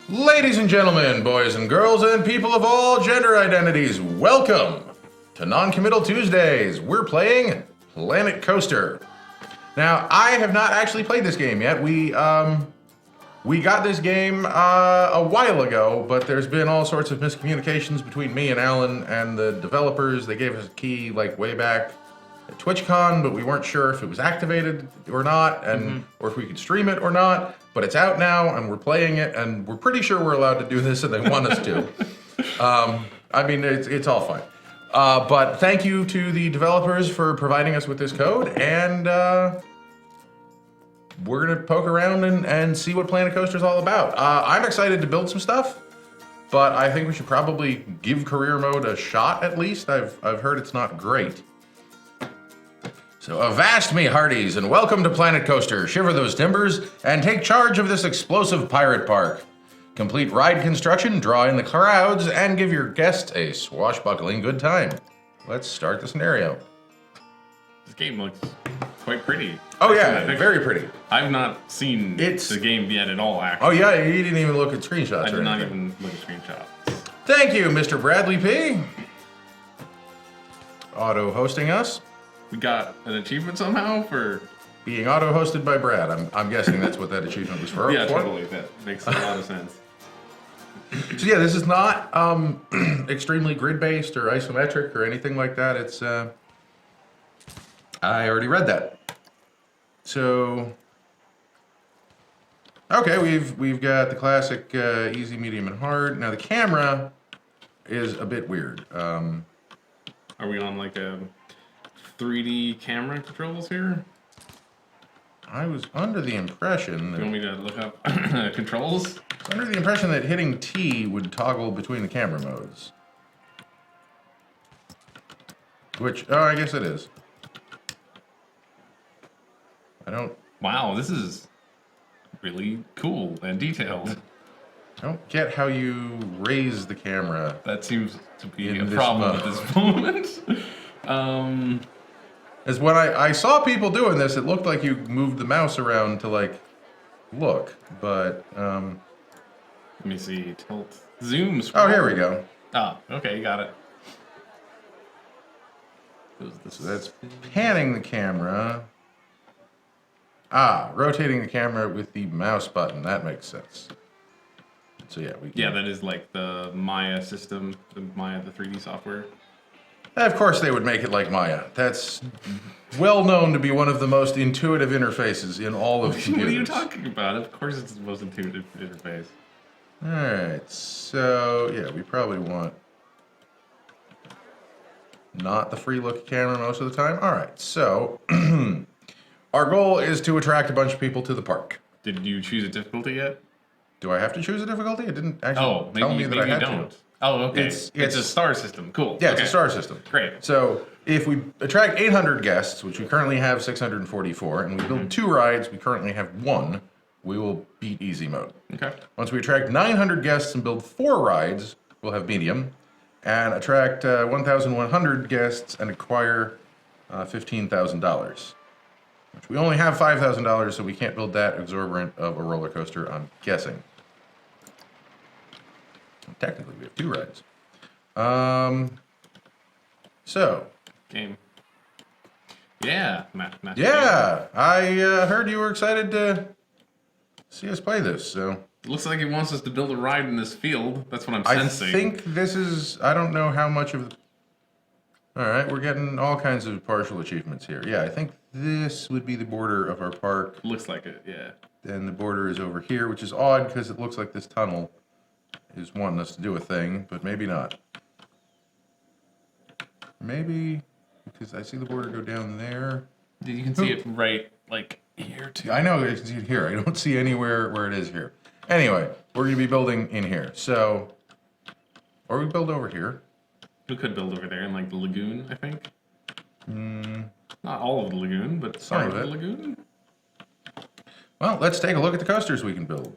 Ladies and gentlemen, boys and girls, and people of all gender identities, welcome to Non-Committal Tuesdays. We're playing Planet Coaster. Now, I have not actually played this game yet. We got this game a while ago, but there's been all sorts of miscommunications between me and Alan and the developers. They gave us a key like way back at TwitchCon, but we weren't sure if it was activated or not, and or if we could stream it or not. But it's out now, and we're playing it, and we're pretty sure we're allowed to do this, and they want us to. I mean, it's all fine. But thank you to the developers for providing us with this code, and we're gonna poke around and see what Planet Coaster is all about. I'm excited to build some stuff, but I think we should probably give career mode a shot at least. I've heard it's not great. So avast me hearties, and welcome to Planet Coaster. Shiver those timbers, and take charge of this explosive pirate park. Complete ride construction, draw in the crowds, and give your guests a swashbuckling good time. Let's start the scenario. This game looks quite pretty. Oh yeah, very pretty. I've not seen the game yet at all, actually. Oh yeah, you didn't even look at screenshots. I did not even look at screenshots. Thank you, Mr. Bradley P. Auto-hosting us. We got an achievement somehow for being auto-hosted by Brad. I'm guessing that's what that achievement was for. Yeah, totally. That makes a lot of sense. So yeah, this is not extremely grid-based or isometric or anything like that. It's I already read that. So okay, we've got the classic easy, medium, and hard. Now the camera is a bit weird. Are we on like a 3D camera controls here? I was under the impression that... You want me to look up controls? Under the impression that hitting T would toggle between the camera modes. Which, oh, I guess it is. I don't... Wow, this is really cool and detailed. I don't get how you raise the camera. That seems to be a problem at this moment. As when I saw people doing this, it looked like you moved the mouse around to like look, but let me see, tilt, zoom, scroll. Oh, here we go. Ah, okay, got it. So that's panning the camera. Ah, rotating the camera with the mouse button. That makes sense. So yeah, we can... Yeah, that is like the Maya system, the 3D software. Of course they would make it like Maya. That's well known to be one of the most intuitive interfaces in all of computers. What are you talking about? Of course it's the most intuitive interface. Alright, so yeah, we probably want not the free look camera most of the time. Alright, so our goal is to attract a bunch of people to the park. Did you choose a difficulty yet? Do I have to choose a difficulty? It didn't actually tell me that I had to. Oh, okay. It's a star system. Cool. Yeah, okay. It's a star system. Great. So if we attract 800 guests, which we currently have 644, and we build 2 rides, we currently have 1, we will beat easy mode. Okay. Once we attract 900 guests and build 4 rides, we'll have medium, and attract 1,100 guests and acquire $15,000. Which we only have $5,000, so we can't build that exorbitant of a roller coaster, I'm guessing. Technically, we have 2 rides. So. Game. Yeah. Yeah, I heard you were excited to see us play this, so. It looks like it wants us to build a ride in this field. That's what I'm sensing. I think this is, I don't know how much of the... Alright, we're getting all kinds of partial achievements here. Yeah, I think this would be the border of our park. Looks like it, yeah. And the border is over here, which is odd because it looks like this tunnel is wanting us to do a thing, but maybe not. Maybe, because I see the border go down there. You can see it right, like, here, too. I know, I can see it here. I don't see anywhere where it is here. Anyway, we're going to be building in here, so... Or we build over here. We could build over there in, like, the lagoon, I think. Not all of the lagoon, but some of the lagoon. Well, let's take a look at the coasters we can build.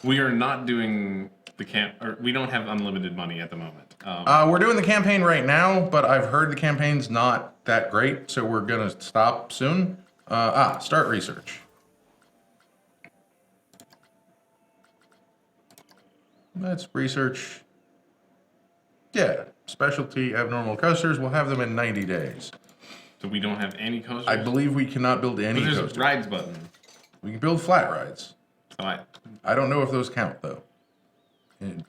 We are not doing the or we don't have unlimited money at the moment. We're doing the campaign right now, but I've heard the campaign's not that great, so we're gonna stop soon. Start research. Let's research. Yeah, specialty abnormal coasters. We'll have them in 90 days. So we don't have any coasters? I believe we cannot build any But there's coasters. a rides button. We can build flat rides. So I don't know if those count, though,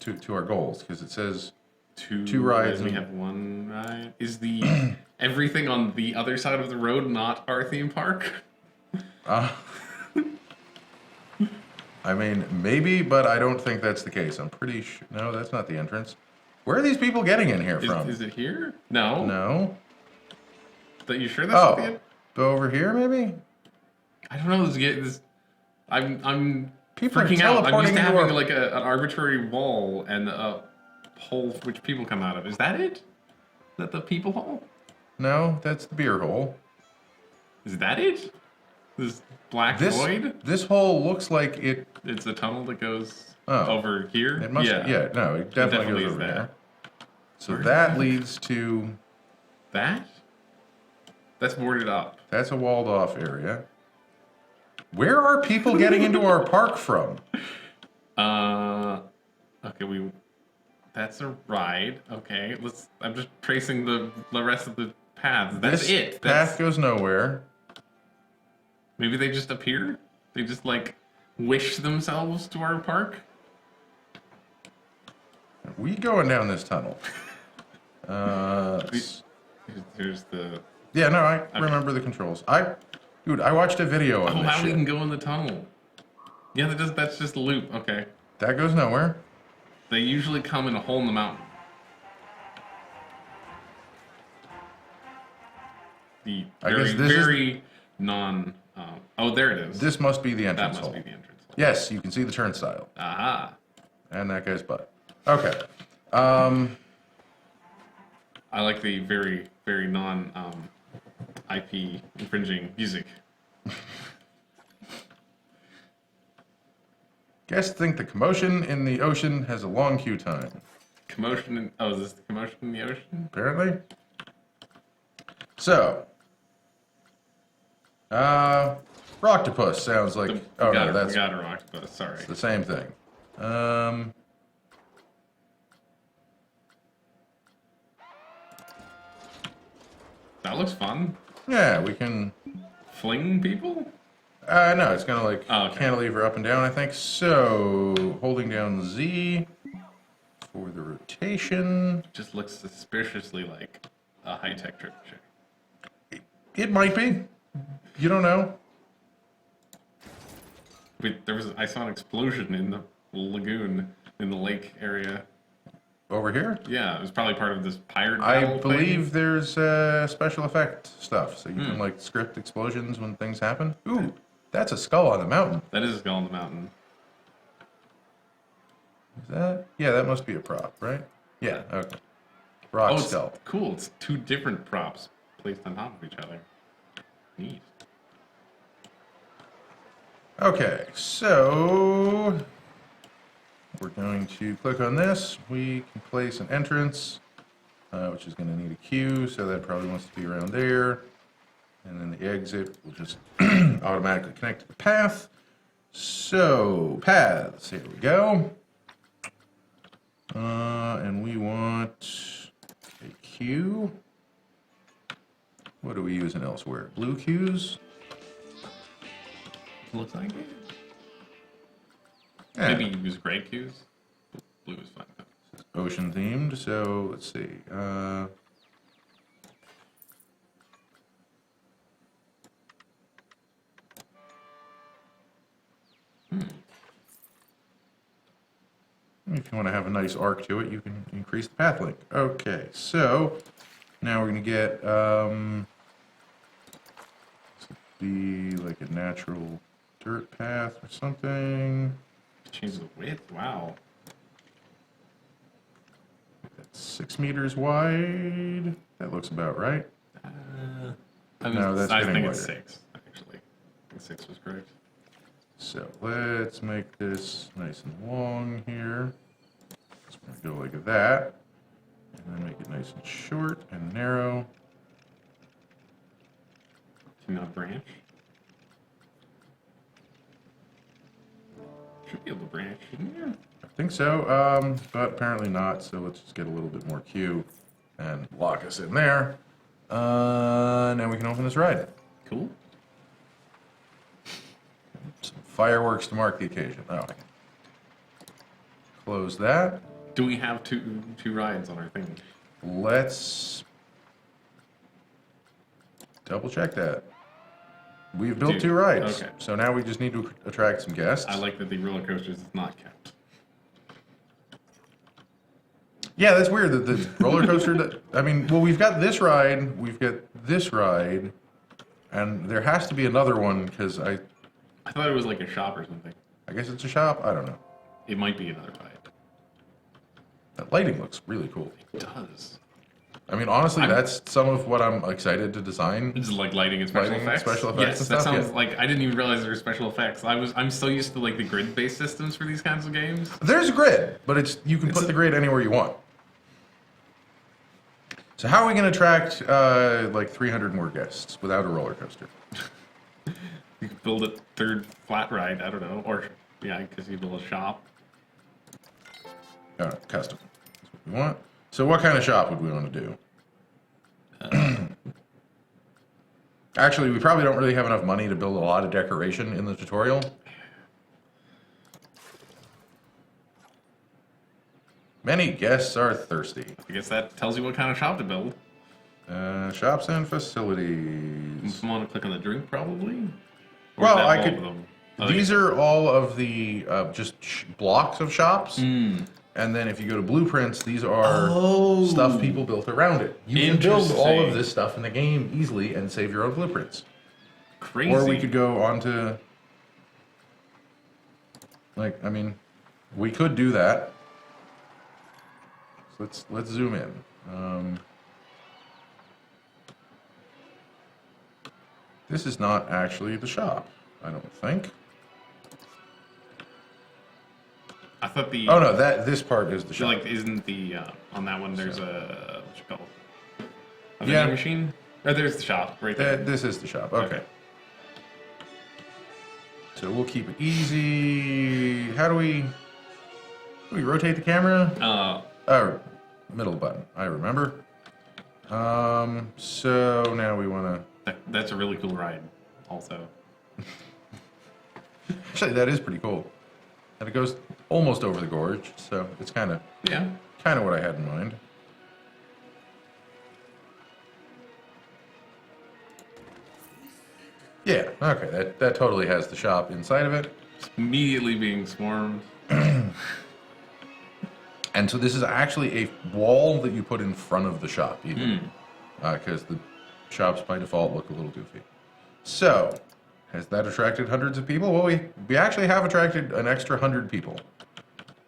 to our goals, because it says two rides. We have one ride. Is the everything on the other side of the road not our theme park? I mean, maybe, but I don't think that's the case. I'm pretty sure. No, that's not the entrance. Where are these people getting in here from? Is it here? No. No. Are you sure that's not the end? Go over here, maybe? I don't know. I'm People freaking are out. I'm used teleporting to into having like an arbitrary wall and a hole which people come out of. Is that it? Is that the people hole? No, that's the beer hole. Is that it? This black void? This hole looks like it... It's a tunnel that goes over here? It must, yeah, no, it definitely goes over there. So that leads to... That? That's boarded up. That's a walled off area. Where are people getting into our park from? Okay, that's a ride. Okay, I'm just tracing the rest of the paths. That's this it. Path goes nowhere. Maybe they just appear? They just like wish themselves to our park? We going down this tunnel. Here's the... Yeah, no, I remember the controls. Dude, I watched a video on this how shit. we can go in the tunnel. Yeah, that's just a loop. Okay. That goes nowhere. They usually come in a hole in the mountain. Very non... oh, there it is. This must be the entrance That must hole. be the entrance hole. Yes, you can see the turnstile. Aha. And that guy's butt. Okay. I like the very, very non IP infringing music. Guests think the commotion in the ocean has a long queue time. Commotion in... Oh, is this the commotion in the ocean? Apparently. So. Rocktopus sounds like... We got that's a octopus, sorry. it's the same thing. That looks fun. Yeah, we can... Fling people? No, it's gonna like okay. cantilever up and down, I think. So, holding down Z for the rotation. Just looks suspiciously like a high-tech trip check. It might be. You don't know. Wait, I saw an explosion in the lagoon, in the lake area. Over here? Yeah, it was probably part of this pirate I battle believe thing. there's special effect stuff, so you can like script explosions when things happen. Ooh, that's a skull on the mountain. That is a skull on the mountain. Is that? Yeah, that must be a prop, right? Yeah, okay. Rock skull. Cool. It's two different props placed on top of each other. Neat. Okay, so we're going to click on this. We can place an entrance, which is going to need a queue, so that probably wants to be around there. And then the exit will just automatically connect to the path. So, paths, here we go. And we want a queue. What are we using elsewhere? Blue queues? Looks like it. Yeah. Maybe use gray cues. Blue is fine. Ocean themed, so let's see. If you want to have a nice arc to it, you can increase the path length. Okay, so now we're going to get this would be like a natural dirt path or something. Change the width. Wow. That's 6 meters wide. That looks about right. No, that's I getting think wider. it's 6, actually. I think 6 was correct. So let's make this nice and long here. Just going to go like that. And then make it nice and short and narrow. Not a branch. Should be able to branch, shouldn't you? I think so, but apparently not, so let's just get a little bit more Q and lock us in there. Now we can open this ride. Cool. Some fireworks to mark the occasion. Oh. Close that. Do we have two rides on our thing? Let's double check that. We've built Dude, 2 rides, okay. so now we just need to attract some guests. I like that the roller coasters is not kept. Yeah, that's weird that the roller coaster. I mean, well, we've got this ride, we've got this ride, and there has to be another one because I thought it was like a shop or something. I guess it's a shop. I don't know. It might be another ride. That lighting looks really cool. It does. I mean, honestly, that's some of what I'm excited to design. It's like lighting and special effects. Special effects yes, and that stuff, sounds yeah. like I didn't even realize there were special effects. I'm so used to like the grid-based systems for these kinds of games. There's a grid, but you can put the grid anywhere you want. So how are we going to attract like 300 more guests without a roller coaster? You could build a third flat ride. I don't know, or yeah, because you build a shop. All right, custom. That's what we want. So what kind of shop would we want to do? Actually, we probably don't really have enough money to build a lot of decoration in the tutorial. Many guests are thirsty. I guess that tells you what kind of shop to build. Shops and facilities. You want to click on the drink, probably? Or Well, is that I all could. of them? These are all of the just blocks of shops. And then if you go to blueprints, these are stuff people built around it. You can build all of this stuff in the game easily and save your own blueprints. Crazy. Or we could go on to, like, I mean, we could do that. So let's zoom in. This is not actually the shop, I don't think. I thought the. Oh no, this part is the shop. Like, isn't the on that one? There's a what's it called? A Yeah. vending machine. Oh, there's the shop right there. This is the shop. Okay. So we'll keep it easy. How do we rotate the camera? Oh, middle button. I remember. So now we want to. That's a really cool ride. Also. Actually, that is pretty cool. And it goes almost over the gorge, so it's kind of what I had in mind. Yeah, okay, that totally has the shop inside of it. It's immediately being swarmed. And so this is actually a wall that you put in front of the shop, even. Because the shops by default look a little goofy. So, has that attracted hundreds of people? Well, we actually have attracted an extra 100 people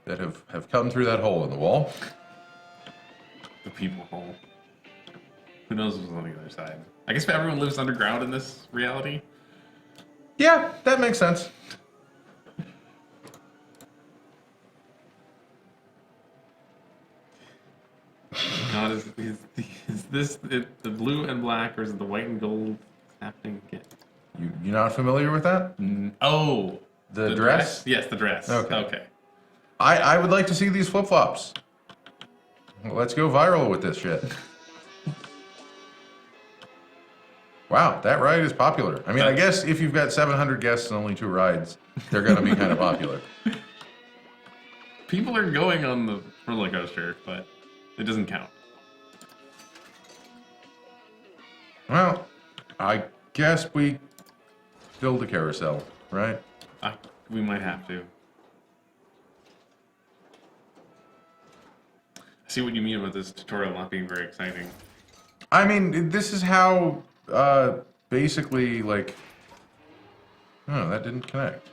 that have come through that hole in the wall. The people hole. Who knows what's on the other side? I guess everyone lives underground in this reality. Yeah, that makes sense. God, is this the blue and black, or is it the white and gold happening again? You not familiar with that? Oh, The dress? Yes, the dress. Okay. I would like to see these flip-flops. Let's go viral with this shit. Wow, that ride is popular. I mean, I guess if you've got 700 guests and only 2 rides, they're going to be kind of popular. People are going on the roller coaster, but it doesn't count. Well, I guess we build a carousel, right? We might have to. I see what you mean about this tutorial not being very exciting. I mean, this is how, basically, like... Oh, that didn't connect.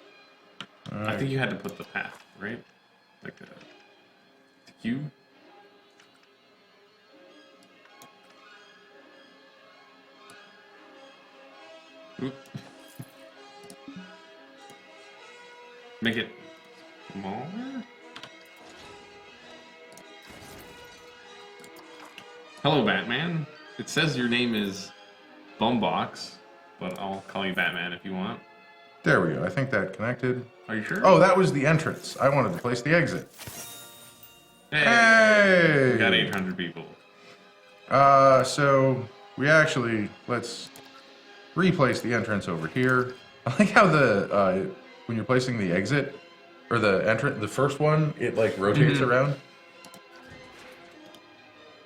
I think you had to put the path, right? Like the cube? Oop. Make it smaller? Hello, Batman. It says your name is Bumbox. but I'll call you Batman if you want. There we go. I think that connected. Are you sure? Oh, that was the entrance. I wanted to place the exit. Hey! We got 800 people. So we actually, let's replace the entrance over here. I like how the, when you're placing the exit, or the entrance, the first one, it like rotates around.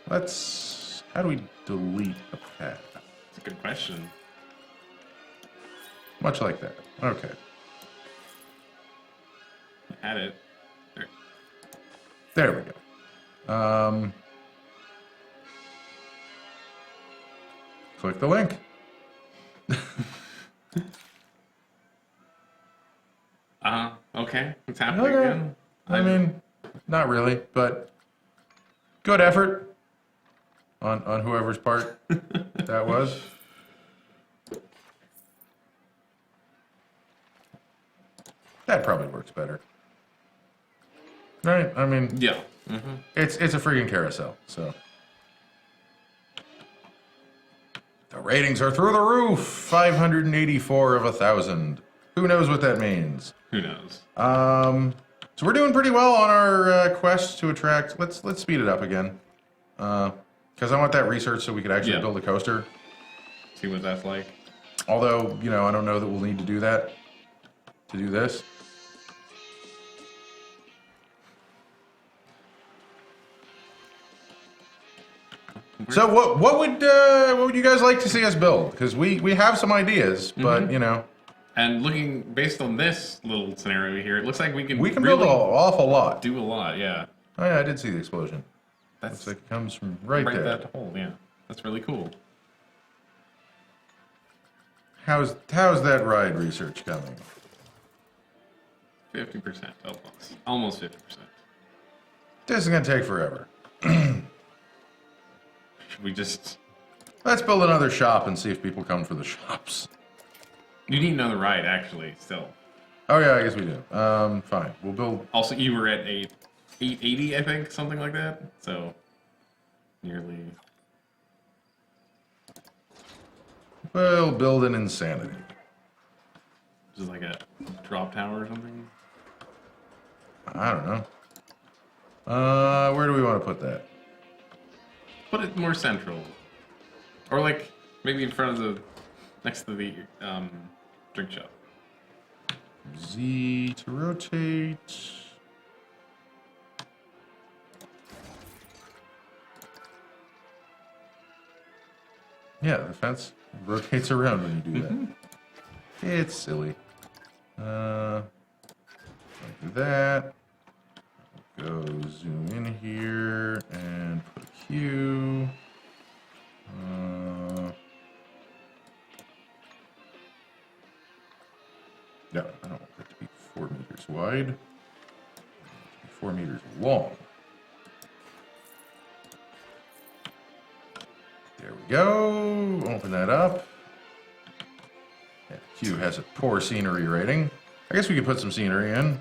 How do we delete a path? That's a good question. Much like that. Okay. Add it. There we go. Click the link. Okay. What's happening Okay. again? I mean, not really, but good effort on whoever's part that was. That probably works better. Right? I mean, Yeah. it's a freaking carousel, so. The ratings are through the roof. 584 of 1,000. Who knows what that means? Who knows? So we're doing pretty well on our quest to attract. Let's speed it up again, because I want that research so we could actually build a coaster. See what that's like. Although, you know, I don't know that we'll need to do that to do this. So what would you guys like to see us build? Because we have some ideas, but you know. And looking based on this little scenario here, it looks like we can build really an awful lot. do a lot. Yeah. Oh yeah, I did see the explosion. That's Looks like it comes from right there. that hole. Yeah. That's really cool. How's that ride research coming? 50%. Almost 50%. This is gonna take forever. Should we just? Let's build another shop and see if people come for the shops. You need another ride, actually. Still. Oh yeah, I guess we do. Fine. We'll build. Also, you were at 880, I think, something like that. So, nearly. We'll build an insanity. Just like a drop tower or something. I don't know. Where do we want to put that? Put it more central, or like maybe in front of next to the drink shop. Z to rotate. Yeah, the fence rotates around when you do that. It's silly. Like that. Go zoom in here and put a Q. No, I don't want it to be 4 meters wide. It to be 4 meters long. There we go. Open that up. Yeah, Q has a poor scenery rating. I guess we could put some scenery in.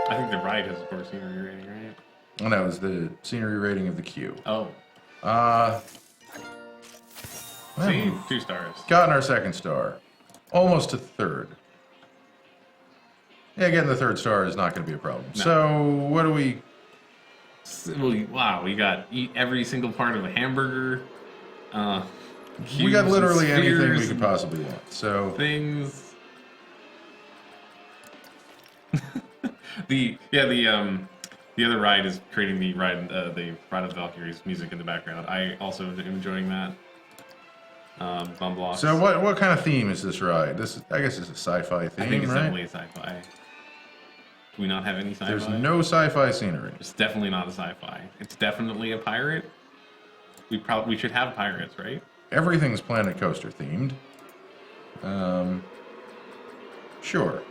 I think the ride has a poor scenery rating, right? Oh, that was the scenery rating of the Q. Oh. See? 2 stars. Gotten our 2nd star. Almost to 3rd. Yeah, getting the 3rd star is not going to be a problem. No. So, what do we... Wow, we got every single part of a hamburger. We got literally anything we spheres could possibly want. So, things. The other ride is creating the ride of the Valkyries music in the background. I also am enjoying that. Bum blocks. So what kind of theme is this ride? I guess it's a sci-fi theme, I think it's right? definitely a sci-fi. Do we not have any sci-fi? There's no sci-fi scenery. It's definitely not a sci-fi. It's definitely a pirate. We should have pirates, right? Everything's Planet Coaster themed. Sure.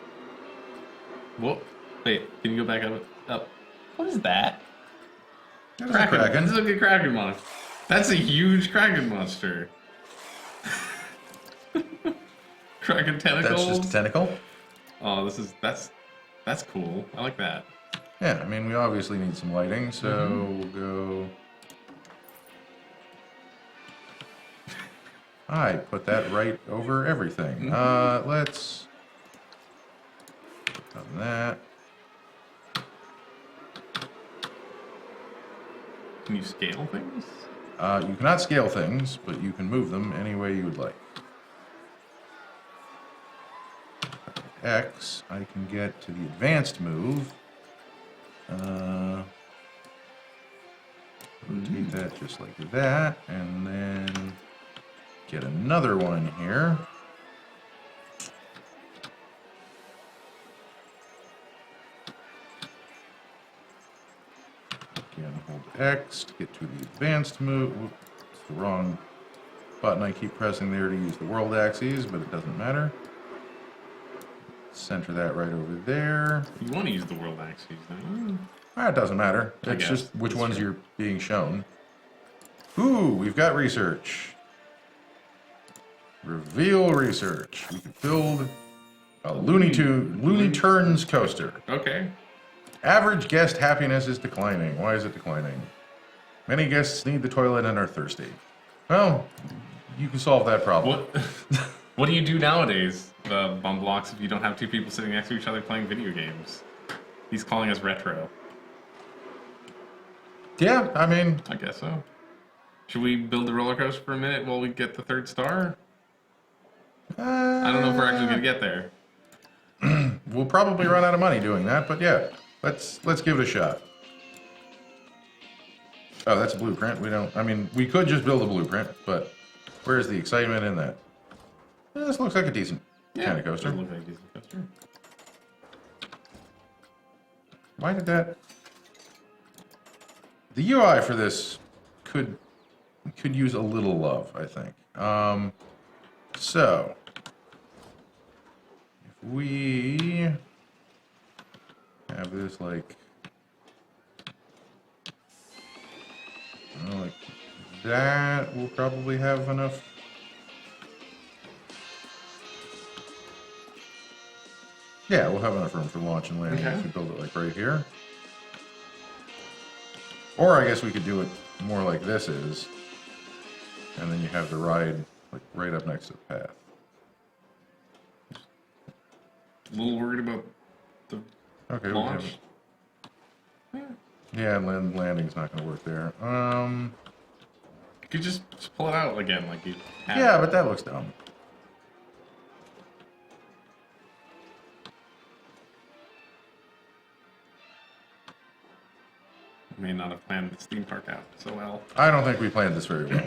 Well, wait. Can you go back up? What is that? That is a kraken. This is a good kraken monster. That's a huge kraken monster. Kraken tentacles. That's just a tentacle. Oh, that's cool. I like that. Yeah, I mean, we obviously need some lighting, so we'll go... I put that right over everything. Let's put on that. Can you scale things? You cannot scale things, but you can move them any way you would like. X, I can get to the advanced move. Rotate that just like that, and then get another one here. Again, hold X to get to the advanced move. Whoops, it's the wrong button I keep pressing there to use the world axes, but it doesn't matter. Center that right over there. You want to use the world axes, though. It doesn't matter. It's just which ones you're being shown. Ooh, we've got research. Reveal research. We can build a Looney Tunes coaster. Okay. Average guest happiness is declining. Why is it declining? Many guests need the toilet and are thirsty. Well, you can solve that problem. What do you do nowadays, Bum Blocks, if you don't have two people sitting next to each other playing video games? He's calling us retro. Yeah, I mean... I guess so. Should we build the roller coaster for a minute while we get the third star? I don't know if we're actually going to get there. We'll probably run out of money doing that, but yeah, let's give it a shot. Oh, that's a blueprint. We could just build a blueprint, but where's the excitement in that? This looks like a decent kind of coaster. It looks like a decent coaster. Why did that... The UI for this could use a little love, I think. So, if we have this like that, we'll probably have enough. Yeah, we'll have enough room for launch and landing if we build it like right here. Or I guess we could do it more like this is, and then you have the ride like right up next to the path. A little worried about the launch. Yeah, landing's not going to work there. You could just pull it out again like you have. Yeah, but that looks dumb. May not have planned this theme park out so well. I don't think we planned this very well.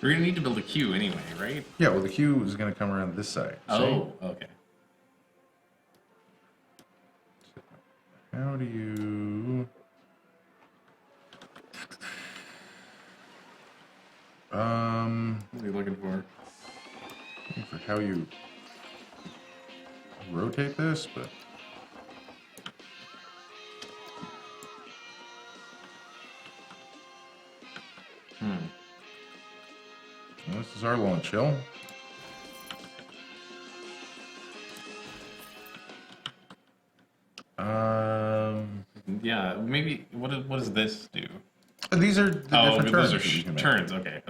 We're gonna need to build a queue anyway, right? Yeah, well, the queue is going to come around this side. Oh, okay. How do you... What are you looking for? Looking for how you rotate this, but... Well, this is our launch hill. Yeah, maybe. What does this do? These are the different turns. Those are turns. Okay.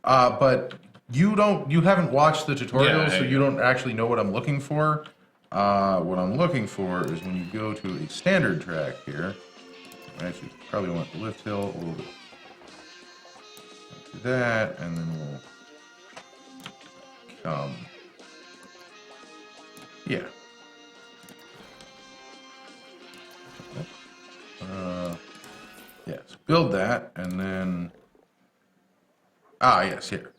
But you haven't watched the tutorial, so you yeah. don't actually know what I'm looking for. What I'm looking for is when you go to a standard track here. Actually, probably want the lift hill a little bit. Do that, and then we'll come. Yeah. Yes, build that, and then... yes, here.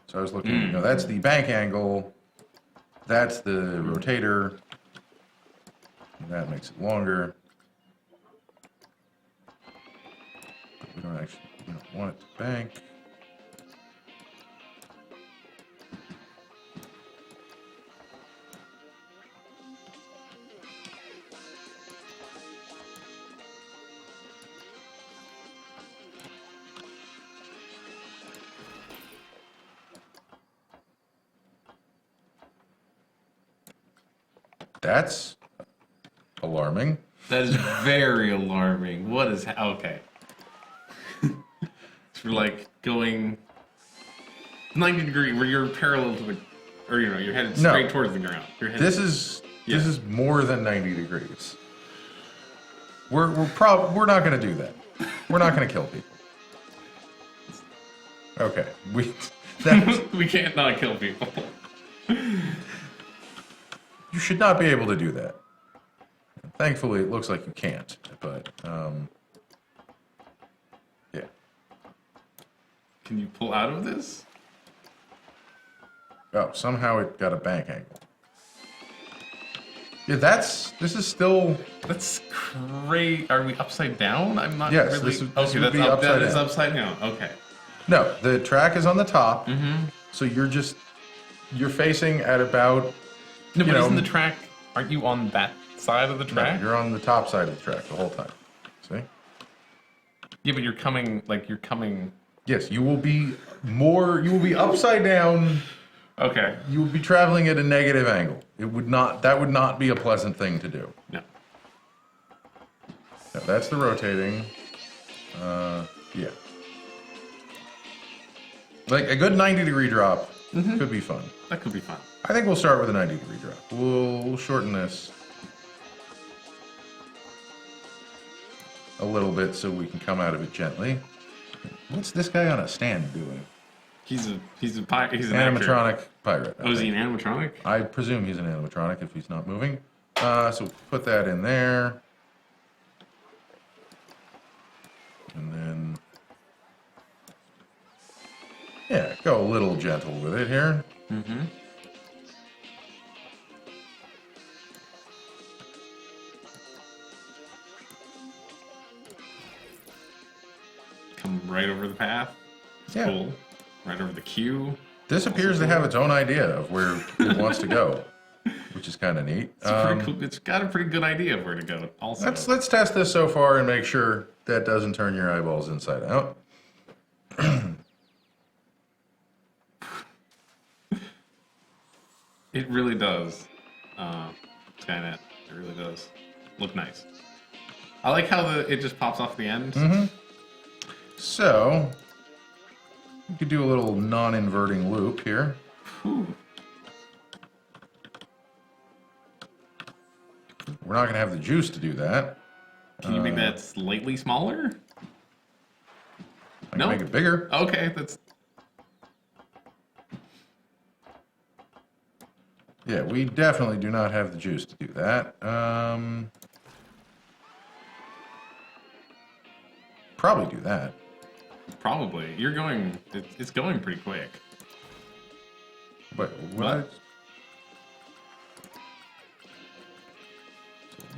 So I was looking, that's the bank angle, that's the rotator, and that makes it longer. But we don't want it to bank. That's alarming. That is very alarming. What is... Okay. for like going 90 degree where you're parallel to the, or you know, you're headed straight towards the ground. This is more than 90 degrees. We're not going to do that. We're not going to kill people. Okay, we can't not kill people. You should not be able to do that. Thankfully, it looks like you can't, but yeah. Can you pull out of this? Oh, somehow it got a bank angle. Yeah, that's great. Are we upside down? I'm not yes, really. This okay, would be upside that down. is upside down. Okay. No, the track is on the top, so you're facing at about. No, but isn't the track? Aren't you on that side of the track? No, you're on the top side of the track the whole time. See? Yeah, but you're coming. Yes, you will be upside down. Okay. You will be traveling at a negative angle. That would not be a pleasant thing to do. No. No, that's the rotating. Yeah. Like a good 90-degree drop could be fun. That could be fun. I think we'll start with a 90-degree drop. We'll shorten this a little bit so we can come out of it gently. What's this guy on a stand doing? He's an animatronic actor. pirate. Oh, is he an animatronic? I presume he's an animatronic if he's not moving. So put that in there. And then, yeah, go a little gentle with it here. Mm-hmm. Come right over the path. It's Yeah. cool. Right over the queue. This appears to have its own idea of where it wants to go, which is kind of neat. It's pretty cool. It's got a pretty good idea of where to go. Also, Let's test this so far and make sure that doesn't turn your eyeballs inside out. it really does. Skynet. It really does look nice. I like how it just pops off the end. Mm-hmm. So we could do a little non-inverting loop here. Whew. We're not going to have the juice to do that. Can you make that slightly smaller? I can make it bigger. Okay, that's. Yeah, we definitely do not have the juice to do that. Probably do that. Probably. You're going. It's going pretty quick. But what?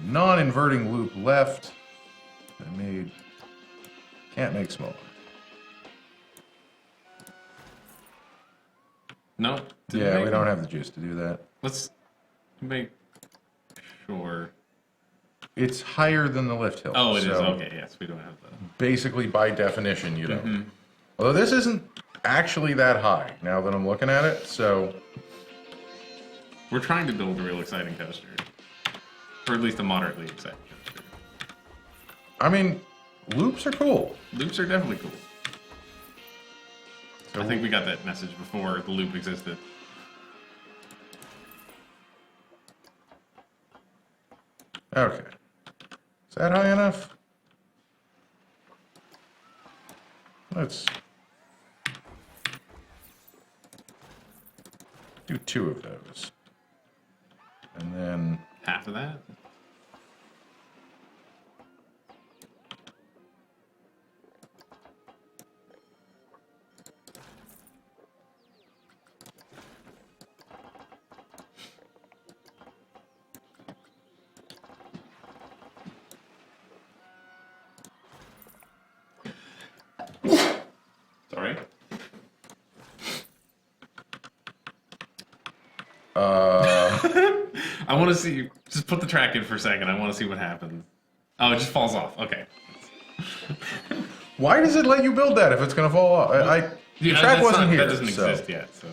Non-inverting loop left. Can't make smaller. No. Yeah, we don't have the juice to do that. Let's make sure. It's higher than the lift hill. Oh, it is. so Okay, yes, we don't have that. Basically, by definition, you don't. Although this isn't actually that high now that I'm looking at it, so. We're trying to build a real exciting coaster. Or at least a moderately exciting coaster. I mean, loops are cool. Loops are definitely cool. So I think we got that message before the loop existed. Okay. Is that high enough? Let's do 2 of those. And then Half of that? Sorry. I want to see. Just put the track in for a second. I want to see what happens. Oh, it just falls off. Okay. why does it let you build that if it's going to fall off? The track wasn't here. That doesn't so. exist yet. So.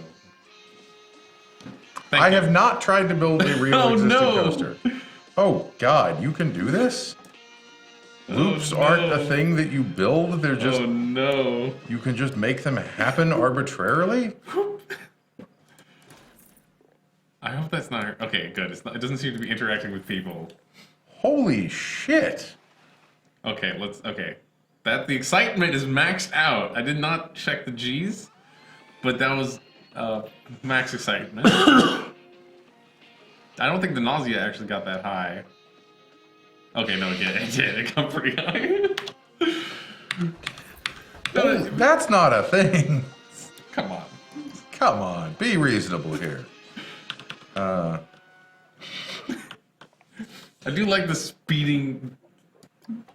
I have not tried to build a real Oh, existing no. coaster. Oh God, you can do this? Loops aren't a thing that you build. They're just. Oh no. You can just make them happen arbitrarily? I hope that's not... Okay, good. It doesn't seem to be interacting with people. Holy shit. Okay, Okay. The excitement is maxed out. I did not check the G's, but that was max excitement. I don't think the nausea actually got that high. Okay, no, it did. It got pretty high. That's not a thing. Come on. Come on, be reasonable here. I do like the speeding,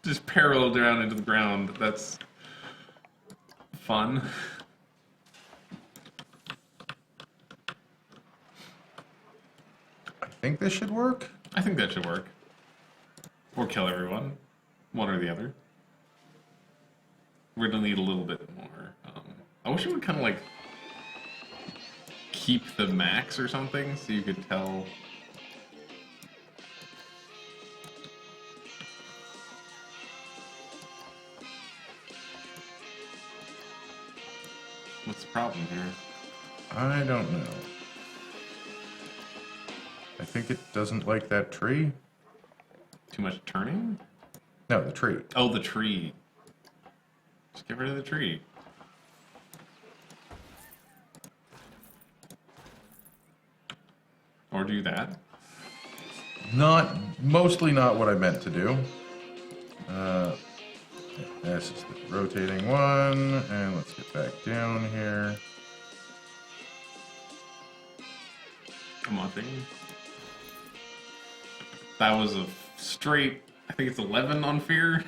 just parallel down into the ground. That's fun. I think this should work. I think that should work. Or kill everyone. One or the other. We're gonna need a little bit more. I wish it would kind of like keep the max or something so you could tell. What's the problem here? I don't know. I think it doesn't like that tree. Too much turning? No, the tree. Oh, the tree. Just get rid of the tree. Or do that. Mostly not what I meant to do. This is the rotating one, and let's get back down here. Come on, thing. That was a straight, I think it's 11 on fear.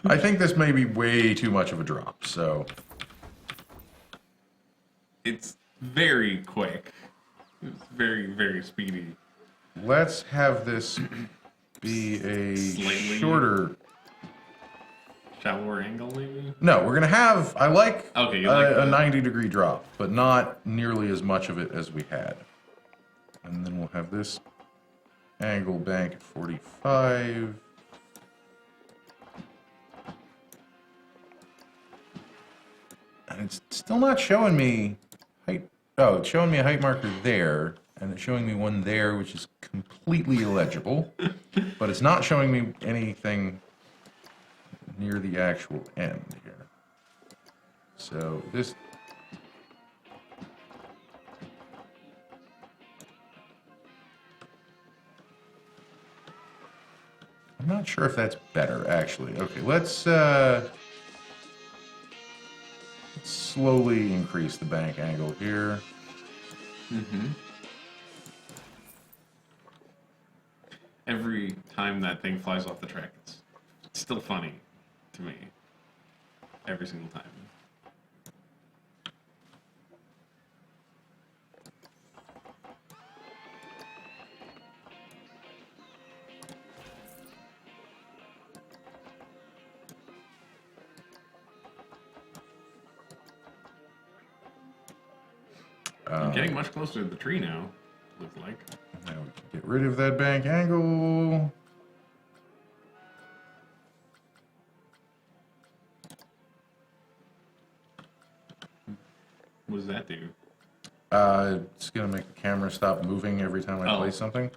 I think this may be way too much of a drop, so... It's very quick. It's very, very speedy. Let's have this be a Slightly shorter... Shallower angle, maybe? No, we're going to have... I like, okay, you like a 90-degree drop, but not nearly as much of it as we had. And then we'll have this angle bank at 45. And it's still not showing me height. Oh, it's showing me a height marker there, and it's showing me one there, which is completely illegible. But it's not showing me anything near the actual end here. So this... I'm not sure if that's better, actually. Okay, let's slowly increase the bank angle here. Mm-hmm. Every time that thing flies off the track, it's still funny to me. Every single time. I'm getting much closer to the tree now, looks like. Now we can get rid of that bank angle. What does that do? It's going to make the camera stop moving every time I play something.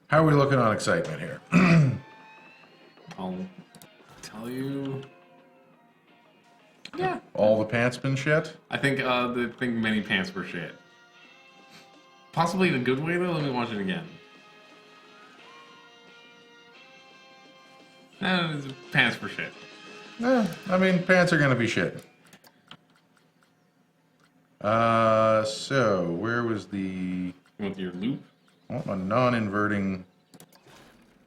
How are we looking on excitement here? I'll tell you. Yeah. All the pants been shit? I think many pants were shit. Possibly in a good way though. Let me watch it again. Pants were shit. I mean, pants are gonna be shit. So where was the? With your loop? I want a non-inverting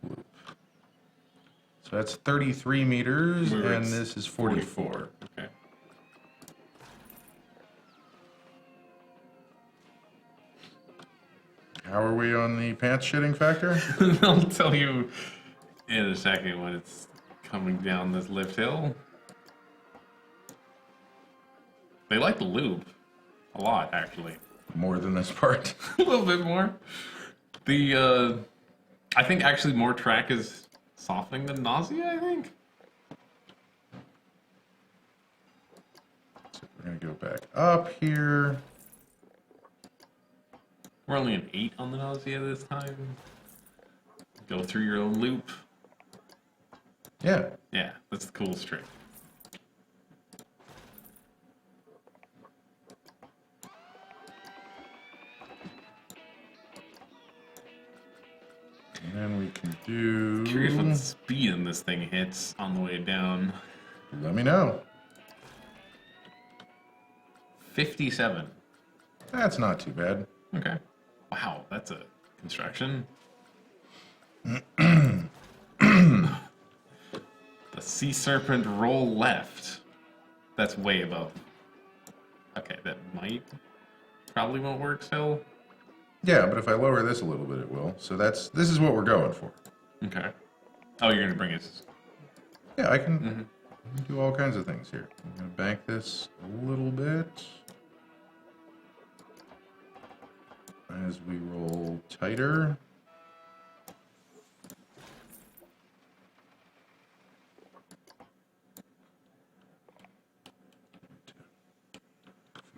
loop. So that's 33 meters, and this is 44. Okay. How are we on the pants shitting factor? I'll tell you in a second when it's coming down this lift hill. They like the loop a lot, actually. More than this part. A little bit more. I think actually more track is softening than nausea, I think. So we're going to go back up here. We're only an 8 on the nausea this time. Go through your own loop. Yeah. Yeah, that's the coolest trick. And then we can do... Curious what the speed in this thing hits on the way down. Let me know. 57. That's not too bad. Okay. Wow, that's a construction. The sea serpent roll left. That's way above. Okay, that probably won't work still. Yeah, but if I lower this a little bit, it will. So this is what we're going for. Okay. Oh, you're gonna bring it. Yeah, I can do all kinds of things here. I'm going to bank this a little bit. As we roll tighter.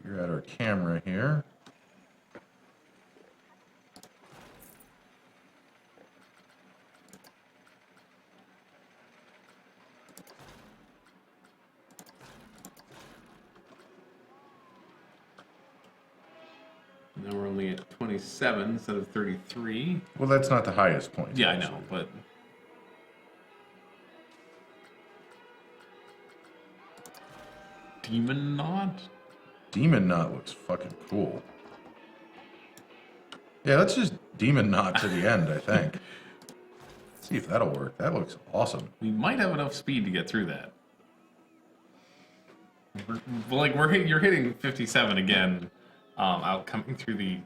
Figure out our camera here. Now we're only at 27 instead of 33. Well, that's not the highest point. Yeah, I know, but... Demon Knot? Demon Knot looks fucking cool. Yeah, let's just Demon Knot to the end, I think. See if that'll work. That looks awesome. We might have enough speed to get through that. You're hitting 57 again, out coming through the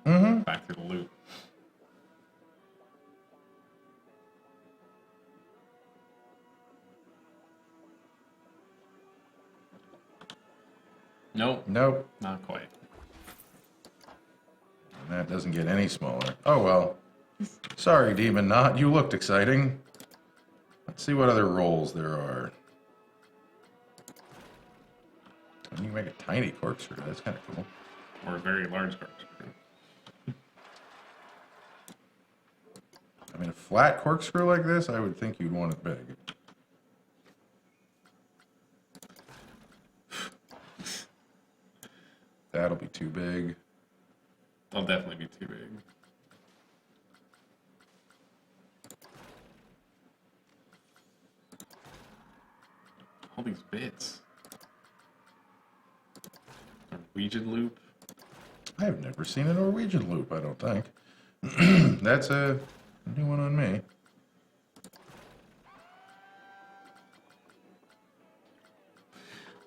back through the loop. Nope. Nope. Not quite. And that doesn't get any smaller. Oh well. Sorry, Demon Knot. You looked exciting. Let's see what other rolls there are. And you can make a tiny corkscrew. That's kind of cool. Or a very large corkscrew. I mean, a flat corkscrew like this, I would think you'd want it big. That'll be too big. That'll definitely be too big. All these bits. Norwegian loop. I have never seen a Norwegian loop, I don't think. That's a new one on me.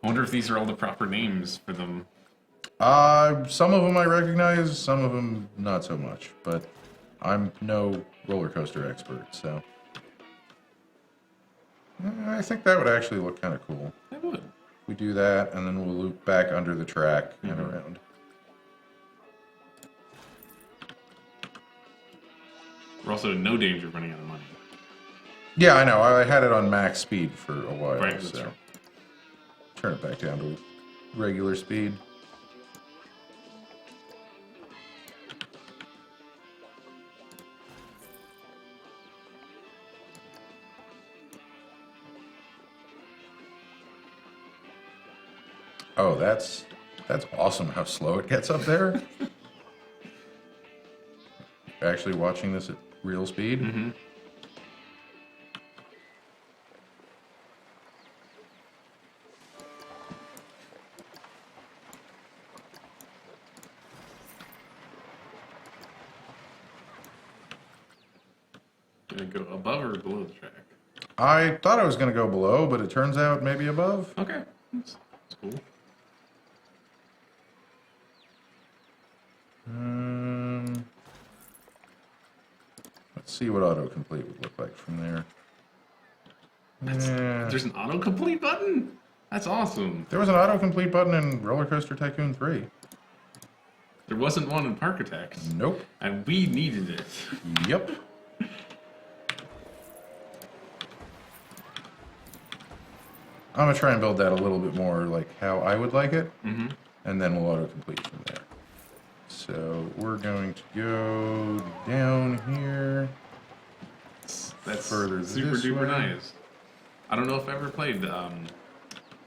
I wonder if these are all the proper names for them. Some of them I recognize, some of them not so much, but I'm no roller coaster expert, so. I think that would actually look kind of cool. It would. We do that, and then we'll loop back under the track and around. We're also in no danger of running out of money. Yeah, I know. I had it on max speed for a while, Right, that's so. true. Turn it back down to regular speed. Oh, that's awesome how slow it gets up there. Actually watching this at real speed. Mm-hmm. Gonna go above or below the track? I thought I was going to go below, but it turns out maybe above. Okay, that's cool. Let's see what autocomplete would look like from there. Yeah. There's an autocomplete button? That's awesome. There was an autocomplete button in Roller Coaster Tycoon 3. There wasn't one in Park Attacks. Nope. And we needed it. Yep. I'm gonna try and build that a little bit more like how I would like it, Mm-hmm. and then we'll autocomplete from there. So we're going to go down here. That's Further super this duper way. nice. I don't know if I ever played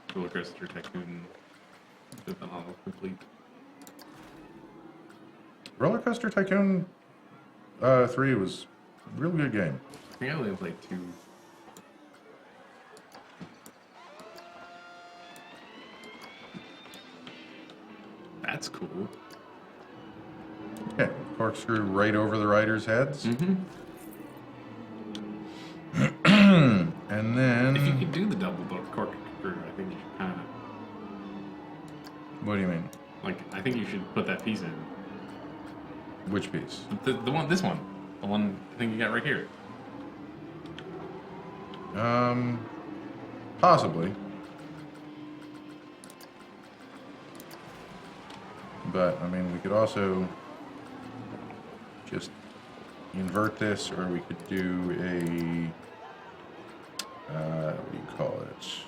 Rollercoaster Tycoon with an autocomplete. Rollercoaster Tycoon 3 was a really good game. I think I only played 2. That's cool. Yeah, corkscrew right over the riders' heads. Mm-hmm. And then... If you could do the double corkscrew, I think you should kind of... What do you mean? Like, I think you should put that piece in. Which piece? The one, this one. The one I think you got right here. Possibly. But, I mean, we could also just invert this, or we could do a, what do you call it?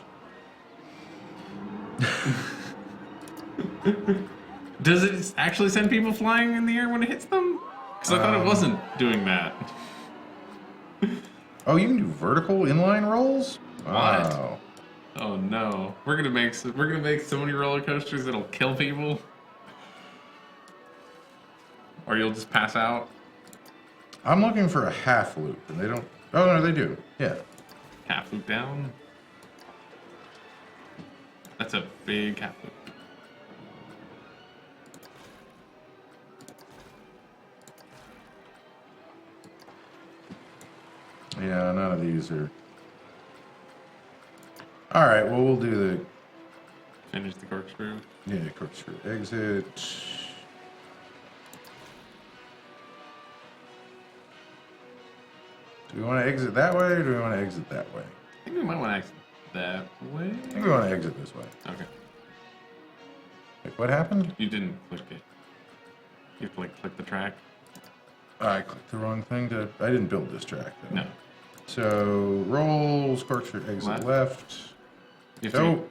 Does it actually send people flying in the air when it hits them? Because I thought it wasn't doing that. Oh, you can do vertical inline rolls? Wow. Oh no, we're gonna make so many roller coasters that'll kill people, or you'll just pass out. I'm looking for a half loop, and they don't... Oh, no, they do. Yeah. Half loop down. That's a big half loop. Yeah, none of these are... All right, well, we'll do the... Finish the corkscrew. Yeah, corkscrew exit. Do we want to exit that way, or do we want to exit that way? I think we might want to exit that way. I think we want to exit this way. Okay. Wait, what happened? You didn't click it. You have to like click the track. I clicked the wrong thing to... I didn't build this track, though. No. So, rolls, corkscrew exit left. You have to- Go.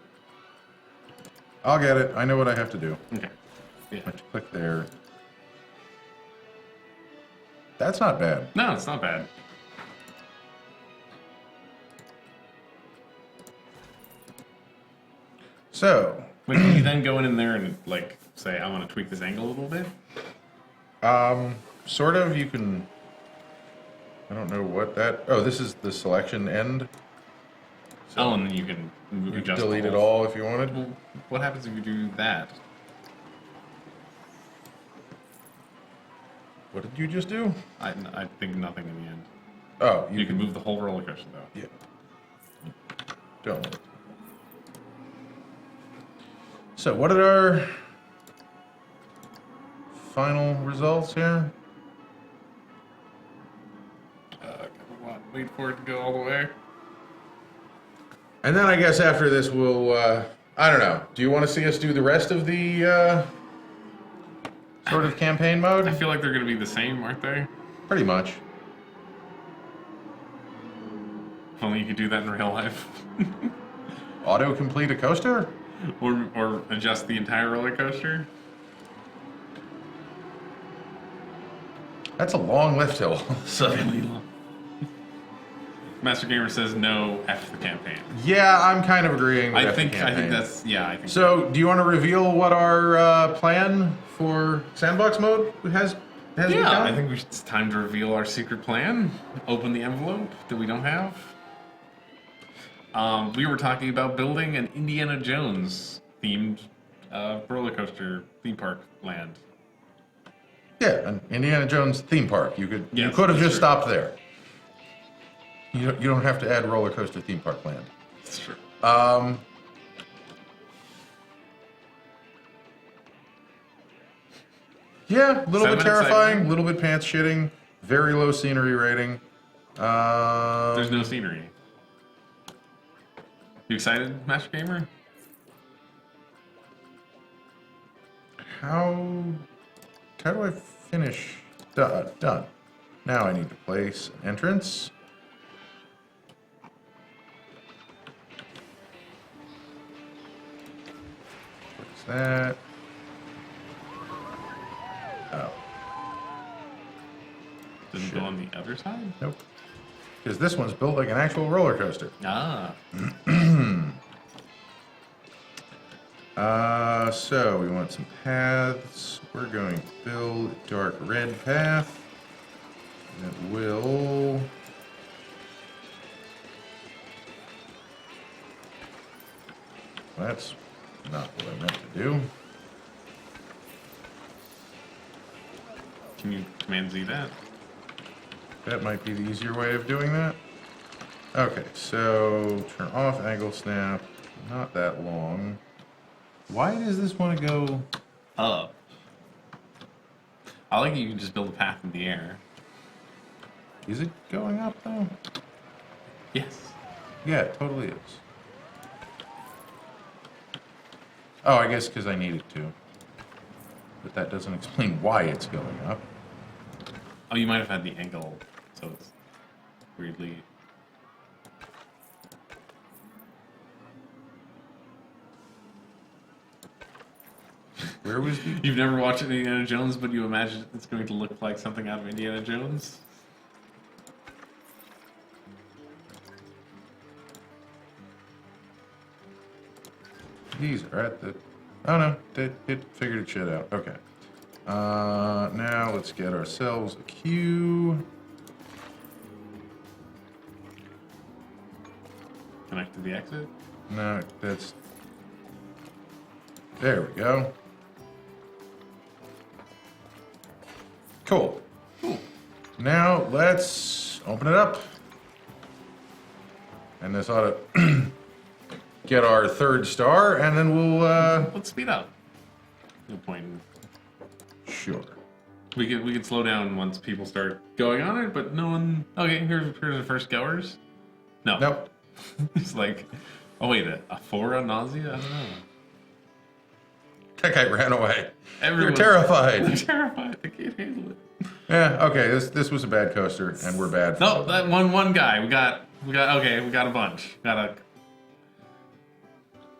I'll get it. I know what I have to do. Okay. Yeah. I have to click there. That's not bad. No, it's not bad. So, Wait, can you then go in there and like say, I want to tweak this angle a little bit? sort of, you can... I don't know what that... Oh, this is the selection end. Oh, and then you can You can adjust delete the it whole- all if you wanted. Well, what happens if you do that? What did you just do? I think nothing in the end. Oh, You can move the whole roller coaster though. Yeah. Don't. So, what are our final results here? Wait for it to go all the way. And then I guess after this we'll, I don't know. Do you want to see us do the rest of the sort of campaign I mode? feel like they're going to be the same, aren't they? Pretty much. If only you could do that in real life. Auto-complete a coaster? or adjust the entire roller coaster. That's a long lift hill. So. Master Gamer says no, F the campaign. Yeah, I'm kind of agreeing with I the think campaign. that's, yeah, I think So, do you want to reveal what our plan for sandbox mode has become? yeah, I think it's time to reveal our secret plan. Open the envelope that we don't have. We were talking about building an Indiana Jones themed roller coaster theme park land. Yeah, an Indiana Jones theme park. You could Yes, have that's just true. stopped there. You don't have to add roller coaster theme park land. That's true. Yeah, a little bit 7 terrifying, a excitement. little bit pants shitting, very low scenery rating. There's no scenery. You excited, Master Gamer? How do I finish? Done. Now I need to place an entrance. that. Oh. Doesn't go on the other side? Nope. Because this one's built like an actual roller coaster. Ah. So we want some paths. We're going to build a dark red path that will... That's not what I meant to do. Can you Command Z that? That might be the easier way of doing that. Okay, so turn off angle snap. Not that long. Why does this want to go Up. I like you can just build a path in the air. Is it going up though? Yes. Yeah, it totally is. Oh, I guess because I need it to. But that doesn't explain why it's going up. Oh, you might have had the angle, so it's weirdly. Where was the... You've never watched Indiana Jones, but you imagine it's going to look like something out of Indiana Jones? These are at the... Oh no, it figured its shit out. Okay. Now let's get ourselves a queue. Connect to the exit? No, that's... There we go. Cool. Now let's open it up. And this ought to get our third star, and then we'll... Let's speed up. No point in... Sure. We could slow down once people start going on it, but no one... Okay, here's the first goers. No. Nope. It's like... Oh wait, a 4 on nausea? I don't know. That guy ran away. You're Everyone's terrified. I'm terrified. I can't handle it. Yeah, okay, this was a bad coaster, and we're bad. for No, it. that one guy. We got a bunch.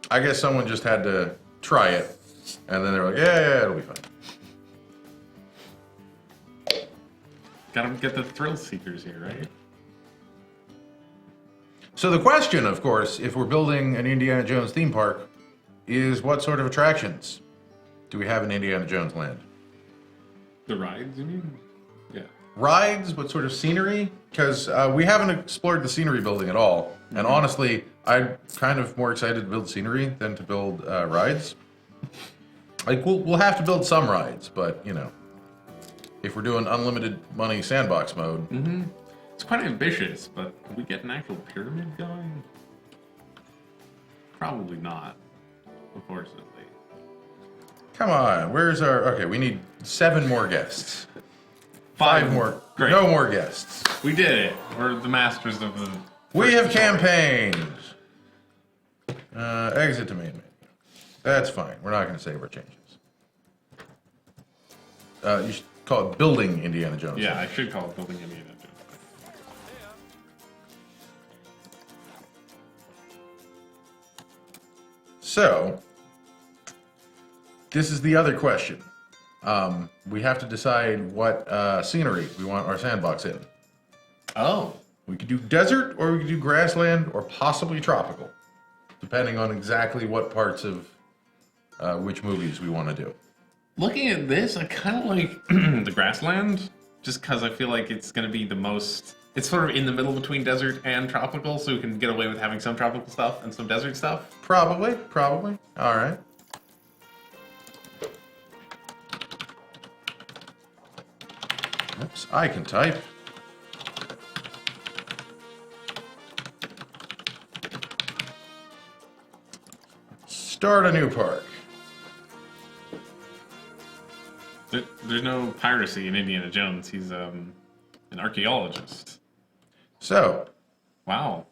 I guess someone just had to try it, and then they were like, yeah, it'll be fine. Gotta get the thrill seekers here, right? So the question, of course, if we're building an Indiana Jones theme park, is what sort of attractions do we have in Indiana Jones land? The rides, you mean? Yeah. Rides? What sort of scenery? Because we haven't explored the scenery building at all. And honestly, I'm kind of more excited to build scenery than to build rides. Like, we'll have to build some rides, but, you know, if we're doing unlimited money sandbox mode. Mm-hmm. It's quite ambitious, but can we get an actual pyramid going? Probably not, unfortunately. Come on, where's our... Okay, we need 7 more guests. 5 more. Great. No more guests. We did it. We're the masters of the... We have campaigned. Exit to main menu. That's fine. We're not going to save our changes. You should call it Building Indiana Jones. Yeah, I should call it Building Indiana Jones. So, this is the other question. We have to decide what scenery we want our sandbox in. Oh. We could do desert, or we could do grassland, or possibly tropical, depending on exactly what parts of which movies we want to do. Looking at this, I kind of like the grassland, just because I feel like it's going to be the most... It's sort of in the middle between desert and tropical, so we can get away with having some tropical stuff and some desert stuff. Probably. All right. Oops, I can type. Start a new park. There's no piracy in Indiana Jones. He's an archaeologist. So, Wow.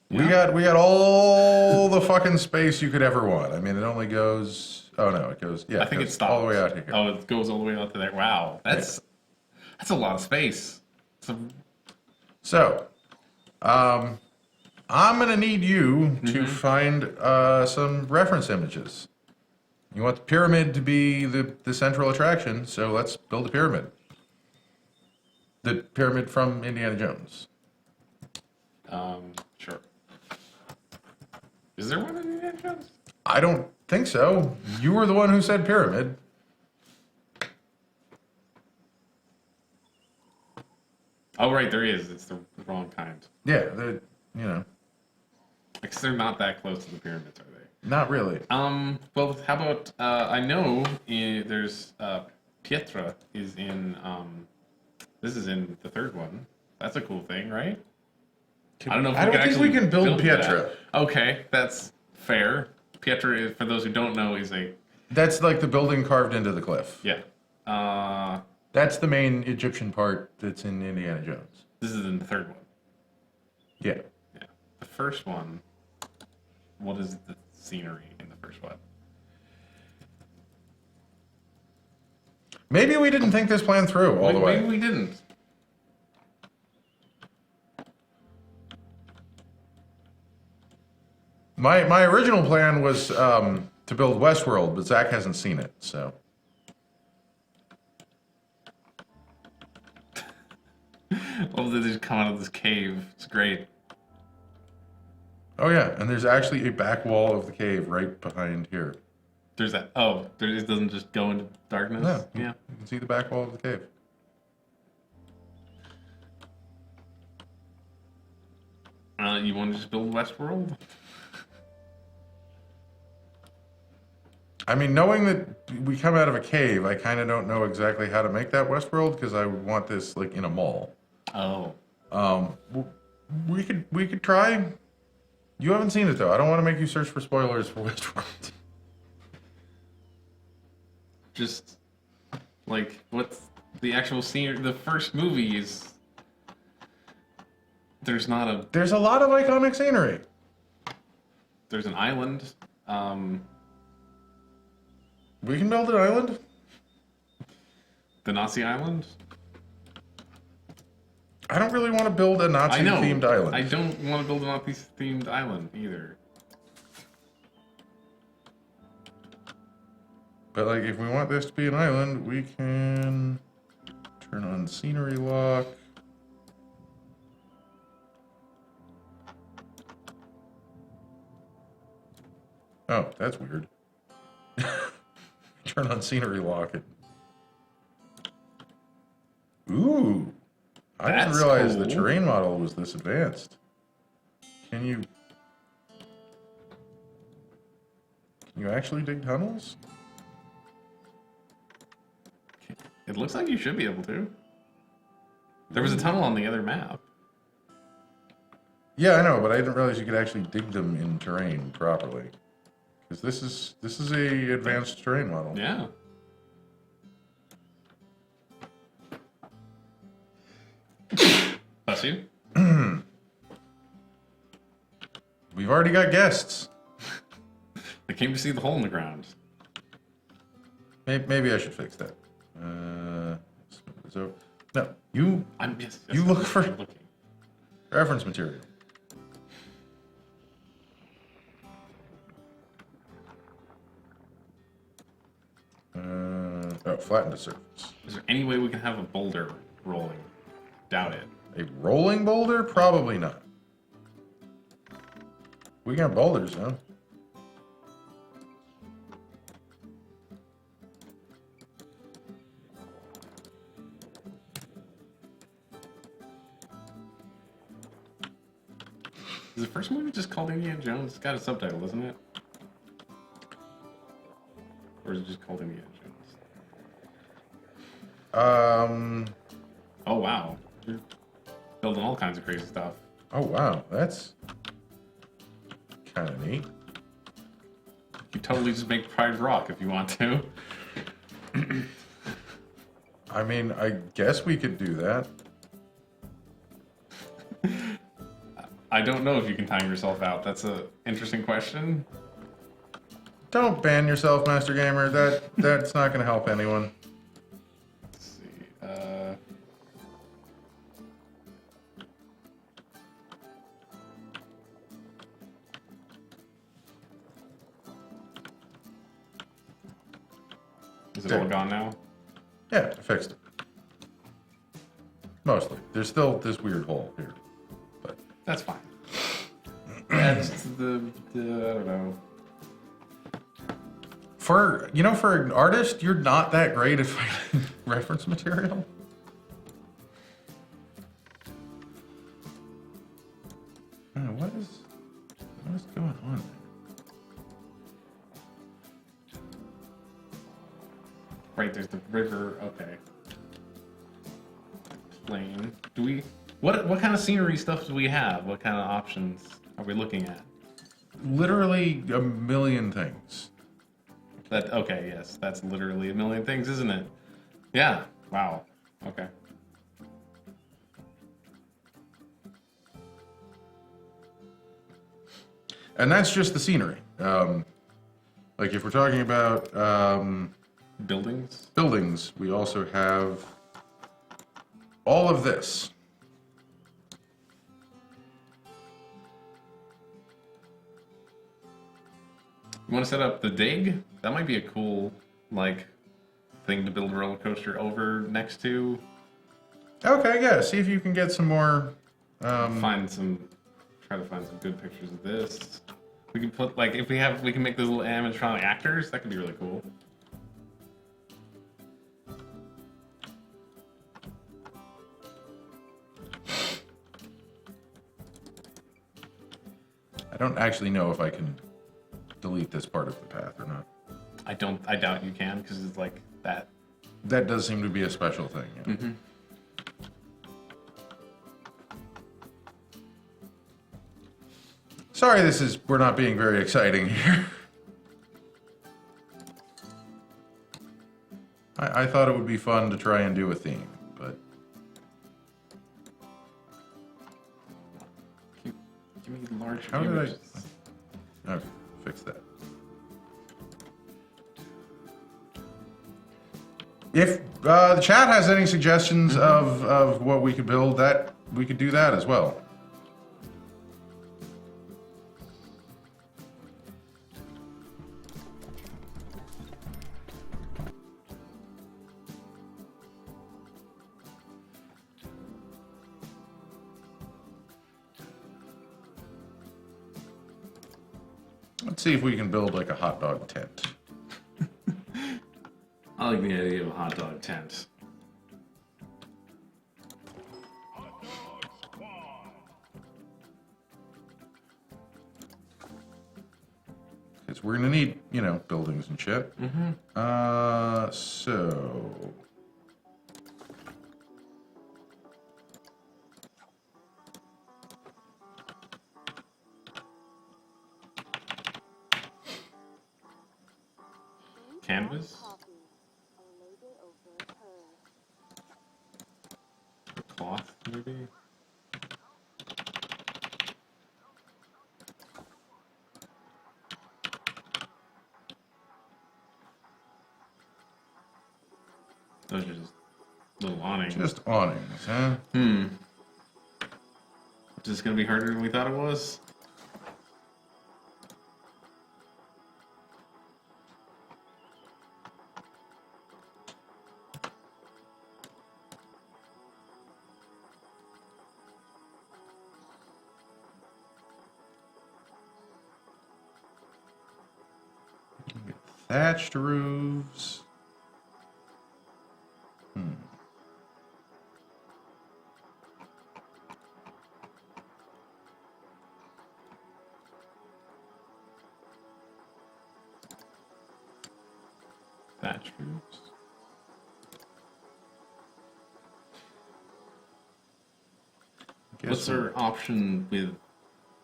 we got all the fucking space you could ever want. I mean, it only goes... Oh, no, it goes... Yeah, I think it stops all the way out here. Oh, it goes all the way out to there. Wow. That's a lot of space. So, I'm going to need you to find some reference images. You want the pyramid to be the central attraction, so let's build a pyramid. The pyramid from Indiana Jones. Sure. Is there one in Indiana Jones? I don't think so. You were the one who said pyramid. Oh, right, there is. It's the wrong kind. Yeah, Because they're not that close to the pyramids, are they? not really. Well, how about, I know there's, Pietra is in, this is in the third one. That's a cool thing, right? I don't know if I we don't can think we actually can build Pietra. that. Okay, that's fair. Pietra, for those who don't know, is That's like the building carved into the cliff. yeah. That's the main Egyptian part that's in Indiana Jones. This is in the third one. Yeah. Yeah. The first one, what is the scenery in the first one? Maybe we didn't think this plan through all the way. Maybe we didn't. My original plan was to build Westworld, but Zach hasn't seen it, so. Love that they just come out of this cave. It's great. Oh yeah, and there's actually a back wall of the cave right behind here. There's that. Oh, it doesn't just go into darkness? No, Yeah. you can see the back wall of the cave. You want to just build Westworld? I mean, knowing that we come out of a cave, I kind of don't know exactly how to make that Westworld because I would want this like in a mall. Oh. We could try. You haven't seen it though. I don't want to make you search for spoilers for Westworld. Just, like, what's the actual scene? The first movie is... There's not a... There's a lot of iconic scenery. There's an island. We can build an island. The Nazi island? I don't really want to build a Nazi-themed island. I don't want to build a Nazi-themed island either. But like, if we want this to be an island, we can turn on scenery lock. Oh, that's weird. Turn on scenery lock. Ooh. I didn't That's realize the cool. terrain model was this advanced. Can you actually dig tunnels? It looks like you should be able to. There was a tunnel on the other map. Yeah, I know, but I didn't realize you could actually dig them in terrain properly. Because this is a advanced terrain model. Yeah. Bless you. We've already got guests. They came to see the hole in the ground. Maybe I should fix that. So no, you Yes, You look for- I'm looking. reference material. Flatten the surface. Is there any way we can have a boulder rolling? Doubt it. A rolling boulder? Probably not. We got boulders, huh? Is the first movie just called Indiana Jones? It's got a subtitle, isn't it? Or is it just called Indiana Jones? Oh wow, you're building all kinds of crazy stuff. Oh wow, that's kind of neat. You could totally just make Pride Rock if you want to. I mean, I guess we could do that. I don't know if you can time yourself out. That's an interesting question. Don't ban yourself, Master Gamer. That's not going to help anyone. Let's see. Is it all gone now? Yeah, I fixed it. Mostly. There's still this weird hole here. But that's fine. That's the I don't know. For an artist, you're not that great at finding reference material. What is going on there? Right, there's the river. Okay. Plane. Do we? What kind of scenery stuff do we have? What kind of options are we looking at? Literally a million things. Okay, yes, that's literally a million things, isn't it? Yeah. Wow. Okay. And that's just the scenery. Like if we're talking about buildings, we also have all of this. You want to set up the dig? That might be a cool, like, thing to build a roller coaster over next to. Okay, yeah. See if you can get some more. Try to find some good pictures of this. We can put we can make those little animatronic actors. That could be really cool. I don't actually know if I can delete this part of the path or not. I doubt you can because it's like that. That does seem to be a special thing. Yeah. Mm-hmm. Sorry, we're not being very exciting here. I thought it would be fun to try and do a theme, but Give me large how did images. Okay, fix that. If the chat has any suggestions of what we could build, that we could do that as well. Let's see if we can build like a hot dog tent. I like the idea of a hot dog tent. Because we're gonna need, buildings and shit. Mm-hmm. So Canvas. Cloth, maybe. Those are just little awnings. just awnings, huh? Is this gonna be harder than we thought it was? Thatched roofs. Thatch roofs. What's our option with? Do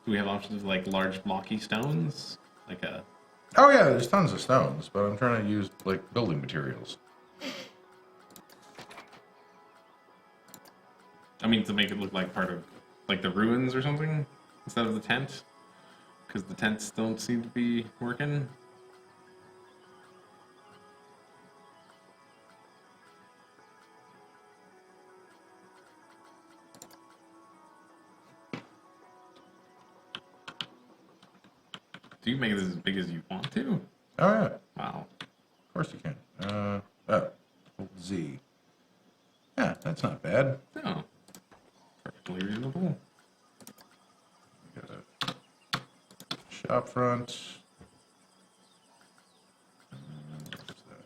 we have options with like large blocky stones? Like a. Oh yeah, there's tons of stones, but I'm trying to use like building materials. I mean, to make it look like part of like the ruins or something instead of the tent, because the tents don't seem to be working. Do you make this as big as you want to? Oh yeah, Wow. of course you can. Oh, Z. Yeah, that's not bad. No. Perfectly reasonable. Got a shop front. What's that?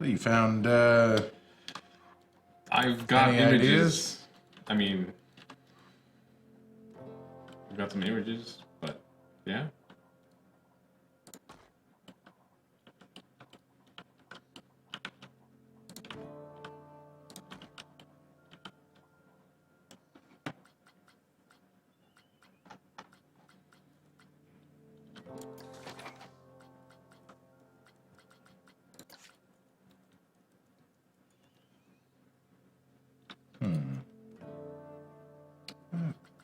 You found I've got any images. ideas? I mean, I've got some images, but yeah.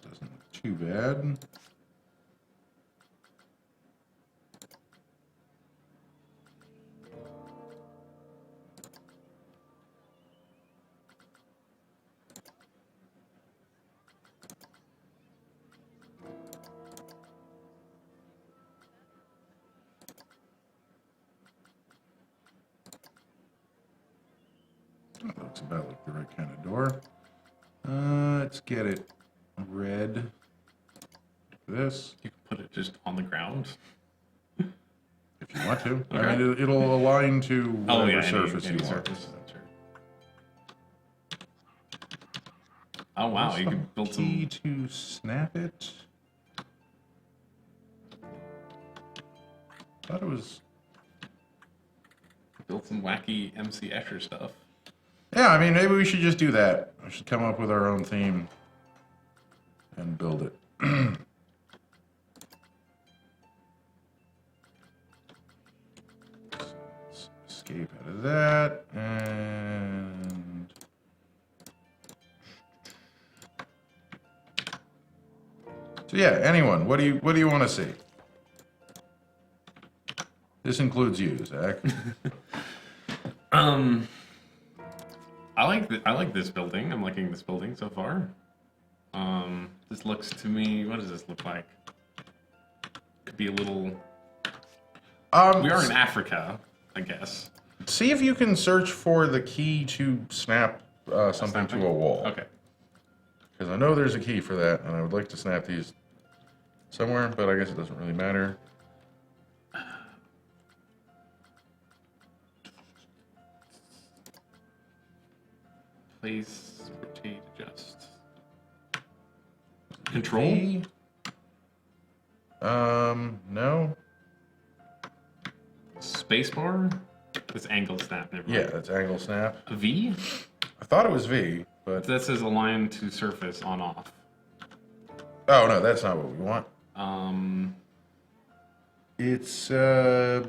Doesn't look too bad. That looks about like the right kind of door. Let's get it red. Like this, You can put it just on the ground. if you want to. I Okay. mean, it'll align to whatever surface any you want. surface. Sure. Oh wow, you can build Key some. to snap it. Thought it was. Build some wacky MC Escher stuff. Yeah, I mean, maybe we should just do that. We should come up with our own theme and build it. Let's escape out of that, and so yeah. Anyone, what do you want to see? This includes you, Zach. I like this building. I'm liking this building so far. This looks to me. What does this look like? Could be a little. We are in Africa, I guess. See if you can search for the key to snap something to a wall. Okay. Because I know there's a key for that, and I would like to snap these somewhere, but I guess it doesn't really matter. Place, rotate, adjust. Control? Key? No. Spacebar? That's angle snap, never mind. Yeah, that's angle snap. V? I thought it was V, but That says align to surface on off. oh no, that's not what we want. It's I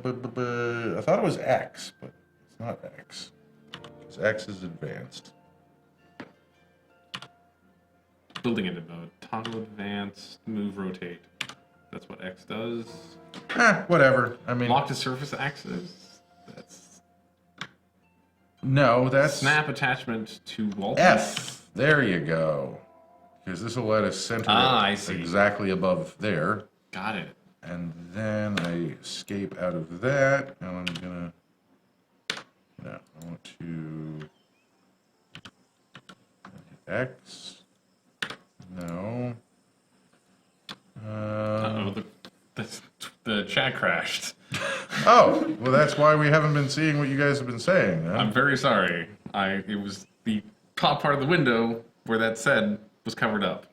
thought it was X, but it's not X. Because X is advanced. Building into mode. Toggle advance, move, rotate. That's what X does. Whatever. I mean, Lock to surface axis. That's no, that's snap attachment to wall. F. There you go. Because this will let us center I it see. exactly above there. Got it. And then I escape out of that, and I'm gonna. No, I want to. X. No. Uh-oh, the chat crashed. Oh, well, that's why we haven't been seeing what you guys have been saying. Huh? I'm very sorry. It was the top part of the window where that said was covered up.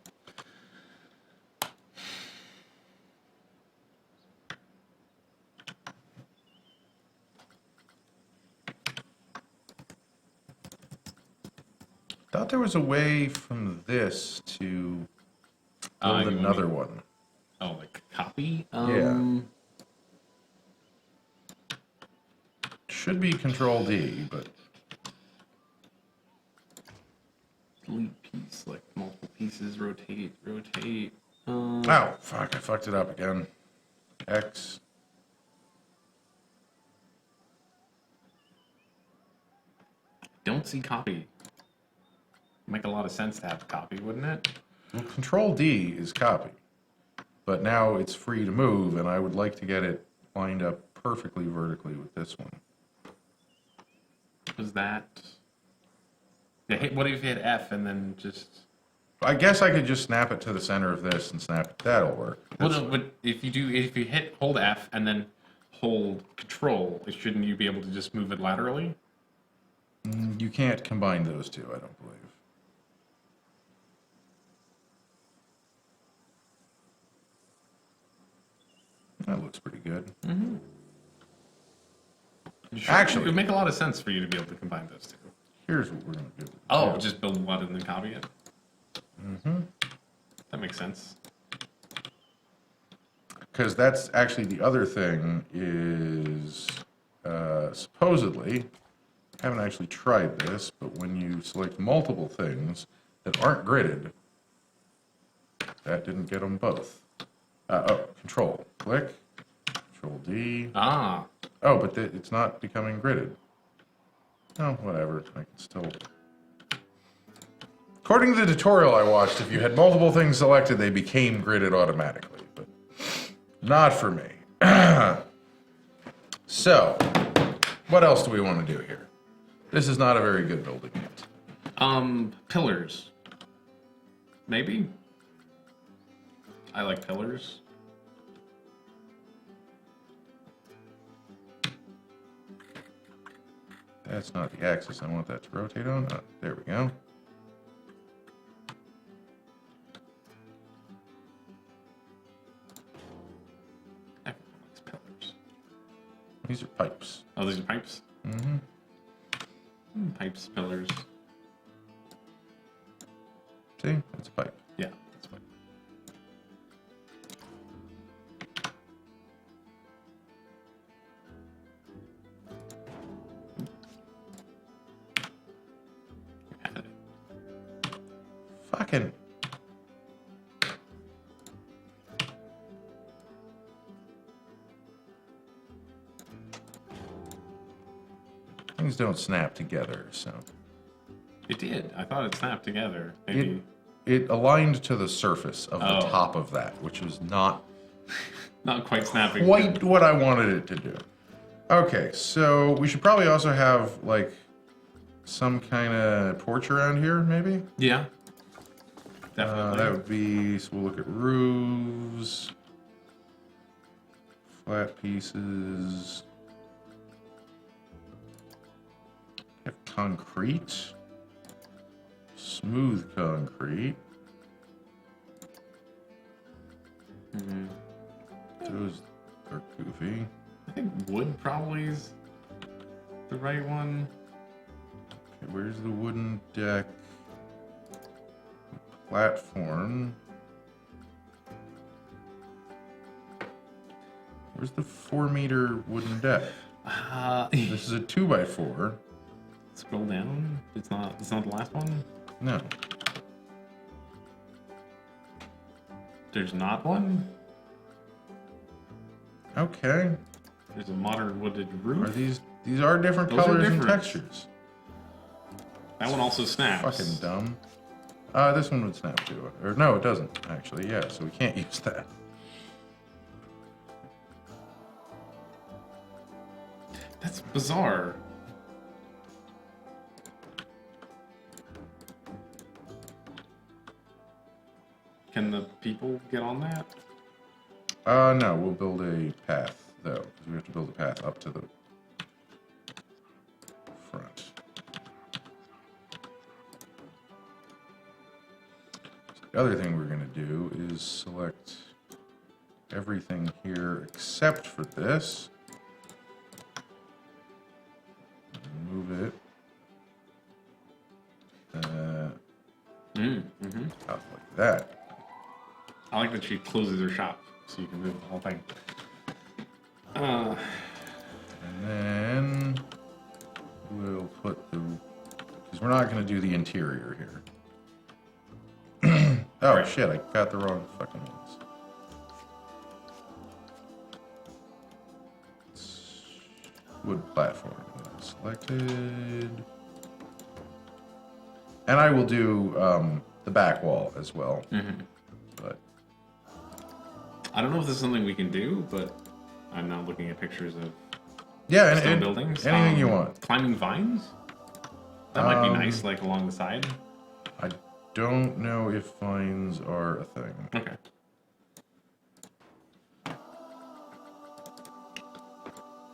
Thought there was a way from this to build You another mean- one. Oh, like copy? Should be Control D, but Delete piece, like multiple Pieces rotate. Oh, fuck, I fucked it up again. X. Don't see copy. Make a lot of sense to have copy, wouldn't it? Well, Control D is copy. But now it's free to move, and I would like to get it lined up perfectly vertically with this one. Was that... Yeah, what if you hit F and then just... I guess I could just snap it to the center of this and snap it. That'll work. Well, no, but if you hold F and then hold Control, shouldn't you be able to just move it laterally? You can't combine those two, I don't believe. That looks pretty good. Mm-hmm. Sure. Actually, it would make a lot of sense for you to be able to combine those two. Here's what we're going to do. Oh, just build one and then copy it? Mm-hmm. That makes sense. Because that's actually the other thing is supposedly, I haven't actually tried this, but when you select multiple things that aren't gridded, that didn't get them both. Control, click, Control D. Ah. Oh, but it's not becoming gridded. Oh, whatever, I can still... According to the tutorial I watched, if you had multiple things selected, they became gridded automatically, but not for me. So, what else do we want to do here? This is not a very good building yet. Pillars. Maybe? I like pillars. That's not the axis I want that to rotate on. There we go. Everyone likes pillars. These are pipes. Oh, these are pipes? Mm-hmm. Pipes, pillars. See? That's a pipe. Yeah, that's fine. Fucking... Things don't snap together, so... It did. I thought it snapped together. Maybe. It aligned to the surface of the Oh. top of that, which was not Not quite snapping. quite what I wanted it to do. Okay, so we should probably also have, like, some kind of porch around here, maybe? Yeah. Definitely. That would be, so we'll look at roofs, flat pieces, have concrete, smooth concrete. Mhm. Those are goofy. I think wood probably is the right one. Okay, where's the wooden deck? Platform. Where's the 4-meter wooden deck? This is a 2x4. Scroll down. It's not the last one? No. There's not one? Okay. There's a modern wooded Are roof. these are different Those are colors and different. textures. That one also snaps. Fucking dumb. This one would snap too. Or no, it doesn't actually. Yeah, so we can't use that. That's bizarre. Can the people get on that? No, we'll build a path though, because we have to build a path up to the front. So the other thing we're going to do is select everything here except for this. Move it out like that. I like that she closes her shop so you can move the whole thing. And then we'll put the, because we're not going to do the interior here. Oh, Right. shit, I got the wrong fucking ones. Wood platform. Selected. And I will do the back wall as well. Mm-hmm. But I don't know if this is something we can do, but I'm now looking at pictures of yeah, stone and buildings. anything you want. Climbing vines? That might be nice, like along the side. I don't know if vines are a thing. Okay.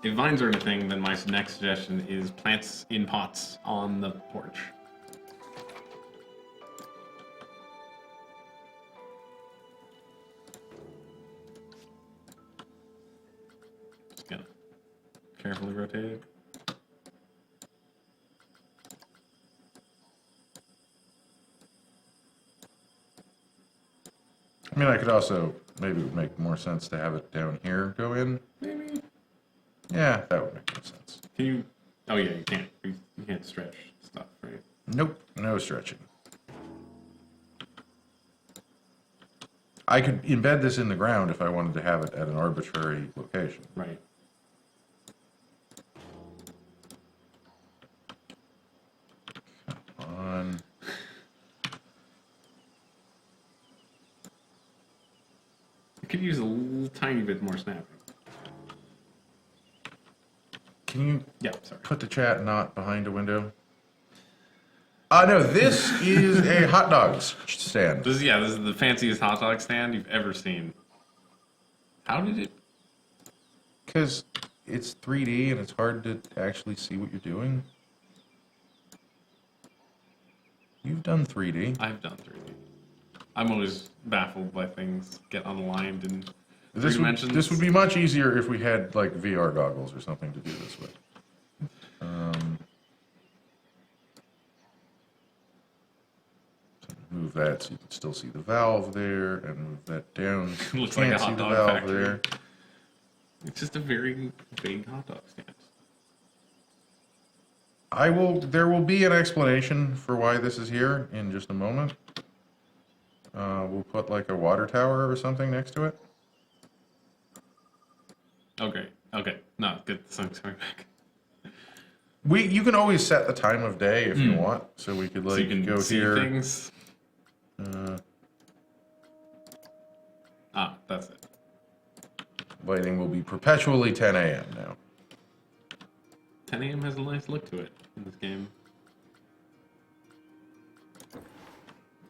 If vines aren't a thing, then my next suggestion is plants in pots on the porch. Just gonna carefully rotate it. I mean, I could also, maybe it would make more sense to have it down here go in. Maybe. Yeah, that would make more sense. Can you? Oh yeah, you can't. You can't stretch stuff, right? Nope, no stretching. I could embed this in the ground if I wanted to have it at an arbitrary location. Right. On. I could use a little tiny bit more snapping. Can you Yeah, sorry. put the chat not behind a window? No, this is a hot dog stand. This is the fanciest hot dog stand you've ever seen. How did it? Because it's 3D and it's hard to actually see what you're doing. You've done 3D. I've done 3D. I'm always baffled by things get unaligned in three This dimensions. this would be much easier if we had like VR goggles or something to do this with. Move that so you can still see the valve there, and move that down. So you Looks like a can't see hot the dog valve factory. there. It's just a very big hot dog stand. There will be an explanation for why this is here in just a moment. We'll put like a water tower or something next to it. Okay. No, get the sun's coming back. You can always set the time of day if you want, so we could like So you can go see here. things. That's it. Lighting will be perpetually 10 a.m. now. 10 a.m. has a nice look to it in this game.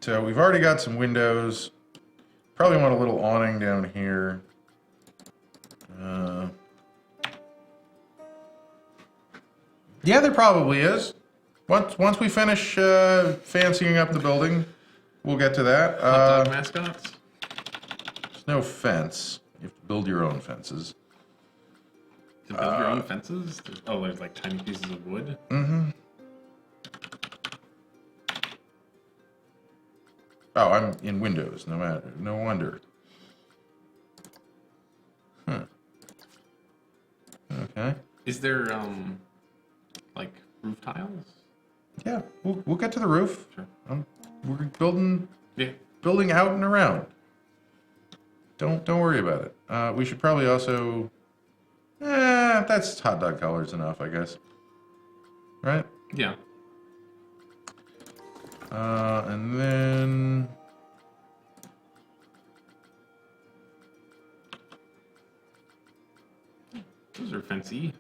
So we've already got some windows. Probably want a little awning down here. Yeah, there probably is. Once we finish fancying up the building, we'll get to that. Hot dog mascots? There's no fence. You have to build your own fences. To build your own fences? There's like tiny pieces of wood? Mm-hmm. Oh, I'm in Windows. No wonder. Huh. Okay. Is there, like, roof tiles? Yeah, we'll get to the roof. Sure. We're building Yeah. out and around. Don't worry about it. We should probably also. That's hot dog colors enough, I guess. Right? Yeah. And then. Those are fancy.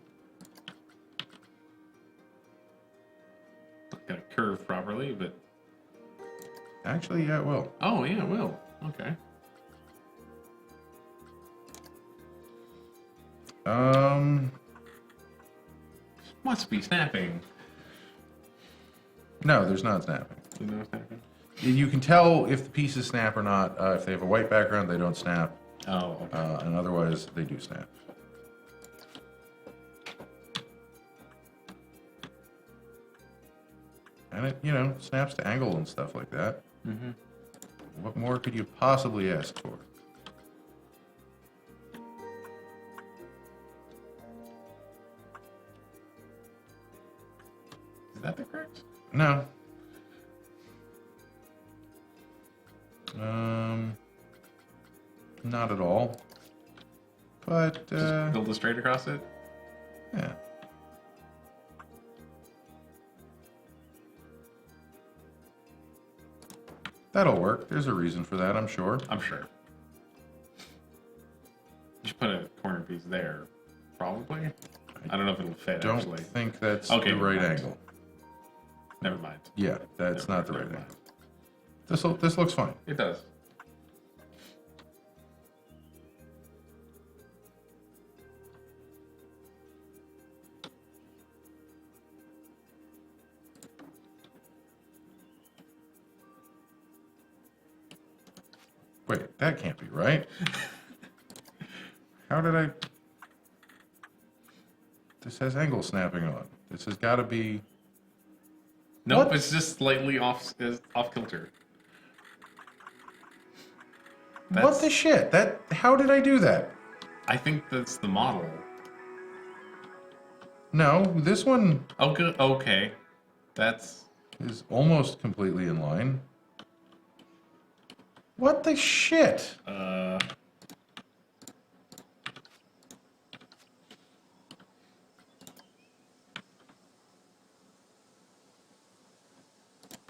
Not gonna curve properly, but... Actually, yeah, it will. Oh, yeah, it will. Okay. Must be snapping. No, there's not snapping. You know snapping? You can tell if the pieces snap or not. If they have a white background, they don't snap. Oh, okay. And otherwise, they do snap. And it, snaps to angle and stuff like that. Mm-hmm. What more could you possibly ask for? Is that the correct? No. Not at all. But, Just build a straight across it? yeah. That'll work. There's a reason for that, I'm sure. I'm sure. You should put a corner piece there, probably. I don't know if it'll fit, Don't actually. think that's Okay, the right never mind. angle. Never mind. Yeah, that's not the right Never mind. angle. This looks fine. It does. Wait, that can't be right. How did I... This has angle snapping on. This has got to be... Nope, What? it's just slightly off kilter. What the shit? How did I do that? I think that's the model. No, this one Oh, good. Okay. That's... is almost completely in line. What the shit?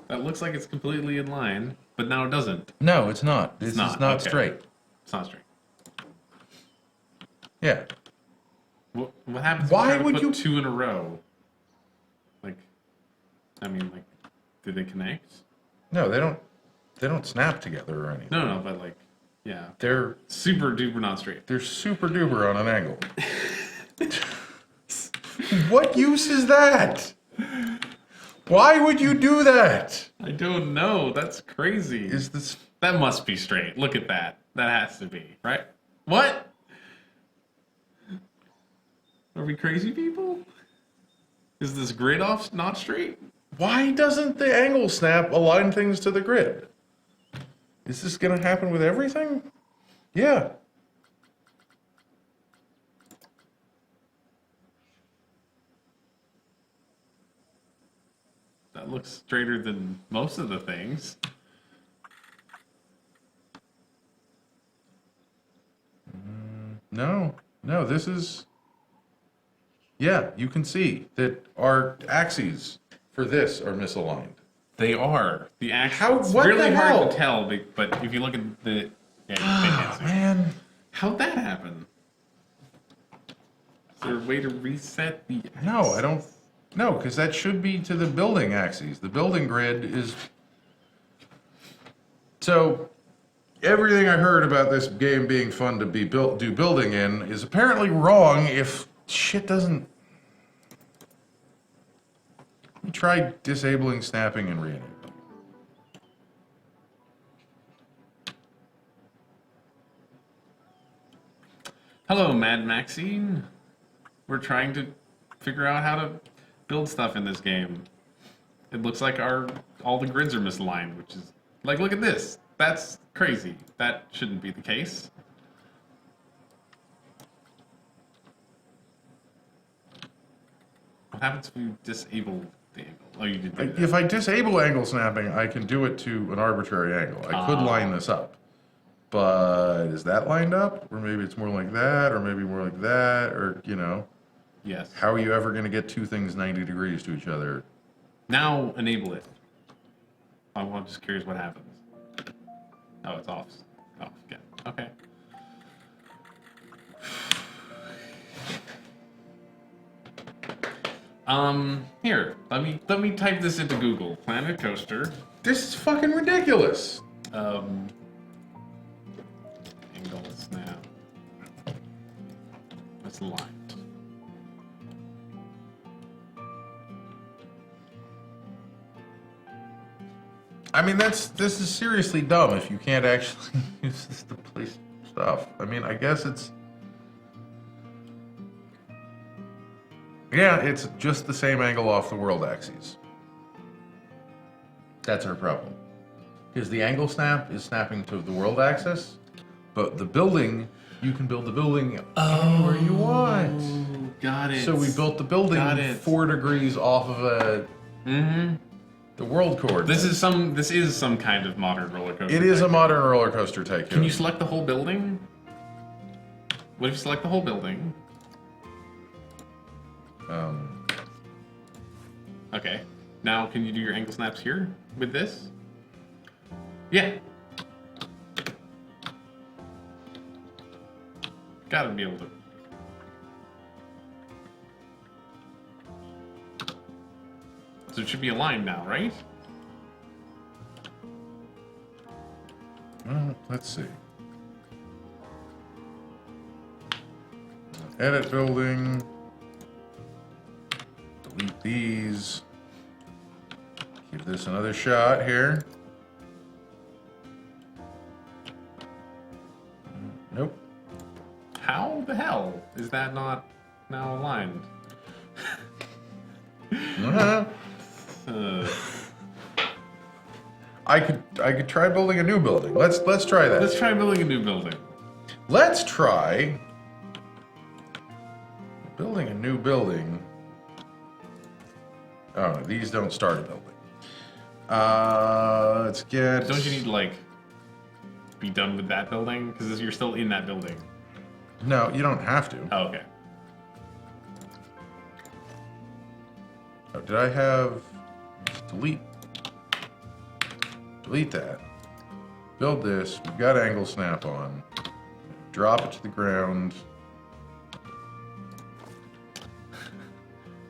That looks like it's completely in line, but now it doesn't. No, it's not. This not, is not okay. straight. It's not straight. Yeah. What happens Why if you would try to you- put two in a row? Like, I mean, like, do they connect? No, they don't snap together or anything. No, but like, yeah. They're Super duper not straight. super duper on an angle. What use is that? Why would you do that? I don't know. That's crazy. Is this... That must be straight. Look at that. That has to be, right? What? Are we crazy people? Is this grid off not straight? Why doesn't the angle snap align things to the grid? Is this going to happen with everything? Yeah. That looks straighter than most of the things. No, this is... Yeah, you can see that our axes for this are misaligned. They are. The axis. How- It's what really the hard hell? to tell, but if you look at the... Yeah, you Oh, can see. man. How'd that happen? Is there a way to reset the... No, I don't... No, because that should be to the building axes. The building grid is... So, everything I heard about this game being fun to do building in is apparently wrong if shit doesn't... Let me try disabling snapping and re-enabling. Hello, Mad Maxine. We're trying to figure out how to build stuff in this game. It looks like all the grids are misaligned, which is... Like, look at this. That's crazy. That shouldn't be the case. What happens if you disable the angle? Oh, you did do that. If I disable angle snapping, I can do it to an arbitrary angle. I could line this up. But is that lined up? Or maybe it's more like that, or maybe more like that, or, you know. Yes. How are you ever going to get two things 90 degrees to each other? Now enable it. I'm just curious what happens. Oh, it's off. Off again. Okay. Here. Let me type this into Google. Planet coaster. This is fucking ridiculous. Angle snap. That's lined. I mean, this is seriously dumb if you can't actually use this to place stuff. I mean, I guess it's... Yeah, it's just the same angle off the world axes. That's our problem. Because the angle snap is snapping to the world axis, but the building, you can build the building anywhere you want. Got it. So we built the building Got it. 4 degrees off of a... Mm-hmm. The world coordinates. This is some kind of modern roller coaster. It is a tycoon. modern roller coaster tycoon. Can you select the whole building? What if you select the whole building? Okay. Now, can you do your angle snaps here with this? Yeah. Gotta be able to. So it should be aligned now, right? Let's see. Edit building. Delete these. Give this another shot here. Nope. How the hell is that not now aligned? I could try building a new building. Let's try that. Let's try building a new building. Let's try building a new building. Oh, no, these don't start a building. Let's get. Don't you need to like be done with that building? Because you're still in that building. No, you don't have to. Oh, okay. Oh, did I have delete that? Build this. We've got angle snap on. Drop it to the ground.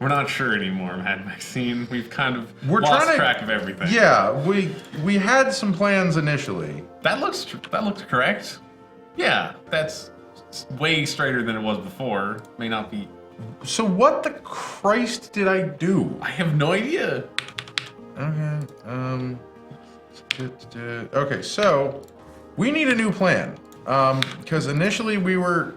We're not sure anymore, Mad Maxine. We've kind of We're lost trying to- track of everything. Yeah, we had some plans initially. That looks correct. Yeah, that's way straighter than it was before. May not be. So what the Christ did I do? I have no idea. Okay. Okay, so we need a new plan. Because initially we were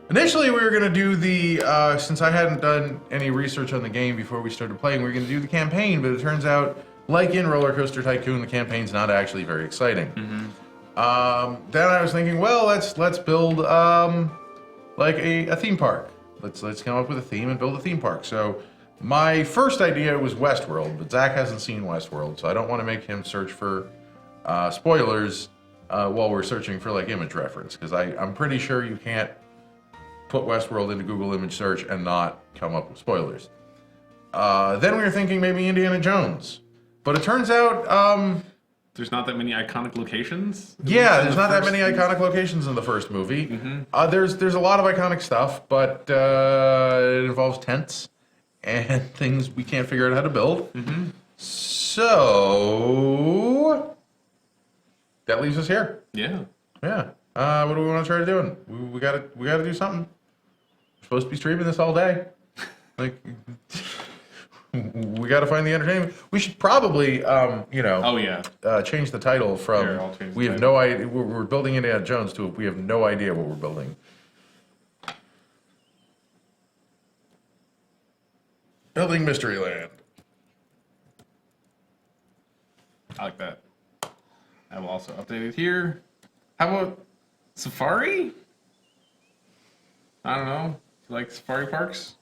gonna do the since I hadn't done any research on the game before we started playing, we were gonna do the campaign, but it turns out, like in Roller Coaster Tycoon, the campaign's not actually very exciting. Then I was thinking, well, let's build like a theme park. Let's come up with a theme and build a theme park. So my first idea was Westworld, but Zach hasn't seen Westworld, so I don't want to make him search for spoilers while we're searching for like image reference, because I'm pretty sure you can't put Westworld into Google image search and not come up with spoilers. Then we were thinking maybe Indiana Jones, but it turns out There's not that many iconic locations. yeah, there's not that many iconic locations in the first movie. There's a lot of iconic stuff, but it involves tents and things we can't figure out how to build. So that leaves us here. Yeah. Yeah. What do we want to try to do? We gotta do something. We're supposed to be streaming this all day. Like, we gotta find the entertainment. We should probably, Oh yeah. change the title from Here, I'll change the we have title. no idea. We're building Indiana Jones to we have no idea what we're building. Building Mysteryland. I like that. I will also update it here. How about Safari? I don't know. You like safari parks?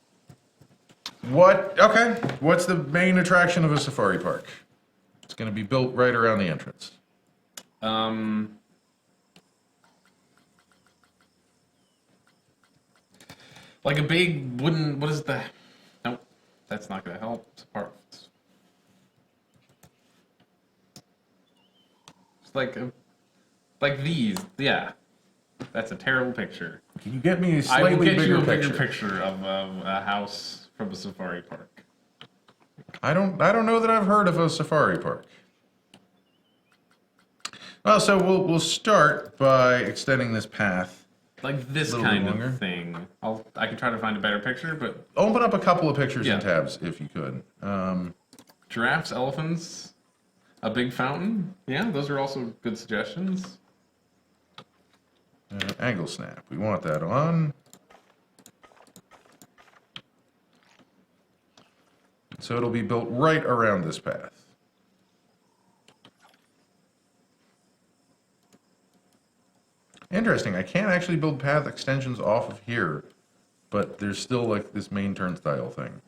What? Okay. What's the main attraction of a safari park? It's going to be built right around the entrance. Like a big wooden. What is that? Nope, that's not gonna help. It's like these. Yeah, that's a terrible picture. Can you get me a I will slightly get you bigger a bigger picture? picture of a house from a safari park. I don't know that I've heard of a safari park. Well, so we'll start by extending this path. Like this A little kind bit longer. of thing. I can try to find a better picture, but Open up a couple of pictures Yeah. and tabs if you could. giraffes, elephants, a big fountain. Yeah, those are also good suggestions. Angle snap. We want that on. So it'll be built right around this path. Interesting. I can't actually build path extensions off of here, but there's still like this main turnstile thing.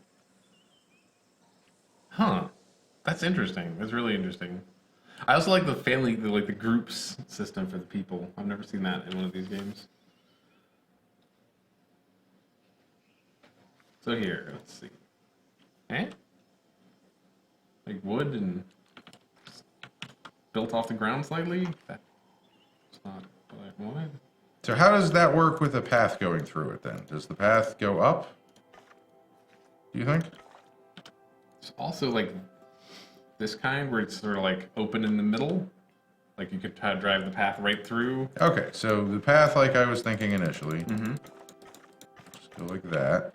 Huh. That's interesting. That's really interesting. I also like the family, the groups system for the people. I've never seen that in one of these games. So here, let's see. Eh? Like wood and built off the ground slightly? That's not what I wanted. So how does that work with a path going through it then? Does the path go up? Do you think? It's also like this kind where it's sort of like open in the middle. Like you could drive the path right through. Okay, so the path like I was thinking initially. Mm-hmm. Just go like that.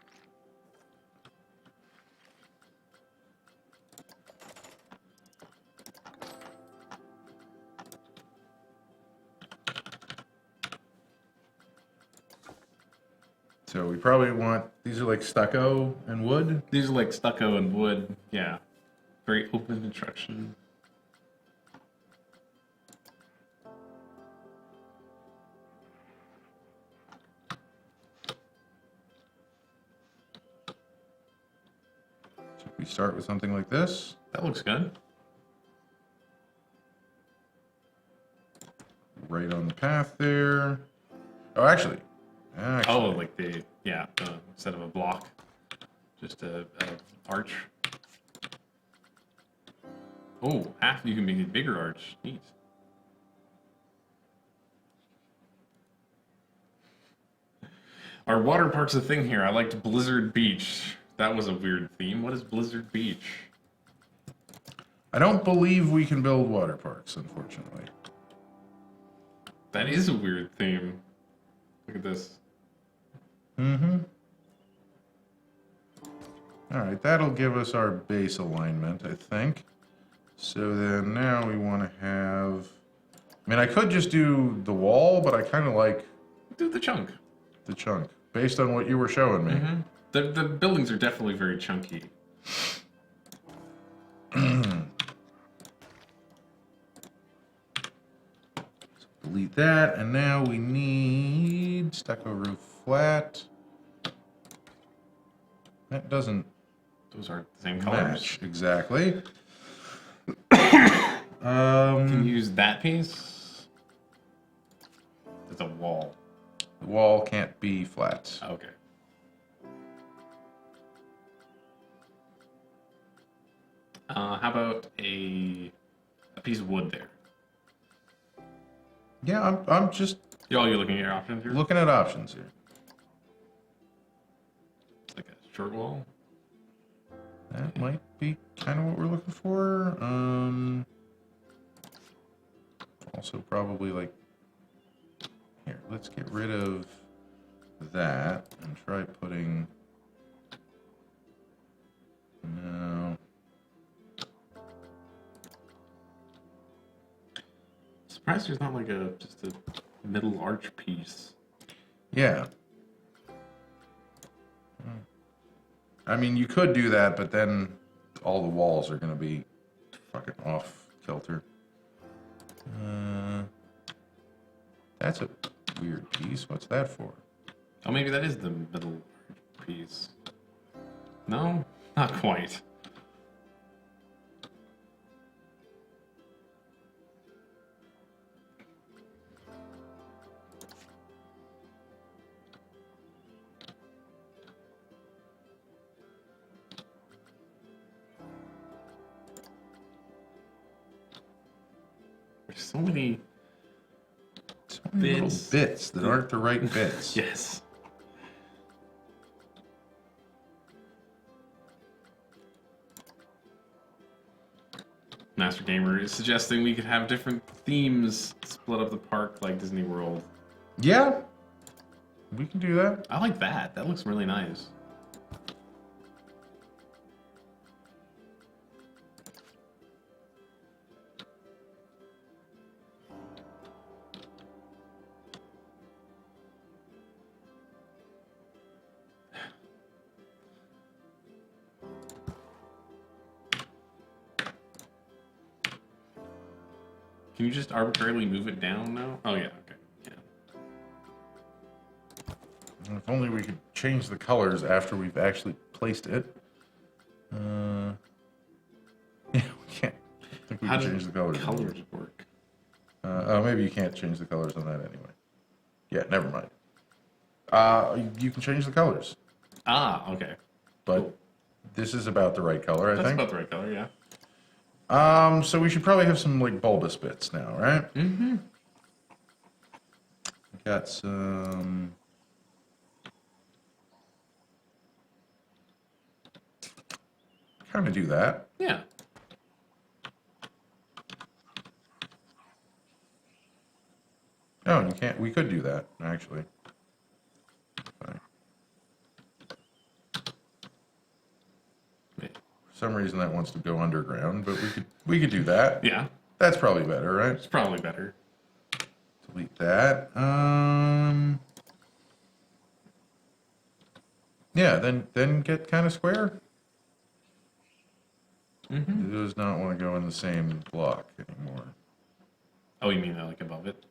So we probably want, these are like stucco and wood? These are like stucco and wood. Yeah. Very open construction. So we start with something like this. That looks good. Right on the path there. Oh, actually. Oh, like instead of a block, just a arch. Oh, you can make a bigger arch. Neat. Our water park's a thing here. I liked Blizzard Beach. That was a weird theme. What is Blizzard Beach? I don't believe we can build water parks, unfortunately. That is a weird theme. Look at this. Mm-hmm. All right, that'll give us our base alignment, I think. So then now we want to have... I mean, I could just do the wall, but I kind of like... Do the chunk. The chunk, based on what you were showing me. Mm-hmm. The buildings are definitely very chunky. Delete that, and now we need stucco roof flat. That doesn't Those aren't the same colors. match exactly. Can you use that piece? It's a wall. The wall can't be flat. Okay. How about a piece of wood there? Yeah, I'm just You're looking at your options here? looking at options here. Like a short wall? That might be kind of what we're looking for. Also probably like, here, let's get rid of that and try putting, no. Surprised there's not like just a middle arch piece. Yeah. I mean, you could do that, but then all the walls are going to be fucking off kilter. That's a weird piece. What's that for? Oh, maybe that is the middle piece. No, not quite. There's so many Little bits. bits that aren't the right bits. Yes. Master Gamer is suggesting we could have different themes split up the park like Disney World. Yeah, we can do that. I like that. That looks really nice. Can you just arbitrarily move it down now? Oh yeah, okay. Yeah. If only we could change the colors after we've actually placed it. Yeah, we we How can do change the colors. colors work? Oh, maybe you can't change the colors on that anyway. Yeah, never mind. You can change the colors, Ah, okay. but Cool. this is about the right color, I That's think. about the right color, yeah. So we should probably have some like bulbous bits now, right? Mm-hmm. Got some. Kind of do that. Yeah. Oh, you can't. We could do that actually. Fine. For some reason that wants to go underground, but we could do that. Yeah. That's probably better, right? It's probably better. Delete that. Yeah, then get kind of square. Mm-hmm. It does not want to go in the same block anymore. Oh, you mean like above it?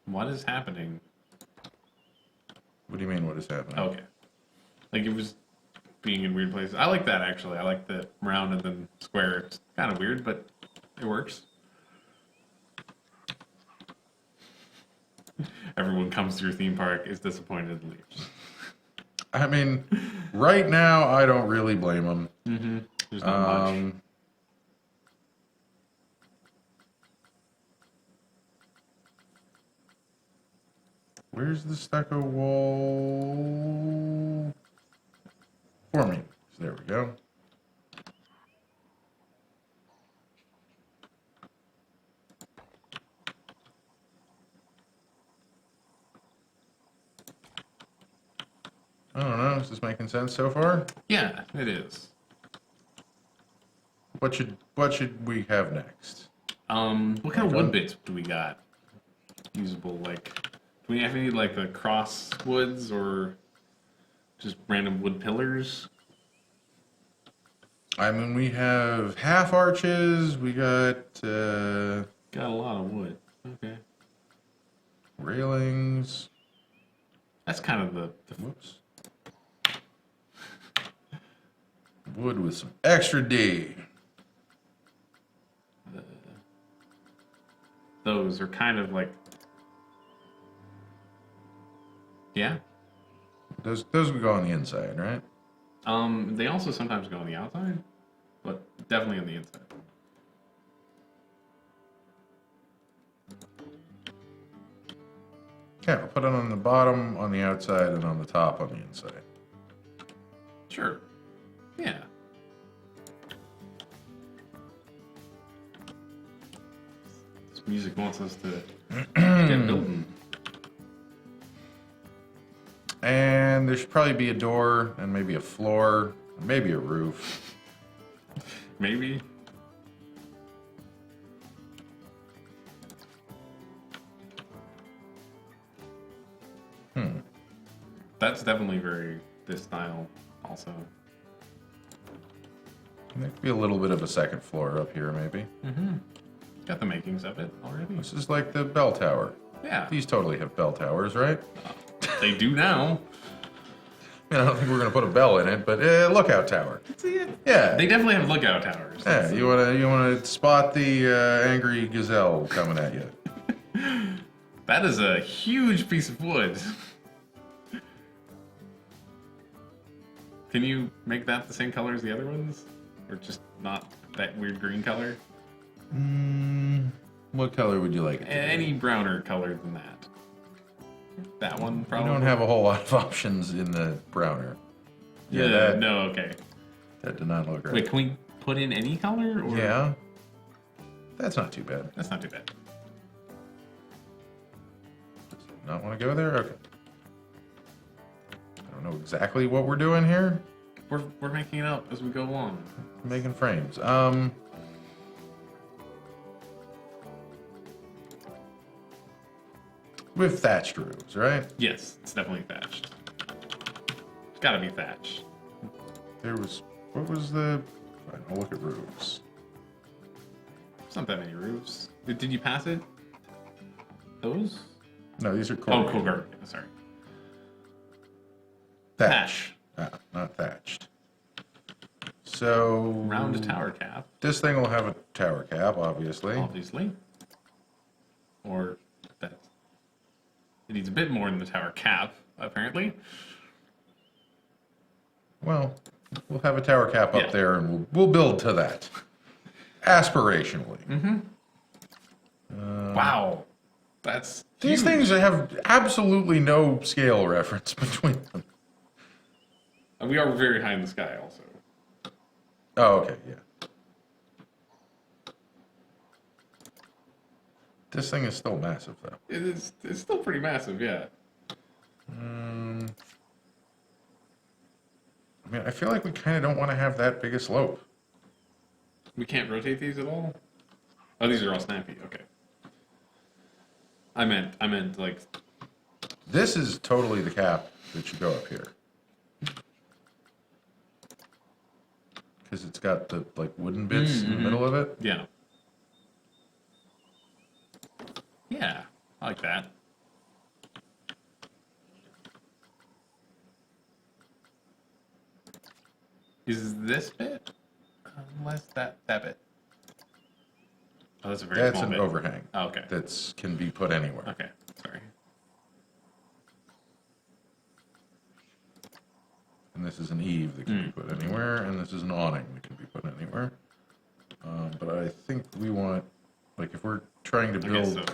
What is happening? What do you mean? What is happening? Okay. Like it was being in weird places. I like that actually. I like the round and then square. It's kind of weird, but it works. Everyone comes to your theme park, is disappointed, and leaves. I mean, right now I don't really blame them. Mm-hmm. There's not much. Where's the stucco wall? Forming. There we go. I don't know. Is this making sense so far? Yeah, it is. What should we have next? What kind of wood bits do we got? Usable, like, do we have any like the cross woods or just random wood pillars? I mean, we have half arches. We got Got a lot of wood. Okay, railings. that's kind of the Whoops. Wood with some extra D. those are kind of like, yeah. Those would go on the inside, right? They also sometimes go on the outside, but definitely on the inside. Yeah, I'll put it on the bottom, on the outside, and on the top on the inside. Sure. Yeah. This music wants us to get building. And there should probably be a door, and maybe a floor, and maybe a roof. Maybe. That's definitely very this style also. There could be a little bit of a second floor up here, maybe. Mm-hmm. Got the makings of it already. This is like the bell tower. Yeah. These totally have bell towers, right? They do now. I don't think we're gonna put a bell in it, but lookout tower. See it? Yeah. They definitely have lookout towers. Yeah. You wanna spot the angry gazelle coming at you. That is a huge piece of wood. Can you make that the same color as the other ones? Or just not that weird green color? What color would you like it to be? Any browner color than that. That one, You probably. don't have a whole lot of options in the browner. Yeah, that, no, okay. That did not look right. Wait, can we put in any color? Or? Yeah. That's not too bad. That's not too bad. Does it not want to go there? Okay. I don't know exactly what we're doing here. We're making it up as we go along. Making frames. With thatched roofs, right? Yes, it's definitely thatched. It's gotta be thatched. What was the... Fine, I'll look at roofs. There's not that many roofs. Did you pass it? Those? No, these are Oh, corrugated. Colbert. Sorry. Thatch. Not thatched. So Round tower cap, this thing will have a tower cap, obviously. obviously. Or that it needs a bit more than the tower cap, apparently. Well, we'll have a tower cap Yeah. up there, and we'll build to that. Aspirationally. Wow. That's These huge. things have absolutely no scale reference between them. We are very high in the sky, also. Oh, okay, yeah. This thing is still massive, though. It's still pretty massive, yeah. I mean, I feel like we kind of don't want to have that big a slope. We can't rotate these at all? Oh, these are all snappy, okay. I meant like, This is totally the cap that should go up here. Because it's got the, like, wooden bits in the middle of it. yeah. Yeah, I like that. Is this bit? Unless that bit. Oh, that's a very That's small an bit. overhang. Oh, okay. That can be put anywhere. Okay, sorry. And this is an eave that can be put anywhere, and this is an awning that can be put anywhere. But I think we want, like, if we're trying to Okay, build... so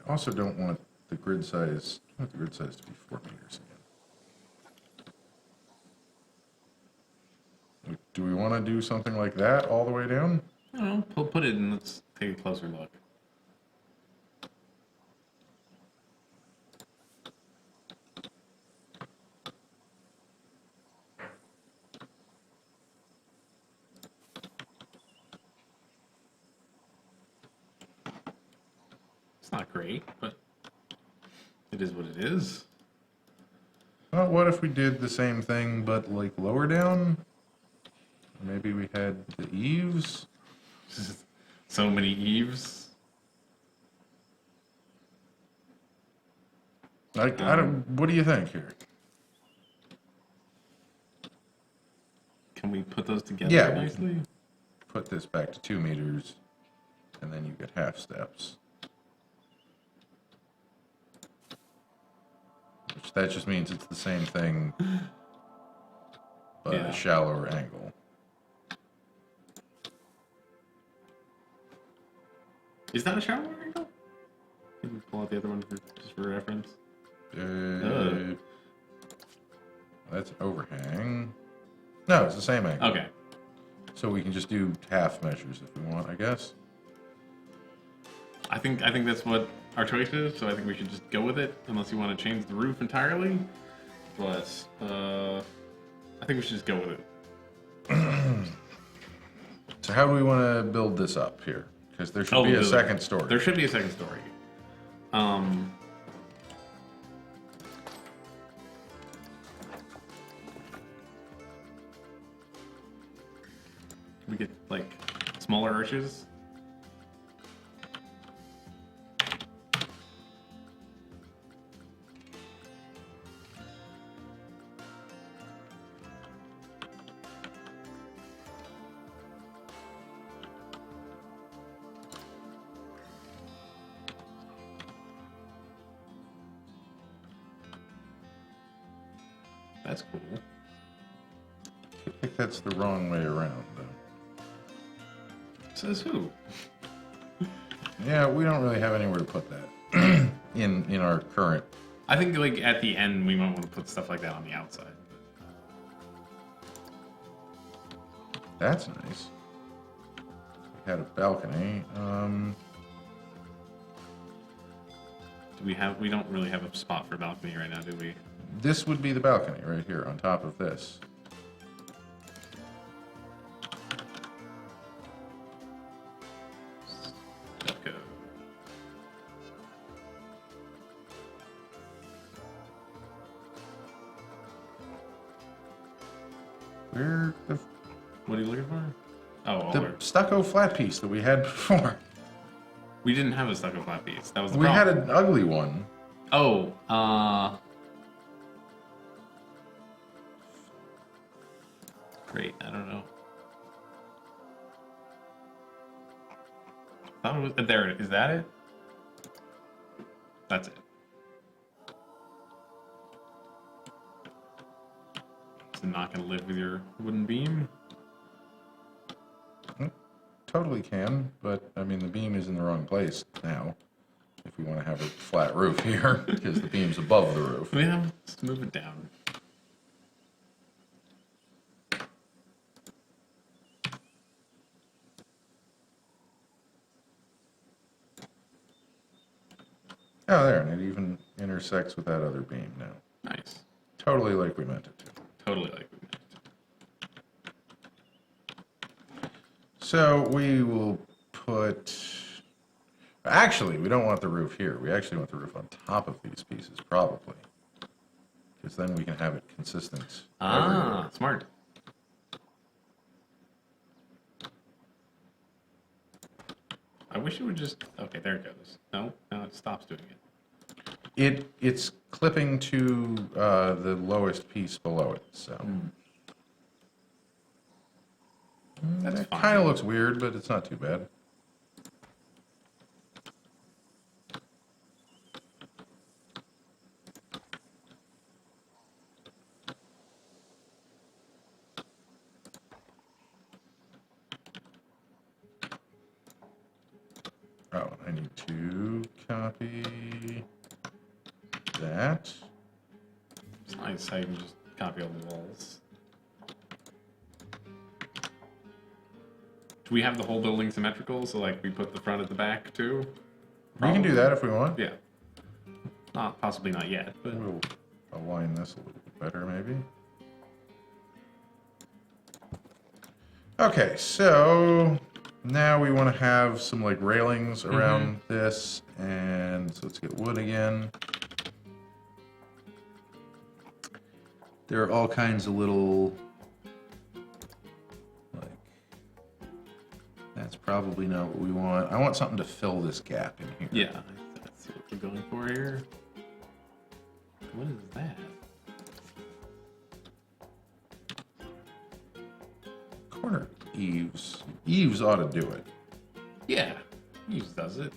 I also don't want the grid size, I want the grid size to be 4 meters again. Do we want to do something like that all the way down? I don't know, put it in, let's take a closer look. It's not great, but it is what it is. Well, what if we did the same thing, but, like, lower down? Maybe we had the eaves? So many eaves. I don't, what do you think here? Can we put those together Yeah, we nicely? Put this back to 2 meters, and then you get half steps. Which that just means it's the same thing, but Yeah. a shallower angle. Is that a shower angle? Can we pull out the other one just for reference? That's overhang. No, it's the same angle. Okay. So we can just do half measures if we want, I guess. I think that's what our choice is, so I think we should just go with it, unless you want to change the roof entirely. But I think we should just go with it. So how do we want to build this up here? Because there should be a second story. There should be a second story. We get like smaller arches. That's cool. I think that's the wrong way around, though. Says who? Yeah, we don't really have anywhere to put that in our current. I think like at the end we might want to put stuff like that on the outside. That's nice. We had a balcony. We don't really have a spot for a balcony right now, do we? This would be the balcony right here on top of this. Let's go. Where the What are you looking for? Oh, The stucco flat piece that we had before. we didn't have a stucco flat piece. That was the We had problem. an ugly one. Oh, great. I don't know. I thought it was, there. Is that it? That's it. Is it not going to live with your wooden beam? Totally can, but I mean the beam is in the wrong place now. If we want to have a flat roof here, because the beam's above the roof. Yeah, let's move it down. Oh, there, and it even intersects with that other beam now. Nice. Totally like we meant it to. Totally like we meant it. So we will put... Actually, we don't want the roof here. We actually want the roof on top of these pieces, probably. Because then we can have it consistent. Ah, smart. I wish it would just... Okay, there it goes. No, now it stops doing it. It's clipping to the lowest piece below it, so... That's It fine. kind of looks weird, but it's not too bad. Oh, I need to copy that. It's nice how you can just copy all the walls. Do we have the whole building symmetrical? So, like, we put the front at the back, too? We can do that if we want. Yeah. Possibly not yet, but... We'll align this a little bit better, maybe. Okay, so now we want to have some like railings around this, and so let's get wood again. There are all kinds of little, like, that's probably not what we want. I want something to fill this gap in here. Yeah, that's what we're going for here. What is that? Corner eaves. Eaves ought to do it. Yeah, Eves does it.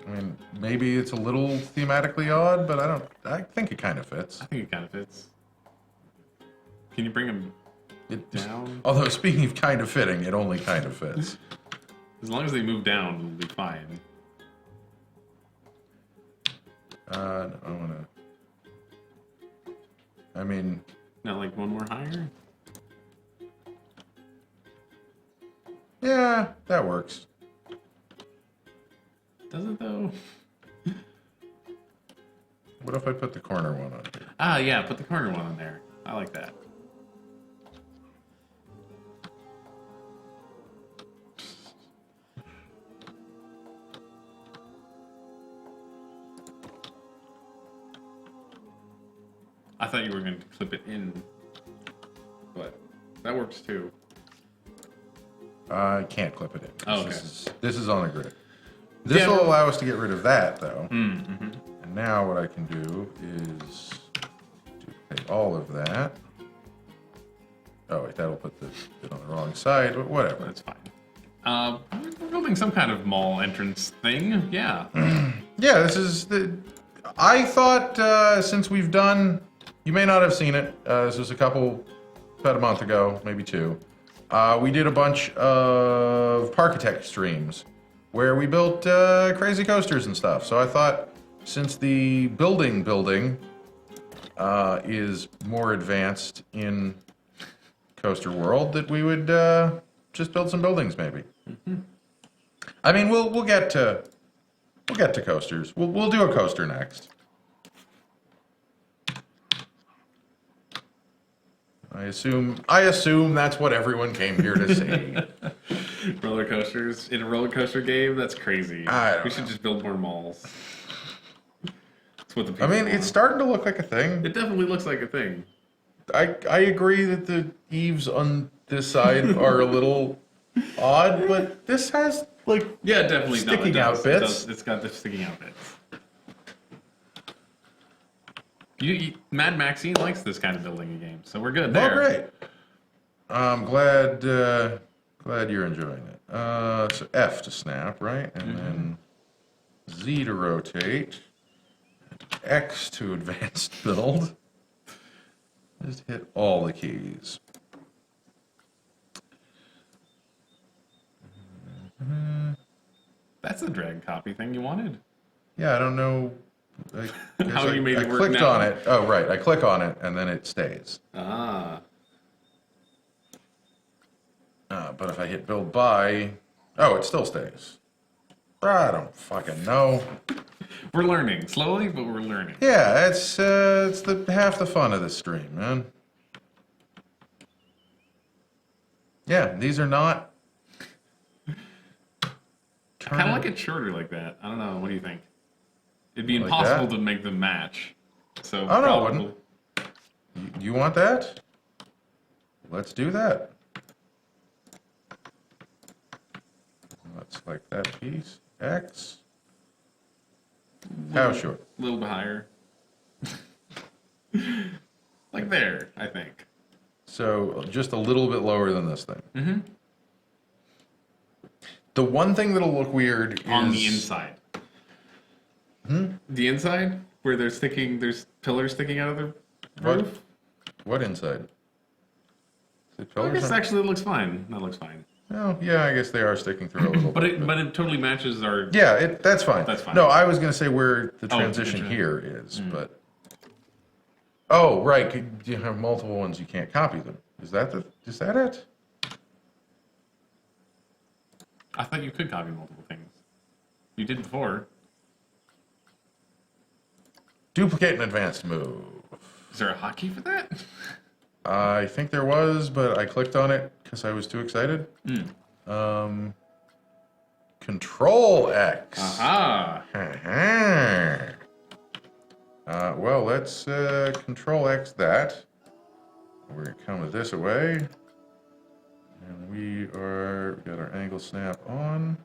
I mean, maybe it's a little thematically odd, but I think it kind of fits. I think it kind of fits. Can you bring him down? Although, speaking of kind of fitting, it only kind of fits. As long as they move down, it'll be fine. No, I want to... I mean... Not like one more higher? Yeah, that works. Does it though? What if I put the corner one on here? Ah, yeah, put the corner one on there. I like that. I thought you were going to clip it in, but that works too. I can't clip it in. Oh, okay. This is on the grid. This will allow us to get rid of that, though. Mm-hmm. And now what I can do is duplicate all of that. Oh, wait, that'll put it on the wrong side, but whatever. That's fine. We're building some kind of mall entrance thing. Yeah. Yeah, this is the... I thought since we've done... You may not have seen it. This was about a month ago, maybe two. We did a bunch of Parkitect streams where we built crazy coasters and stuff. So I thought since the building is more advanced in coaster world that we would just build some buildings maybe. Mm-hmm. I mean, we'll get to coasters. We'll do a coaster next. I assume that's what everyone came here to see. Roller coasters in a roller coaster game? That's crazy. I don't We should know. just build more malls. It's what the I people mean, want. it's starting to look like a thing. It definitely looks like a thing. I agree that the eaves on this side are a little odd, but this has like Yeah, definitely. sticking out bits. It's got the sticking out bits. Mad Maxine likes this kind of building a game, so we're good there. Oh, great. I'm glad you're enjoying it. So F to snap, right? And then Z to rotate. X to advanced build. Just hit all the keys. That's the drag copy thing you wanted. Yeah, I don't know. How you made it work clicked now. on it. Oh, right. I click on it, and then it stays. Ah. But if I hit build by, oh, it still stays. I don't fucking know. We're learning. Slowly, but we're learning. Yeah, it's half the fun of this stream, man. Yeah, these are not. I kind of like it shorter like that. I don't know. What do you think? It'd be Like impossible that? to make them match. So Oh, no, it probably. wouldn't. You want that? Let's do that. Let's select that piece. X. How short? A little bit higher. Like there, I think. So just a little bit lower than this thing. Mm-hmm. The one thing that'll look weird is On the inside. The inside? Where there's pillars sticking out of the roof? What inside? The I pillars guess on- actually it looks fine. That looks fine. Oh, yeah, I guess they are sticking through a little But bit. it totally matches our. Yeah, that's fine. That's fine. No, I was going to say where the Oh, transition gotcha. here is, but... Oh, right, you have multiple ones, you can't copy them. Is that it? I thought you could copy multiple things. You did before. Duplicate an advanced move. Is there a hotkey for that? I think there was, but I clicked on it because I was too excited. Control X. Aha! Well, let's Control X that. We're going to come this away. And we got our angle snap on.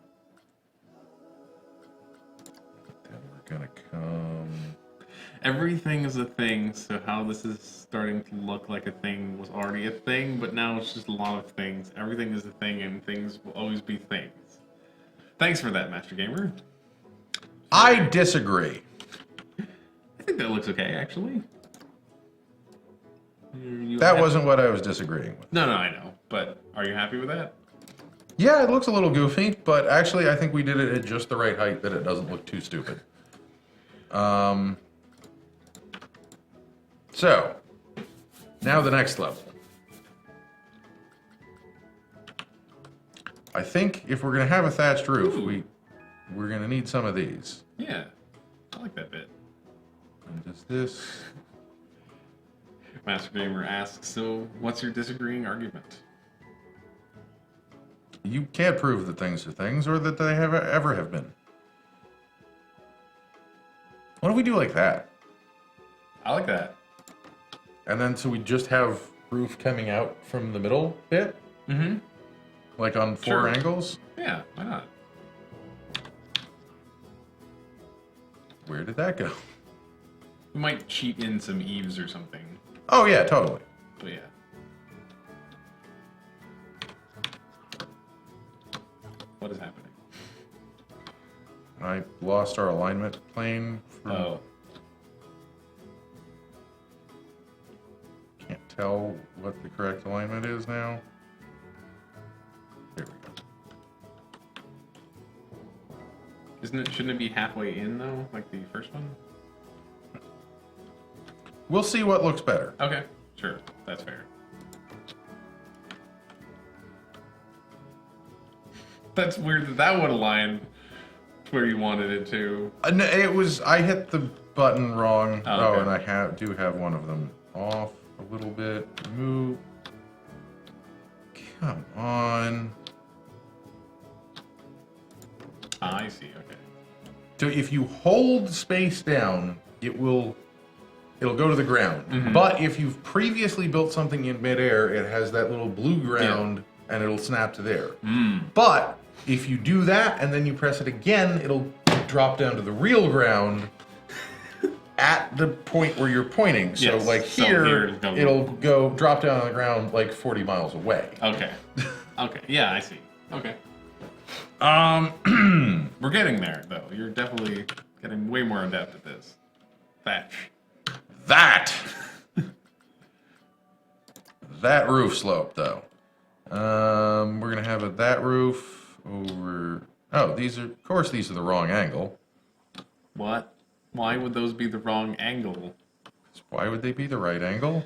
Then we're going to come... Everything is a thing, so how this is starting to look like a thing was already a thing, but now it's just a lot of things. Everything is a thing, and things will always be things. Thanks for that, Master Gamer. I disagree. I think that looks okay, actually. That wasn't what I was disagreeing with. No, I know. But are you happy with that? Yeah, it looks a little goofy, but actually I think we did it at just the right height that it doesn't look too stupid. So, now the next level. I think if we're going to have a thatched roof, Ooh. we're going to need some of these. Yeah. I like that bit. And just this. Master Gamer asks, so what's your disagreeing argument? You can't prove that things are things or that they ever have been. What if we do like that? I like that. And then so we just have roof coming out from the middle bit? Mm-hmm. Like on four Sure. angles? Yeah, why not? Where did that go? We might cheat in some eaves or something. Oh yeah, totally. But yeah. What is happening? I lost our alignment plane. Oh. Can't tell what the correct alignment is now. There we go. Shouldn't it be halfway in though, like the first one? We'll see what looks better. Okay, sure, that's fair. That's weird that would align where you wanted it to. No, it was. I hit the button wrong. Oh, okay. And I do have one of them off a little bit. Move. Come on. I see. Okay. So if you hold space down it'll go to the ground. But if you've previously built something in midair, it has that little blue ground, and it'll snap to there. But if you do that and then you press it again, it'll drop down to the real ground at the point where you're pointing. So Yes, like so here, here it'll go drop down on the ground like 40 miles away. Okay. Okay. Yeah, I see. Okay. We're getting there, though. You're definitely getting way more adept at this. Thatch. That roof slope, though. We're gonna have that roof over. Oh, these are the wrong angle. What? Why would those be the wrong angle? Why would they be the right angle?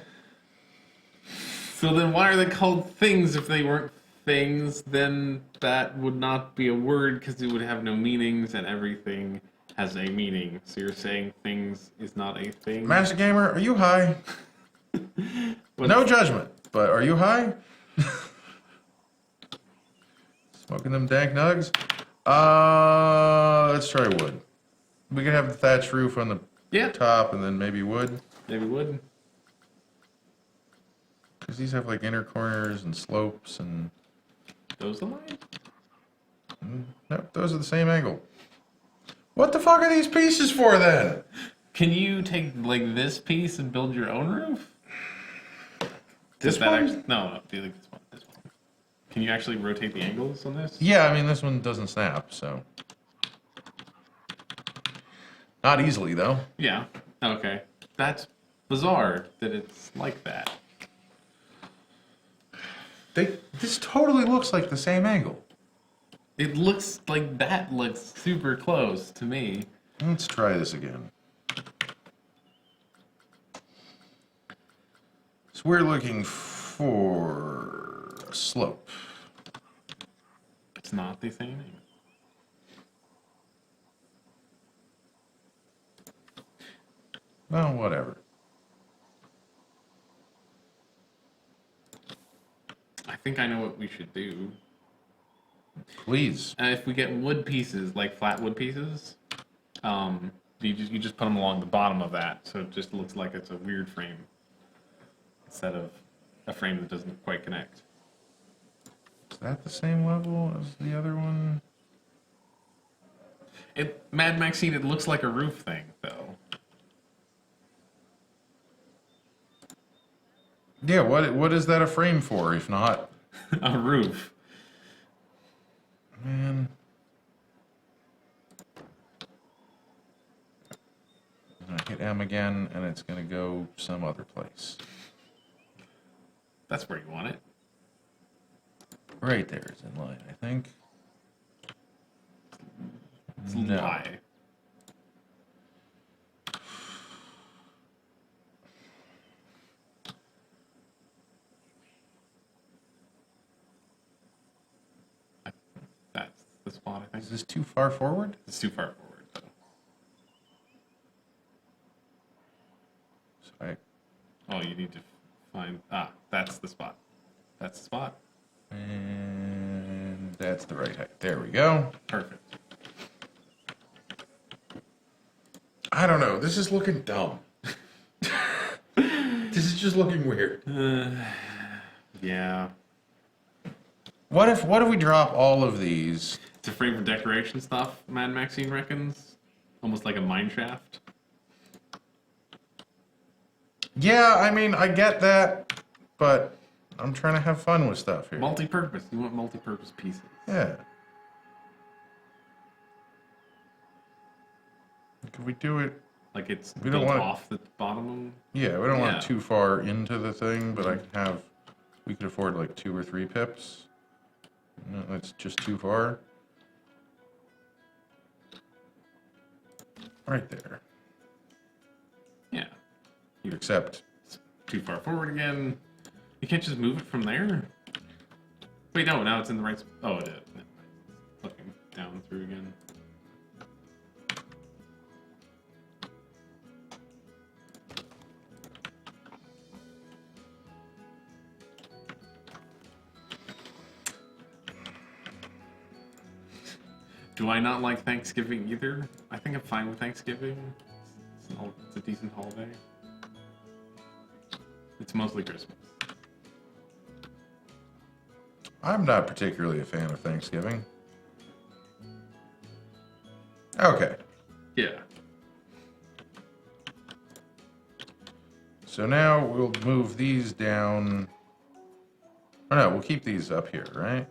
So then why are they called things if they weren't things? Then that would not be a word because it would have no meanings and everything has a meaning. So you're saying things is not a thing? Master Gamer, are you high? No judgment, but are you high? Smoking them dank nugs? Let's try wood. We could have the thatch roof on the top and then maybe wood. Maybe wood. Because these have like inner corners and slopes and... Those align? Nope, those are the same angle. What the fuck are these pieces for then? Can you take like this piece and build your own roof? This one? No, do you like this one? This one. Can you actually rotate the angles on this? Yeah, I mean this one doesn't snap, so... Not easily, though. Yeah. Okay. That's bizarre that it's like that. This totally looks like the same angle. It looks like that looks super close to me. Let's try this again. So we're looking for a slope. It's not the same angle. Well, whatever. I think I know what we should do. Please. If we get wood pieces, like flat wood pieces, you just put them along the bottom of that, so it just looks like it's a weird frame instead of a frame that doesn't quite connect. Is that the same level as the other one? Mad Maxine, it looks like a roof thing, though. Yeah, what is that a frame for, if not? A roof. Man. I'm gonna hit M again, and it's gonna go some other place. That's where you want it. Right there is in line, I think. It's a lie. That's the spot, I think. Is this too far forward? It's too far forward, though. Sorry. Oh, you need to find... that's the spot. That's the spot. And that's the right height. There we go. Perfect. I don't know. This is looking dumb. This is just looking weird. Yeah. What if we drop all of these? It's a frame for decoration stuff, Mad Maxine reckons. Almost like a mine shaft. Yeah, I mean, I get that, but I'm trying to have fun with stuff here. Multi-purpose. You want multi-purpose pieces. Yeah. Could we do it? Like it's We don't built want it- off the bottom. Yeah, we don't want Yeah. it too far into the thing, but we could afford like 2 or 3 pips. No, that's just too far. Right there. Yeah. Except, It's too far forward again. You can't just move it from there? Wait, no, now it's in the right... Oh, it is. Looking down through again. Do I not like Thanksgiving either? I think I'm fine with Thanksgiving. It's decent holiday. It's mostly Christmas. I'm not particularly a fan of Thanksgiving. Okay. Yeah. So now we'll move these down. Oh no, we'll keep these up here, right?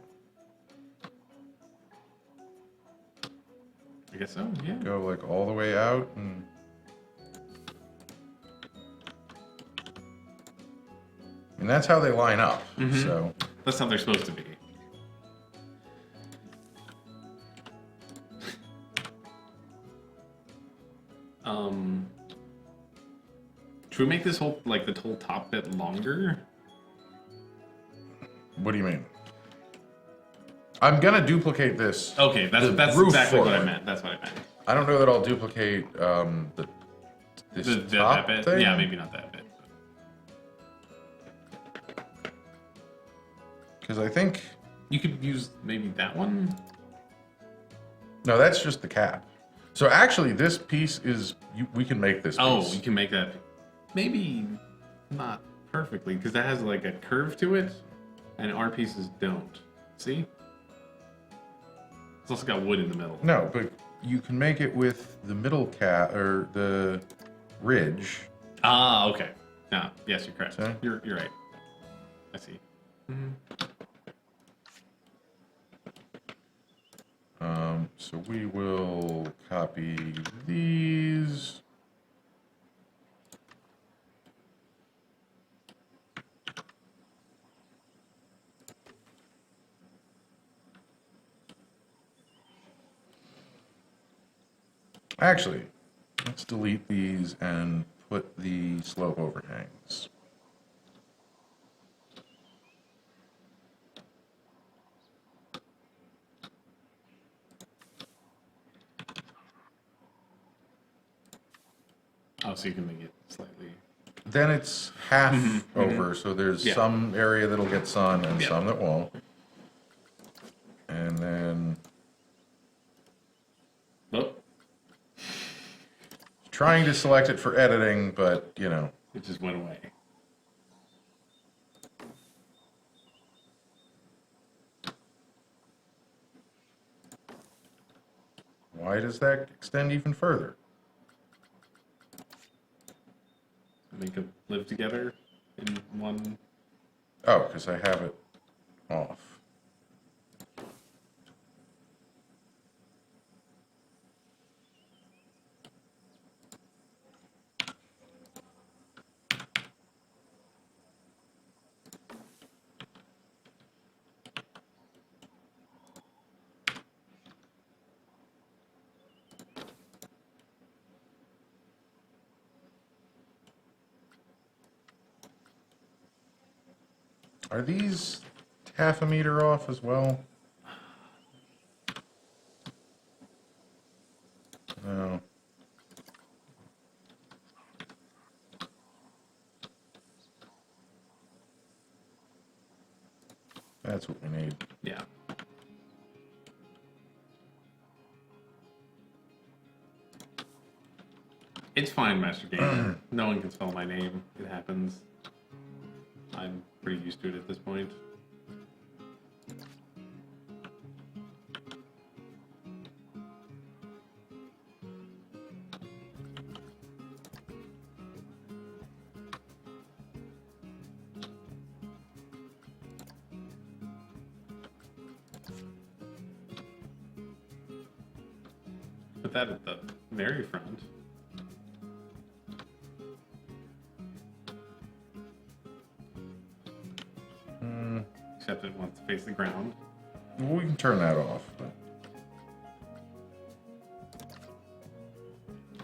I guess so, yeah. Go like all the way out and... And that's how they line up, so... That's how they're supposed to be. Should we make this whole, like, the whole top bit longer? What do you mean? I'm gonna duplicate this. Okay, that's roof exactly what I forward. meant. That's what I meant. I don't know that I'll duplicate this top that bit? thing. Yeah, maybe not that bit. Because I think... You could use maybe that one? No, that's just the cap. So actually, this piece is... we can make this piece. Oh, you can make that... Maybe not perfectly, because that has like a curve to it, and our pieces don't. See? It's also got wood in the middle. No, but you can make it with the middle cap, or the ridge. Ah, okay. No, yes, you're correct. See? You're right. I see. So we will copy these. Actually, let's delete these and put the slope overhangs. Oh, so you can make it slightly... Then it's half over, so there's some area that'll get sun and some that won't. And then... Oh, Trying to select it for editing, but, you know. it just went away. Why does that extend even further? Make them live together in one... Oh, because I have it off. Are these half a meter off as well? No. That's what we need. Yeah. It's fine, Master Gamer. No one can spell my name. It happens. I'm pretty used to it at this point. Put that at the very front. Except it wants to face the ground. Well, we can turn that off. But...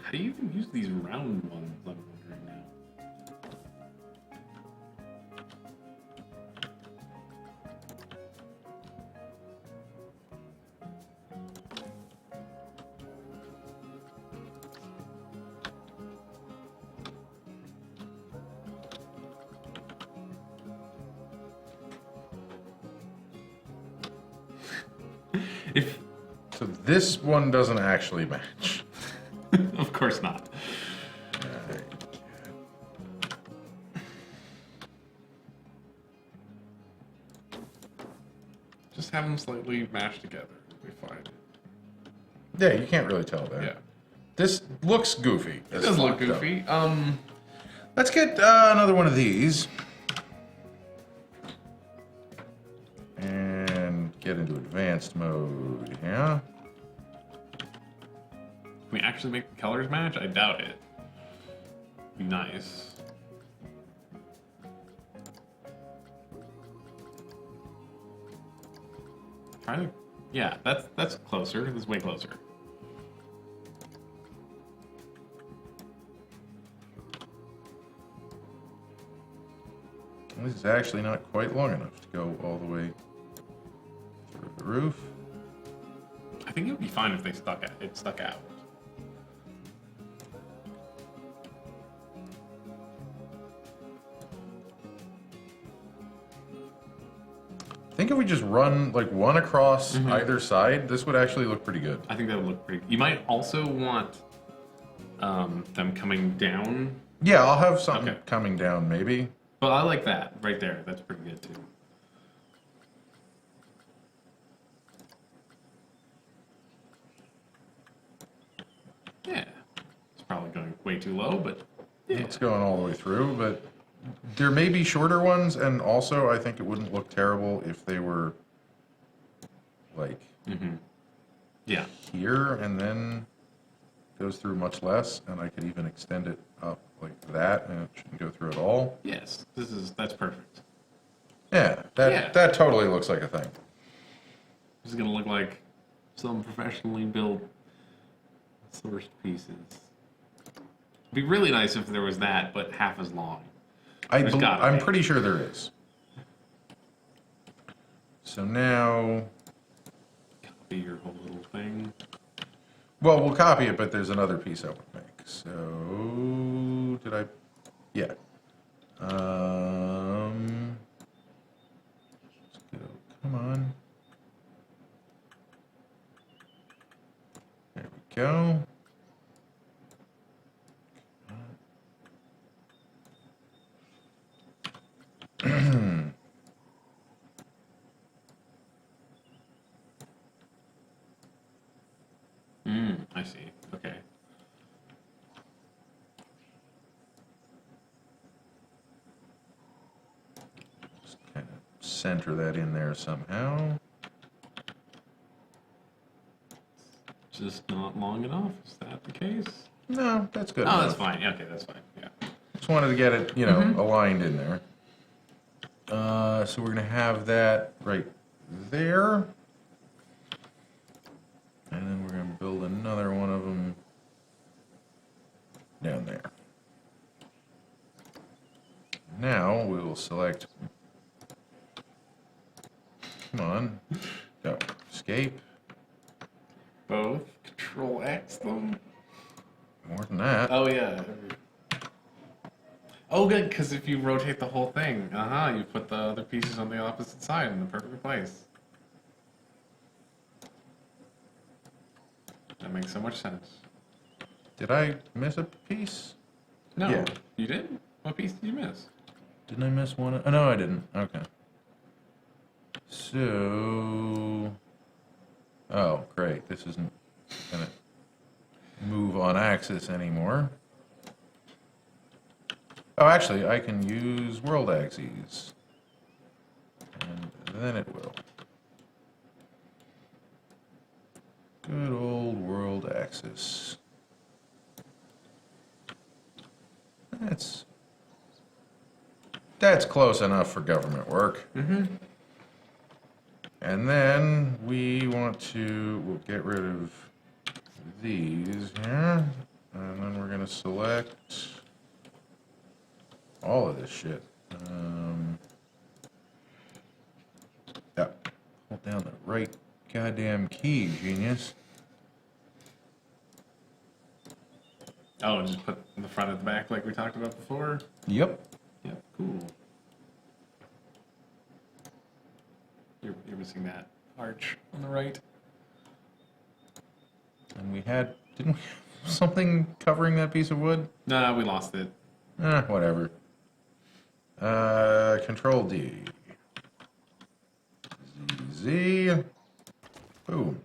How do you even use these round ones, I'm wondering now? If So this one doesn't actually match. of course not. Right. just have them slightly mashed together. It'll be fine. Yeah, you can't really tell there. Yeah. This looks goofy. It does look goofy. Let's get another one of these. And get into advanced mode, yeah? Can we actually make the colors match? I doubt it. Be nice. Try to... Yeah, that's closer. That's way closer. This is actually not quite long enough to go all the way through the roof. I think it would be fine if they stuck out. It stuck out. I think if we just run like one across either side, this would actually look pretty good. I think that would look pretty... You might also want them coming down. Yeah, I'll have something coming down maybe. But I like that right there. That's pretty good too. Yeah. It's probably going way too low, but yeah. It's going all the way through, but there may be shorter ones, and also I think it wouldn't look terrible if they were like Yeah. here and then goes through much less, and I could even extend it up like that, and it shouldn't go through at all. Yes. That's perfect. Yeah, that totally looks like a thing. This is gonna look like some professionally built sourced pieces. It'd be really nice if there was that, but half as long. I'm pretty sure there is. So now, Copy your whole little thing. well, we'll copy it, but there's another piece I would make. So, did I? Yeah. Let's go. Come on. There we go. I see. Okay. Just kind of center that in there somehow. Just not long enough? Is that the case? No, that's good. Oh, enough. that's fine. Okay, that's fine. Yeah. Just wanted to get it, aligned in there. So we're gonna have that right there. And then we're gonna build another one of them down there. Now we will select, come on, go, escape. Both. Control X them. More than that. Oh, yeah. Oh, good, because if you rotate the whole thing, you put the other pieces on the opposite side in the perfect place. That makes so much sense. Did I miss a piece? No, Yeah. you did? What piece did you miss? Didn't I miss one? Oh, no, I didn't. Okay. So, oh, great. This isn't going to move on axis anymore. Oh, actually, I can use world axes. And then it will. Good old world axis. That's close enough for government work. And then we'll get rid of these here. And then we're going to select all of this shit. Yeah, hold down the right goddamn key, genius. Oh, just put the front and the back like we talked about before? Yep. Yep, cool. You're missing that arch on the right. And didn't we have something covering that piece of wood? No, we lost it. Whatever. Control D. Z. Boom.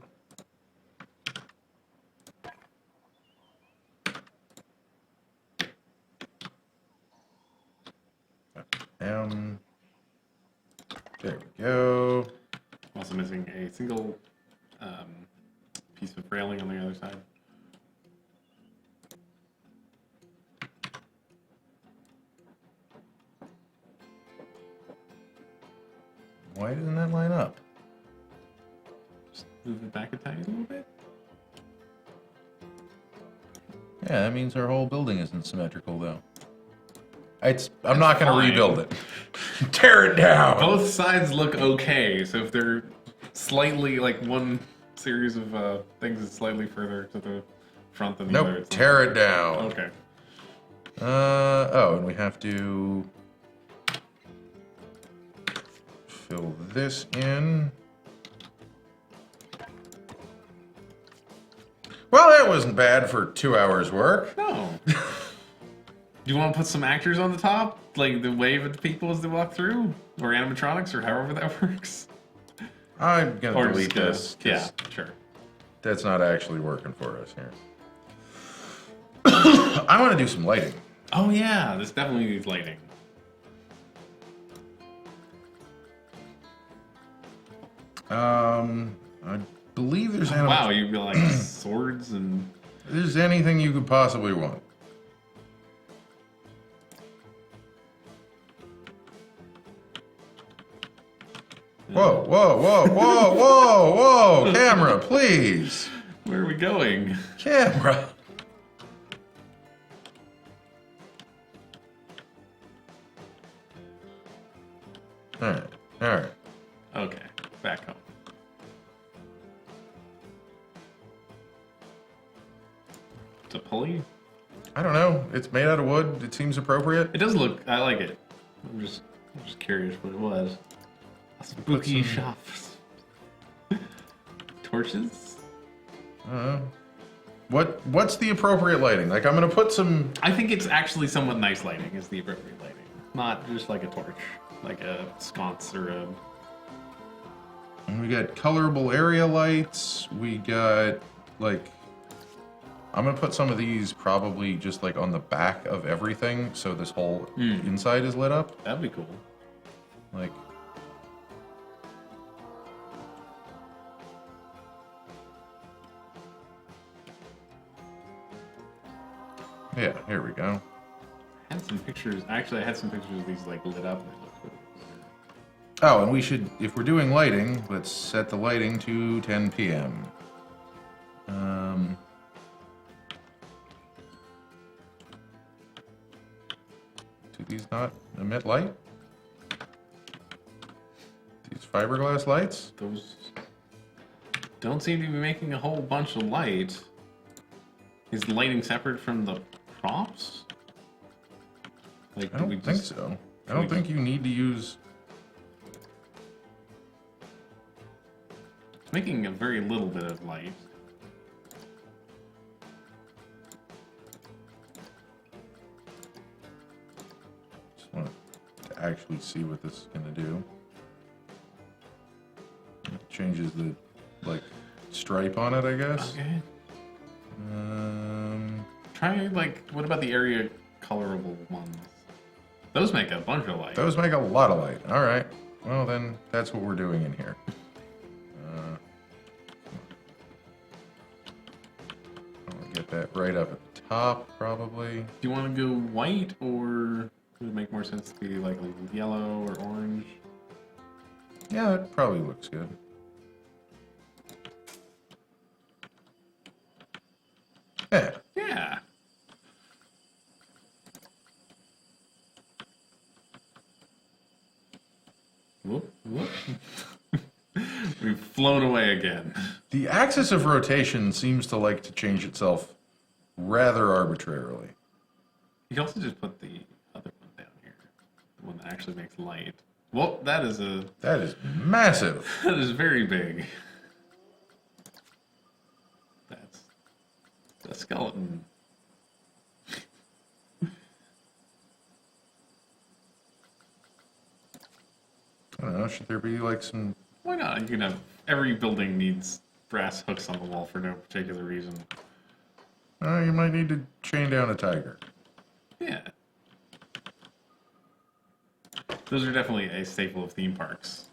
M. There we go. Also missing a single piece of railing on the other side. Why doesn't that line up? Just move it back a tiny little bit. Yeah, that means our whole building isn't symmetrical, though. I'm not going to fine. rebuild it. Tear it down. Both sides look okay, so if they're slightly, like one series of things is slightly further to the front than the other. Nope. It's Tear it down. okay. Oh, and we have to fill this in. Well, that wasn't bad for 2 hours work. No. Do you want to put some actors on the top? Like the wave at the people as they walk through? Or animatronics, or however that works? I'm going Or to delete just, this. yeah, 'Cause sure. that's not actually working for us here. I want to do some lighting. Oh yeah, this definitely needs lighting. I believe there's Wow, you've got like swords and... There's anything you could possibly want. Whoa, whoa, whoa, whoa, whoa, whoa! Camera, please! Where are we going? Camera! Alright, alright. Okay, back home. It's a pulley? I don't know. It's made out of wood. It seems appropriate. It does look, I like it. I'm just curious what it was. A spooky shop. Torches? I don't know. What's the appropriate lighting? Like, I'm gonna put some... I think it's actually somewhat nice lighting is the appropriate lighting. Not just like a torch. Like a sconce or a... And we got colorable area lights. We got, like... I'm gonna put some of these probably just like on the back of everything, so this whole inside is lit up. That'd be cool. Like... Yeah, here we go. I had some pictures. Actually, I had some pictures of these like lit up and they looked cool. Oh, and we should, if we're doing lighting, let's set the lighting to 10 p.m. Do these not emit light? These fiberglass lights? Those don't seem to be making a whole bunch of light. Is the lighting separate from the props? Like, I don't think so. I don't think you need to use... It's making a very little bit of light. Just want to actually see what this is going to do. It changes the, like, stripe on it, I guess. Okay. Try, like, what about the area colorable ones? Those make a bunch of light. Those make a lot of light. All right. Well, then that's what we're doing in here. I'll get that right up at the top, probably. Do you want to go white, or would it make more sense to be like yellow or orange? Yeah, that probably looks good. Yeah. Yeah. Whoop, whoop. We've flown away again. The axis of rotation seems to like to change itself rather arbitrarily. You can also just put the other one down here. The one that actually makes light. Well, that is That is massive. that is very big. That's a skeleton. I don't know, should there be like some Why why not? You can have every building needs brass hooks on the wall for no particular reason. You might need to chain down a tiger. Yeah. Those are definitely a staple of theme parks.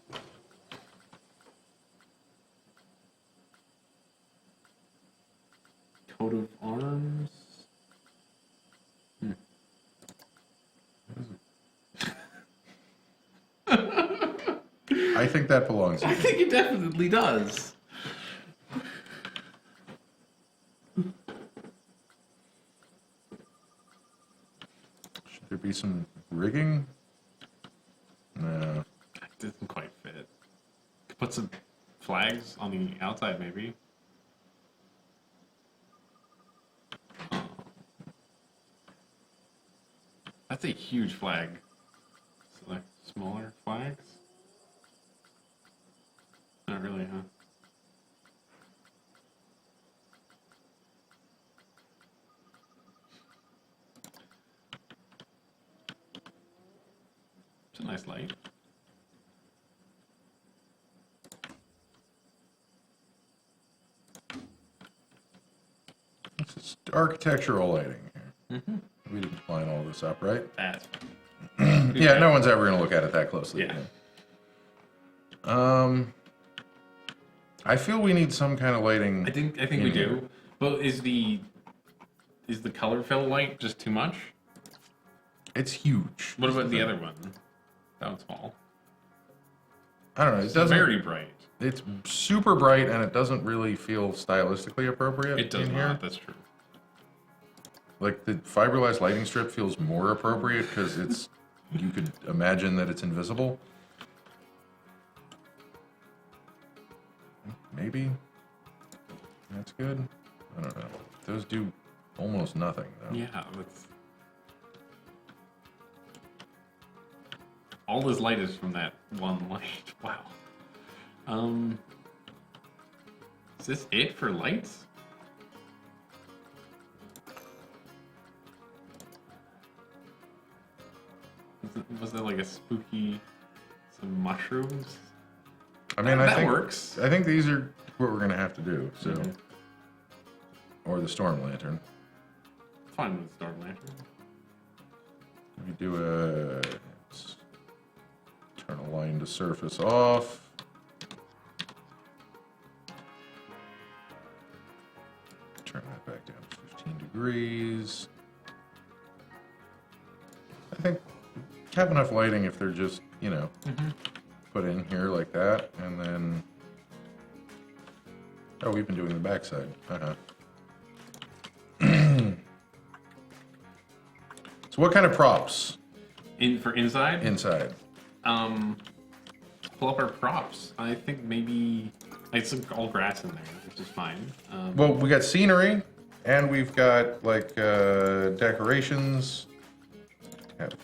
Coat of arms. I think that belongs I here. think it definitely does. Should there be some rigging? No. It doesn't quite fit. Could put some flags on the outside, maybe. That's a huge flag. Select smaller flags? Not really, huh? It's a nice light. This is architectural lighting here. Mm-hmm. We didn't line all this up, right? That's Yeah, no one's ever going to look at it that closely. Yeah. I feel we need some kind of lighting. I think we do. But is the color fill light just too much? It's huge. What about the other one? That one's small. I don't know. It It's doesn't. very bright. It's super bright, and it doesn't really feel stylistically appropriate. It does in not. here. That's true. Like the fiberglass lighting strip feels more appropriate because it's. You could imagine that it's invisible. Maybe. That's good. I don't know. Those do almost nothing, though. Yeah, that's... All this light is from that one light. Wow. Is this it for lights? Was there like a spooky... some mushrooms? I mean, That works. I think these are what we're gonna have to do. So, or the storm lantern. Fine with Storm Lantern. We do let's turn a line to surface off. Turn that back down to 15 degrees. I think have enough lighting if they're just, put in here like that, and then. Oh, we've been doing the backside. So what kind of props? For inside? Inside. Pull up our props. I think maybe it's all grass in there, which is fine. Well, we got scenery, and we've got like decorations. Have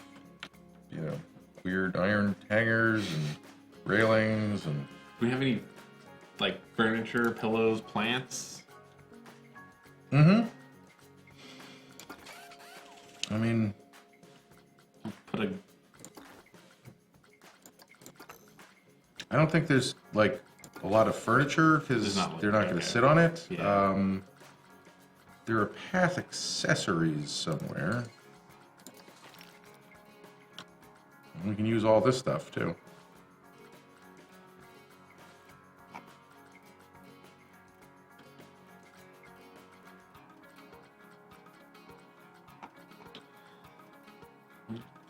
weird iron hangers and railings and. Do we have any like furniture, pillows, plants? Mm-hmm. I mean, Put a. I don't think there's like a lot of furniture because they're not going to sit on it. Yeah. There are path accessories somewhere. We can use all this stuff too.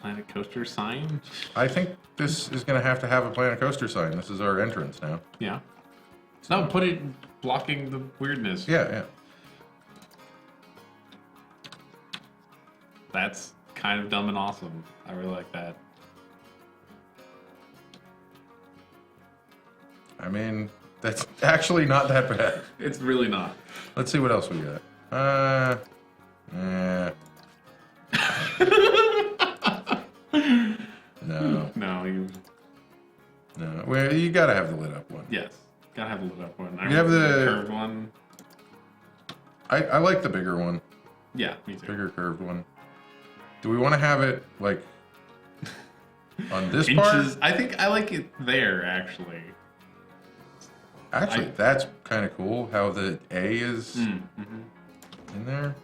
Planet Coaster sign? I think this is going to have a Planet Coaster sign. This is our entrance now. Yeah. No, put it blocking the weirdness. Yeah. That's kind of dumb and awesome. I really like that. I mean, that's actually not that bad. It's really not. Let's see what else we got. Yeah. No. No. Well, you gotta have the lit up one. Yes. Gotta have a lit up one. You have the curved one. I like the bigger one. Yeah, me too. Bigger curved one. Do we want to have it like on this Inches. part? I think I like it there actually. Actually, that's kind of cool how the A is in there.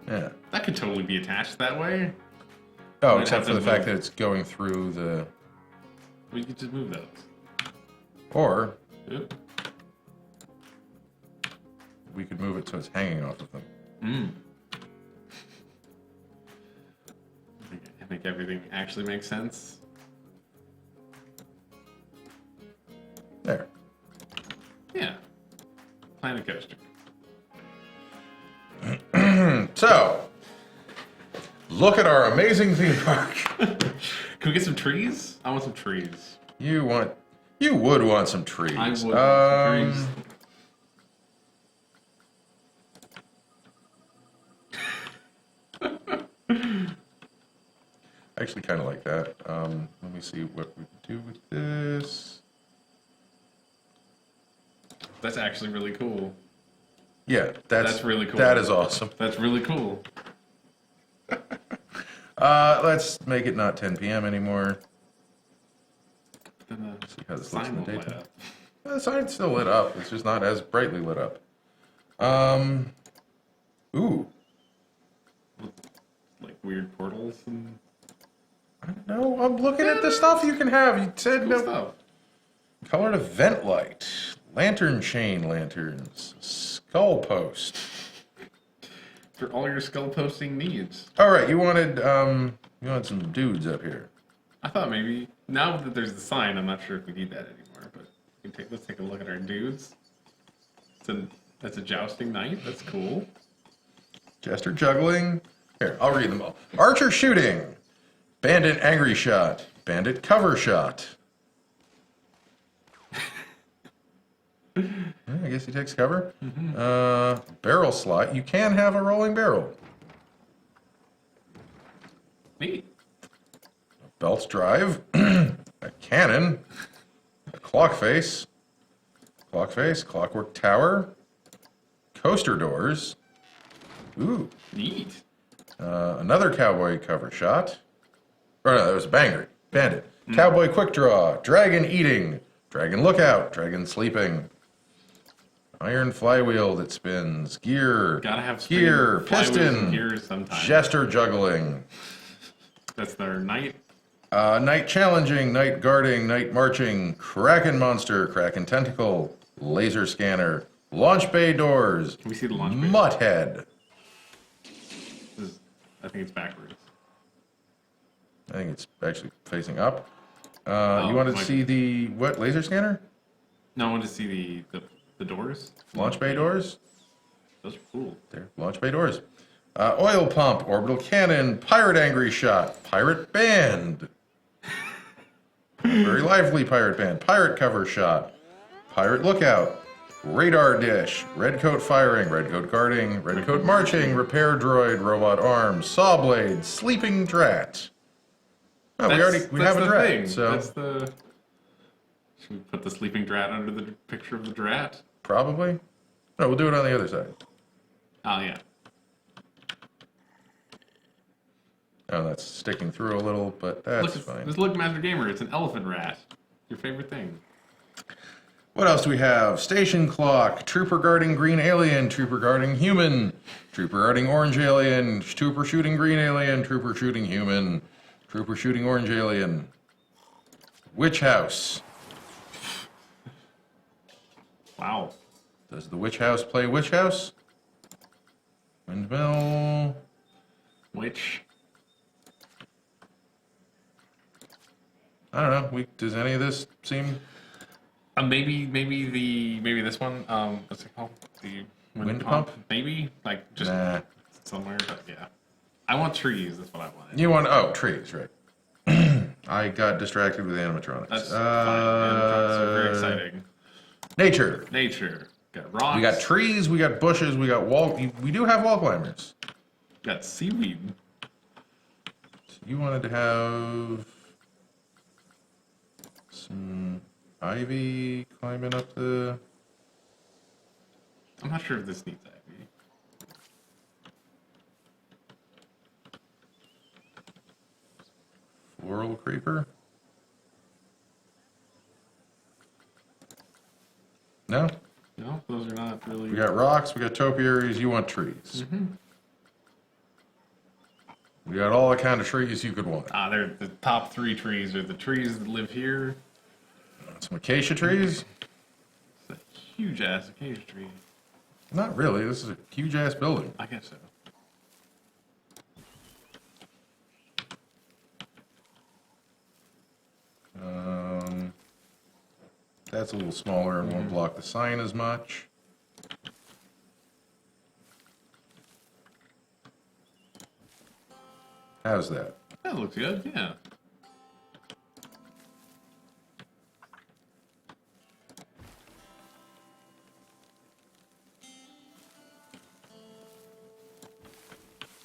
Yeah. That could totally be attached that way. Oh, Might except have for to the fact move. that it's going through the... We could just move those. Or Oop. we could move it so it's hanging off of them. I think everything actually makes sense. There. Yeah. Planet Coaster. So, look at our amazing theme park. Can we get some trees? I want some trees. You would want some trees. I would want some trees. I actually kind of like that. Let me see what we can do with this. That's actually really cool. Yeah, That's really cool. That is awesome. That's really cool. Let's make it not 10 p.m. anymore. Then See how this looks sign in the will light daytime. up. Well, the sign's still lit up. It's just not as brightly lit up. Ooh. Like weird portals and No, I'm looking at the stuff you can have. You said cool no. stuff. Colored event light, lantern chain lanterns, skull post. For all your skull posting needs. All right, you wanted some dudes up here. I thought maybe now that there's the sign, I'm not sure if we need that anymore. But let's take a look at our dudes. That's a jousting knight. That's cool. Jester juggling. Here, I'll read them all. Archer shooting, bandit angry shot, bandit cover shot. Yeah, I guess he takes cover. Barrel slot. You can have a rolling barrel. Neat. Belts drive. A cannon. A clock face. Clockwork tower. Coaster doors. Ooh. Neat. Another cowboy cover shot. Or no, that was Bandit. Cowboy quick draw. Dragon eating. Dragon lookout. Dragon sleeping. Iron flywheel that spins. Gear. Gotta have gear. flywheels and Piston. gears sometimes. Jester juggling. That's their knight. Knight challenging. Knight guarding. Knight marching. Kraken monster. Kraken tentacle. Laser scanner. Launch bay doors. Can we see the launch bay? Mutt head. I think it's backwards. I think it's actually facing up. You Oh, wanted to might see the what laser scanner? No, I want to see the doors. Launch bay doors? Those are cool. There, launch bay doors. Oil pump, orbital cannon, pirate angry shot, pirate band. Very lively pirate band. Pirate cover shot, pirate lookout, radar dish, redcoat firing, redcoat guarding, redcoat marching, repair droid, robot arms, saw blade, sleeping drat. Oh, we have a drat. Thing. So That's the. Should we put the sleeping drat under the picture of the drat? probably. No, we'll do it on the other side. Oh yeah. Oh, that's sticking through a little, but that's Look, fine. look, Master Gamer. It's an elephant rat. Your favorite thing. What else do we have? Station clock, trooper guarding green alien, trooper guarding human, trooper guarding orange alien, trooper shooting green alien, trooper shooting human, trooper shooting orange alien. Witch house. Wow. Does the witch house play witch house? Windmill. Which? I don't know. Does any of this seem... Maybe this one. What's it called? The Wind pump? Maybe like just Nah. somewhere. But yeah, I want trees. That's what I wanted. You want... Oh, trees, right. I got distracted with animatronics. That's fine. Animatronics are very exciting. Nature. Nature. Got rocks. We got trees, we got bushes, we got we do have wall climbers. Got seaweed. So you wanted to have some ivy climbing up the... I'm not sure if this needs ivy. Floral creeper. No? No, those are not really. We got rocks, we got topiaries, you want trees. We got all the kind of trees you could want. They're the top 3 trees are the trees that live here. Some acacia trees? It's a huge ass acacia tree. Not really, this is a huge ass building. I guess so. That's a little smaller and won't block the sign as much. How's that? That looks good, yeah.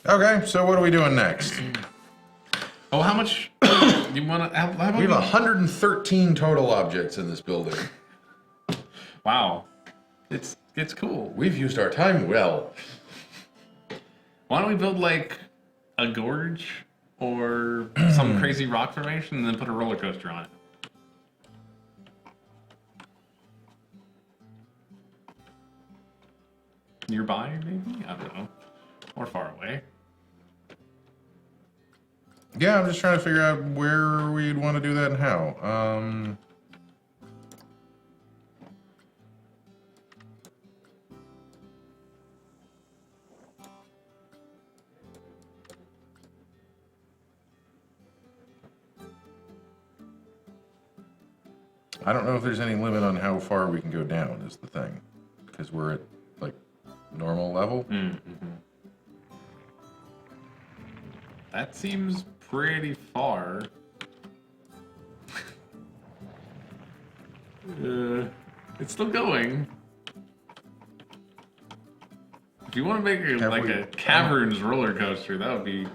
Okay, so what are we doing next? Oh, how much you want to? How about We have 113 total objects in this building. Wow, it's cool. We've used our time well. Why don't we build like a gorge or some crazy rock formation and then put a roller coaster on it? Nearby, maybe? I don't know. Or far away. Yeah, I'm just trying to figure out where we'd want to do that and how. I don't know if there's any limit on how far we can go down is the thing. Because we're at, like, normal level. That seems pretty far. It's still going. If you want to make a caverns roller coaster, that would be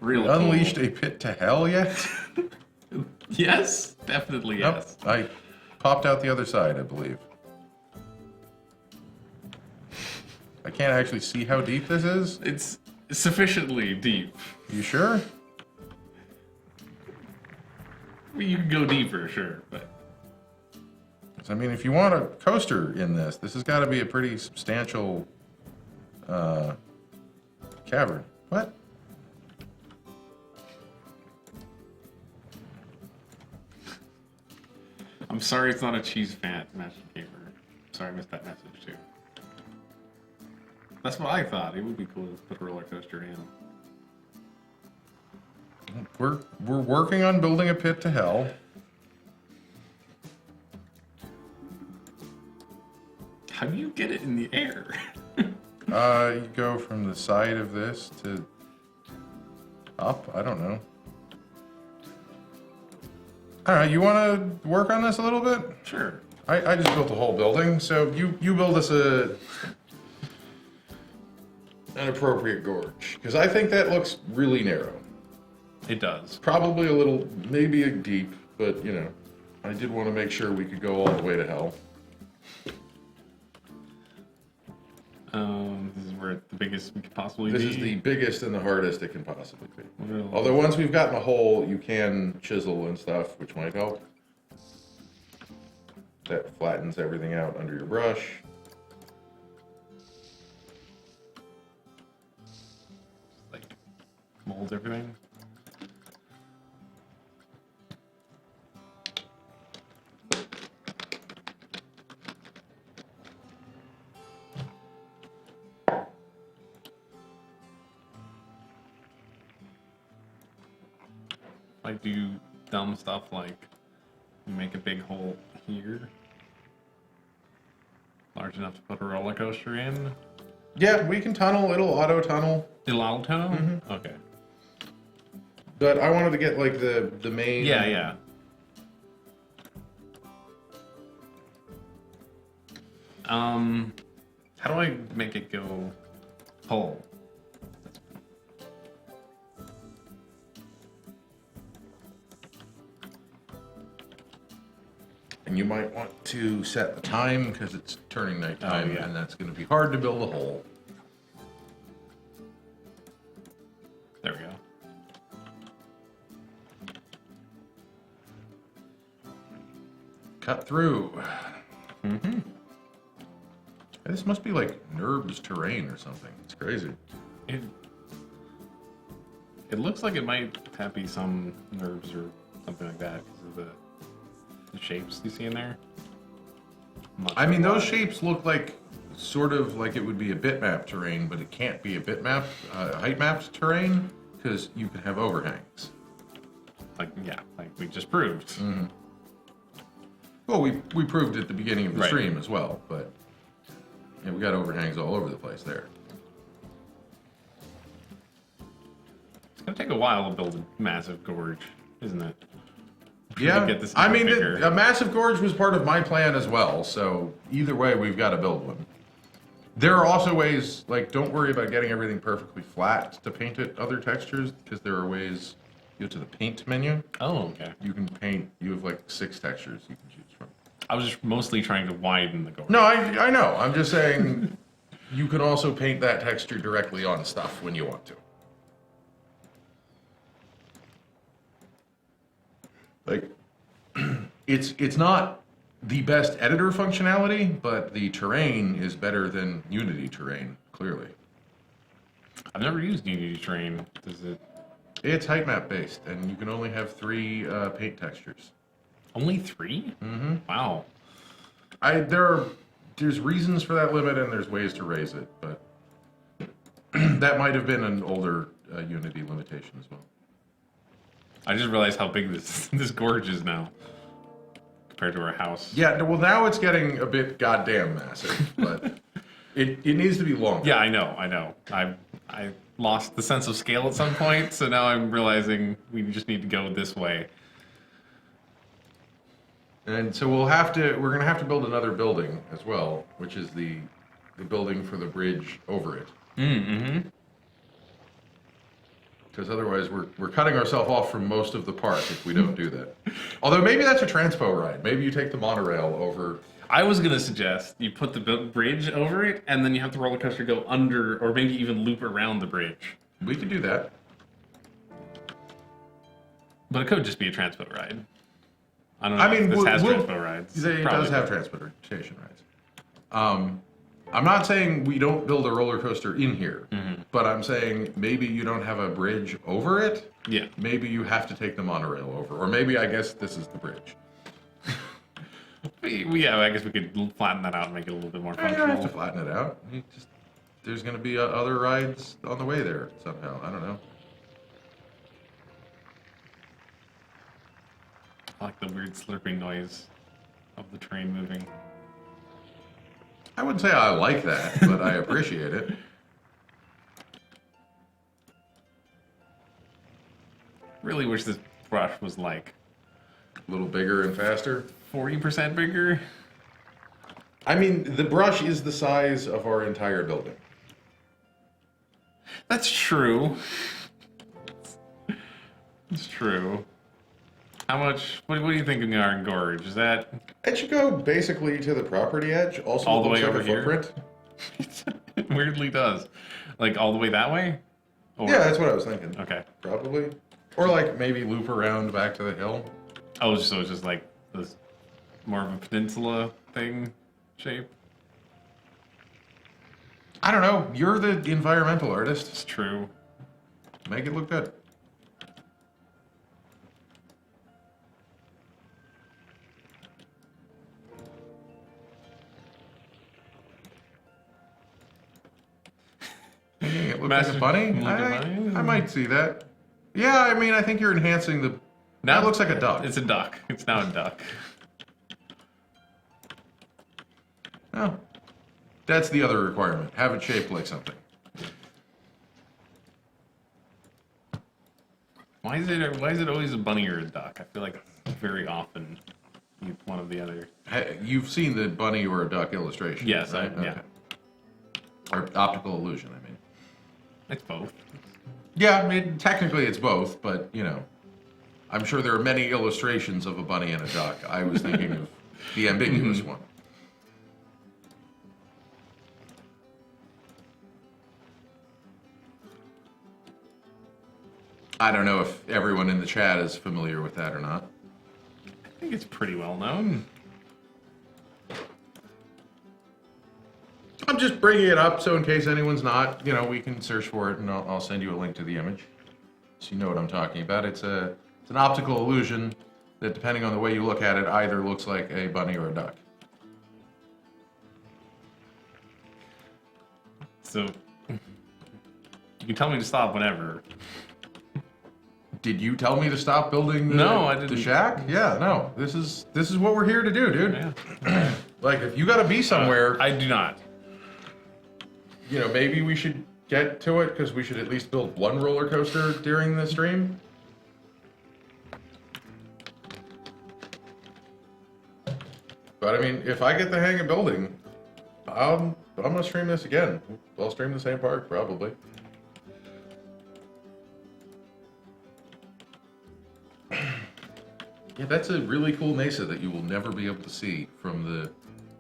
real Unleashed cool. a pit to hell yet? Yes, definitely yes. Nope, I popped out the other side, I believe. I can't actually see how deep this is. It's sufficiently deep. You sure? I mean, you can go deeper, sure, but... I mean, if you want a coaster in this has got to be a pretty substantial cavern. What? I'm sorry it's not a cheese fat matching gamer. Sorry I missed that message, too. That's what I thought. It would be cool to put a roller coaster in. We're working on building a pit to hell. How do you get it in the air? You go from the side of this to up. I don't know. All right, you want to work on this a little bit? Sure. I just built the whole building, so you build us an appropriate gorge, because I think that looks really narrow. It does. Probably a little, maybe a deep, but you know, I did want to make sure we could go all the way to hell. This is where the biggest we could possibly be. This is the biggest and the hardest it can possibly be. Well, Although once we've gotten a hole, you can chisel and stuff, which might help. That flattens everything out under your brush. like molds everything. I do dumb stuff like make a big hole here, large enough to put a roller coaster in. Yeah, we can tunnel. It'll auto tunnel. It'll auto tunnel? Mm-hmm. Okay. But I wanted to get like the main. Yeah. How do I make it go whole? And you might want to set the time because it's turning nighttime, yeah. and that's going to be hard to build a hole. There we go. Cut through. Mm-hmm. This must be like NURBS terrain or something. It's crazy. It looks like it might have be some nerves or something like that because of the shapes you see in there. I mean, those shapes look like sort of like it would be a bitmap terrain, but it can't be a bitmap, height mapped terrain because you can have overhangs. Like we just proved. Mm-hmm. Well, we proved at the beginning of the stream as well, but yeah, we got overhangs all over the place there. It's gonna take a while to build a massive gorge, isn't it? Yeah, Get this I mean, bigger. a massive gorge was part of my plan as well, so either way, we've got to build one. There are also ways, like, don't worry about getting everything perfectly flat to paint it other textures, because there are ways, you go to the paint menu. Oh, okay. You can paint, you have like 6 textures you can choose from. I was just mostly trying to widen the gorge. No, I know, I'm just saying, you can also paint that texture directly on stuff when you want to. Like, it's not the best editor functionality, but the terrain is better than Unity terrain, clearly. I've never used Unity terrain. Does it? It's height map based, and you can only have 3 paint textures. Only 3? Mm-hmm. Wow. There's reasons for that limit, and there's ways to raise it, but that might have been an older Unity limitation as well. I just realized how big this gorge is now compared to our house. Yeah, well, now it's getting a bit goddamn massive, but it needs to be longer. Yeah, I know. I lost the sense of scale at some point, so now I'm realizing we just need to go this way. And so we're gonna have to build another building as well, which is the building for the bridge over it. Mm-hmm. Because otherwise we're cutting ourselves off from most of the park if we don't do that. Although maybe that's a transpo ride. Maybe you take the monorail over. I was gonna suggest you put the bridge over it, and then you have the roller coaster go under, or maybe even loop around the bridge. We could do that. But it could just be a transpo ride. I don't know. I mean, if this has transpo rides. It does have transportation rides. I'm not saying we don't build a roller coaster in here, but I'm saying maybe you don't have a bridge over it. Yeah. Maybe you have to take the monorail over, or maybe I guess this is the bridge. Yeah, I guess we could flatten that out and make it a little bit more You functional. don't have to flatten it out. There's going to be other rides on the way there somehow. I don't know. I like the weird slurping noise of the train moving. I wouldn't say I like that, but I appreciate it. Really wish this brush was like A little bigger and faster. 40% bigger. I mean, the brush is the size of our entire building. That's true. It's true. How much? What do you think of the Iron Gorge? Is that It should go basically to the property edge. Also, all the looks way like over a here? footprint. It weirdly does. Like all the way that way? Or, Yeah, that's what I was thinking. Okay. Probably. Or like maybe loop around back to the hill. Oh, so it's just like this more of a peninsula thing shape? I don't know. You're the environmental artist. It's true. Make it look good. Making it look like a bunny? Like a bunny? I might see that. Yeah, I mean, I think you're enhancing the... Now That looks like a duck. It's a duck. It's now a duck. Oh. That's the other requirement. Have it shaped like something. Why is it always a bunny or a duck? I feel like very often one of the other. Hey, you've seen the bunny or a duck illustration, Yes, right? yeah. Or optical illusion, I mean. It's both. Yeah, I mean, technically it's both, but, you know, I'm sure there are many illustrations of a bunny and a duck. I was thinking of the ambiguous one. I don't know if everyone in the chat is familiar with that or not. I think it's pretty well known. I'm just bringing it up so in case anyone's not, we can search for it and I'll send you a link to the image. So you know what I'm talking about. It's an optical illusion that depending on the way you look at it either looks like a bunny or a duck. So, you can tell me to stop whenever. Did you tell me to stop building No, I didn't. the shack? Yeah, no. This is what we're here to do, dude. Yeah. Like, if you gotta be somewhere, I do not. maybe we should get to it, because we should at least build one roller coaster during the stream. But, I mean, if I get the hang of building, I'm gonna stream this again. I'll stream the same park, probably. Yeah, that's a really cool mesa that you will never be able to see from the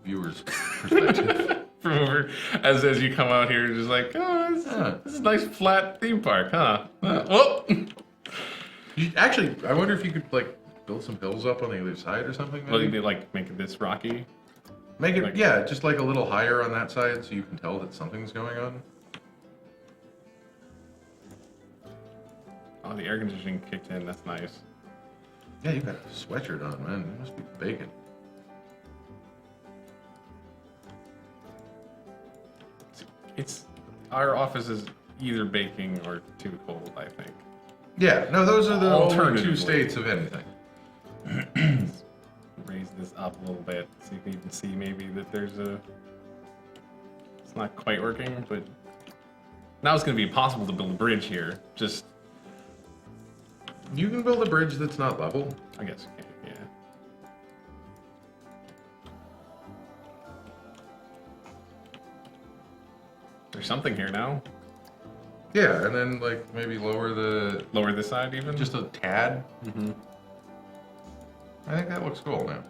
viewer's perspective. From over, as you come out here, just like, oh, this is a nice flat theme park, huh? Oh! Actually, I wonder if you could, like, build some hills up on the other side or something, maybe? Well, you'd be like, make it this rocky. Make it, like- yeah, just like a little higher on that side so you can tell that something's going on. Oh, the air conditioning kicked in, that's nice. Yeah, you got a sweatshirt on, man. You must be baking. Our office is either baking or too cold, I think. Yeah, no, those are the only two Alternatively. states of anything. Raise this up a little bit so you can even see maybe that there's a... It's not quite working, but... Now it's going to be impossible to build a bridge here. Just, You can build a bridge that's not level. I guess you can, yeah. There's something here now. Yeah, and then, like, maybe lower the... Lower this side even? just a tad. Mm-hmm. I think that looks cool now.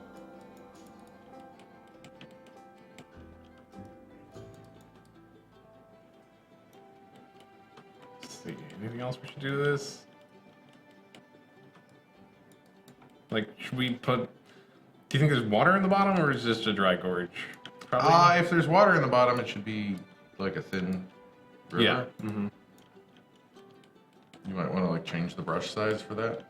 Let's see. Anything else we should do to this? Like, should we put... Do you think there's water in the bottom, or is this just a dry gorge? Probably. If there's water in the bottom, it should be, like, a thin river. Yeah. Mm-hmm. You might want to, like, change the brush size for that.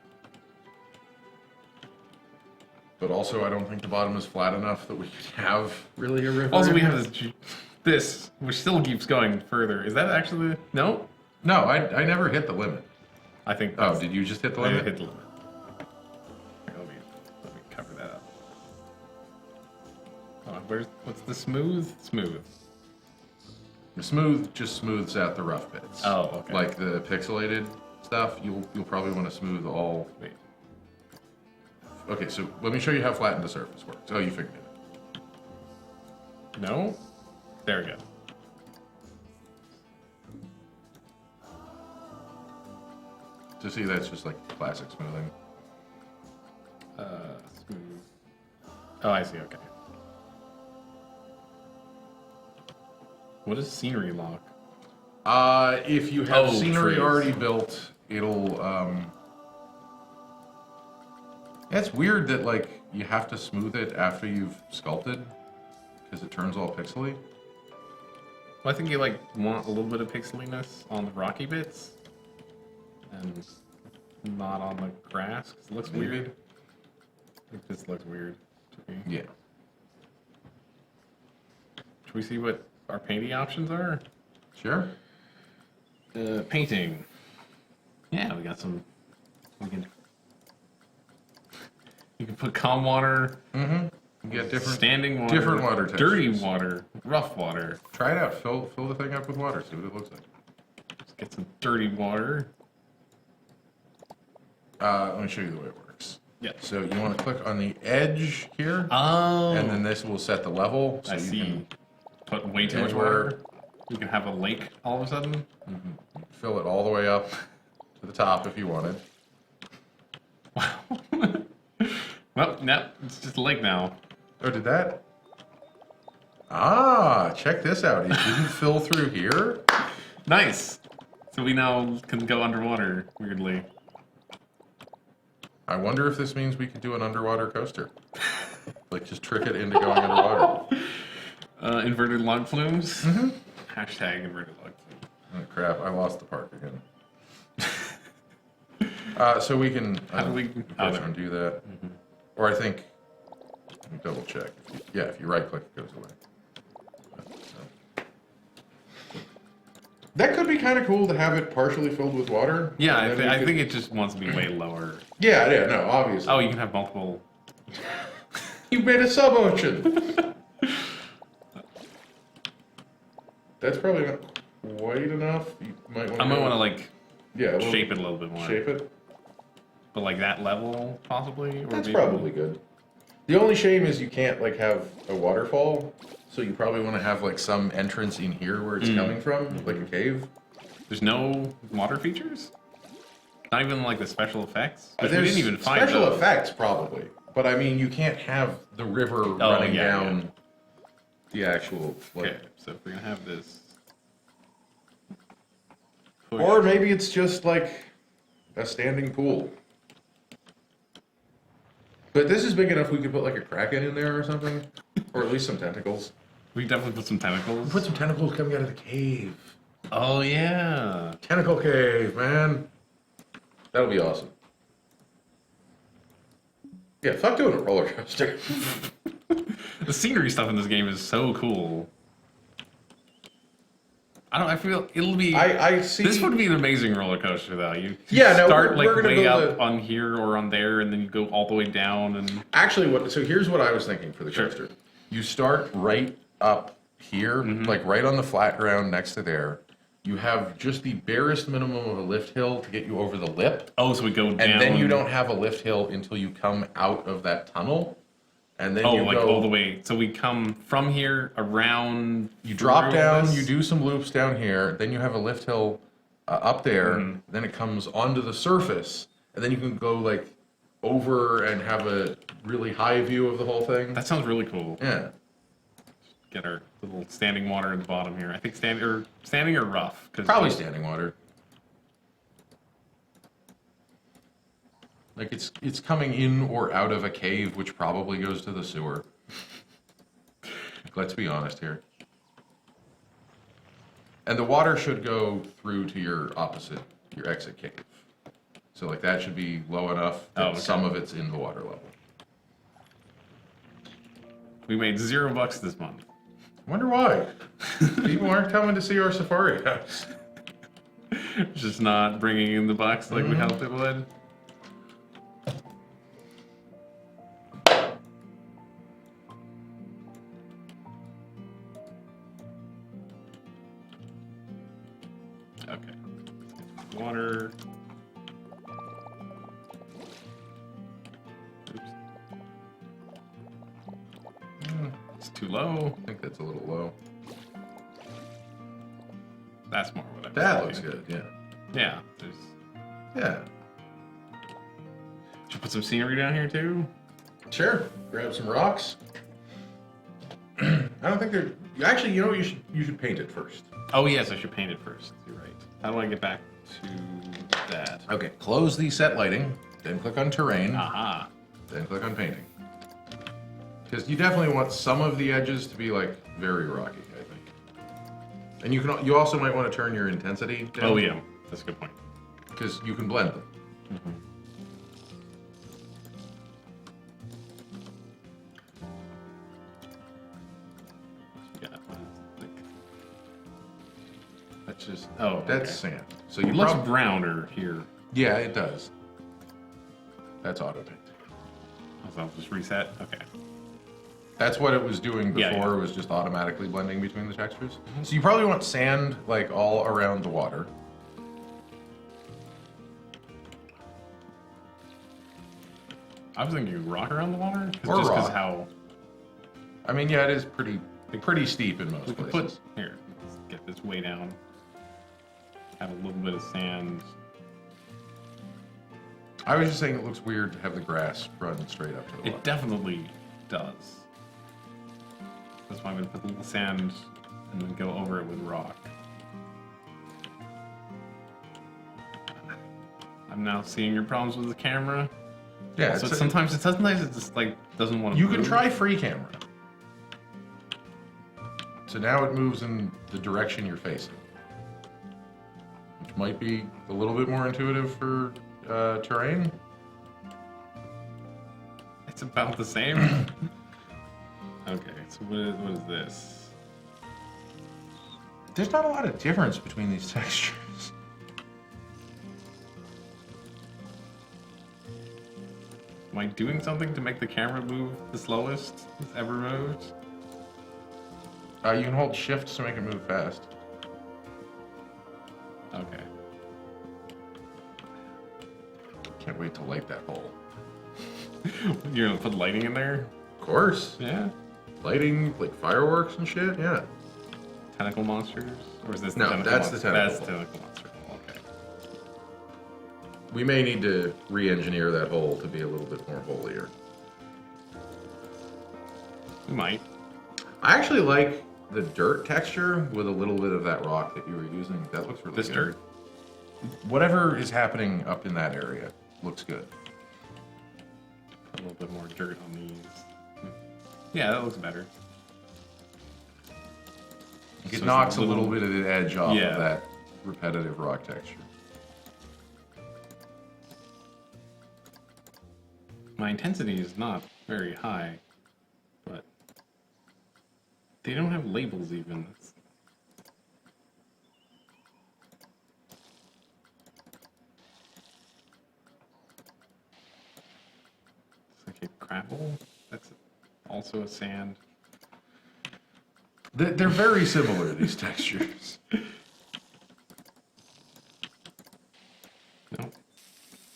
But also, I don't think the bottom is flat enough that we could have really a river. Also, in we here. have this, which still keeps going further. Is that actually... No? No, I never hit the limit. I think... Oh, did you just hit the I limit? hit the limit. Here, let me cover that up. Oh, what's the smooth? Smooth. The smooth just smooths out the rough bits. Oh, okay. Like the pixelated stuff, you'll probably want to smooth all. Wait. Okay, so let me show you how flattened the surface works. Oh, you figured it out. No? There we go. So see, that's just like classic smoothing. Smooth. Oh, I see, okay. What is scenery lock? If you have Oh, scenery trees. already built, it'll. Yeah, it's weird that like you have to smooth it after you've sculpted, because it turns all pixely. Well, I think you like want a little bit of pixeliness on the rocky bits, and not on the grass, 'cause it looks Maybe. weird. I think this looks weird to me. Yeah. Should we see what our painting options are? Sure. Painting. Yeah, we got some. You can put calm water, Mm-hmm. You get different. standing water, different water dirty textures. water, rough water. Try it out. Fill the thing up with water. See what it looks like. Let's get some dirty water. Let me show you the way it works. Yeah. So you want to click on the edge here, Oh. and then this will set the level. So I you see. can Put way too much Edge water. water. You can have a lake all of a sudden. fill it all the way up to the top if you wanted. Wow. Well, no, it's just a lake now. Oh, did that? Ah, check this out. It didn't fill through here. Nice. So we now can go underwater, weirdly. I wonder if this means we could do an underwater coaster. Like, just trick it into going underwater. Inverted log flumes. Mm-hmm. Hashtag inverted log flume. Oh, crap, I lost the park again. So we can How do we- undo that. Mm-hmm. Or I think, let me double check. Yeah, if you right click, it goes away. So. That could be kind of cool to have it partially filled with water. Yeah, And then I we think it just wants to be way lower. Yeah, no, obviously. Oh, you can have multiple. You made a sub-ocean! That's probably not quite enough. You might want to. I might want to like yeah, shape it a little bit more. Shape it. But like that level, possibly. Or That's maybe- probably good. The only shame is you can't like have a waterfall, so you probably want to have like some entrance in here where it's coming from, like a cave. There's no water features. Not even like the special effects. Which we There's didn't even find special those. effects probably, but I mean you can't have the river running yeah, down the actual. Like, Okay, so if we're gonna have this. or maybe it's just like a standing pool. But this is big enough we could put like a kraken in there or something, or at least some tentacles. We can definitely put some tentacles. Put some tentacles coming out of the cave. Oh yeah. Tentacle cave, man. That'll be awesome. Yeah, fuck doing a roller coaster. The scenery stuff in this game is so cool. I feel it'll be. I see. This would be an amazing roller coaster, though. You Yeah, no, start we're like gonna way build up on here or on there, and then you go all the way down. And Actually, so here's what I was thinking for the Sure. coaster. You start right up here, like right on the flat ground next to there. You have just the barest minimum of a lift hill to get you over the lip. oh, so we go down, And then you don't have a lift hill until you come out of that tunnel. And then Oh, you like go, all the way. So we come from here around. you drop through down, this? you do some loops down here, then you have a lift hill up there, Mm-hmm. then it comes onto the surface, and then you can go like over and have a really high view of the whole thing. That sounds really cool. Yeah. Get our little standing water in the bottom here. I think standing or rough. 'Cause Probably standing water. Like it's coming in or out of a cave, which probably goes to the sewer. Let's be honest here. And the water should go through to your exit cave. So like that should be low enough that Oh, okay. some of it's in the water level. We made $0 this month. I wonder why. People aren't coming to see our safari house. Just not bringing in the bucks like we hoped it would. Okay. Water. Oops. It's too low. I think that's a little low. That's more what I was That looks thinking. good, yeah. Yeah. There's. Yeah. Should put some scenery down here too. Sure. Grab some rocks. I don't think they're. Actually, you know what? You should paint it first. Oh yes, I should paint it first. You're right. How do I get back to that? Okay. Close the set lighting. Then click on terrain. Aha. Then click on painting. Because you definitely want some of the edges to be like very rocky, I think. And you also might want to turn your intensity down. Oh yeah, that's a good point. Because you can blend them. Yeah. Like, that's just. Oh, That's okay. sand. So you It looks prob- browner here. Yeah, it does. That's auto paint. So I'll just reset. Okay. That's what it was doing before. Yeah, yeah. It was just automatically blending between the textures. So you probably want sand like all around the water. I was thinking rock around the water. Or Just because rock. how I mean, yeah, it is pretty steep in most we could places. put here. Let's get this way down. Have a little bit of sand. I was just saying it looks weird to have the grass run straight up to the water. It definitely does. That's why I'm gonna put a little sand and then go over it with rock. I'm now seeing your problems with the camera. Yeah, So it's sometimes it just like doesn't want to. you can try free camera. So now it moves in the direction you're facing. Which might be a little bit more intuitive for terrain. It's about the same. Okay, so what is this? There's not a lot of difference between these textures. Am I doing something to make the camera move the slowest it's ever moved? You can hold shift to make it move fast. Okay. Can't wait to light that hole. You're gonna put lighting in there? Of course. Yeah. Lighting, like fireworks and shit, yeah. Tentacle monsters? Or is this the No, tentacle that's monster? the tentacle That's the one. tentacle monster. Okay. We may need to re-engineer that hole to be a little bit more holier. We might. I actually like the dirt texture with a little bit of that rock that you were using. That looks really This good. dirt? Whatever is happening up in that area looks good. A little bit more dirt on these. Yeah, that looks better. It So knocks it's a little bit of the edge off Yeah. of that repetitive rock texture. My intensity is not very high, but they don't have labels even. It's like a gravel. That's also a sand. They're very similar, these textures. No,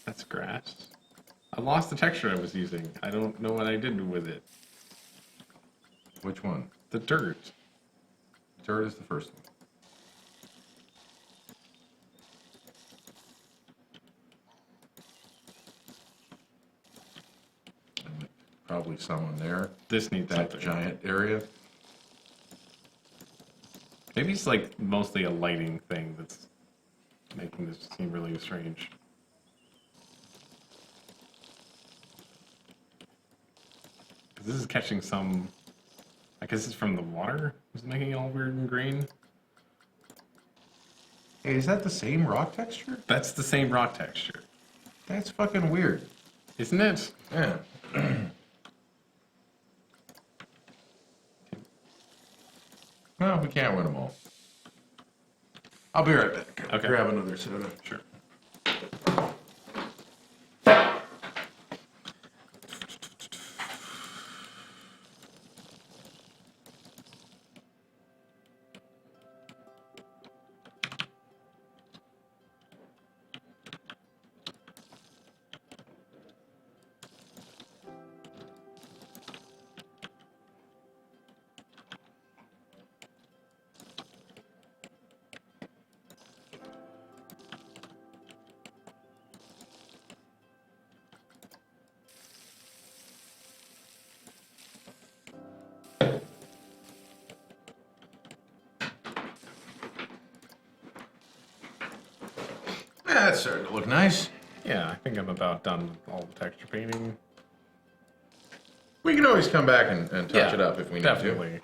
that's grass. I lost the texture I was using. I don't know what I did with it. Which one? The dirt. Dirt is the first one. And probably someone there. This needs That something. giant area. Maybe it's like mostly a lighting thing that's making this seem really strange. Because this is catching some. I guess it's from the water. Is making it all weird and green. Hey, is that the same rock texture? That's the same rock texture, That's fucking weird. isn't it? Yeah. Well, we can't win them all. I'll be right back. Okay. Grab another soda. Sure. That's starting to look nice. Yeah, I think I'm about done with all the texture painting. We can always come back and touch Yeah, it up if we need definitely.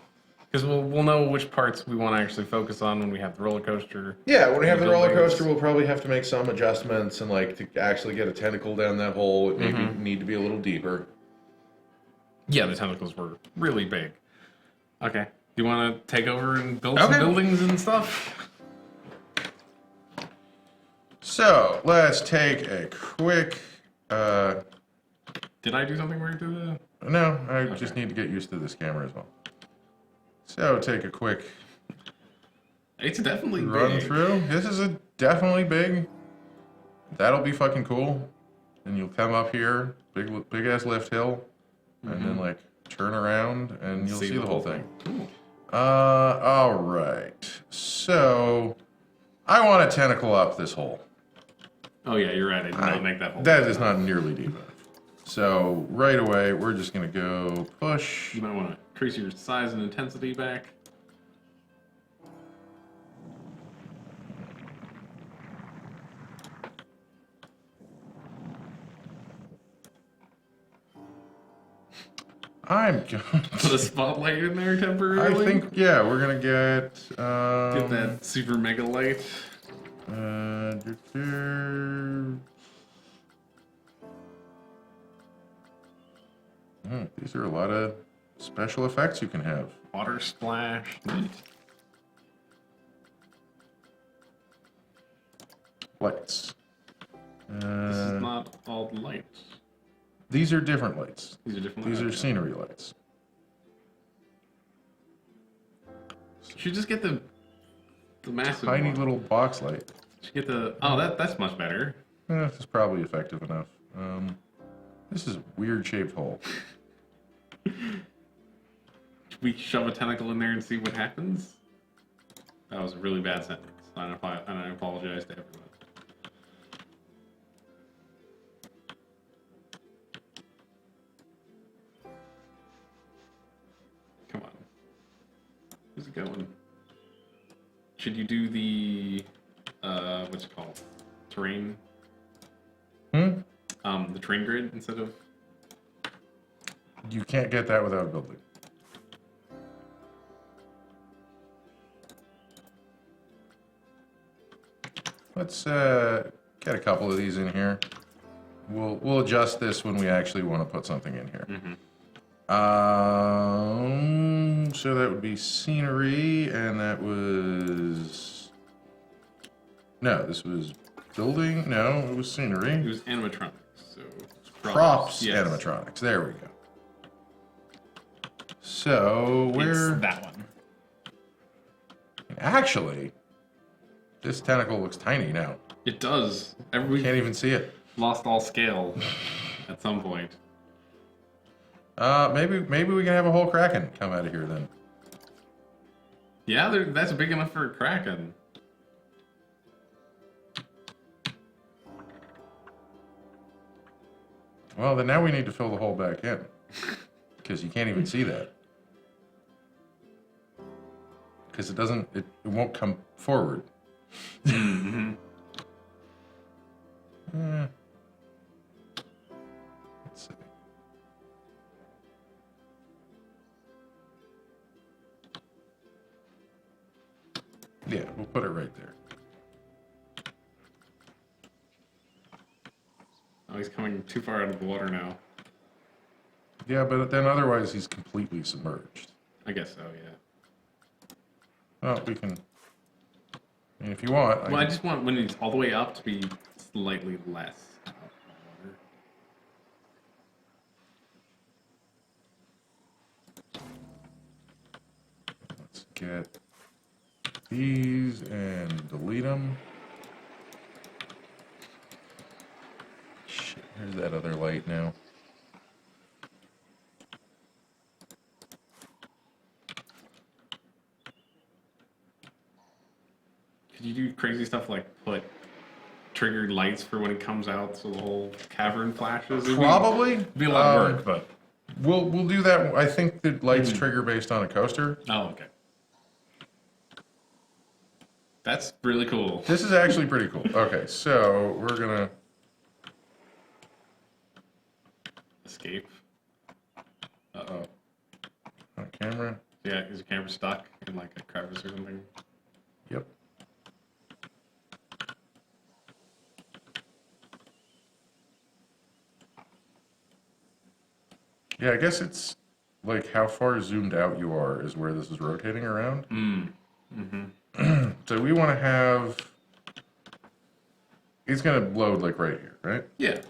Because we'll know which parts we want to actually focus on when we have the roller coaster. to. Yeah, when we have the roller Buildings. coaster, we'll probably have to make some adjustments and like to actually get a tentacle down that hole. It may need to be a little deeper. Yeah, the tentacles were really big. Okay. You want to take over and build Okay. some buildings and stuff? So let's take a quick. Did I do something weird to the... No, I just need to get used to this camera as well. So take a quick It's definitely run big. through. This is a definitely big. That'll be fucking cool. And you'll come up here, big ass lift hill, and then like turn around and you'll see the whole thing. Cool. All right. So I want a tentacle up this hole. Oh yeah, you're right. I did not make that whole That is not nearly deep enough. So right away, we're just gonna go push. You might want to increase your size and intensity back. I'm going Put a spotlight in there temporarily. I think, yeah, we're going to get... Get that super mega light. These are a lot of special effects you can have. Water splash. Neat. Lights. This is not all the lights. These are different lights. These are different These lights. are scenery lights. You should just get the massive Tiny one. little box light. You should get the... Oh, that's much better. This is probably effective enough. This is a weird shaped hole. Should we shove a tentacle in there and see what happens? That was a really bad sentence. And I apologize to everyone. Come on. Where's it going? Should you do the what's it called? Terrain? The terrain grid instead of... You can't get that without building. Let's get a couple of these in here. We'll adjust this when we actually want to put something in here. So that would be scenery, and that was... No, this was building. No, it was scenery. It was animatronics. So Props, yes. animatronics. There we go. So we're... It's that one. Actually, this tentacle looks tiny now. It does. Everybody Can't even see it. lost all scale at some point. Maybe we can have a whole kraken come out of here then. Yeah, that's big enough for a kraken. Well, then now we need to fill the hole back in. Because you can't even see that. Because it won't come forward. Mm-hmm. Let's see. Yeah, we'll put it right there. Oh, he's coming too far out of the water now. Yeah, but then otherwise he's completely submerged. I guess so, yeah. Well, we can... I mean, if you want... Well, I just want when he's all the way up to be slightly less out of the water. Let's get these and delete them. Shit, here's that other light now. Could you do crazy stuff like put triggered lights for when it comes out so the whole cavern flashes? Probably. It'd be a lot of work, but... We'll do that. I think the lights trigger based on a coaster. Oh, okay. That's really cool. This is actually pretty cool. Okay, so we're gonna... Escape. Uh-oh. On camera. Yeah, is your camera stuck in like a crevice or something? Yep. Yeah, I guess it's like how far zoomed out you are is where this is rotating around. So we want to have... It's going to load like right here, right? Yeah.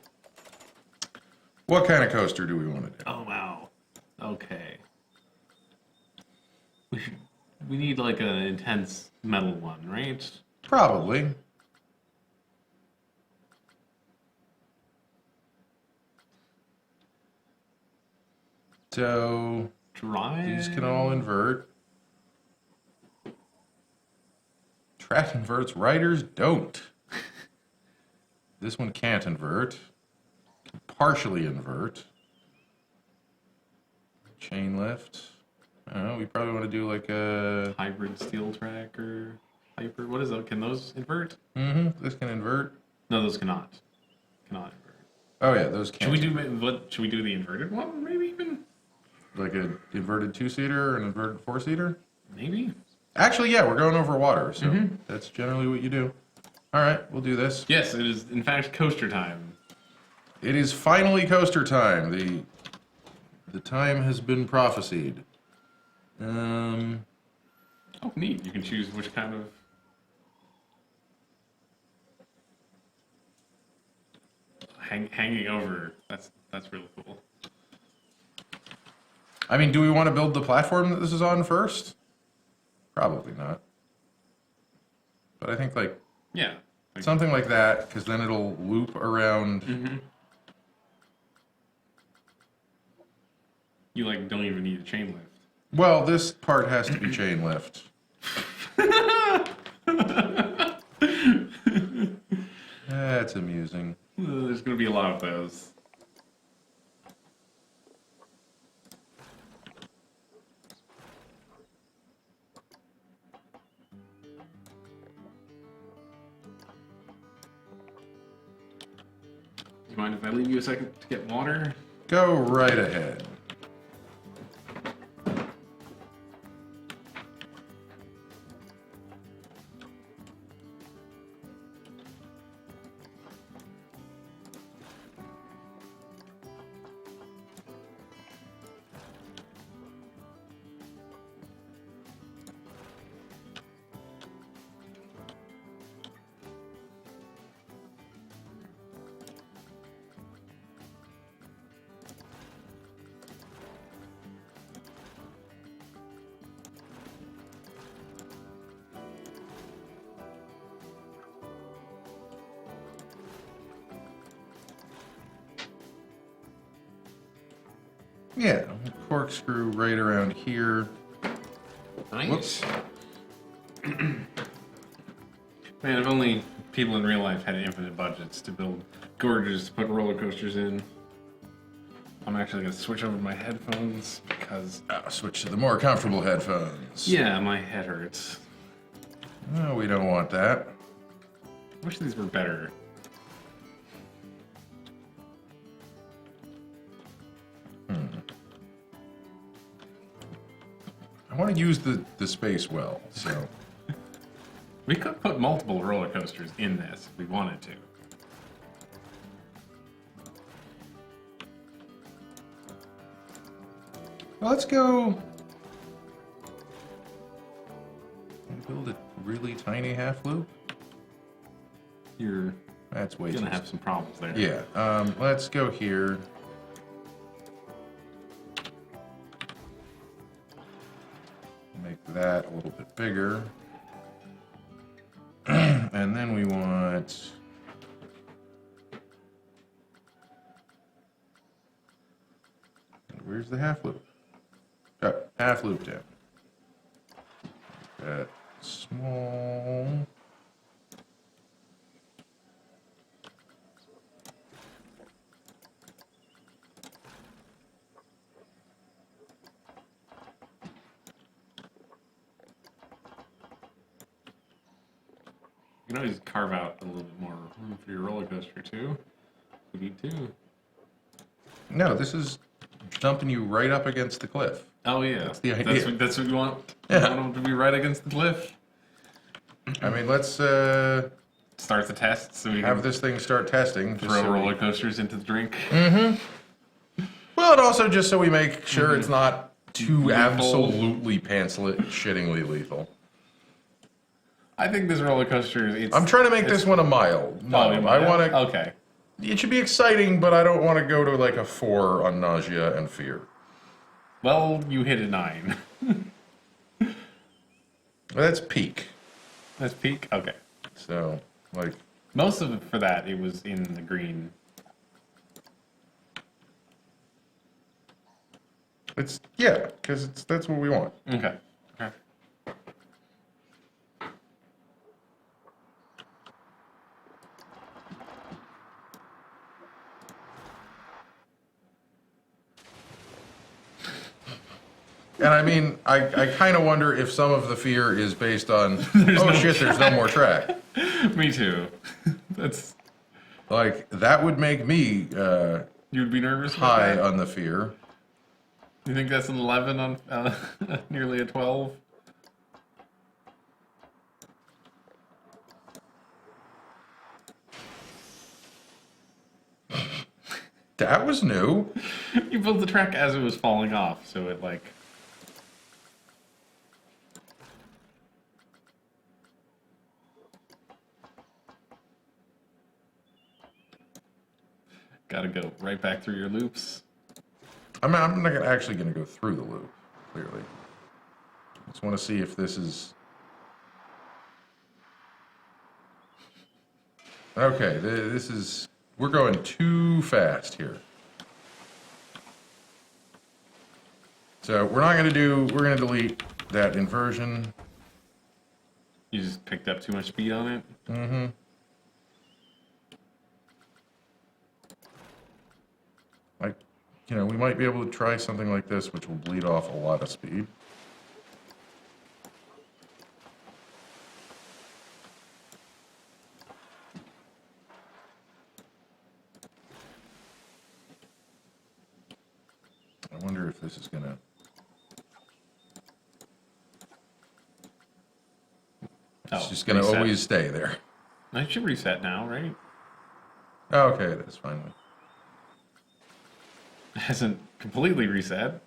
What kind of coaster do we want to do? Oh, wow. Okay. We need like an intense metal one, right? Probably. So these can all invert. Track inverts, riders don't. This one can't invert. Can partially invert. Chain lift. I don't know, we probably want to do like a... Hybrid steel track or hyper. What is that? Can those invert? This can invert. No, those cannot. Cannot invert. Oh yeah, those can. Should we do the inverted one? Maybe even. like an inverted 2-seater or an inverted 4-seater? Maybe. Actually, yeah, we're going over water, so that's generally what you do. All right, we'll do this. Yes, it is in fact coaster time. It is finally coaster time. The time has been prophesied. Oh, neat. You can choose which kind of... Hanging over. That's really cool. I mean, do we want to build the platform that this is on first? Probably not. But I think like Yeah. something like that, because then it'll loop around. You like don't even need a chain lift. Well, this part has to be chain lift. That's amusing. There's going to be a lot of those. Do you mind if I leave you a second to get water? Go right ahead. Yeah, corkscrew right around here. Nice. Whoops. Man, if only people in real life had infinite budgets to build gorges to put roller coasters in. I'm actually going to switch over to my headphones because... Switch to the more comfortable headphones. Yeah, my head hurts. No, we don't want that. I wish these were better. I want to use the space well, so... We could put multiple roller coasters in this if we wanted to. Well, let's go... build a really tiny half loop. You're That's way gonna too... have some problems there. Yeah, let's go here. Make that a little bit bigger. And then we want... Where's the half loop? Oh, half loop down. That small... You can always carve out a little bit more room for your roller coaster too. We need to. No, this is dumping you right up against the cliff. Oh yeah, That's the idea. That's what you want. Yeah. You want them to be right against the cliff. I mean, let's Start the test so we have can this thing start testing. just throw so we- roller coasters into the drink. Well, and also just so we make sure it's not too Lethal. absolutely shittingly lethal. I think this roller coaster. I'm trying to make this one a mild. I want to. Okay. It should be exciting, but I don't want to go to like a 4 on nausea and fear. Well, you hit a 9. That's peak. That's peak. Okay. So, like, Most of it for that, it was in the green. it's yeah, because that's what we want. Okay. Okay. And I mean, I kind of wonder if some of the fear is based on, oh shit, there's no more track. Me too. That's. Like, that would make me You'd be nervous. about high that? on the fear. You think that's an 11 on nearly a 12? That was new. You built the track as it was falling off, so it like... Gotta go right back through your loops. I'm not actually going to go through the loop, clearly. Just want to see if this is... Okay, this is... We're going too fast here. So we're not going to do... We're going to delete that inversion. You just picked up too much speed on it? Mm-hmm. Like, you know, we might be able to try something like this, which will bleed off a lot of speed. I wonder if this is gonna... It's just gonna reset. always stay there. I should reset now, right? Okay, that's fine. It hasn't completely reset.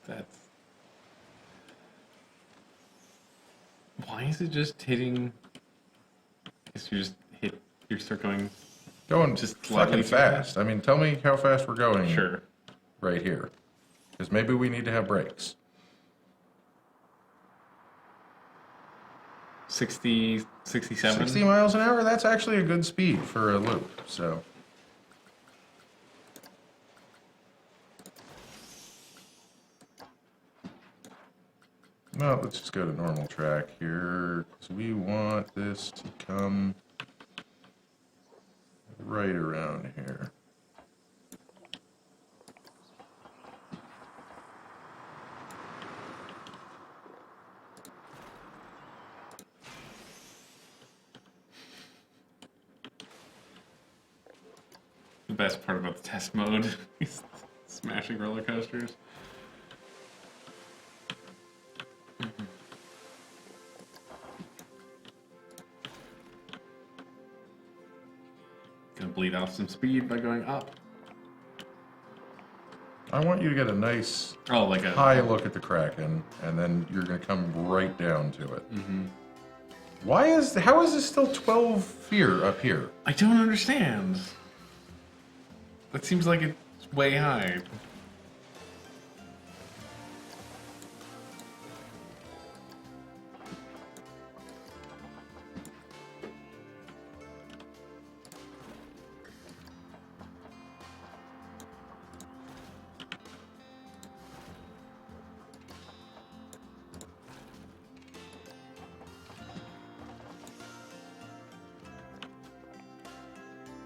That's... Why is it just hitting... I guess you start going... Going Just just slightly fucking too fast. I mean, tell me how fast we're going Sure. right here. Because maybe we need to have brakes. 60, 67? 60 miles an hour, that's actually a good speed for a loop, so... Well, let's just go to normal track here, because we want this to come right around here. The best part about the test mode is smashing roller coasters. Gonna bleed off some speed by going up. I want you to get a nice Oh, like a... high look at the Kraken, and then you're going to come right down to it. How is this still 12 feet up here? I don't understand. That seems like it's way high.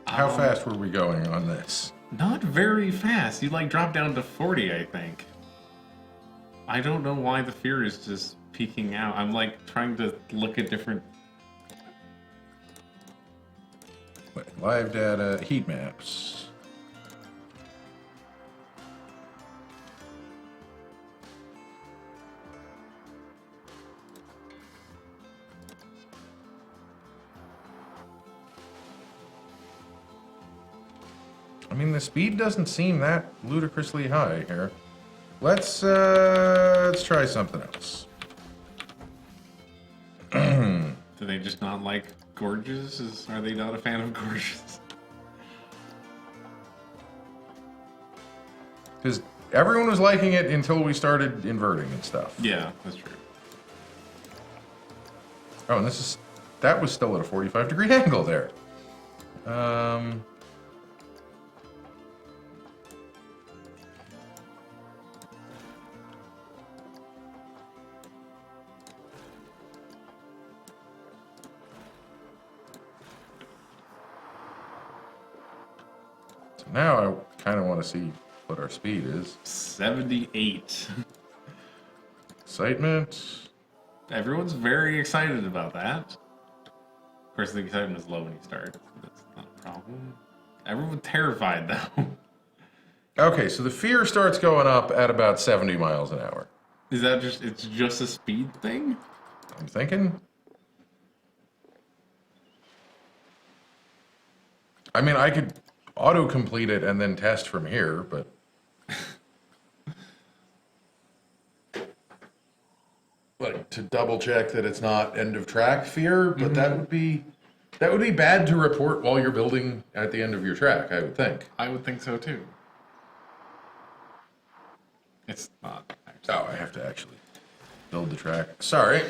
How fast were we going on this? Not very fast. You like drop down to 40, I think. I don't know why the fear is just peeking out. I'm like trying to look at different... Live data, heat maps. I mean, the speed doesn't seem that ludicrously high here. Let's try something else. Do they just not like gorges? Are they not a fan of gorges? Because everyone was liking it until we started inverting and stuff. Yeah, that's true. Oh, and that was still at a 45-degree angle there. So now I kind of want to see what our speed is. 78. Excitement. Everyone's very excited about that. Of course, the excitement is low when you start. That's not a problem. Everyone's terrified, though. Okay, so the fear starts going up at about 70 miles an hour. Is that just, it's just a speed thing? I'm thinking. I mean, I could auto-complete it and then test from here, but... like, to double-check that it's not end-of-track fear, but that would be bad to report while you're building at the end of your track, I would think. I would think so too. It's not, actually. Oh, I have to actually build the track. Sorry.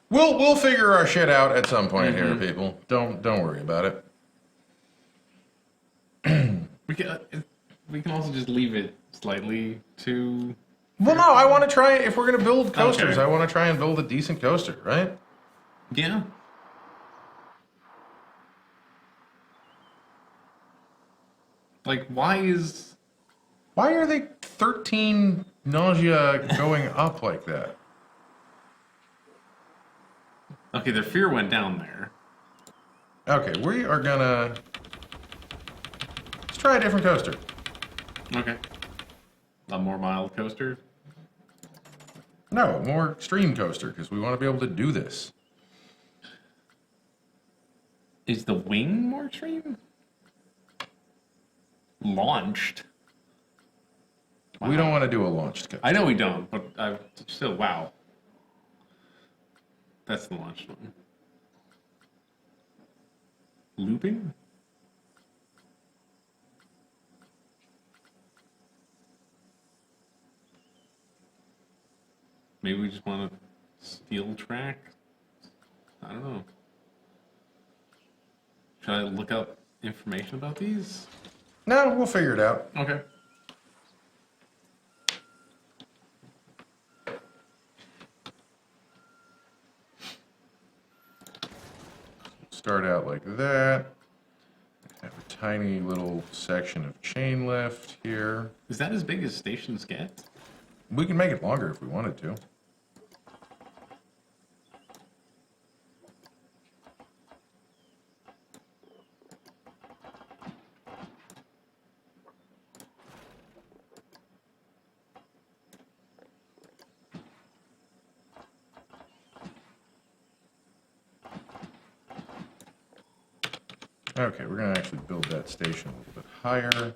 We'll figure our shit out at some point here, people. Don't worry about it. We can also just leave it slightly to... Well, no, I want to try, if we're going to build coasters, Okay. I want to try and build a decent coaster, right? Yeah. Like, why Why are they 13 nausea going up like that? Okay, their fear went down there. Okay, we are gonna... Let's try a different coaster. Okay. A more mild coaster? No, a more extreme coaster, because we want to be able to do this. Is the wing more extreme? Launched. We don't want to do a launched coaster. I know we don't, but still, wow. That's the launched one. Looping? Maybe we just want a steel track? I don't know. Should I look up information about these? No, we'll figure it out. Okay. Start out like that. Have a tiny little section of chain lift here. Is that as big as stations get? We can make it longer if we wanted to. Okay, we're gonna actually build that station a little bit higher.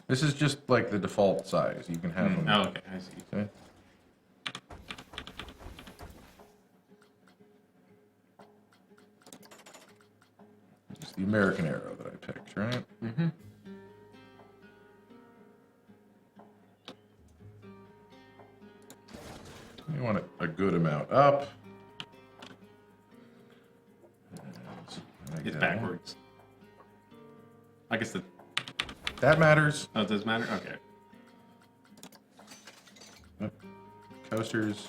This is just like the default size. You can have them. Oh, okay, I see. Okay. It's the American arrow that I picked, right? Mm-hmm. You want it a good amount up. It's backwards. I guess That matters. oh, it does matter? Okay. Yep. Coasters,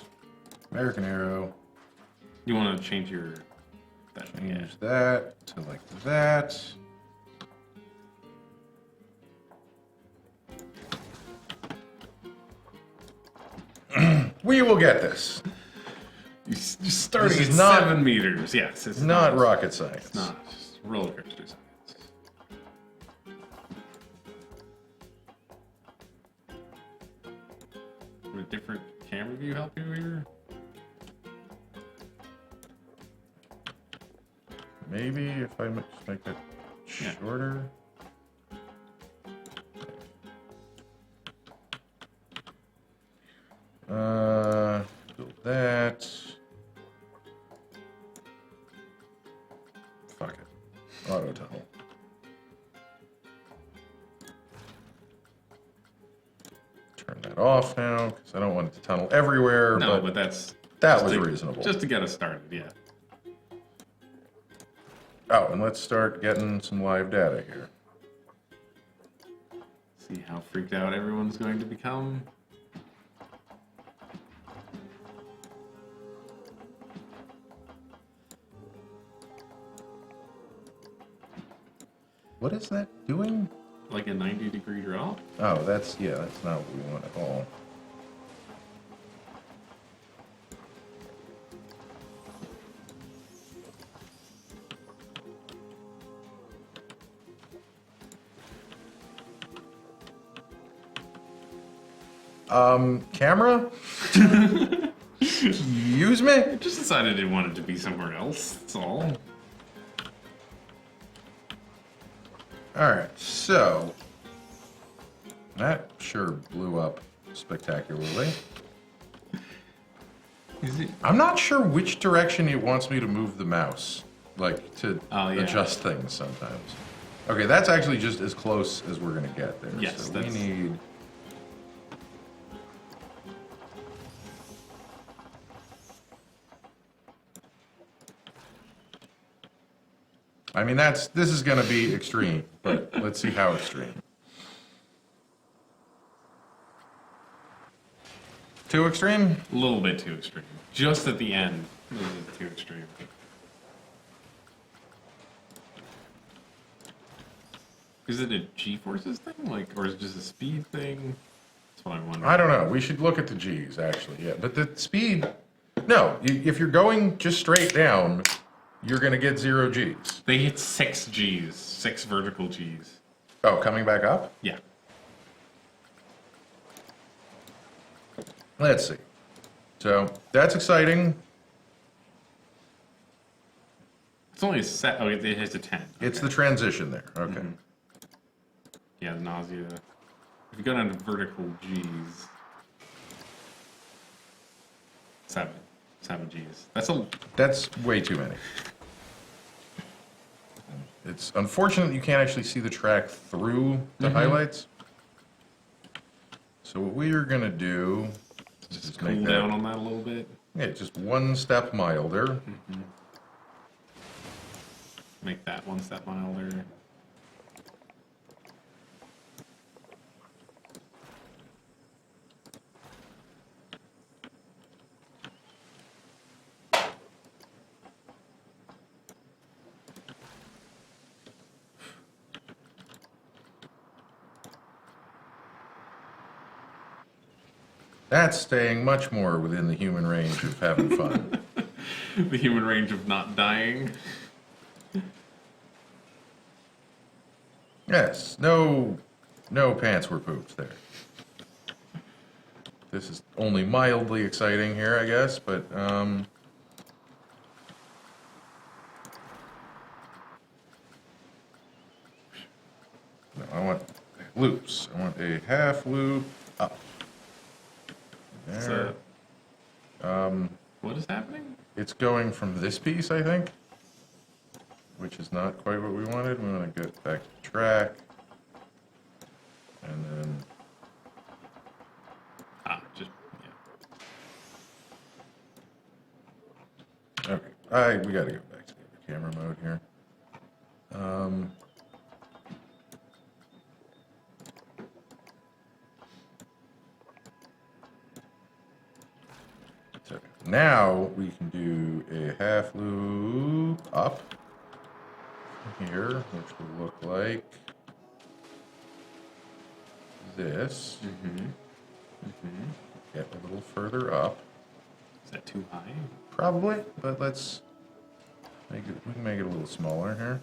American arrow. You want to change your... Change that to like that. We will get this. You're starting This at is not- 7 meters. Yes, it's Not rocket science. It's not. It's just roller coaster science. Would a different camera view help you here? Maybe if I just make it Yeah. shorter. Build that. Fuck it. Auto tunnel. Turn that off now because I don't want it to tunnel everywhere. No, but that's that just was to- reasonable. Just to get us started, yeah. Oh, and let's start getting some live data here. See how freaked out everyone's going to become. What is that doing? Like a 90-degree drop? Oh, that's not what we want at all. Camera? Use me? I just decided it wanted to be somewhere else. That's all. Alright, so that sure blew up spectacularly. Is it? I'm not sure which direction it wants me to move the mouse, like to adjust things sometimes. Okay, that's actually just as close as we're gonna get there. Yes, so that's... we need. I mean, this is gonna be extreme, but let's see how extreme. Too extreme? A little bit too extreme. Just at the end, this is too extreme. Is it a G-forces thing, like, or is it just a speed thing? That's what I'm wondering. I don't know. We should look at the G's, actually. Yeah, but the speed. No, if you're going just straight down, you're gonna get 0 G's. They hit 6 G's, 6 vertical G's. Oh, coming back up? Yeah. Let's see. So that's exciting. It's only a set. Oh, it hits a 10. It's Okay. the transition there. Okay. Mm-hmm. Yeah, nausea. If you go down to vertical G's, 7 G's. That's way too many. It's unfortunate you can't actually see the track through the highlights. So what we are gonna do is just make cool that, down on that a little bit. yeah, just 1 step milder. Make that 1 step milder. That's staying much more within the human range of having fun. The human range of not dying. Yes, no pants were pooped there. This is only mildly exciting here, I guess, but no, I want loops. I want a half loop up. There. What is happening? It's going from this piece, I think, which is not quite what we wanted. We want to get back to track, and then Just yeah. okay. We got to go back to the camera mode here. So now we can do a half loop up here, which will look like this. Get a little further up. Is that too high? Probably, but let's make it. We can make it a little smaller here.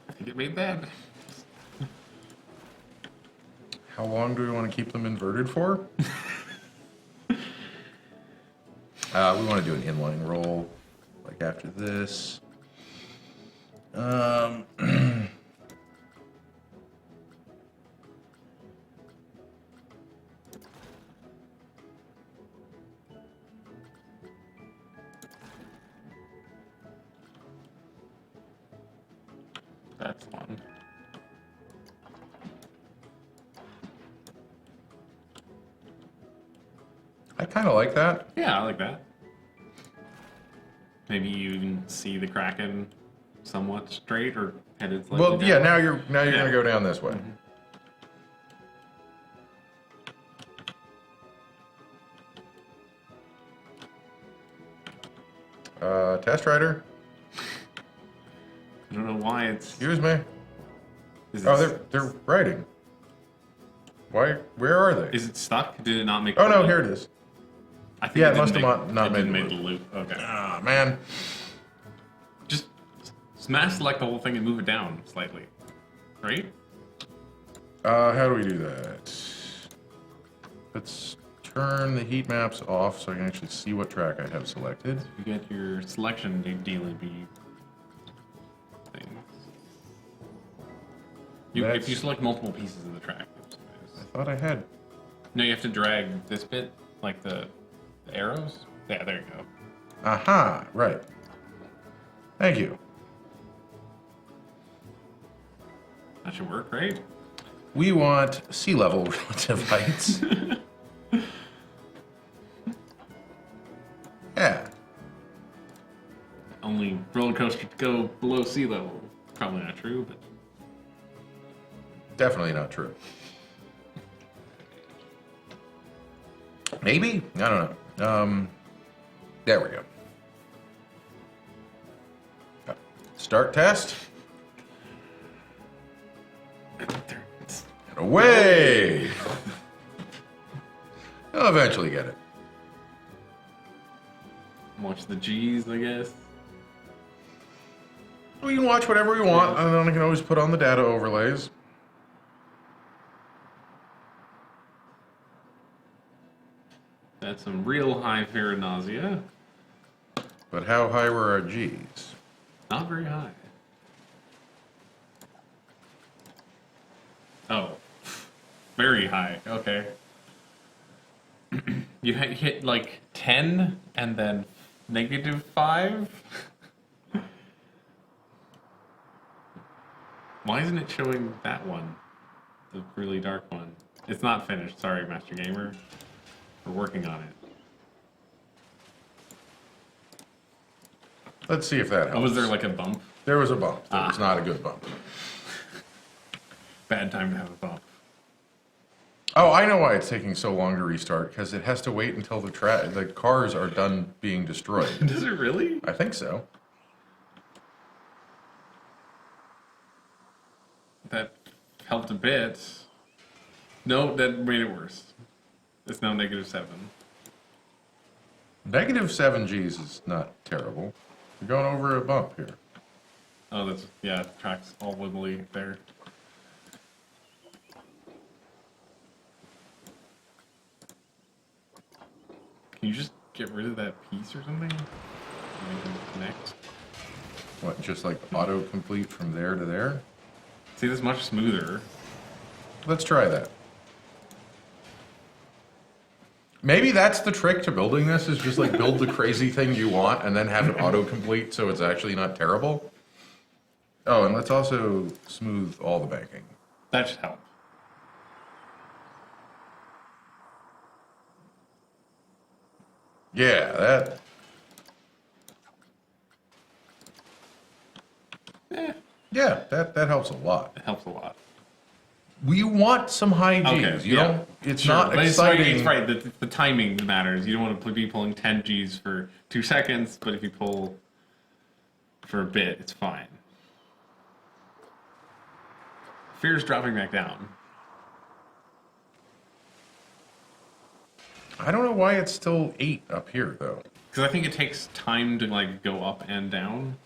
I think it made that. How long do we want to keep them inverted for? We want to do an inline roll, like after this. That's fun. I kind of like that. Yeah, I like that. Maybe you can see the Kraken somewhat straight or headed slightly Well, down. yeah. Now you're gonna go down this way. Test rider. I don't know why it's. Excuse me. Is Oh, it- they're writing. Why? Where are they? Is it stuck? Did it not make? Oh the no, loop? here it is. I think Yeah, it didn't must have not it made didn't the make the loop. Okay. Ah, man. Just smash select the whole thing and move it down slightly, right? How do we do that? Let's turn the heat maps off so I can actually see what track I have selected. You get your selection DLB things. If you select multiple pieces of the track. I thought I had. No, you have to drag this bit, like the arrows. Yeah, there you go. Aha, right. Thank you. That should work, right? We want sea level relative heights. Yeah. Only roller coaster to go below sea level. Probably not true, but Definitely not true. Maybe? I don't know. There we go. Start test. And away! I'll eventually get it. watch the G's, I guess. We can watch whatever we want, and then I can always put on the data overlays. That's some real high fear nausea. But how high were our G's? Not very high. Oh. Very high. Okay. You hit like 10 and then -5? Why isn't it showing that one? The really dark one. It's not finished. Sorry, Master Gamer. We're working on it. Let's see if that helps. Oh, was there like a bump? There was a bump. That was not a good bump. Bad time to have a bump. Oh, I know why it's taking so long to restart, because it has to wait until the cars are done being destroyed. Does it really? I think so. That helped a bit. No, that made it worse. It's now -7. -7 G's is not terrible. We're going over a bump here. Oh, that's, yeah, the track's all wibbly there. Can you just get rid of that piece or something? Make them connect? What, just like autocomplete from there to there? See, this is much smoother. Let's try that. Maybe that's the trick to building this, is just like build the crazy thing you want and then have it autocomplete so it's actually not terrible. Oh, and let's also smooth all the banking. That should help. Yeah, that... Yeah, that helps a lot. It helps a lot. We want some high G's. Okay, You yeah. don't... It's Sure, not but exciting. It's right. The timing matters. You don't want to be pulling 10 Gs for 2 seconds, but if you pull for a bit, it's fine. Fear's dropping back down. I don't know why it's still 8 up here, though. Because I think it takes time to like go up and down.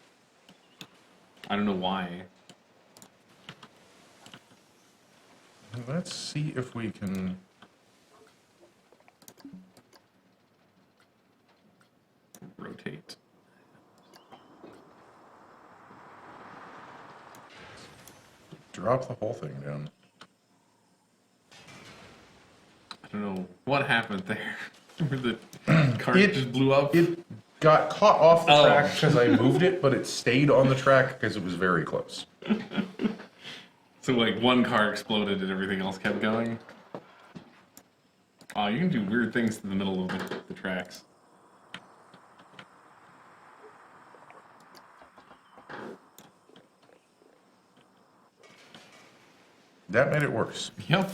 I don't know why. Let's see if we can... Rotate. Drop the whole thing down. I don't know what happened there. Where the cart It- just blew up. It got caught off the Oh. track because I moved it, but it stayed on the track because it was very close. So like one car exploded and everything else kept going. Oh, you can do weird things in the middle of the tracks. That made it worse. Yep.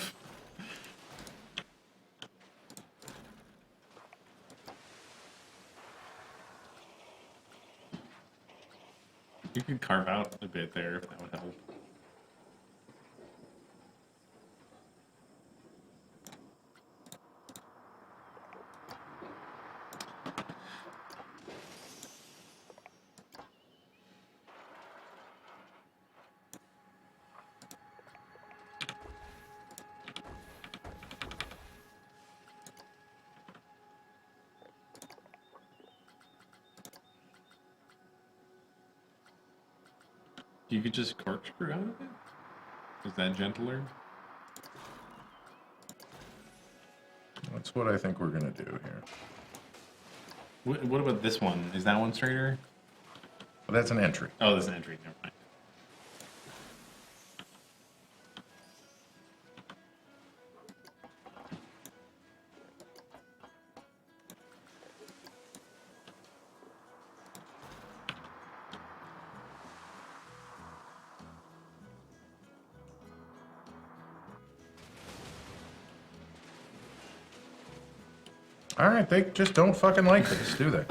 You could carve out a bit there if that would help. You could just corkscrew out of it? Is that gentler? That's what I think we're gonna do here. What about this one? Is that one straighter? Well, that's an entry. Oh, there's an entry. Never mind. All right, they just don't fucking like this, do they?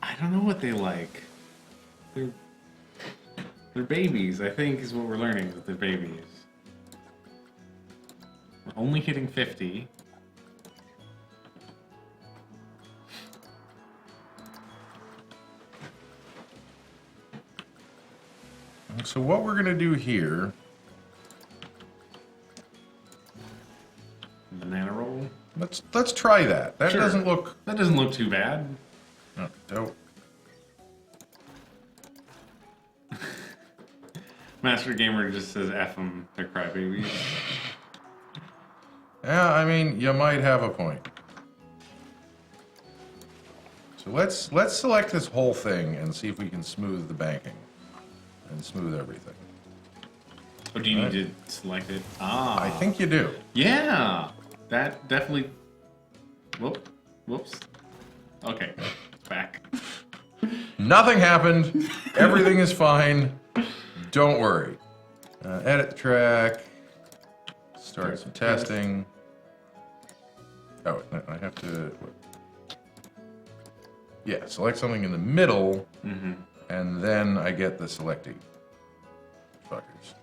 I don't know what they like. They're babies, I think, is what we're learning, that they're babies. We're only hitting 50. So what we're gonna do here... Banana roll? Let's try that. That Sure. doesn't look... That doesn't look too bad. No, don't. Master Gamer just says F them, they're crybabies. Yeah, I mean, you might have a point. So let's select this whole thing and see if we can smooth the banking and smooth everything. Oh, do you need to select it? Ah. I think you do. Yeah! That definitely... Whoops. Okay, back. Nothing happened. Everything is fine. Don't worry. Edit the track. Start some testing. Oh, no, I have to... What? Yeah, select something in the middle, and then I get the selecting fuckers.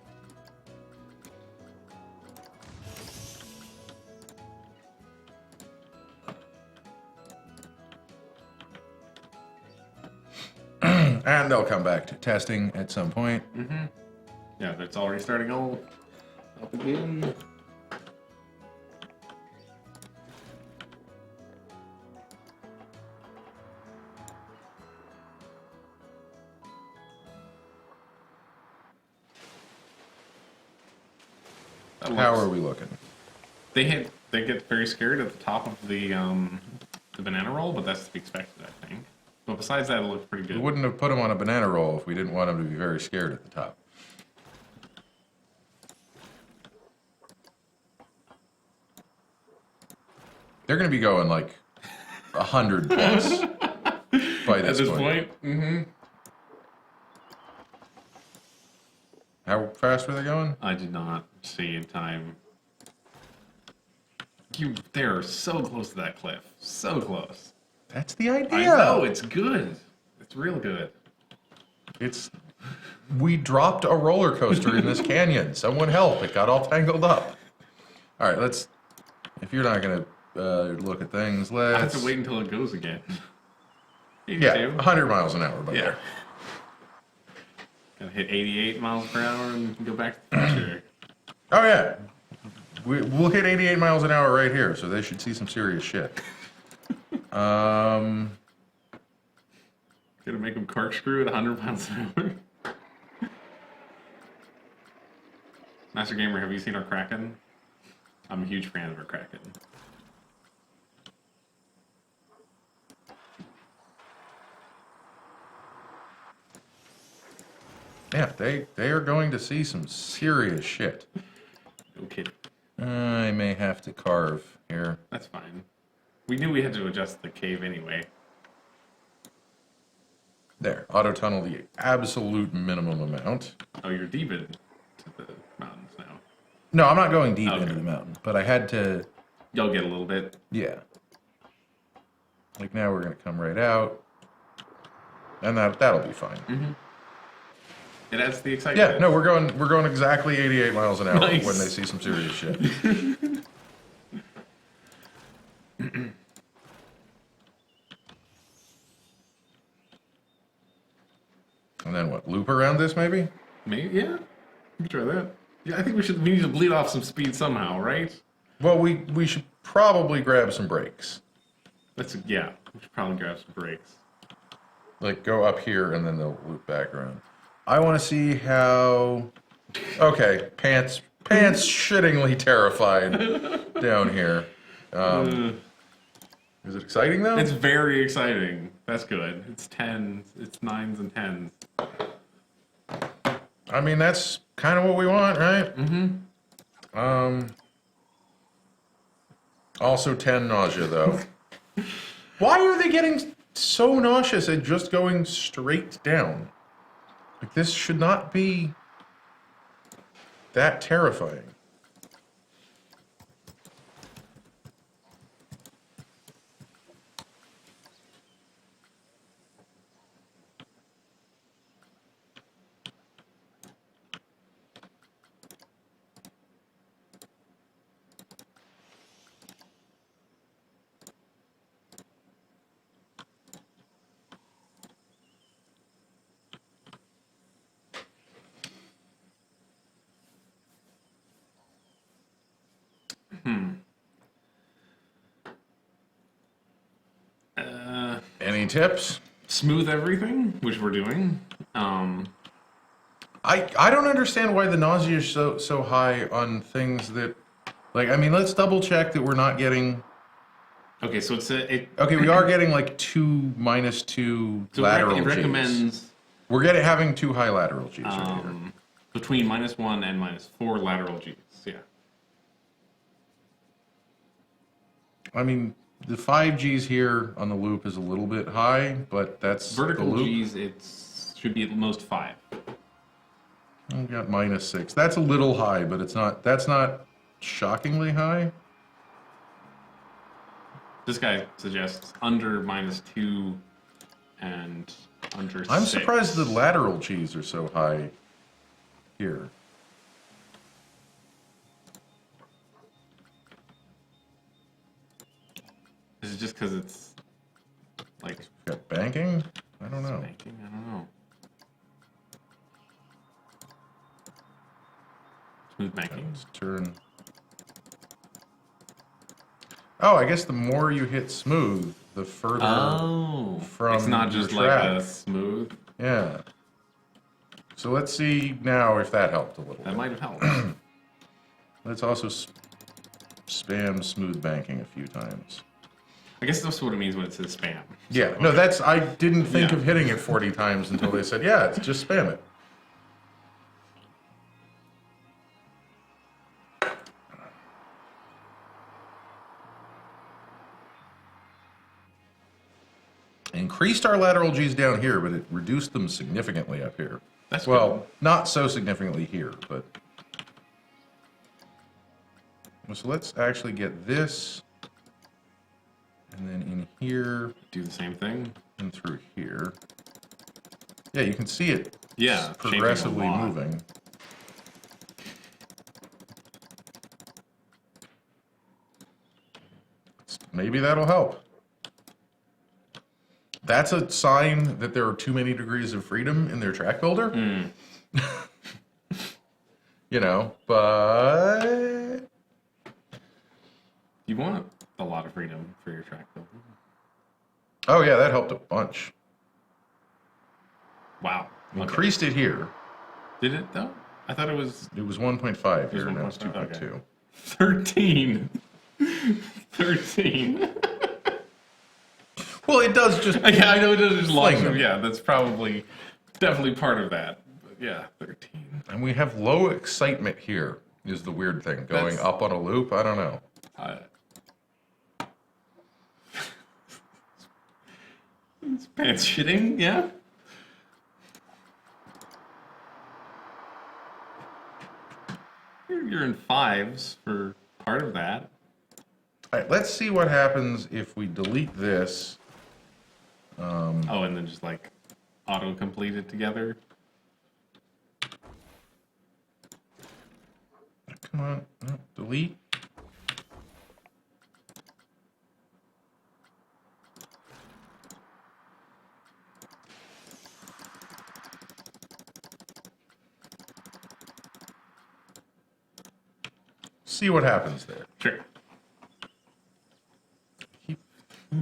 And they'll come back to testing at some point. Yeah, that's already starting all up again. How are we looking? They get very scared at the top of the banana roll, but that's to be expected, I think. But besides that, it looks pretty We good. wouldn't have put them on a banana roll if we didn't want them to be very scared at the top. They're going to be going like 100 plus by At this point, How fast were they going? I did not see in time. They're so close to that cliff. So close. That's the idea. I know, it's good. It's real good. We dropped a roller coaster in this canyon. Someone help. It got all tangled up. All right, if you're not going to look at things, I have to wait until it goes again. Yeah, 100 miles an hour by Yeah. there. Gotta hit 88 miles per hour and go back to the future. Oh, yeah. We'll hit 88 miles an hour right here, so they should see some serious shit. Gonna make them corkscrew at 100 miles an hour. Master Gamer, have you seen our Kraken? I'm a huge fan of our Kraken. Yeah, they are going to see some serious shit. No kidding. I may have to carve here. That's fine. We knew we had to adjust the cave anyway. There, auto tunnel the absolute minimum amount. Oh, you're deep into the mountains now. No, I'm not going deep Okay. into the mountain, but I had to, You'll get a little bit. yeah. Like now we're gonna come right out, and that'll be fine. It adds the excitement. Yeah, no, we're going exactly 88 miles an hour Nice. when they see some serious shit. And then what? Loop around this maybe? Maybe, yeah. We can try that. Yeah, I think we need to bleed off some speed somehow, right? Well, we should probably grab some brakes. Yeah. We should probably grab some brakes. Like go up here and then they'll loop back around. I want to see how. Okay, pants shittingly terrified down here. Is it exciting though? It's very exciting. That's good. It's 10s. It's 9s and 10s. I mean, that's kind of what we want, right? Mm-hmm. Also 10 nausea, though. Why are they getting so nauseous at just going straight down? Like, this should not be that terrifying. Any tips? Smooth everything, which we're doing. I don't understand why the nausea is so high on things that, like, I mean, let's double check that we're not getting. Okay, so okay, we are getting like -2 so lateral it Gs. recommends We're having 2 high lateral Gs right here. between -1 and -4 lateral Gs. Yeah. I mean, the 5 Gs here on the loop is a little bit high, but that's Vertical the loop. Gs, it should be at most 5. We got -6. That's a little high, but it's not. That's not shockingly high. This guy suggests under -2 and under 6. I'm surprised the lateral Gs are so high here. Is it just because it's like Got banking? I don't know. banking? I don't know. Smooth banking. Let's turn. Oh, I guess the more you hit smooth, the further from it's not just your like track. a smooth. Yeah. So let's see now if that helped a little That bit. might have helped. Let's also spam smooth banking a few times. I guess that's what it means when it says spam. Yeah, So, no, okay. that's, I didn't think Yeah. of hitting it 40 times until they said, yeah, it's just spam it. Increased our lateral Gs down here, but it reduced them significantly up here. That's Well, not so significantly here, but. So let's actually get this, and then in here, do the same thing. and through here. Yeah, you can see it Yeah, changing a progressively lot. moving. Maybe that'll help. That's a sign that there are too many degrees of freedom in their track builder. You know, but You want a lot of freedom for your track building. oh yeah, that helped a bunch. Wow. Okay. Increased it here. Did it though? I thought it was It was 1.5 here, was now it's 1.5, 2.2. okay. 13. 13. Well, it does just. Yeah, I know it doesn't just Fling launch them. them. Yeah, that's probably definitely part of that. But yeah, 13. And we have low excitement here, is the weird thing. Going That's- up on a loop, I don't know. It's pants shitting, yeah? You're in 5s for part of that. All right, let's see what happens if we delete this. Oh, and then just like auto-complete it together. Come on, no, delete. See what happens there. Sure.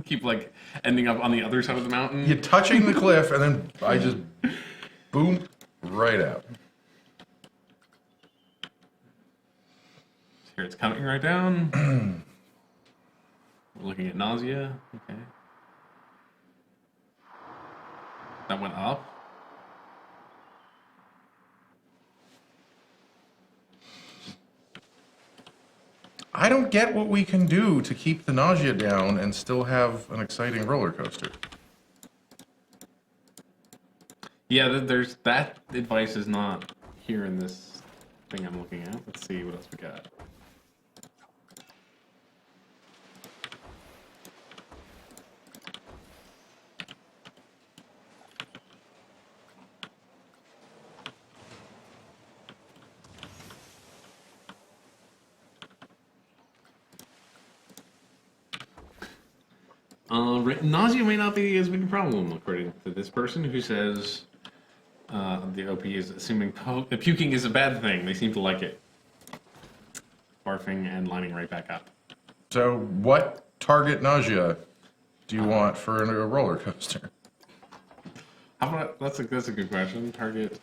Keep like ending up on the other side of the mountain. You're touching the cliff, and then I just boom right out. Here it's coming right down. We're looking at nausea. Okay. That went up. I don't get what we can do to keep the nausea down and still have an exciting roller coaster. Yeah, there's that advice is not here in this thing I'm looking at. Let's see what else we got. Nausea may not be as big a problem, according to this person who says the OP is assuming puking is a bad thing. They seem to like it. Barfing and lining right back up. So what target nausea do you want for a roller coaster? How about that's a good question. Target.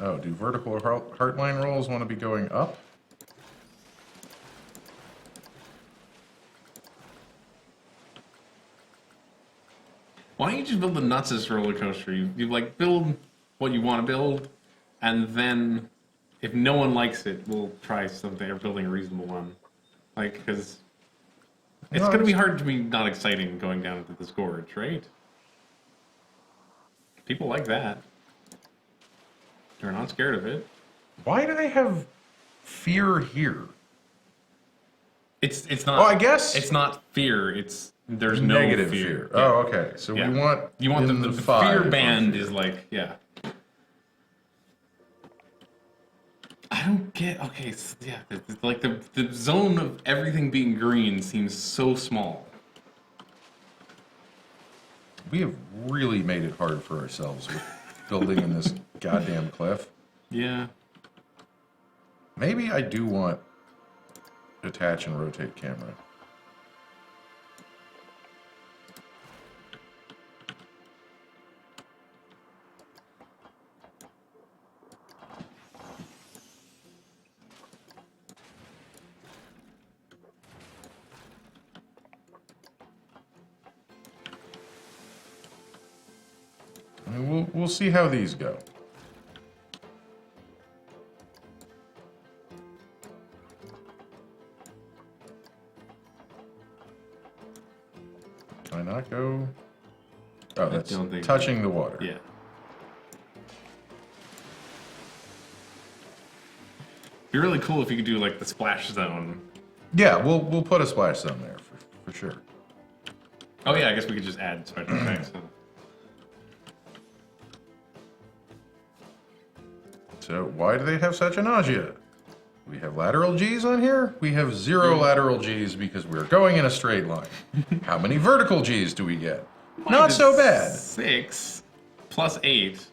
Oh, do vertical heartline rolls want to be going up? Why don't you just build the nutsest roller coaster? You like build what you want to build, and then if no one likes it, we'll try something or building a reasonable one. Like, because it's going to be hard to be not exciting going down into this gorge, right? People like that. They're not scared of it. Why do they have fear here? It's not. Oh, I guess it's not fear. It's there's no negative fear. Oh, okay. So Yeah. we want the fear band is like I don't get okay. Like the zone of everything being green seems so small. We have really made it hard for ourselves with building in this goddamn cliff. Yeah. Maybe I do want attach and rotate camera. I mean, we'll see how these go. Can I not go? Oh, that's touching the water. Yeah. It'd be really cool if you could do like the splash zone. Yeah, we'll put a splash zone there for sure. Oh yeah, I guess we could just add special effects. So why do they have such a nausea? We have lateral G's on here? We have 0 lateral G's because we're going in a straight line. How many vertical G's do we get? Not so bad. 6 plus 8.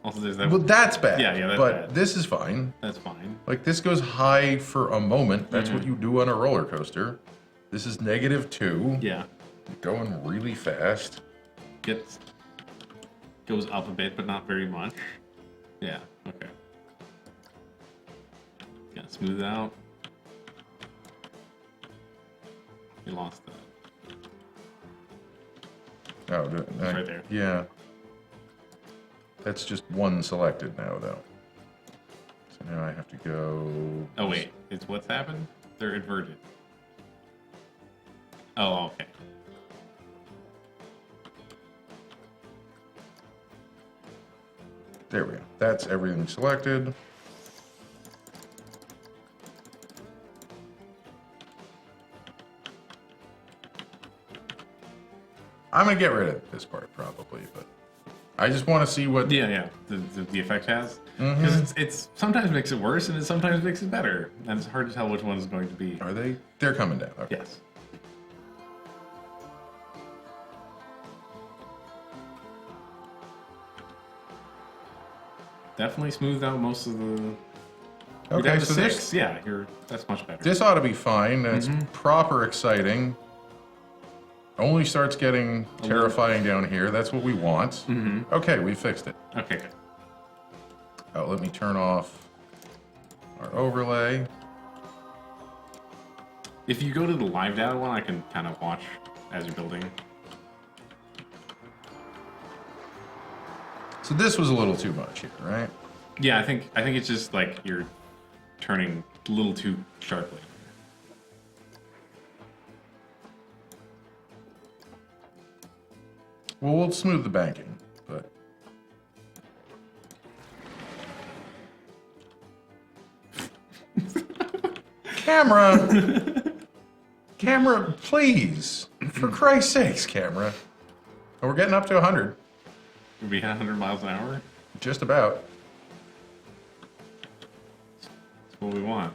Also, there's that. Well, that's bad. Yeah, that's but bad. This is fine. That's fine. Like, this goes high for a moment. That's what you do on a roller coaster. This is -2. Yeah. Going really fast. Goes up a bit, but not very much. Yeah, okay. Yeah, smooth it out. You lost that. Oh, It's right there. Yeah. That's just one selected now, though. So now I have to go... Oh, wait. It's what's happened? They're inverted. Oh, okay. There we go. That's everything selected. I'm gonna get rid of this part probably, but I just want to see what. Yeah. The effect has because it's sometimes makes it worse and it sometimes makes it better, and it's hard to tell which one is going to be. Are they? They're coming down. Okay. Yes. definitely smoothed out most of the. You're Okay, down to so 6. Yeah, that's much better. this ought to be fine. That's proper exciting. Only starts getting terrifying down here. That's what we want. Okay, we fixed it. Okay, good. Oh, let me turn off our overlay. If you go to the live data one, I can kind of watch as you're building. So this was a little too much here, right? Yeah, I think it's just like you're turning a little too sharply. Well, we'll smooth the banking, but... Camera! Camera, please! For Christ's sakes, camera. Oh, we're getting up to 100. We'll be 100 miles an hour. Just about. That's what we want.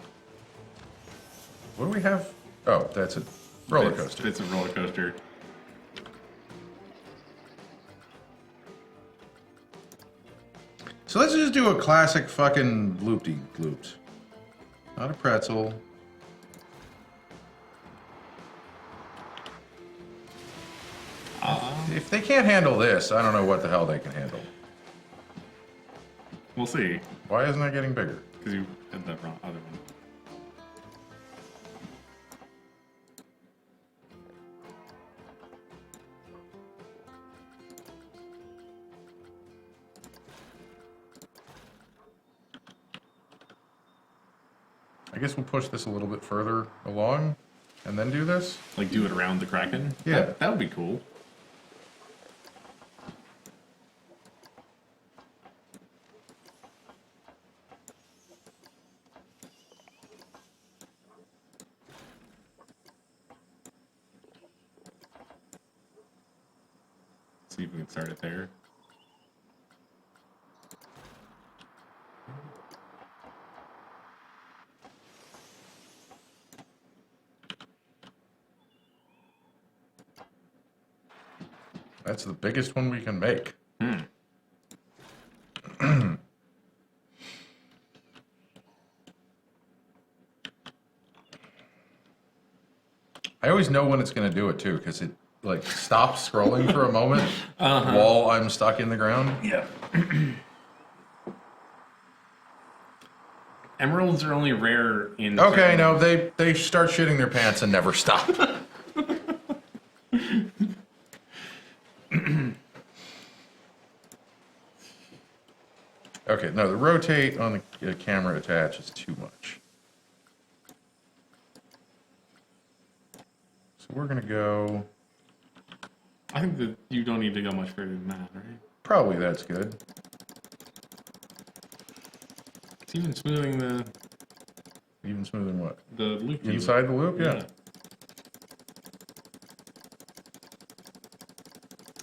What do we have? Oh, that's a roller coaster. It's a roller coaster. So let's just do a classic fucking loop-de-loops. Not a pretzel. If they can't handle this, I don't know what the hell they can handle. We'll see. Why isn't that getting bigger? Because you had that wrong other one. I guess we'll push this a little bit further along and then do this. Like do it around the Kraken? Yeah. That would be cool. See if we can start it there. That's the biggest one we can make. I always know when it's going to do it too, because it like stops scrolling for a moment while I'm stuck in the ground. Yeah. Emeralds are only rare in... Okay, no, they start shitting their pants and never stop. Okay, no, the rotate on the camera attach is too much. So we're going to go... I think that you don't need to go much further than that, right? Probably that's good. It's even smoothing the Even smoother than what? loop. Inside the loop? Yeah.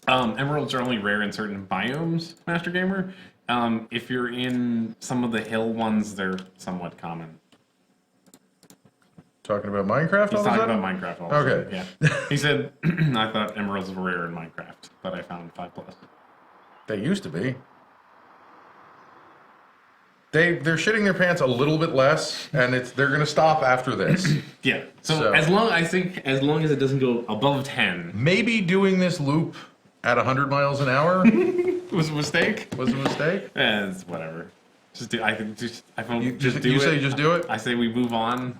Emeralds are only rare in certain biomes, Master Gamer. If you're in some of the hill ones, they're somewhat common. Talking about Minecraft He's all of a talking sudden? about Minecraft all the Okay. time. Yeah. He said, I thought emeralds were rare in Minecraft, but I found 5+. They used to be. They're shitting their pants a little bit less, and they're gonna stop after this. Yeah. So as long as it doesn't go above 10. Maybe doing this loop at 100 miles an hour Was a mistake? was a mistake. It's whatever. Just do. I think just. I phone, You just do it. say just do it? I say we move on.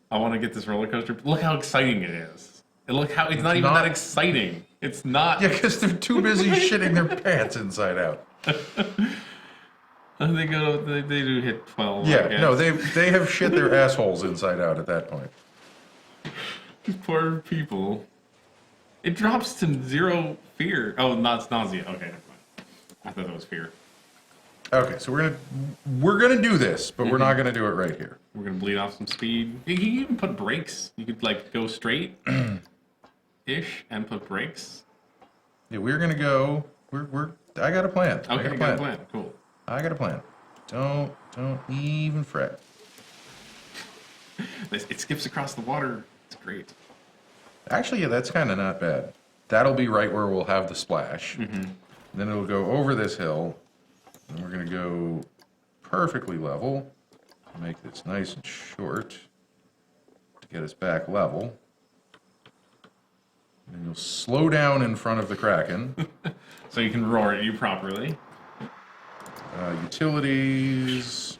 I want to get this roller coaster. Look how exciting it is. And look how it's not even that exciting. It's not. Yeah, because they're too busy shitting their pants inside out. They do hit 12. Yeah, no, they have shit their assholes inside out at that point. Poor people. It drops to 0 fear. Oh, not nausea. Okay, never mind. I thought it was fear. Okay, so we're gonna do this, but we're not gonna do it right here. We're gonna bleed off some speed. You can even put brakes. You could like go straight ish and put brakes. Yeah, we're gonna go. I got a plan. Okay, you got a plan. Cool. I got a plan. Don't even fret. It skips across the water. It's great. Actually, yeah, that's kind of not bad. That'll be right where we'll have the splash. Then it'll go over this hill, And we're going to go perfectly level. Make this nice and short to get us back level. And you'll slow down in front of the Kraken. So you can roar at you properly. Utilities.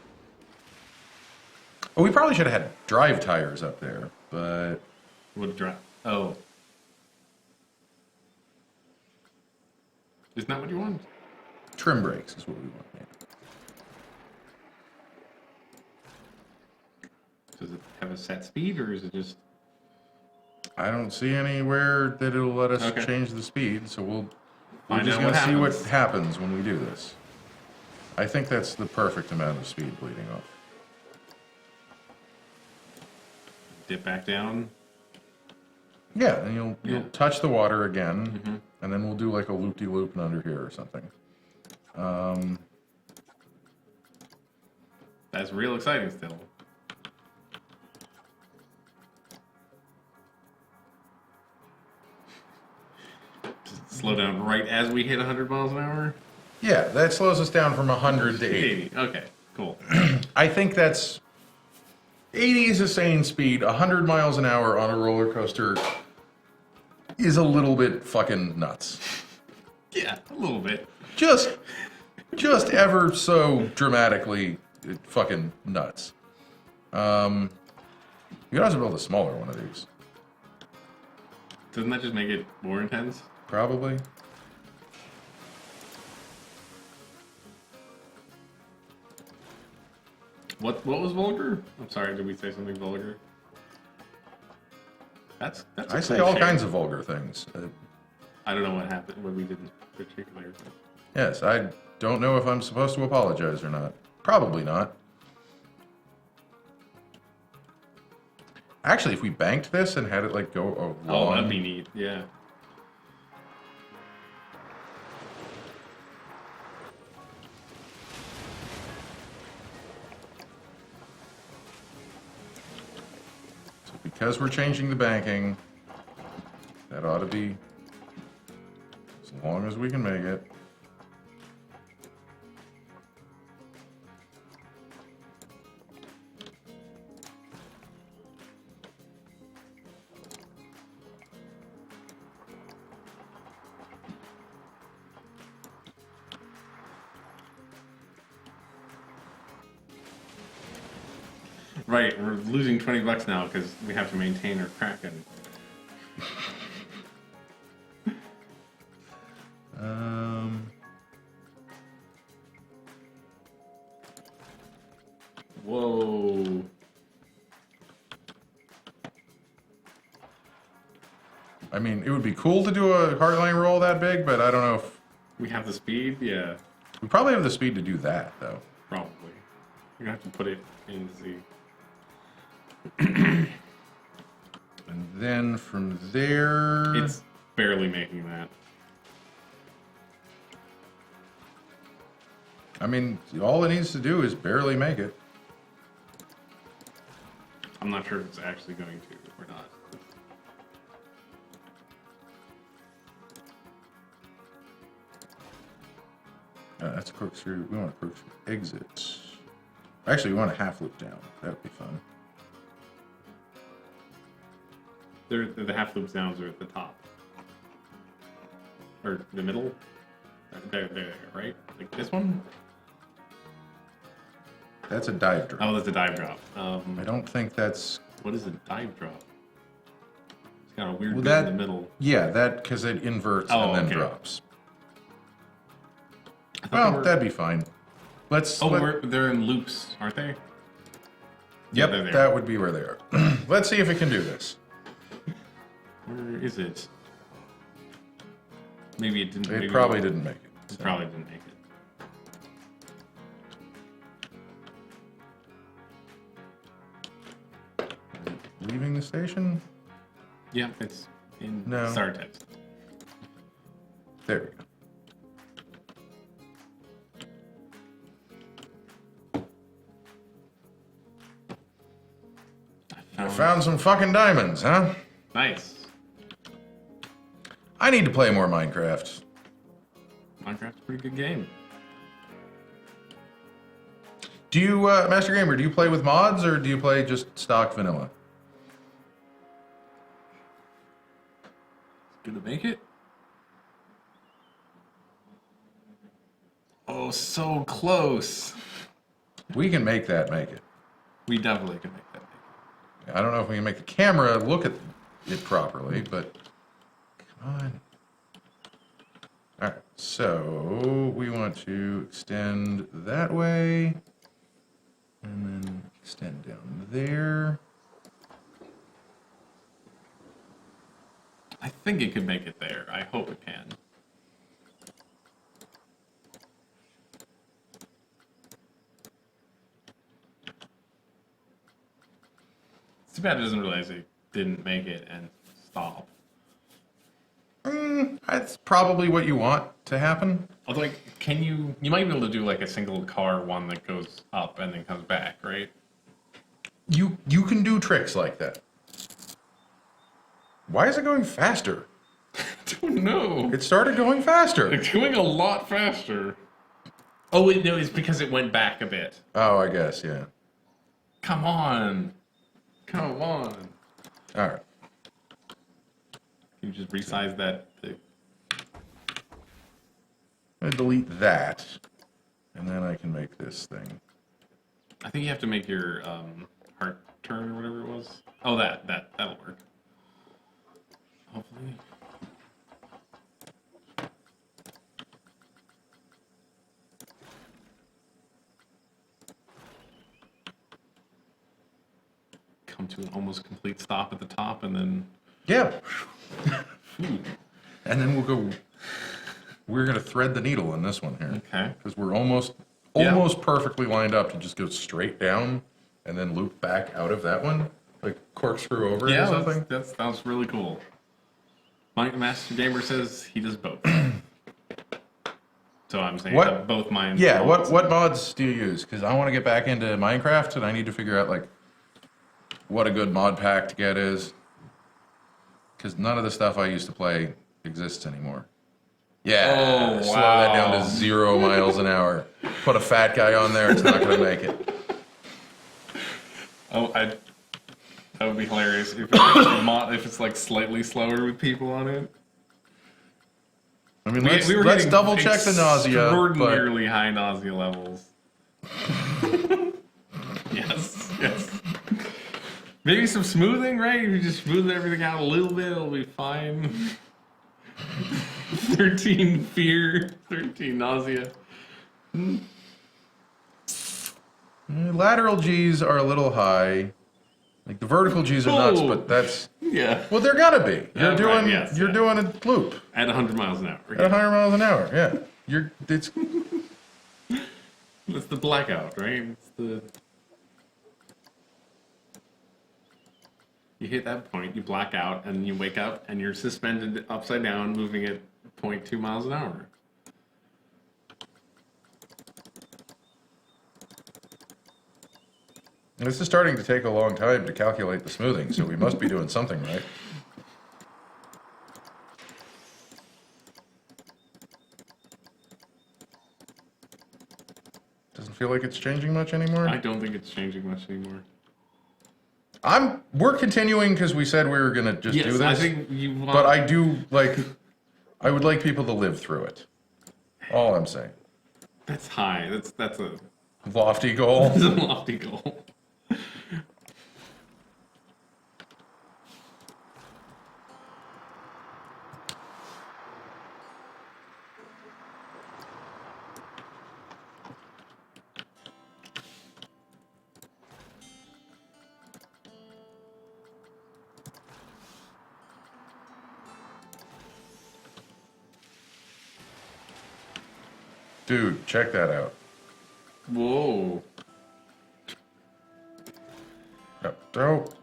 Oh, we probably should have had drive tires up there, but... What drive? Oh. Isn't that what you want? Trim brakes is what we want. Yeah. Does it have a set speed, or is it just... I don't see anywhere that it'll let us Okay. change the speed, so we're Find just out going what to see what happens. happens when we do this. I think that's the perfect amount of speed bleeding off. Dip back down? Yeah, and you'll Yeah. touch the water again, and then we'll do like a loop-de-loop under here or something. That's real exciting still. Just slow down right as we hit 100 miles an hour? Yeah, that slows us down from 100 to 80. Okay, cool. I think that's 80 is a sane speed. 100 miles an hour on a roller coaster is a little bit fucking nuts. Yeah, a little bit. Just ever so dramatically fucking nuts. You could also build a smaller one of these. Doesn't that just make it more intense? Probably. What was vulgar? I'm sorry, did we say something vulgar? That's I say all kinds of vulgar things. I don't know what happened, what we didn't particularly. Yes, I don't know if I'm supposed to apologize or not. Probably not. Actually, if we banked this and had it like go along... Oh, that'd be neat, yeah. So because we're changing the banking, that ought to be as long as we can make it. Right, we're losing $20 now because we have to maintain our Kraken. Whoa. I mean, it would be cool to do a hardline roll that big, but I don't know if... We have the speed? Yeah, We probably have the speed to do that, though. probably. You're gonna have to put it in the... And then from there... It's barely making that. I mean, all it needs to do is barely make it. I'm not sure if it's actually going to or not. That's a corkscrew. We want a corkscrew exit. Actually, we want a half loop down. That would be fun. The half loop sounds are at the top. Or the middle? There, right? Like this one? That's a dive drop. Oh, that's a dive drop. I don't think that's... What is a dive drop? It's got a weird Well, bit that- in the middle. Yeah, that because it inverts Oh, and then okay. drops. I thought they Well, were- that'd be fine. Let's... they're in loops, aren't they? Yep, they're there. that would be where they are. Let's see if it can do this. Where is it? Maybe it didn't. It maybe probably didn't make it. It so. probably didn't make it. Leaving the station? Yeah, it's in No. star text. There we go. I found some fucking diamonds, huh? Nice. I need to play more Minecraft. Minecraft's a pretty good game. Do you, Master Gamer, do you play with mods or do you play just stock vanilla? Gonna make it? Oh, so close. We can make that make it. We definitely can make that. I don't know if we can make the camera look at it properly, but come on. All right, so we want to extend that way, and then extend down there. I think it could make it there. I hope it can. It's too bad it doesn't realize it didn't make it and stop. That's probably what you want to happen. Although, like, can you might be able to do like a single car one that goes up and then comes back, right? You can do tricks like that. Why is it going faster? I don't know. It started going faster. It's going a lot faster. Oh, wait, no, it's because it went back a bit. Oh, I guess, yeah. Come on. Come on. All right. Can you just resize that thing? I'm going to delete that, and then I can make this thing. I think you have to make your heart turn or whatever it was. Oh, that'll work. Hopefully. Come to an almost complete stop at the top, and then. Yeah. And then we'll go. We're going to thread the needle in this one here. Okay. Because we're almost perfectly lined up to just go straight down and then loop back out of that one, like corkscrew over it or something. That sounds really cool. My Master Gamer says he does both. So I'm saying What? Both mine. Yeah. What mods do you use? Because I want to get back into Minecraft and I need to figure out like what a good mod pack to get is. Because none of the stuff I used to play exists anymore. Yeah, Oh, slow that down wow. to 0 miles an hour. Put a fat guy on there, it's not going to make it. Oh, that would be hilarious if it's like slightly slower with people on it. I mean, We were let's getting double check the nausea. Extraordinarily high nausea levels. Yes. Maybe some smoothing, right? If you just smooth everything out a little bit, it'll be fine. 13 fear, 13 nausea. Lateral G's are a little high. Like the vertical G's are nuts, but that's Yeah. well, they're gotta be. You're doing right, yes, you're yeah. doing a loop At 100 miles an hour. at 100 miles an hour. Yeah, it's That's the blackout, right? It's the... You hit that point, you black out, and you wake up, and you're suspended upside down, moving at 0.2 miles an hour. this is starting to take a long time to calculate the smoothing, so we must be doing something right. Doesn't feel like it's changing much anymore. I don't think it's changing much anymore. We're continuing because we said we were gonna just do this. I think you want... But I do I would like people to live through it. All I'm saying. That's high. That's a Lofty goal. that's a lofty goal. Dude, check that out. Whoa. Dope.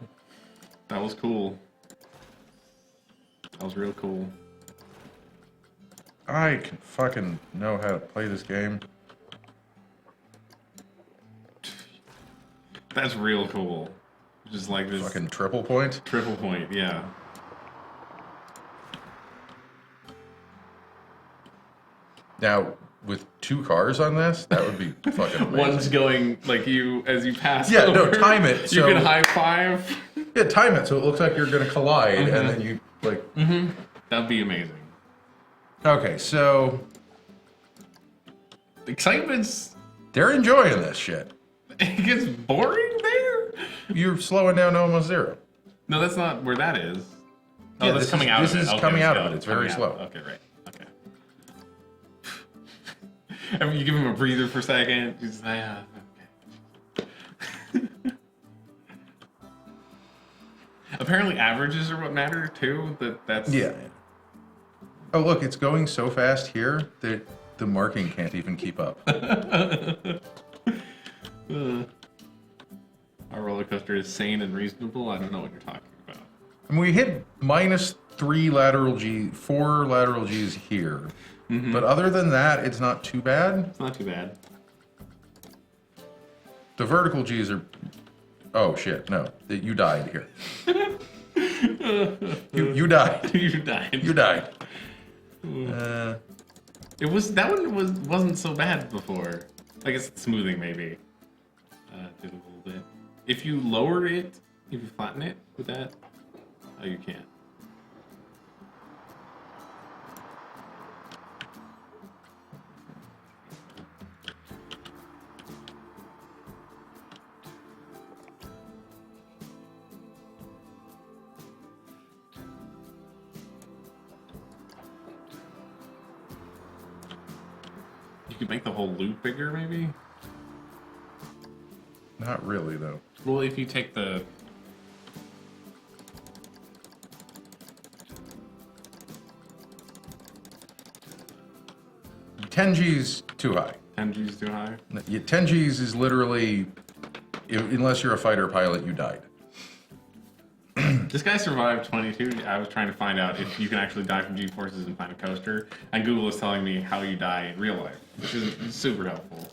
That was cool. That was real cool. I can fucking know how to play this game. That's real cool. Just like this Fucking triple point. triple point, yeah. Now, with 2 cars on this, that would be fucking amazing. One's going like you as you pass. Yeah, over, no, time it. You So, can high five. yeah, time it so it looks like you're gonna collide, and then you like. That'd be amazing. Okay, so Excitement's. they're enjoying this shit. It gets boring there. You're slowing down to almost 0. No, that's not where that is. Oh, Yeah, that's this coming is- out this of it. is Okay, coming out of go. it. It's very Coming out. slow. Okay, right. Okay. I mean, you give him a breather for a second. He's like, okay. Apparently, averages are what matter too. That's Yeah. Oh look, it's going so fast here that the marking can't even keep up. Our roller coaster is sane and reasonable. I don't know what you're talking about. And we hit -3 lateral G, 4 lateral Gs here. But other than that, it's not too bad. It's not too bad. The vertical Gs are. Oh shit! No, you died here. you died. You died. You died. It was that one wasn't so bad before. I guess it's smoothing maybe. Did a little bit. If you lower it, if you flatten it with that, oh you can't. You could make the whole loop bigger, maybe? Not really though. Well, if you take the... Ten G's too high. 10 G's too high? 10 G's is literally, unless you're a fighter pilot, you died. This guy survived 22. I was trying to find out if you can actually die from G-forces and find a coaster, and Google is telling me how you die in real life, which is super helpful.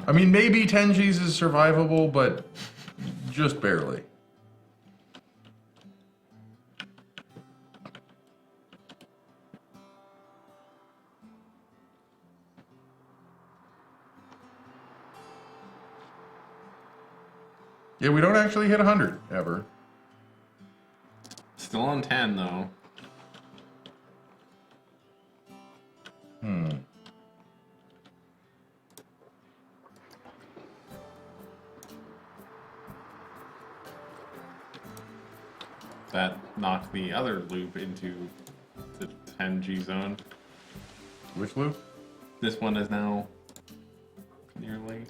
I mean, maybe 10 G's is survivable, but just barely. Yeah, we don't actually hit 100 ever. Still on 10 though. That knocked the other loop into the 10G zone. Which loop? This one is now nearly.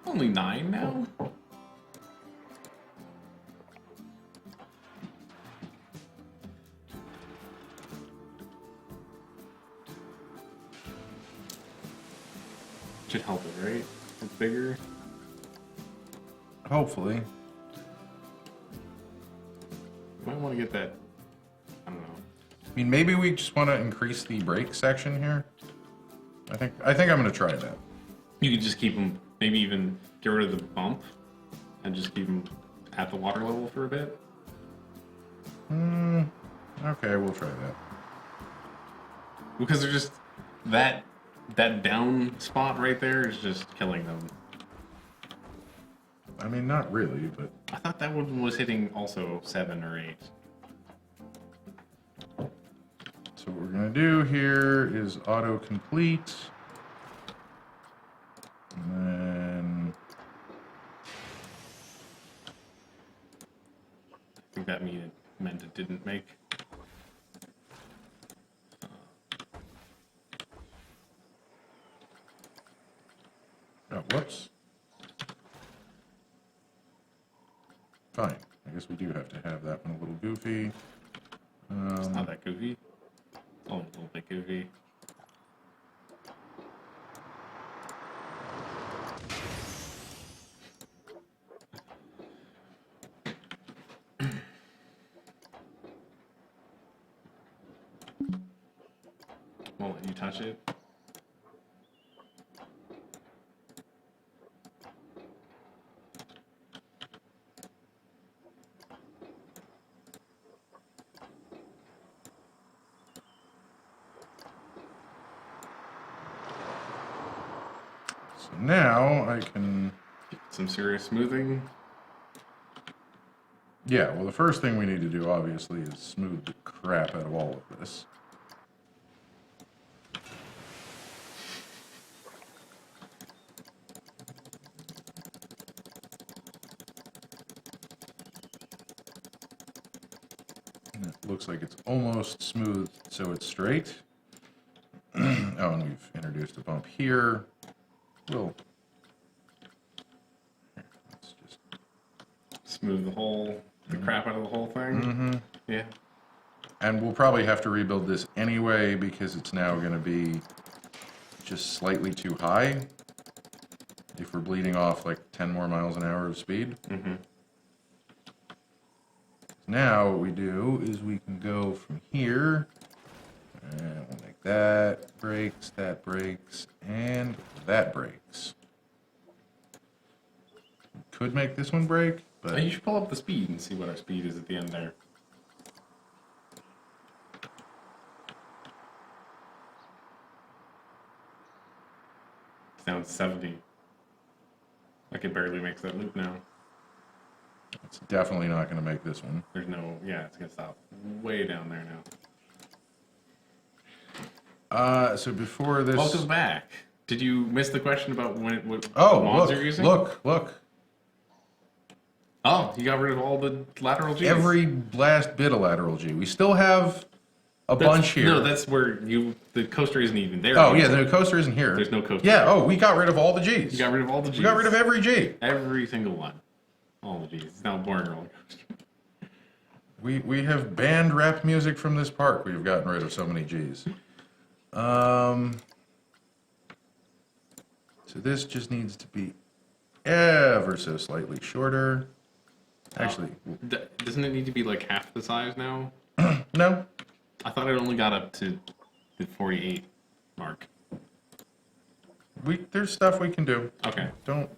Only 9 now? Should help it, right? It's bigger. Hopefully. You might want to get that. I don't know. I mean, maybe we just want to increase the brake section here. I think I'm gonna try that. You could just keep them, maybe even get rid of the bump and just keep them at the water level for a bit. Okay, we'll try that. Because they're just that down spot right there is just killing them. I mean, not really, but I thought that one was hitting also 7 or 8. so what we're gonna do here is auto-complete. And then I think that meant it didn't make. oh, whoops. Fine. I guess we do have to have that one a little goofy. It's not that goofy. Oh, a little bit goofy. Won't let you touch it. So now I can... Some serious smoothing. Yeah, well, the first thing we need to do, obviously, is smooth the crap out of all of this. And it looks like it's almost smooth, so it's straight. Oh, and we've introduced a bump here. We'll... Let's just... Smooth the crap out of the whole thing. Mm-hmm. Yeah. And we'll probably have to rebuild this anyway because it's now going to be just slightly too high if we're bleeding off like 10 more miles an hour of speed. Mm-hmm. Now what we do is we can go from here, and we'll make that brakes, and that brakes. Could make this one brake, but... You should pull up the speed and see what our speed is at the end there. It's down 70. Like it barely makes that loop now. It's definitely not going to make this one. There's no, yeah, it's gonna stop way down there now. So before this... Welcome back. Did you miss the question about what Oh, mods look, you're using? look. Oh, you got rid of all the lateral Gs? Every last bit of lateral G. We still have a bunch here. No, that's where the coaster isn't even there. Oh, anymore. yeah, the coaster isn't here. There's no coaster. Yeah, oh, we got rid of all the Gs. You got rid of all the Gs. We got rid of every G. Every single one. All the Gs. It's now a boring roller coaster. We have banned rap music from this park. We've gotten rid of so many Gs. So this just needs to be ever so slightly shorter. Actually, Doesn't it need to be like half the size now? no. I thought it only got up to the 48 mark. There's stuff we can do. Okay. Don't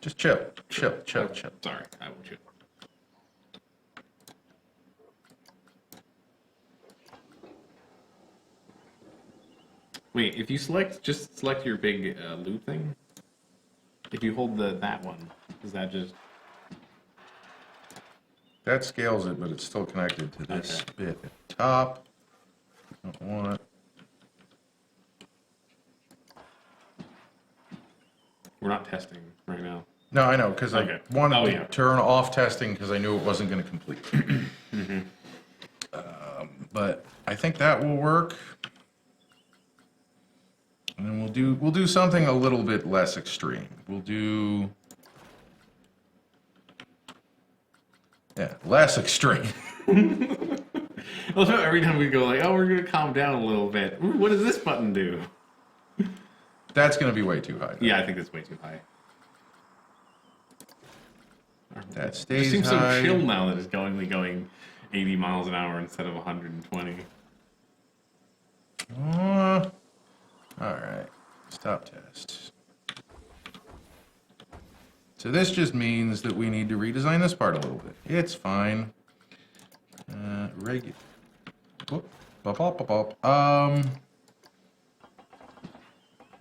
just chill. Chill. Sorry, I will chill. Wait, if you just select your big loop thing. If you hold that one, is that just... That scales it, but it's still connected to this bit at the top. Don't want it. We're not testing right now. No, I know, because I wanted to yeah. turn off testing because I knew it wasn't going to complete. Mm-hmm. But I think that will work. And then we'll do something a little bit less extreme. We'll do... Yeah, less extreme. Also, every time we go like, oh, we're going to calm down a little bit. Ooh, what does this button do? That's going to be way too high. Yeah, I think that's way too high. That stays It seems high. so chill now that it's only going 80 miles an hour instead of 120. All right, stop test. So this just means that we need to redesign this part a little bit. It's fine. Regular. Oh,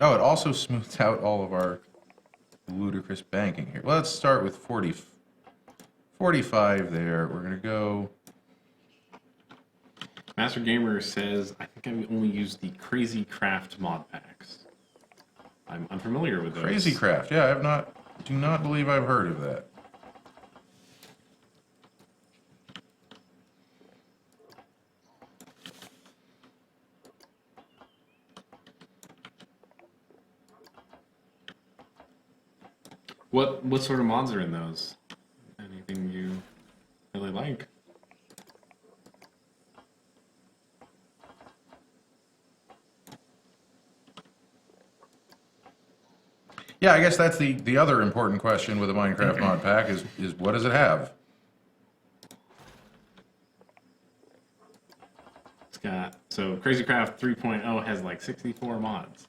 it also smooths out all of our ludicrous banking here. Let's start with 45 there. We're gonna go. Master Gamer says, I think I only use the Crazy Craft mod packs. I'm familiar with those. Crazy Craft. Yeah, do not believe I've heard of that. What sort of mods are in those? Anything you really like? Yeah, I guess that's the other important question with a Minecraft mod pack is what does it have? So Crazy Craft 3.0 has like 64 mods.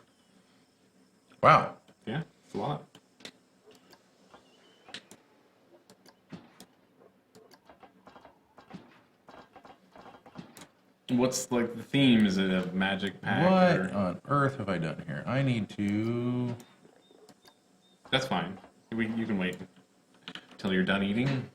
Wow. Yeah, it's a lot. What's like the theme? Is it a magic pack? What Or... on earth have I done here? I need to... That's fine. You can wait until you're done eating.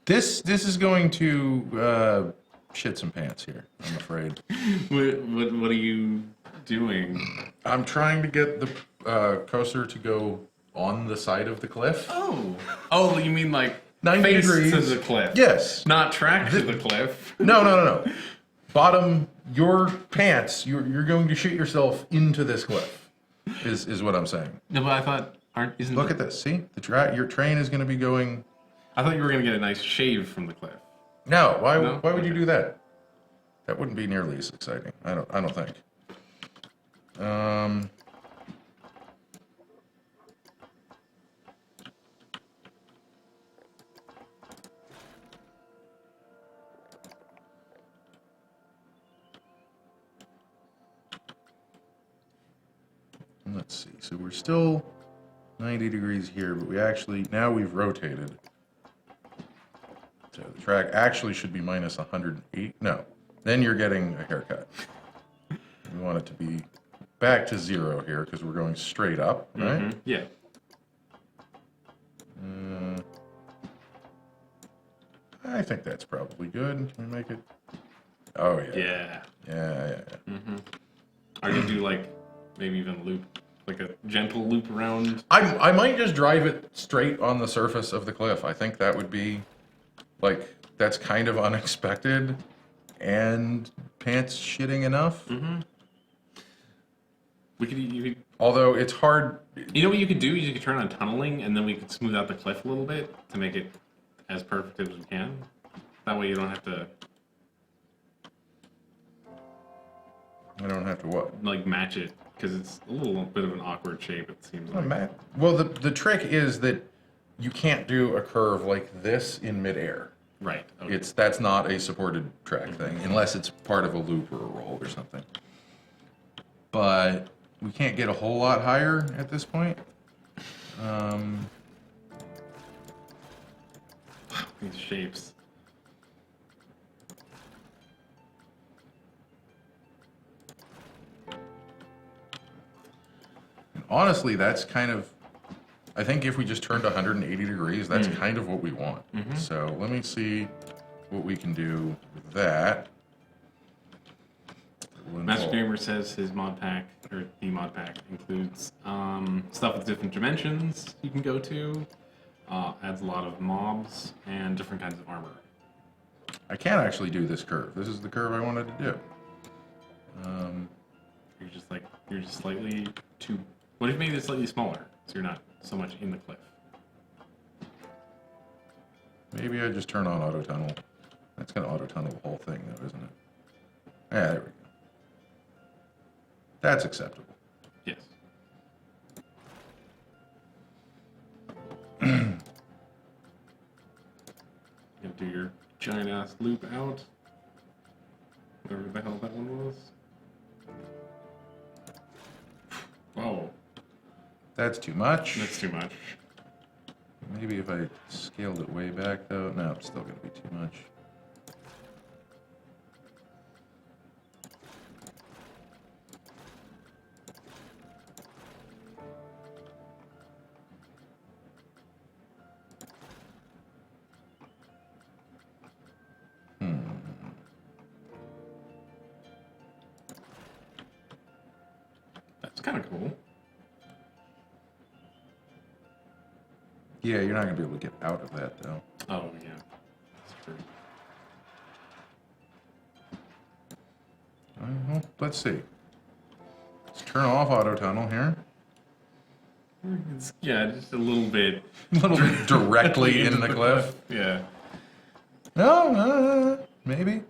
This is going to shit some pants here, I'm afraid. What are you doing? I'm trying to get the coaster to go on the side of the cliff. Oh, you mean like 90 face degrees. to the cliff? Yes. Not track to the cliff. No. Bottom, your pants, you're going to shit yourself into this cliff, is what I'm saying. No, but I thought, Look at this, see? Your train is going to be going... I thought you were going to get a nice shave from the cliff. No, why No? would you do that? That wouldn't be nearly as exciting, I don't think. Let's see. So we're still 90 degrees here, but now we've rotated. So the track actually should be minus 108. No, then you're getting a haircut. We want it to be back to 0 here because we're going straight up, right? Mm-hmm. Yeah. I think that's probably good. Can we make it? Oh, Yeah. Yeah. Mm-hmm. Are you going to do like maybe even loop, like a gentle loop around? I might just drive it straight on the surface of the cliff. I think that would be, like, that's kind of unexpected and pants shitting enough. Mm-hmm. You could, although it's hard. You know what you could do? You could turn on tunneling, and then we could smooth out the cliff a little bit to make it as perfect as we can. That way you don't have to... I don't have to what? Like, match it, because it's a little bit of an awkward shape, it seems like. Well, the trick is that you can't do a curve like this in midair. Right. Okay. That's not a supported track thing, unless it's part of a loop or a roll or something. But we can't get a whole lot higher at this point. These shapes. And honestly, that's kind of... I think if we just turned 180 degrees, that's kind of what we want. Mm-hmm. So let me see what we can do with that. Master Gamer says his mod pack, or the mod pack, includes stuff with different dimensions you can go to, adds a lot of mobs, and different kinds of armor. I can't actually do this curve. This is the curve I wanted to do. You're just slightly too... What if you made it slightly smaller, so you're not so much in the cliff? Maybe I just turn on auto tunnel. That's going to auto tunnel the whole thing, though, isn't it? Yeah, there we go. That's acceptable. Yes. You can do your giant ass loop out. Whatever the hell that one was. Whoa. That's too much. That's too much. Maybe if I scaled it way back, though. No, it's still going to be too much. That's kind of cool. Yeah, you're not going to be able to get out of that, though. Oh, yeah. That's true. Well, let's see. Let's turn off auto tunnel here. Yeah, just a little bit. A little bit directly in the cliff. Yeah. No, maybe.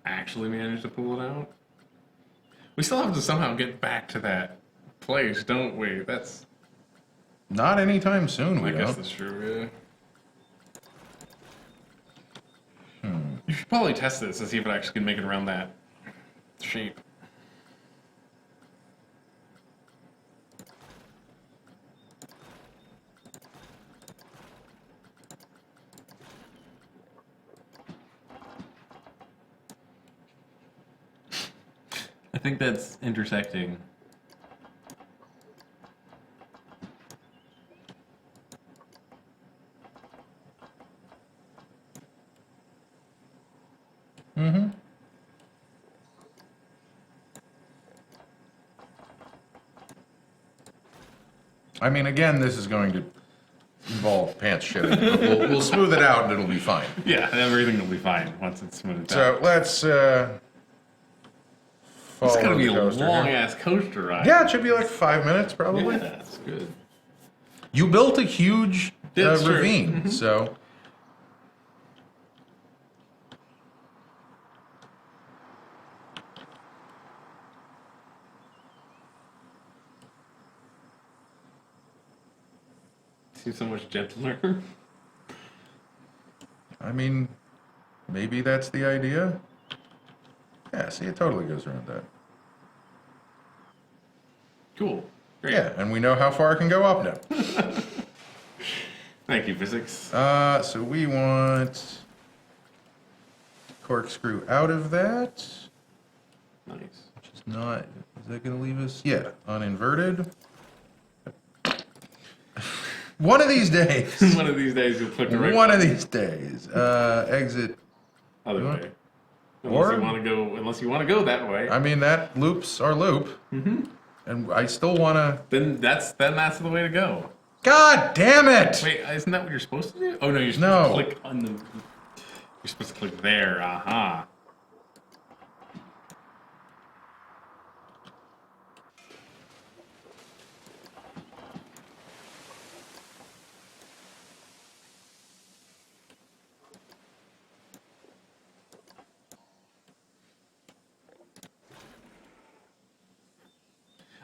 Actually managed to pull it out. We still have to somehow get back to that place, don't we? That's. Not anytime soon, we I guess don't. that's true. Yeah. You should probably test this to see if it actually can make it around that shape. I think that's intersecting. Mm-hmm. I mean, again, this is going to involve pants shitting. But we'll smooth it out and it'll be fine. Yeah, everything will be fine once it's smoothed So out. let's It's gonna be a coaster long here. ass coaster ride. Yeah, it should be like 5 minutes probably. Yeah, that's good. You built a huge That's true. ravine, so Seems so much gentler. I mean, maybe that's the idea. Yeah, see, it totally goes around that. Cool. Great. Yeah, and we know how far it can go up now. Thank you, physics. So we want corkscrew out of that, Nice. which is not, is that going to leave us? Yeah, uninverted. One of these days. One of these days you'll put the right One of these days. Exit. other you way. want- Unless or- you want to go that way. I mean, that loops our loop. Mm-hmm. And I still want to... Then that's the way to go. God damn it! Wait, isn't that what you're supposed to do? Oh no, you're supposed to click on the. You're supposed to click there. Aha.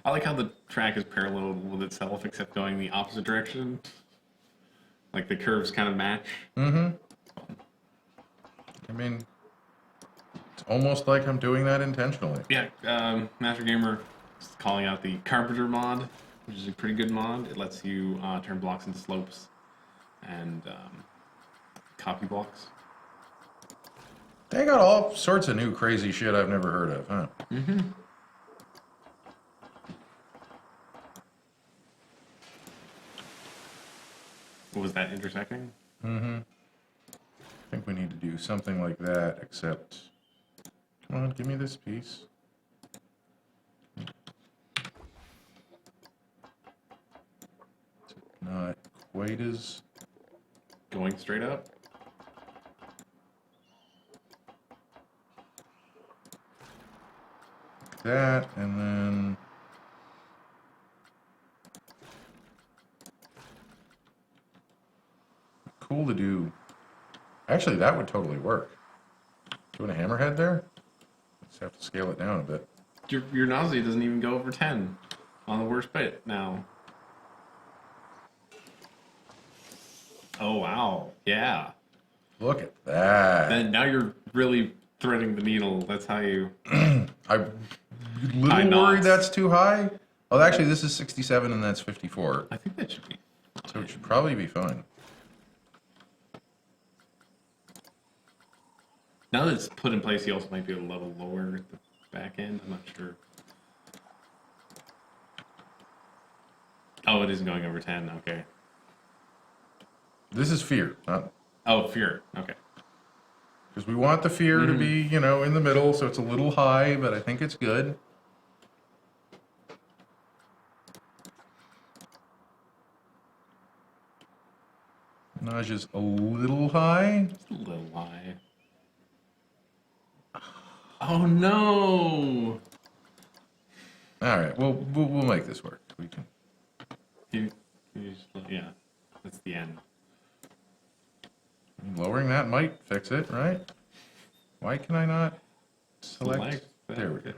I like how the track is parallel with itself, except going the opposite direction. Like the curves kind of match. Mm-hmm. I mean, it's almost like I'm doing that intentionally. Yeah, Master Gamer is calling out the Carpenter mod, which is a pretty good mod. It lets you turn blocks into slopes and copy blocks. They got all sorts of new crazy shit I've never heard of, huh? Mm-hmm. What was that intersecting? Mm-hmm. I think we need to do something like that, except... Come on, give me this piece. Not quite as... Going straight up? that, and then... Cool to do. Actually, that would totally work. Doing a hammerhead there? Just have to scale it down a bit. Your nausea doesn't even go over 10 on the worst bit now. Oh, wow. Yeah. Look at that. Then now you're really threading the needle. That's how you... I'm a High little worried knots. that's too high. Oh, actually, this is 67 and that's 54. I think that should be... So it should probably be fine. Now that it's put in place, you also might be able to level lower at the back end. I'm not sure. Oh, it isn't going over 10. Okay. This is fear, not... Oh, fear. Okay. Because we want the fear to be, you know, in the middle, so it's a little high, but I think it's good. Nausea's a little high. Just a little high. Oh, no! All right, we'll make this work. We can. Yeah. That's the end. Lowering that might fix it, right? Why can I not select? Select that. There we go.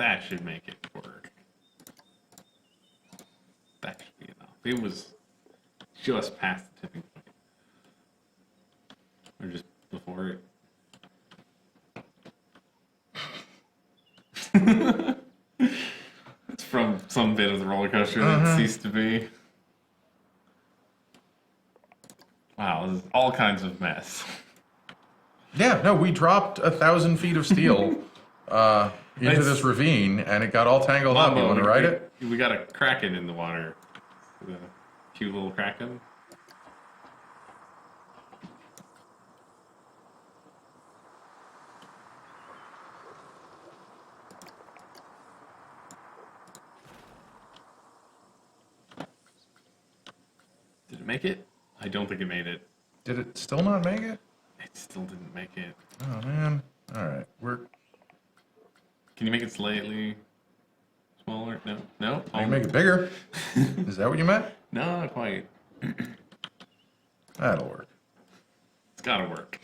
That should make it work. That should be enough. It was just past the tipping point. Or just before it. It's from some bit of the roller coaster that ceased to be. Wow, this is all kinds of mess. Yeah, no, we dropped 1,000 feet of steel into this ravine, and it got all tangled up. You want to ride it? We got a kraken in the water. The cute little kraken. Did it make it? I don't think it made it. Did it still not make it? It still didn't make it. Oh, man. All right, Can you make it slightly smaller? No? No? I can make it bigger. Is that what you meant? No, not quite. That'll work. It's gotta work.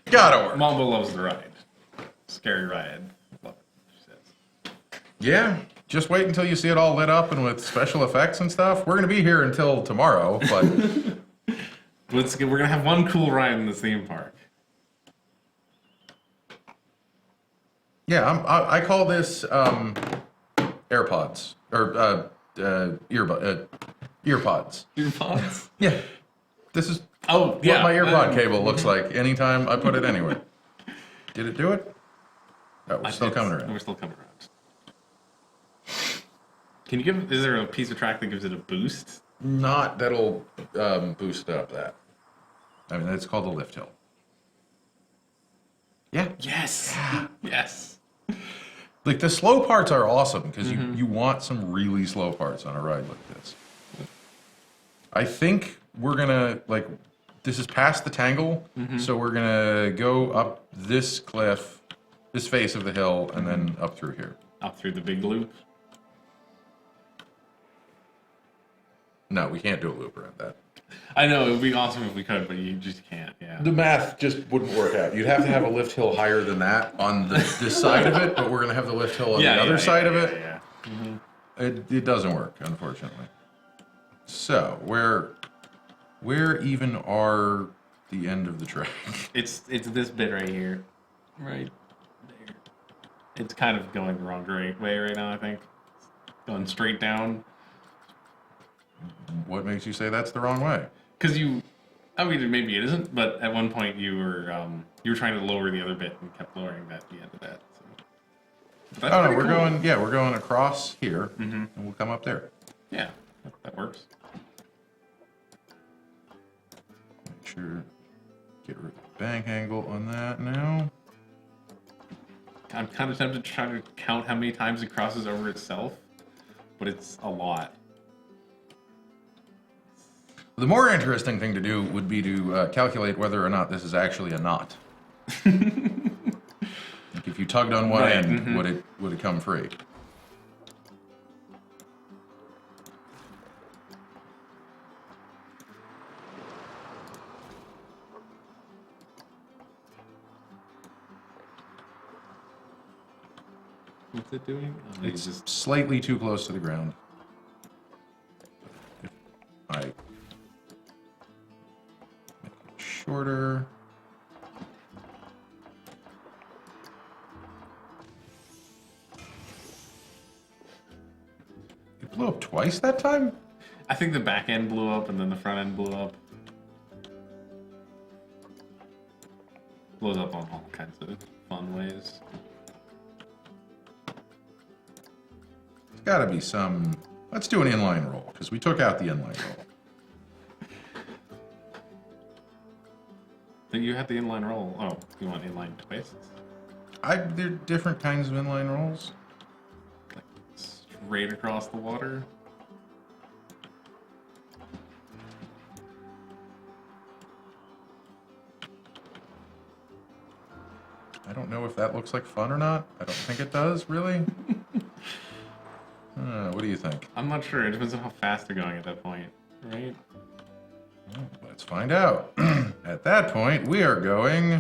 Gotta work. Mambo loves the ride. Scary ride. Love it, she says. Yeah, just wait until you see it all lit up and with special effects and stuff. We're going to be here until tomorrow, but... We're going to have one cool ride in the theme park. Yeah, I call this AirPods. Or earpods. Earpods? Yeah. This is Oh, yeah. what my earbud cable looks like anytime I put it anywhere. Did it do it? Oh, we're still coming around. We're still coming around. Can you give... Is there a piece of track that gives it a boost? Not that'll boost up that. I mean, it's called the lift hill. Yeah. Yes. Yeah. Yes. Like, the slow parts are awesome because you want some really slow parts on a ride like this. I think we're going to, like, this is past the tangle, so we're going to go up this cliff, this face of the hill, and then up through here. Up through the big loop? No, we can't do a loop around that. I know, it would be awesome if we could, but you just can't, yeah. The math just wouldn't work out. You'd have to have a lift hill higher than that on this side of it, but we're going to have the lift hill on the other side of it. Yeah. It doesn't work, unfortunately. So, where even are the end of the track? It's this bit right here. Right there. It's kind of going the wrong way right now, I think. Going straight down. What makes you say that's the wrong way? Because I mean, maybe it isn't, but at one point you were trying to lower the other bit and kept lowering that at the end of that. So. Oh no, we're going across here, and we'll come up there. Yeah, that works. Make sure, get rid of the bank angle on that now. I'm kind of tempted to try to count how many times it crosses over itself, but it's a lot. The more interesting thing to do would be to calculate whether or not this is actually a knot. Like if you tugged on one end, would it come free? What's it doing? Oh, It's just slightly too close to the ground. I make it shorter. It blew up twice that time? I think the back end blew up and then the front end blew up. Blows up on all kinds of fun ways. There's gotta be some... Let's do an inline roll, because we took out the inline roll. Then you had the inline roll. Oh, you want inline twists? There are different kinds of inline rolls. Like straight across the water? I don't know if that looks like fun or not. I don't think it does, really. What do you think? I'm not sure. It depends on how fast they're going at that point, right? Well, let's find out. At that point, we are going...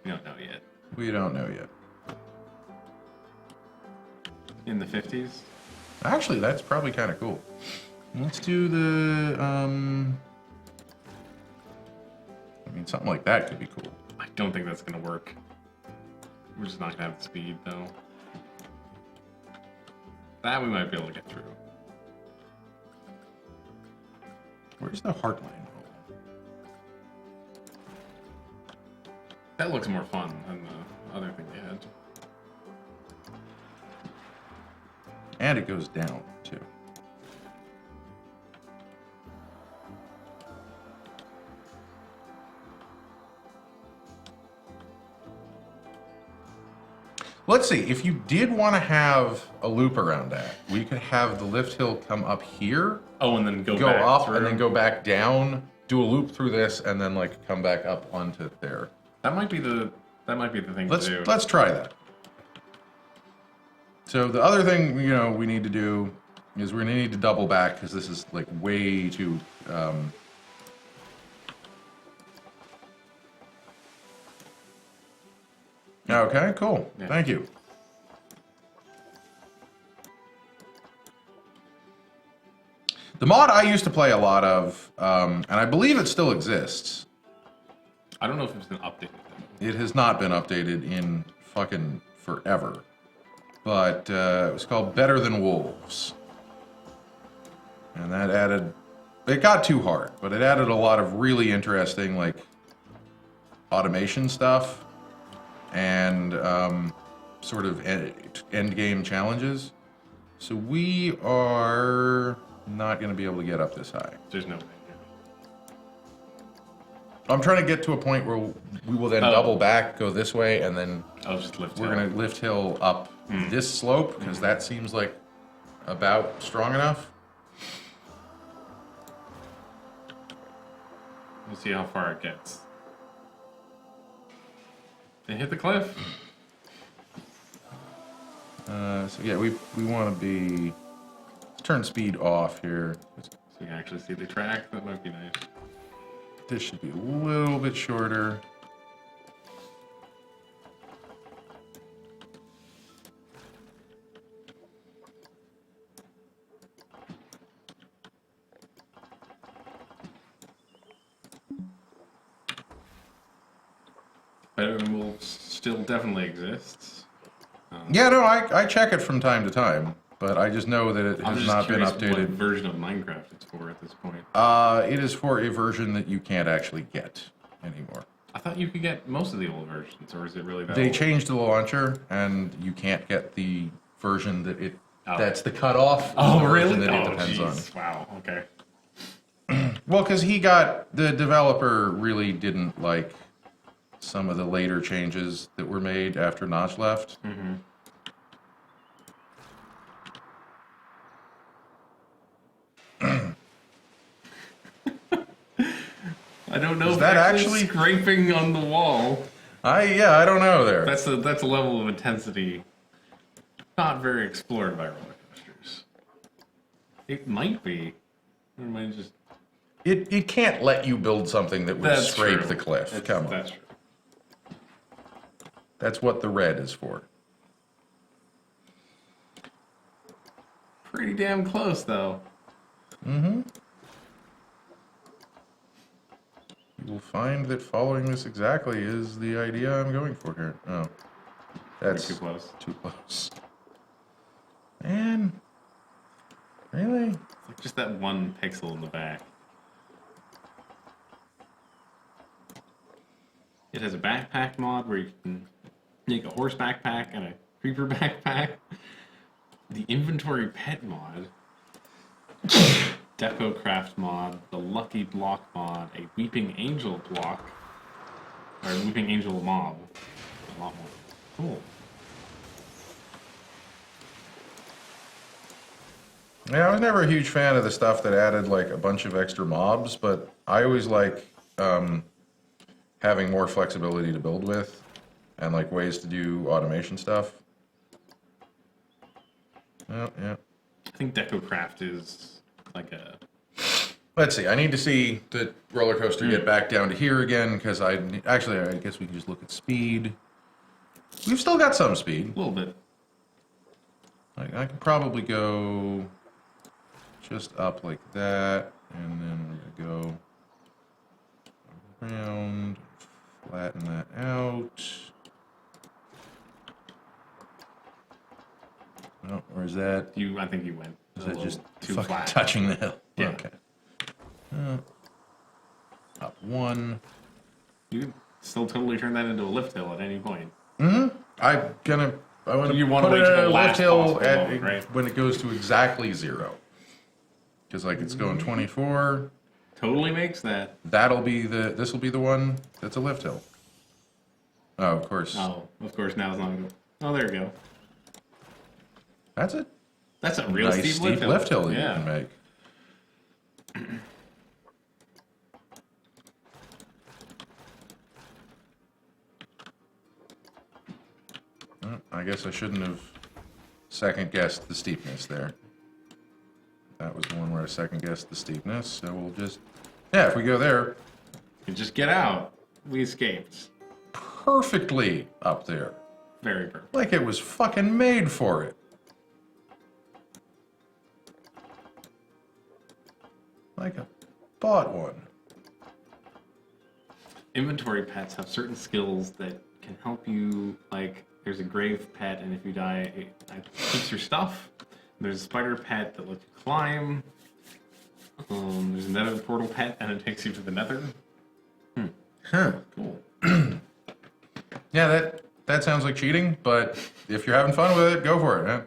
We don't know yet. We don't know yet. in the 50s. Actually, that's probably kind of cool. Let's do the, I mean, something like that could be cool. I don't think that's gonna work. We're just not gonna have the speed, though. That we might be able to get through. Where's the Heartline roll? That looks more fun than the other thing they had. And it goes down, too. Let's see, if you did want to have a loop around that, we could have the lift hill come up here. Oh, and then go Go back up through. and then go back down, do a loop through this, and then like come back up onto there. That might be the thing to do. Let's try that. So the other thing we need to do is we're gonna need to double back because this is like way too. Okay, cool. Yeah. Thank you. The mod I used to play a lot of, and I believe it still exists. I don't know if it's been updated. It has not been updated in fucking forever. But it was called Better Than Wolves. And that added... It got too hard, but it added a lot of really interesting, like, automation stuff. And sort of end game challenges. So we are not going to be able to get up this high. There's no way. I'm trying to get to a point where we will then double back, go this way, and then I'll just lift we're hill. going to lift hill up this slope, because that seems like about strong enough. We'll see how far it gets. They hit the cliff. So yeah, we want to be... Let's turn speed off here. So you can actually see the track. That might be nice. This should be a little bit shorter. Better Than Wolves still definitely exists. Yeah, no, I check it from time to time, but I just know that it I'm has just not been curious updated. what version of Minecraft it's for at this point. It is for a version that you can't actually get anymore. I thought you could get most of the old versions, or is it really that They old? changed the launcher, and you can't get the version that it... Oh. That's the cutoff. Oh, the version really? That it Oh, depends jeez. Wow, okay. on. Well, because the developer really didn't like some of the later changes that were made after Notch left. Mm-hmm. I don't know Is if that actually actually- scraping on the wall. I don't know there. That's a level of intensity not very explored by roller coasters. It might be. Or it might just. It can't let you build something that would That's scrape true. the cliff. Come on. That's true. That's what the red is for. Pretty damn close, though. Mm-hmm. You will find that following this exactly is the idea I'm going for here. Oh. That's Too close. too close. Man. Really? It's like just that one pixel in the back. It has a backpack mod where you can make a horse backpack and a creeper backpack. The inventory pet mod. Deco craft mod. The lucky block mod. A weeping angel block. Or a weeping angel mob. A lot more. Cool. Yeah, I was never a huge fan of the stuff that added like a bunch of extra mobs, but I always like having more flexibility to build with and like ways to do automation stuff. Oh, yeah. I think Deco craft is like a. Let's see. I need to see the roller coaster get back down to here again because I guess we can just look at speed. We've still got some speed. A little bit. I could probably go just up like that, and then we're gonna go around, flatten that out. Oh, or is that? I think you went. Is that just too fucking flat. touching the hill? Yeah. Okay. Up one. You can still totally turn that into a lift hill at any point. I want to You wanna put wait it till at the a lift last hill possible moment, right? when it goes to exactly 0. Because like it's going 24. Totally makes that. This will be the one that's a lift hill. Oh, of course. Oh, of course now it's not good. Oh, there we go. That's it. That's a real Nice steep lift hill. that Yeah. you can make. Well, I guess I shouldn't have second guessed the steepness there. That was the one where I second guessed the steepness, so we'll just, yeah, if we go there, You just get out. We escaped. perfectly up there. Very perfect. Like it was fucking made for it. Like I bought one. Inventory pets have certain skills that can help you. Like, there's a grave pet, and if you die, it keeps your stuff. There's a spider pet that lets you climb. There's a nether portal pet, and it takes you to the nether. Huh. Cool. Yeah, that sounds like cheating, but if you're having fun with it, go for it, man.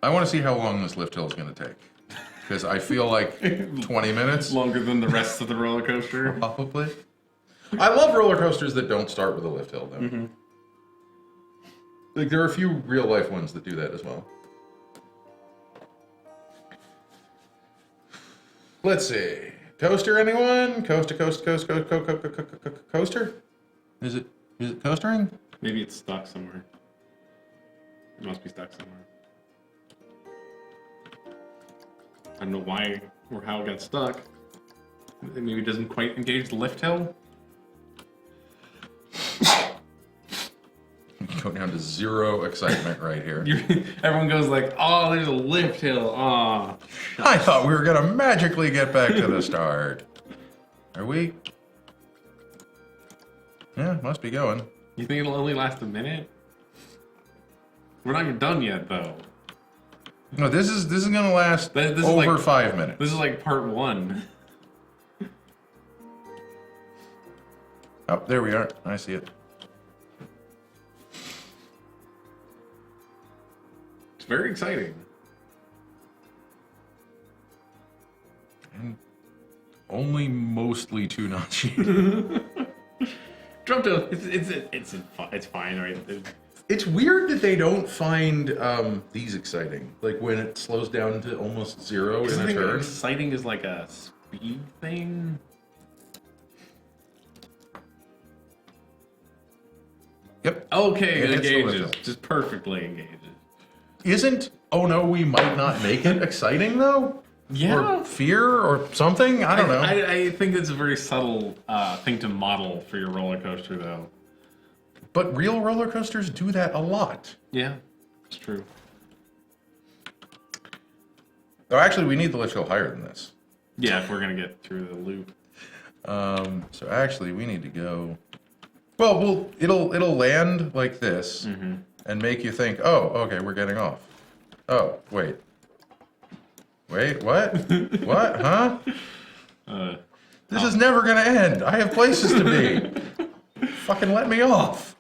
I want to see how long this lift hill is going to take. Because I feel like 20 minutes. Longer than the rest of the roller coaster. Probably. I love roller coasters that don't start with a lift hill, though. Mm-hmm. Like, there are a few real life ones that do that as well. Let's see. Coaster, anyone? Coaster? Is it coastering? Maybe it's stuck somewhere. It must be stuck somewhere. I don't know why or how it got stuck. Maybe it doesn't quite engage the lift hill. Go down to 0 excitement right here. Everyone goes like, "Oh, there's a lift hill." Oh, I thought we were gonna magically get back to the start. Are we? Yeah, must be going. you think it'll only last a minute? We're not even done yet, though. No, this is gonna last This is over like- 5 minutes. This is like part 1. Oh, there we are. I see it. It's very exciting. And only mostly 2 notches. Jump to it's fine, right? It's weird that they don't find these exciting. Like when it slows down to almost 0 in a turn. Exciting is like a speed thing. Yep. Okay, It it hits the lift engages. hill. Just perfectly engages. Isn't, oh no, we might not make it exciting though? Yeah. Or fear or something? I don't know. I think that's a very subtle thing to model for your roller coaster, though. But real roller coasters do that a lot. Yeah, it's true. Oh, actually, we need the lift hill higher than this. Yeah, if we're gonna get through the loop. So actually, we need to go. Well, it'll land like this and make you think, oh, okay, we're getting off. Oh, wait, what? What? Huh? This is never gonna end. I have places to be. Fucking let me off.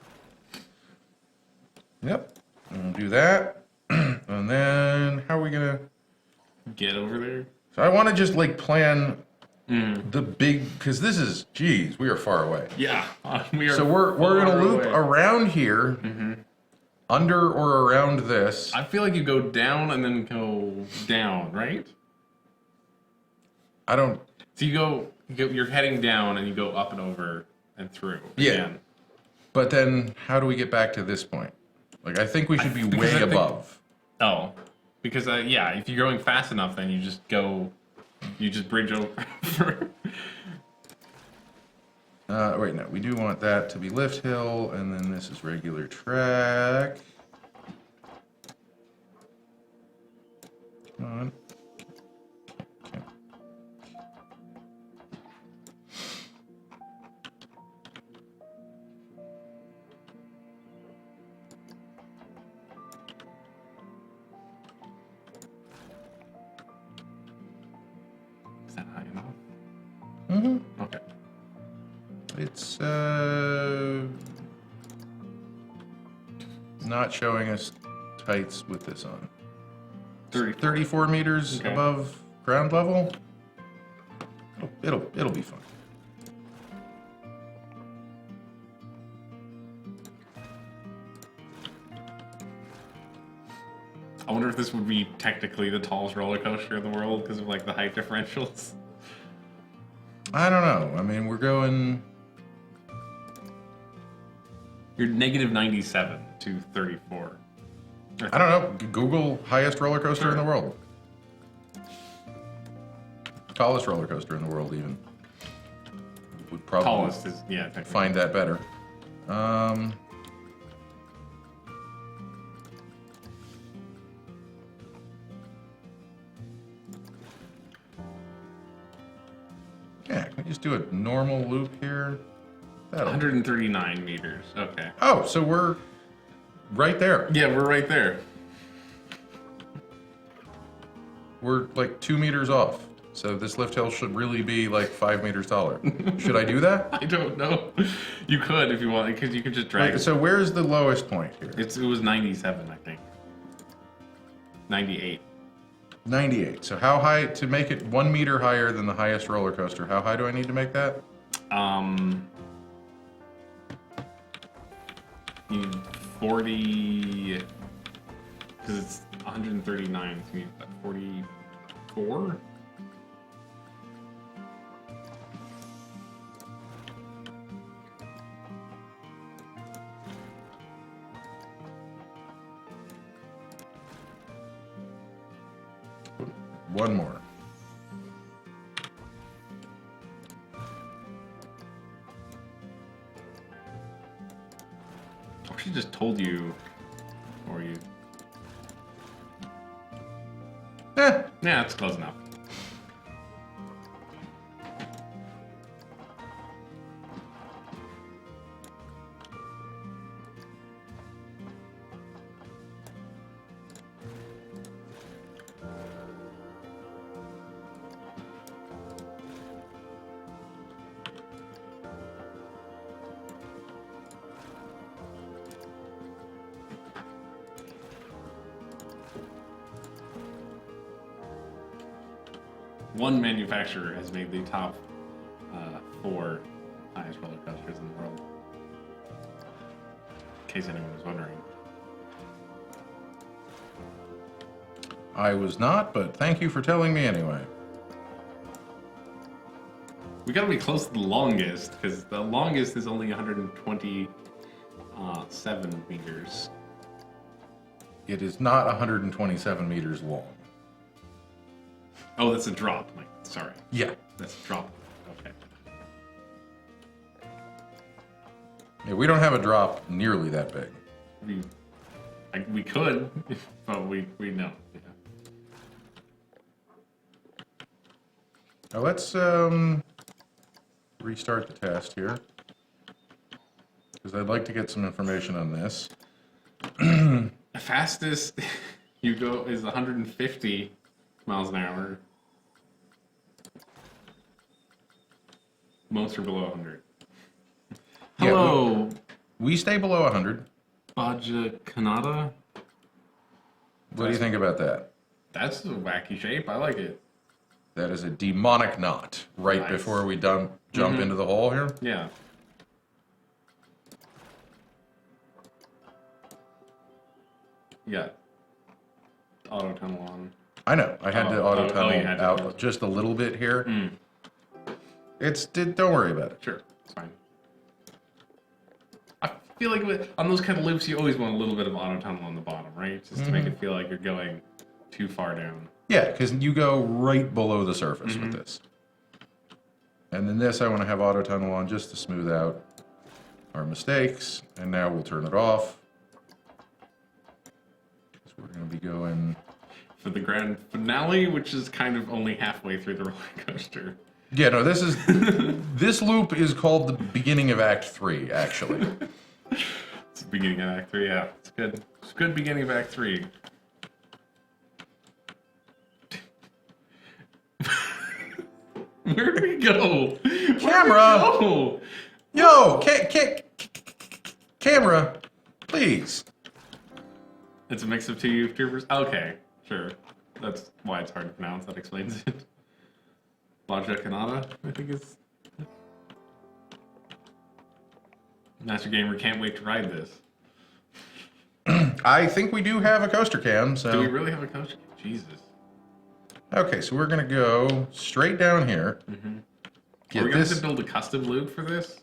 Yep. And we'll do that. And then how are we gonna Get over there. So I want to just like plan the big, because this is, geez, we are far away. Yeah, we are. So we're gonna far loop away. around here, under or around this. I feel like you go down and then go down, right? I don't. So you're heading down and you go up and over and through. Yeah. Again. But then how do we get back to this point? Like I think we should be because I way think- above. Oh, because yeah, if you're going fast enough, then you just bridge over. Wait, no, we do want that to be lift hill, and then this is regular track. Come on. Okay. Is that high enough? Mm-hmm. Okay. It's not showing us heights with this on. 34 meters Okay. above ground level. It'll be fun. I wonder if this would be technically the tallest roller coaster in the world because of like the height differentials. I don't know. I mean, we're going. You're negative 97 to 34. I don't know. Google highest roller coaster in the world. Tallest roller coaster in the world, even. Would probably Tallest is, yeah, technically. find that better. Yeah, can we just do a normal loop here? That'll 139 meters. Okay. Oh, so we're right there. Yeah, we're right there. We're like 2 meters off. So this lift hill should really be like 5 meters taller. Should I do that? I don't know. You could if you want, because you could just drag it. So where's the lowest point here? It was 97, I think. 98. 98. So how high, to make it 1 meter higher than the highest roller coaster, how high do I need to make that? You need 40, because it's 139, so you need 44? One more. Or she just told you, or you. Eh, Yeah, it's close enough. One manufacturer has made the top 4 highest roller coasters in the world. In case anyone was wondering. I was not, but thank you for telling me anyway. We gotta be close to the longest, because the longest is only 127 meters. It is not 127 meters long. Oh, that's a drop. Like, sorry. Yeah. That's a drop. Okay. Yeah, we don't have a drop nearly that big. We could, but we know. Yeah. Now let's restart the test here, because I'd like to get some information on this. The fastest you go is 150 miles an hour. Most are below 100. Yeah, Hello, We stay below 100. Baja Canada. What do you think about that? That's a wacky shape. I like it. That is a demonic knot right Nice. before we jump into the hole here. Yeah. You got auto tunnel on. I know. I had to auto you tunnel had to. out just a little bit here. Mm. Don't worry about it. Sure, it's fine. I feel like on those kind of loops, you always want a little bit of auto tunnel on the bottom, right? Just to make it feel like you're going too far down. Yeah, because you go right below the surface with this. And then this, I want to have auto tunnel on just to smooth out our mistakes. And now we'll turn it off. Because we're going to be going... for the grand finale, which is kind of only halfway through the roller coaster. Yeah, no, this loop is called the beginning of Act 3, actually. It's the beginning of Act 3, yeah. It's good. It's a good beginning of Act 3. Where'd we go? Camera! Yo, camera, please. It's a mix of two YouTubers? Okay, sure. That's why it's hard to pronounce. That explains it. Baja Kanata, I think is. Master Gamer can't wait to ride this. I think we do have a coaster cam, so... Do we really have a coaster? Jesus. Okay, so we're going to go straight down here. Mm-hmm. Get Are we going to this... have to build a custom loop for this?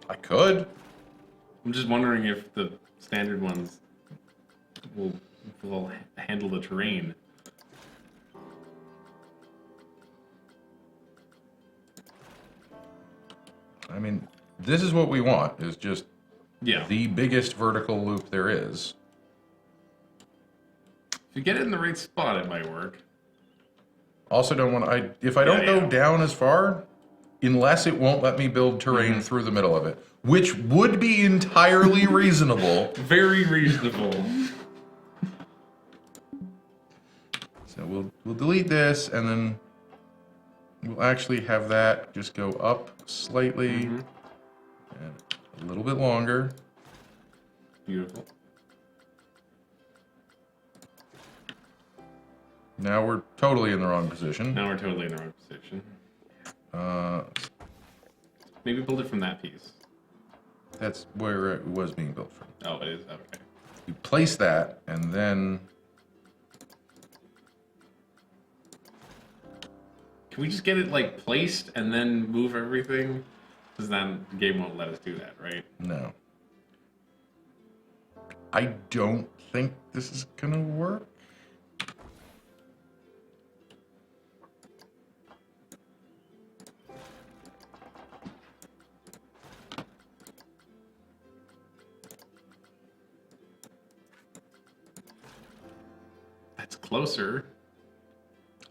I could. I'm just wondering if the standard ones will handle the terrain. I mean, this is what we want, is just the biggest vertical loop there is. If you get it in the right spot, it might work. Also don't want if I don't go down as far, unless it won't let me build terrain through the middle of it, which would be entirely reasonable. Very reasonable. So we'll delete this, and then we'll actually have that just go up slightly and a little bit longer. Beautiful. Now we're totally in the wrong position. Now we're totally in the wrong position. Maybe build it from that piece. That's where it was being built from. Oh, it is? Okay. You place that, and then... Can we just get it, like, placed and then move everything? Because then the game won't let us do that, right? No. I don't think this is gonna work. That's closer.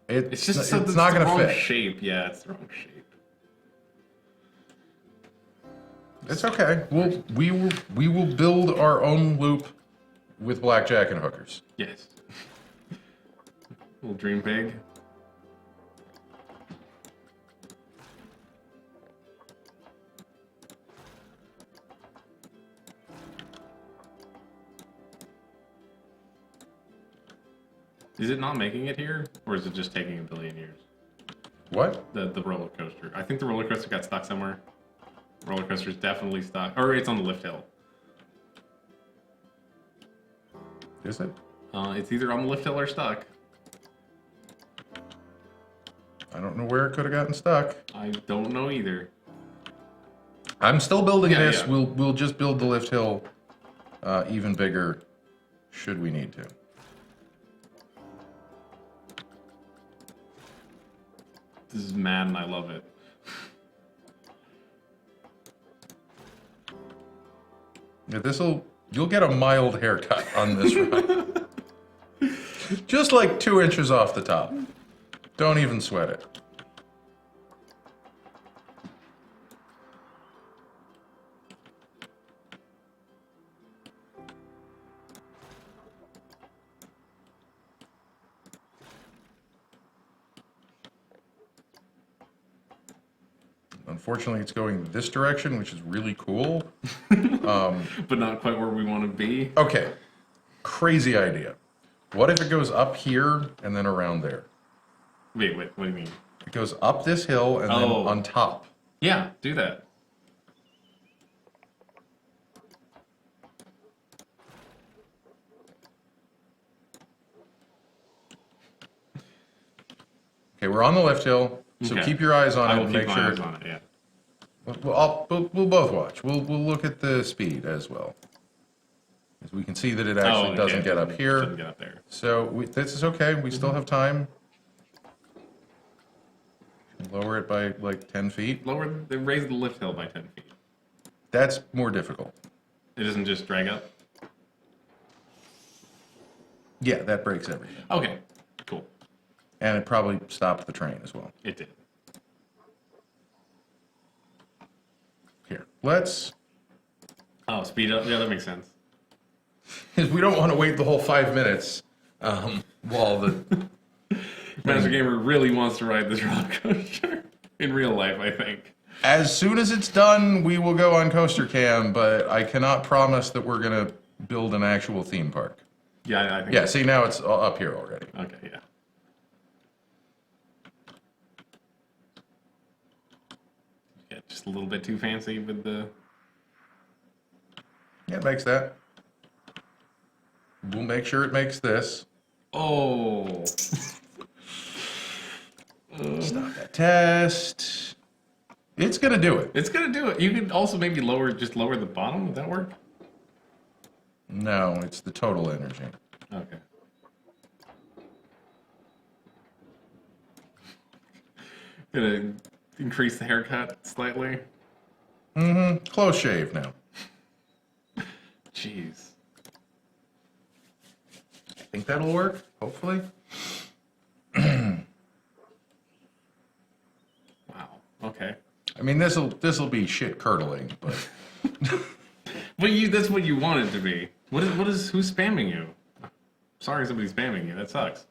It's just it's the not gonna wrong fit. shape. Yeah, it's the wrong shape. It's okay. We will build our own loop with blackjack and hookers. Yes. We'll dream big. Is it not making it here, or is it just taking a billion years? What? The roller coaster. I think the roller coaster got stuck somewhere. Roller coaster's definitely stuck, or it's on the lift hill. Is it? It's either on the lift hill or stuck. I don't know where it could have gotten stuck. I don't know either. I'm still building this. Yeah. We'll just build the lift hill even bigger, should we need to. This is mad, and I love it. Yeah, you'll get a mild haircut on this ride. Just like 2 inches off the top. Don't even sweat it. Unfortunately, it's going this direction, which is really cool. But not quite where we want to be. Okay, crazy idea. What if it goes up here and then around there? Wait, what do you mean? It goes up this hill and then on top. Yeah, do that. Okay, we're on the lift hill, so Okay. keep your eyes on I it will and keep make my sure. eyes on it, yeah. We'll both watch. We'll look at the speed as well. As we can see that it actually doesn't get up here. Doesn't get up there. So this is okay. We still have time. Lower it by like 10 feet. They raise the lift hill by 10 feet. That's more difficult. It doesn't just drag up. Yeah, that breaks everything. Okay, cool. And it probably stopped the train as well. It did. Here, let's... Oh, speed up. Yeah, that makes sense. Because we don't want to wait the whole 5 minutes while the... Master Gamer really wants to ride this roller coaster in real life, I think. As soon as it's done, we will go on Coaster Cam, but I cannot promise that we're going to build an actual theme park. Yeah, I think. Yeah, see, now it's up here already. Okay, yeah. Yeah, just a little bit too fancy with the... Yeah, it makes that. We'll make sure it makes this. Oh. Stop that test. It's going to do it. It's gonna do it. You could also maybe lower the bottom. Would that work? No, it's the total energy. Okay. Gonna increase the haircut slightly. Mm-hmm. Close shave now. Jeez. I think that'll work, hopefully. Wow. Okay. I mean, this'll be shit curdling, but But that's what you want it to be. Who's spamming you? Sorry, somebody's spamming you. That sucks.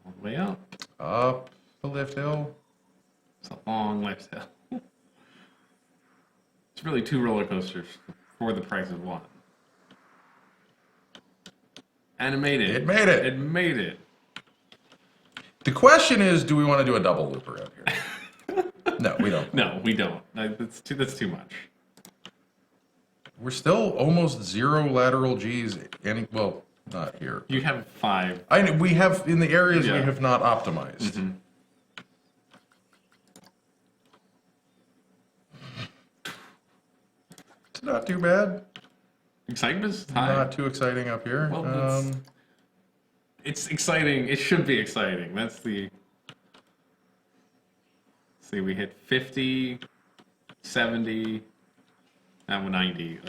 All the way up. up the lift hill. It's a long lift hill. It's really 2 roller coasters for the price of 1. And it made it. It made it. It made it. The question is, do we want to do a double looper out here? No, we don't. No, we don't. That's too much. We're still almost 0 lateral G's. Well, not here. You have 5. We have in the areas we Yeah. have not optimized. Mm-hmm. It's not too bad. Excitement's high. Not too exciting up here. Well, it's exciting. It should be exciting. That's the... See, we hit 50, 70, and 90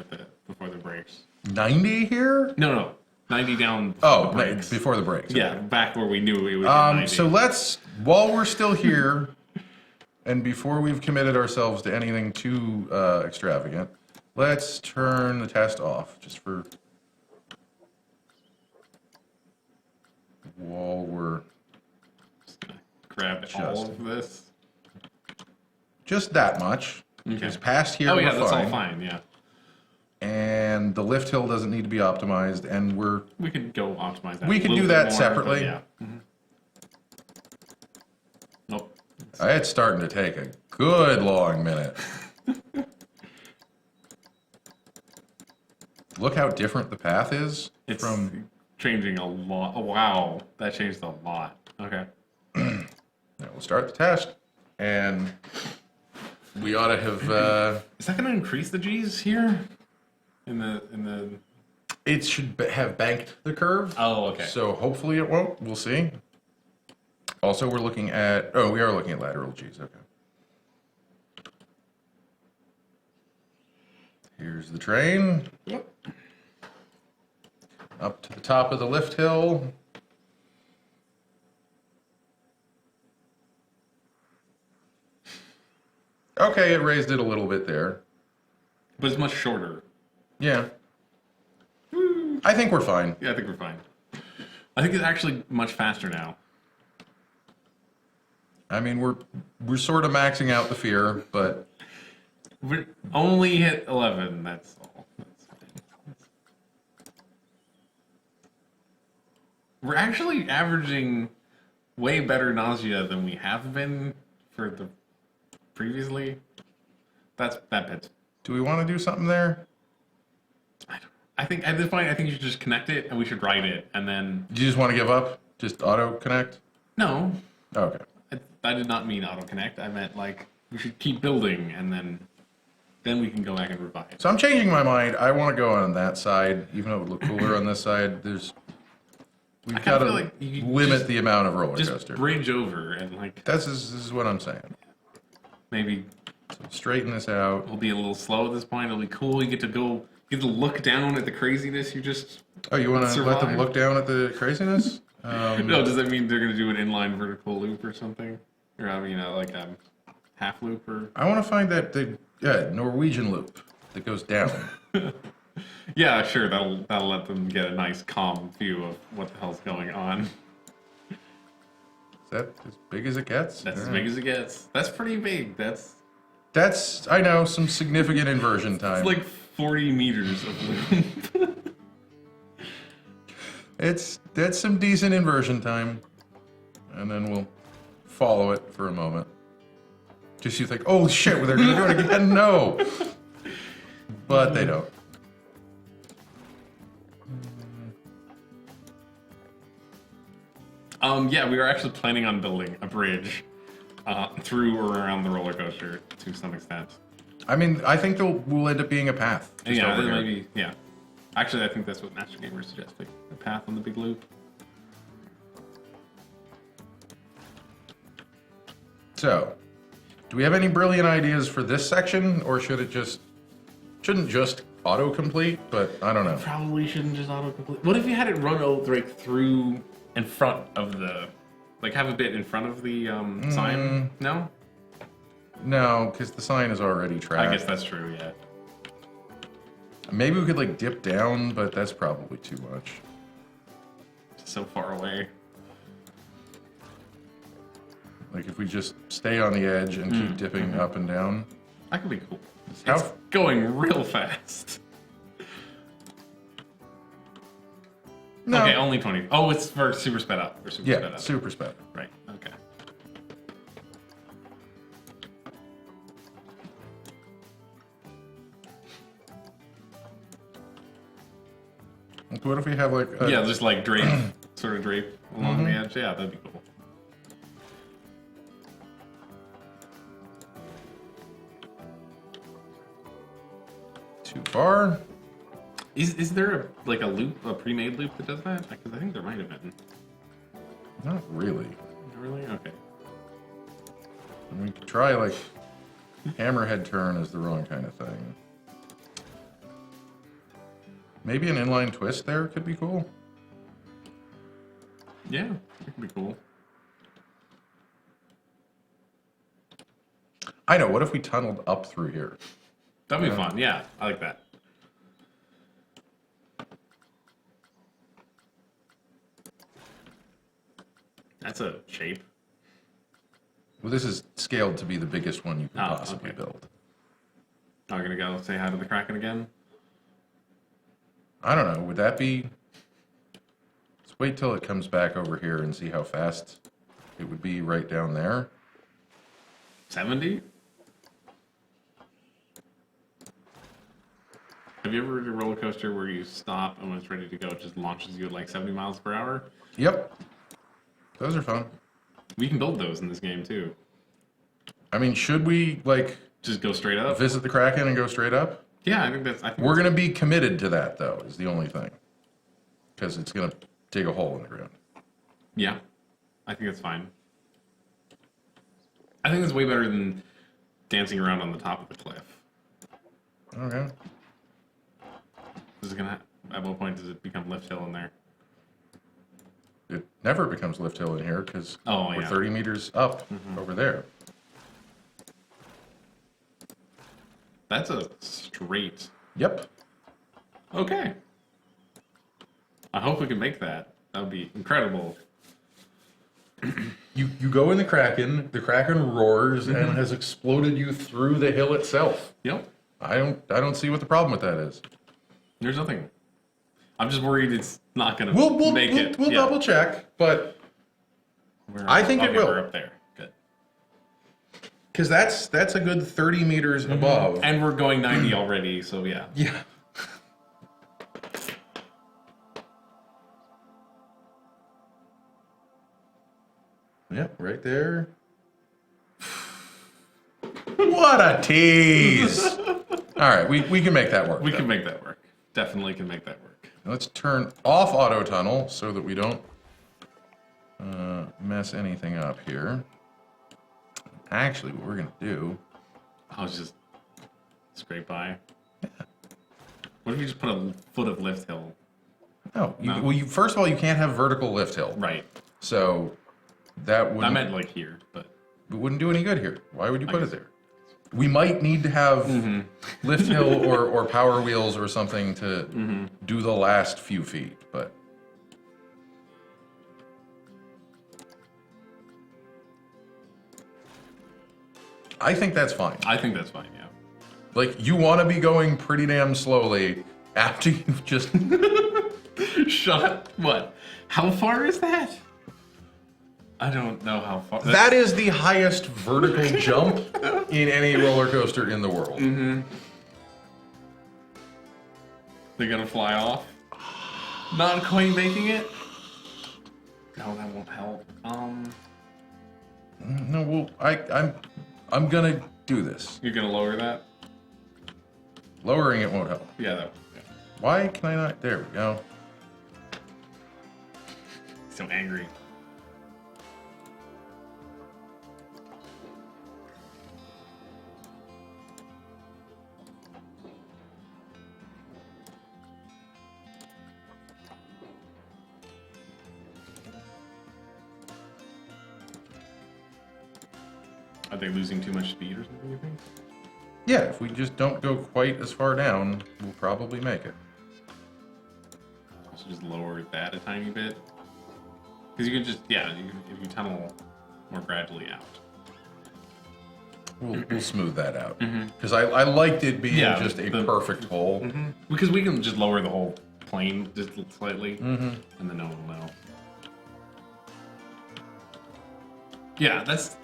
before the brakes. 90 here? No. 90 down Oh, the brakes. before the brakes. Yeah, back where we knew it would be 90. So let's, while we're still here, and before we've committed ourselves to anything too extravagant, let's turn the test off, just for while we're Just gonna grab all of this. just that much. Okay. Because past here Oh we're yeah, that's fine. all fine, yeah. And the lift hill doesn't need to be optimized, and We could go optimize that. We a could little do bit that more, separately. but Yeah. Mm-hmm. Nope. it's starting to take a good long minute. Look how different the path is It's from... changing a lot. Oh, wow, that changed a lot. Okay. Now we'll start the test, and we ought to have... Is that going to increase the G's here? In the. It should have banked the curve. Oh, okay. So hopefully it won't. We'll see. Also, we're looking at... Oh, we are looking at lateral G's. Okay. Here's the train. Yep. Up to the top of the lift hill. Okay, it raised it a little bit there. But it's much shorter. Yeah. I think we're fine. Yeah, I think we're fine. I think it's actually much faster now. I mean, we're sort of maxing out the fear, but We only hit 11. That's all. That's fine. We're actually averaging way better nausea than we have been for the previously. That bit's. do we want to do something there? I think at this point, I think you should just connect it and we should write it, and then Do you just want to give up? Just auto connect? no. Okay. I did not mean auto connect. I meant like we should keep building and then we can go back and revise. So I'm changing my mind. I want to go on that side, even though it would look cooler on this side. We've I got kinda to feel like you limit just- the amount of roller Just coaster. bridge over and like This is what I'm saying. maybe So straighten this out. We'll be a little slow at this point. It'll be cool. You get to look down at the craziness you just. Oh, you want to let them look down at the craziness? No, does that mean they're going to do an inline vertical loop or something? Or I mean, like a half loop or? I want to find that Norwegian loop that goes down. Yeah, sure. That'll let them get a nice, calm view of what the hell's going on. Is that as big as it gets? That's as big as it gets. That's pretty big. That's I know, some significant inversion time. It's like 40 meters of loop. That's some decent inversion time. And then we'll follow it for a moment. Just you think, oh shit, they're gonna do it again? No. But they don't. Yeah, we were actually planning on building a bridge through or around the roller coaster to some extent. I mean, I think we'll end up being a path. Yeah, maybe. Yeah. Actually, I think that's what Master Gamer suggested. A path on the big loop. So, do we have any brilliant ideas for this section, or shouldn't just autocomplete? But I don't know. Probably shouldn't just autocomplete. What if you had it run right through in front of the, like have a bit in front of the sign? No? No, because the sign is already tracked. I guess that's true, yeah. Maybe we could like dip down, but that's probably too much. It's so far away. Like if we just stay on the edge and keep dipping up and down. That could be cool. How It's going real fast. No. Okay, only 20. Oh, it's for super sped up. Or super sped up. Super sped. Right, okay. Like, what if we have like Yeah, just like drape, sort of drape along the edge. Yeah, that'd be cool. too far? Is there a loop, a pre-made loop that does that? Because I think there might have been. Not really. Really? Okay. We could try like hammerhead turn is the wrong kind of thing. Maybe an inline twist there could be cool. Yeah, it could be cool. I know, what if we tunneled up through here? That'd be fun. Yeah, I like that. That's a shape. Well, this is scaled to be the biggest one you could possibly okay. build. Are we gonna go say hi to the Kraken again? I don't know, would that be... Let's wait till it comes back over here and see how fast it would be right down there. 70? Have you ever ridden a roller coaster where you stop and when it's ready to go, it just launches you at like 70 miles per hour? Yep. Those are fun. We can build those in this game too. I mean, should we, like... Just go straight up? Visit the Kraken and go straight up? Yeah, I think that's... We're going to be committed to that, though, is the only thing. Because it's going to dig a hole in the ground. Yeah, I think that's fine. I think it's way better than dancing around on the top of the cliff. Okay. This is gonna. At what point does it become lift hill in there? It never becomes lift hill in here because we're yeah. 30 meters up over there. That's a straight. Yep. Okay. I hope we can make that. That would be incredible. You go in the Kraken roars and has exploded you through the hill itself. Yep. I don't see what the problem with that is. There's nothing. I'm just worried it's not gonna make it. We'll double check, but I think it will. We're up there. Good. Because that's a good 30 meters above. And we're going 90 already, so yeah. Yeah. Yep, right there. What a tease! All right, we can make that work. We can make that work. Definitely can make that work. Now let's turn off auto tunnel so that we don't mess anything up here. Actually, what we're gonna do I was just scrape by. Yeah. What if you just put a foot of lift hill? No. Well, first of all, you can't have vertical lift hill. Right. So that would. I meant like here, but it wouldn't do any good here. Why would you put it there? We might need to have lift hill or power wheels or something to do the last few feet, but. I think that's fine. I think that's fine, yeah. Like, you want to be going pretty damn slowly after you've just... Shot what? How far is that? I don't know how far. That is the highest vertical jump in any roller coaster in the world. They're gonna fly off? Not quite making it? No, that won't help. No, well, I'm gonna do this. You're gonna lower that? Lowering it won't help. Yeah. Why can I not? There we go. So angry. Are they losing too much speed or something, you think? Yeah, if we just don't go quite as far down, we'll probably make it. So just lower that a tiny bit. Because you can just, if you tunnel more gradually out. We'll smooth that out. Because I liked it being just a perfect hole. Because we can just lower the whole plane just slightly, and then no one will know. Yeah, that's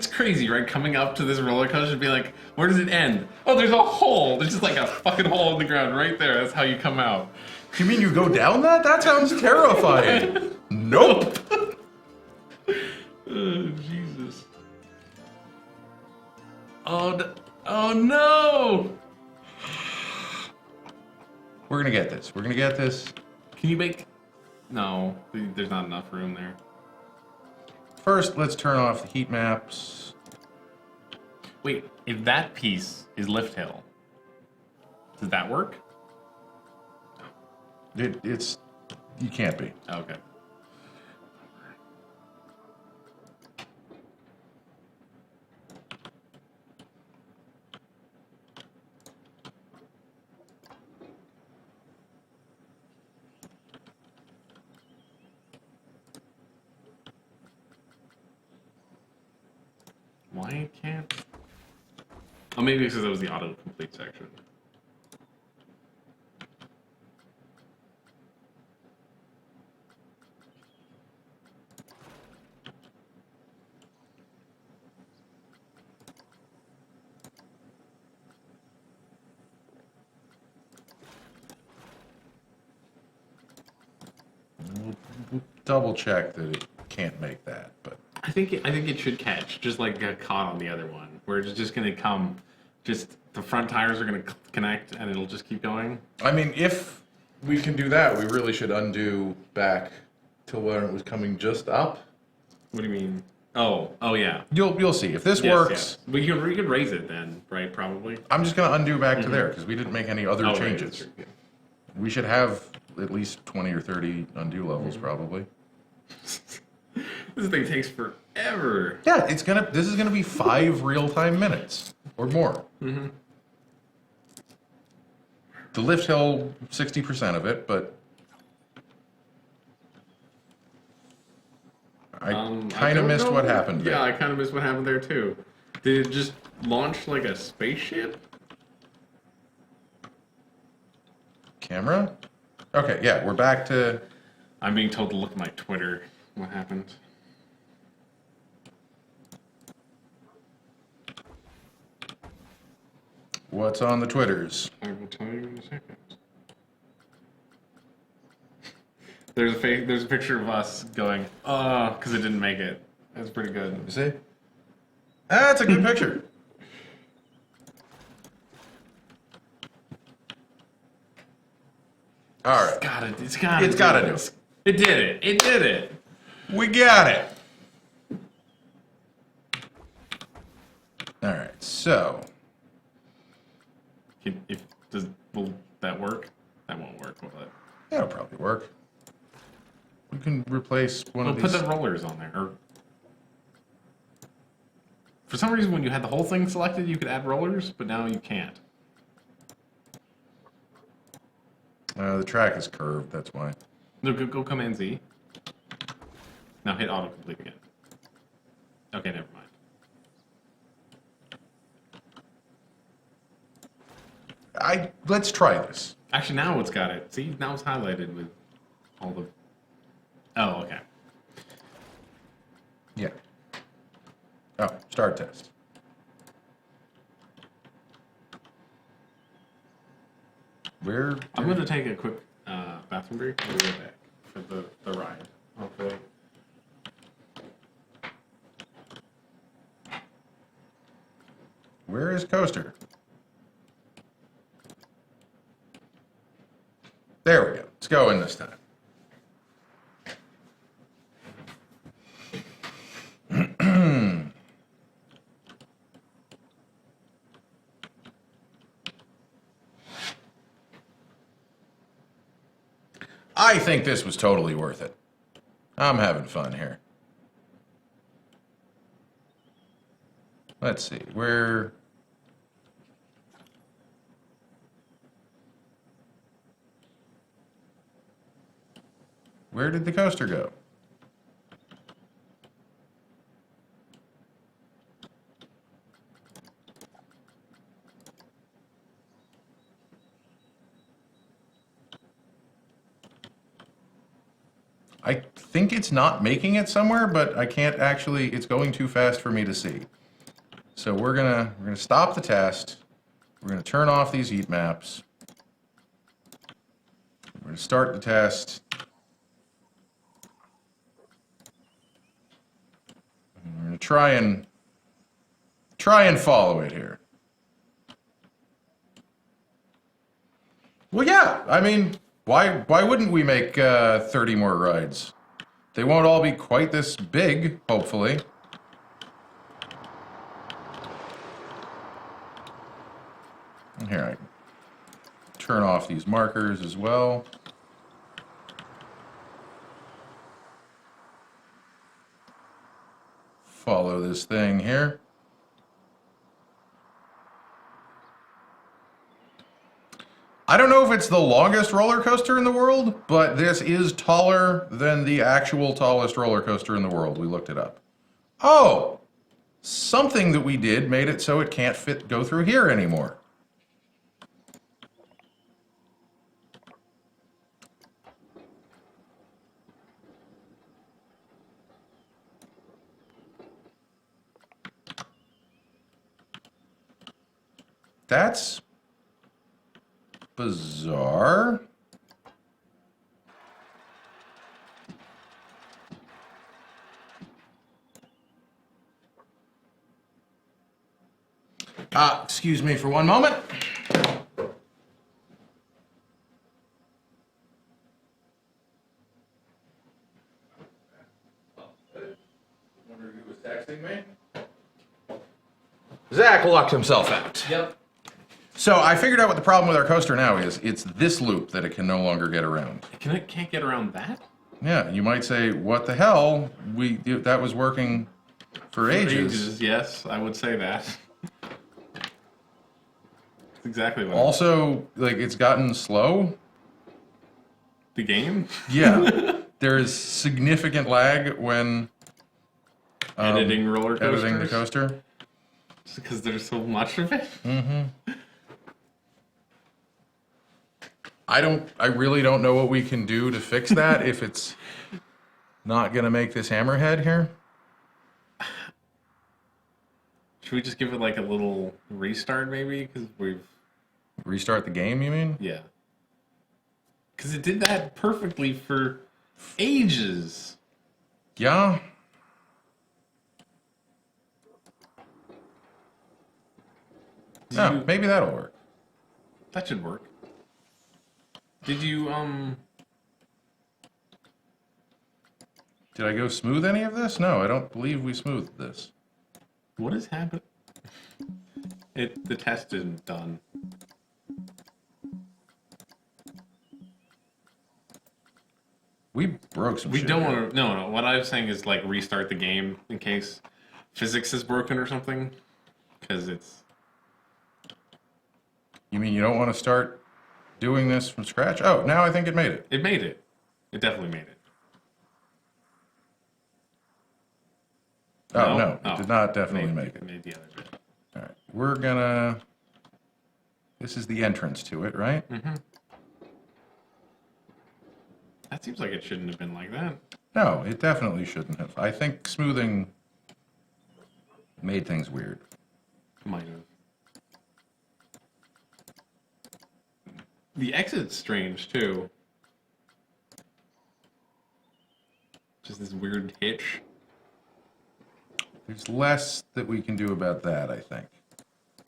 crazy, right? Coming up to this roller coaster and be like, where does it end? Oh, there's a hole. There's just like a fucking hole in the ground right there. That's how you come out. You mean you go down that? That sounds terrifying. Nope. Oh, Jesus. Oh no! We're gonna get this. We're gonna get this. Can you make... No, there's not enough room there. First, let's turn off the heat maps. Wait, if that piece is lift hill, does that work? It's... You can't be. Okay. Why can't... Oh, maybe because that was the autocomplete section. We'll double check that it can't make that, but... I think it should catch, just like got caught on the other one, where it's just gonna come, just the front tires are gonna connect and it'll just keep going. I mean, if we can do that, we really should undo back to when it was coming just up. What do you mean? Oh yeah. You'll see if this works. Yes. But you could raise it then, right? Probably. I'm just gonna undo back to there because we didn't make any other changes. Right, We should have at least 20 or 30 undo levels probably. This thing takes forever. Yeah, this is gonna be 5 real-time minutes or more. The lift hill, 60% of it, but I kind of missed what happened there. Yeah, I kind of missed what happened there too. Did it just launch like a spaceship? Camera? Okay, yeah, we're back to... I'm being told to look at my Twitter. What happened? What's on the Twitters? I will tell you in a second. There's a picture of us going, because it didn't make it. That's pretty good. You see? That's a good picture. All right. It's gotta do it. It did it. We got it. All right, so If will that work? That won't work, will it? Yeah, it'll probably work. You can replace one Well, of put these. the rollers on there. Or for some reason, when you had the whole thing selected, you could add rollers, but now you can't. The track is curved, that's why. No, go Command Z. Now hit autocomplete again. Okay, never mind. Let's try this. Actually, now it's got it. See, now it's highlighted with all the... Oh, okay. Yeah. Oh, start test. Where? I'm going to take a quick bathroom break. We'll be right back for the ride, hopefully. Where is Coaster? There we go. Let's go in this time. I think this was totally worth it. I'm having fun here. Let's see, where did the coaster go? I think it's not making it somewhere, but I can't actually, it's going too fast for me to see. So we're gonna stop the test. We're gonna turn off these heat maps. We're gonna start the test. And we're gonna try and follow it here. Well, yeah, I mean, why wouldn't we make 30 more rides? They won't all be quite this big, hopefully. And here, I turn off these markers as well. Follow this thing here. I don't know if it's the longest roller coaster in the world, but this is taller than the actual tallest roller coaster in the world. We looked it up. Oh, something that we did made it so it can't go through here anymore. That's bizarre. Excuse me for one moment. Wonder who was texting me? Zach locked himself out. Yep. So I figured out what the problem with our coaster now is. It's this loop that it can no longer get around. Can't get around that? Yeah, you might say, what the hell? That was working for ages. Yes, I would say that. That's exactly what. Also, like, it's gotten slow. The game? Yeah. There is significant lag when Editing roller coasters? editing the coaster. Just because there's so much of it? Mm-hmm. I really don't know what we can do to fix that if it's not gonna make this hammerhead here. Should we just give it like a little restart maybe? Because we've... Restart the game, you mean? Yeah. Because it did that perfectly for ages. Yeah. Yeah, maybe that'll work. That should work. Did you, Did I go smooth any of this? No, I don't believe we smoothed this. What has happened? The test isn't done. We broke some We shit. don't here. want to. No. What I was saying is like restart the game in case physics is broken or something, because it's. You mean you don't want to start doing this from scratch? Oh, now I think it made it. It made it. It definitely made it. Oh, no. It did not definitely make it. It made the other bit. All right. We're gonna... This is the entrance to it, right? Mm-hmm. That seems like it shouldn't have been like that. No, it definitely shouldn't have. I think smoothing made things weird. Might have. The exit's strange, too. Just this weird hitch. There's less that we can do about that, I think.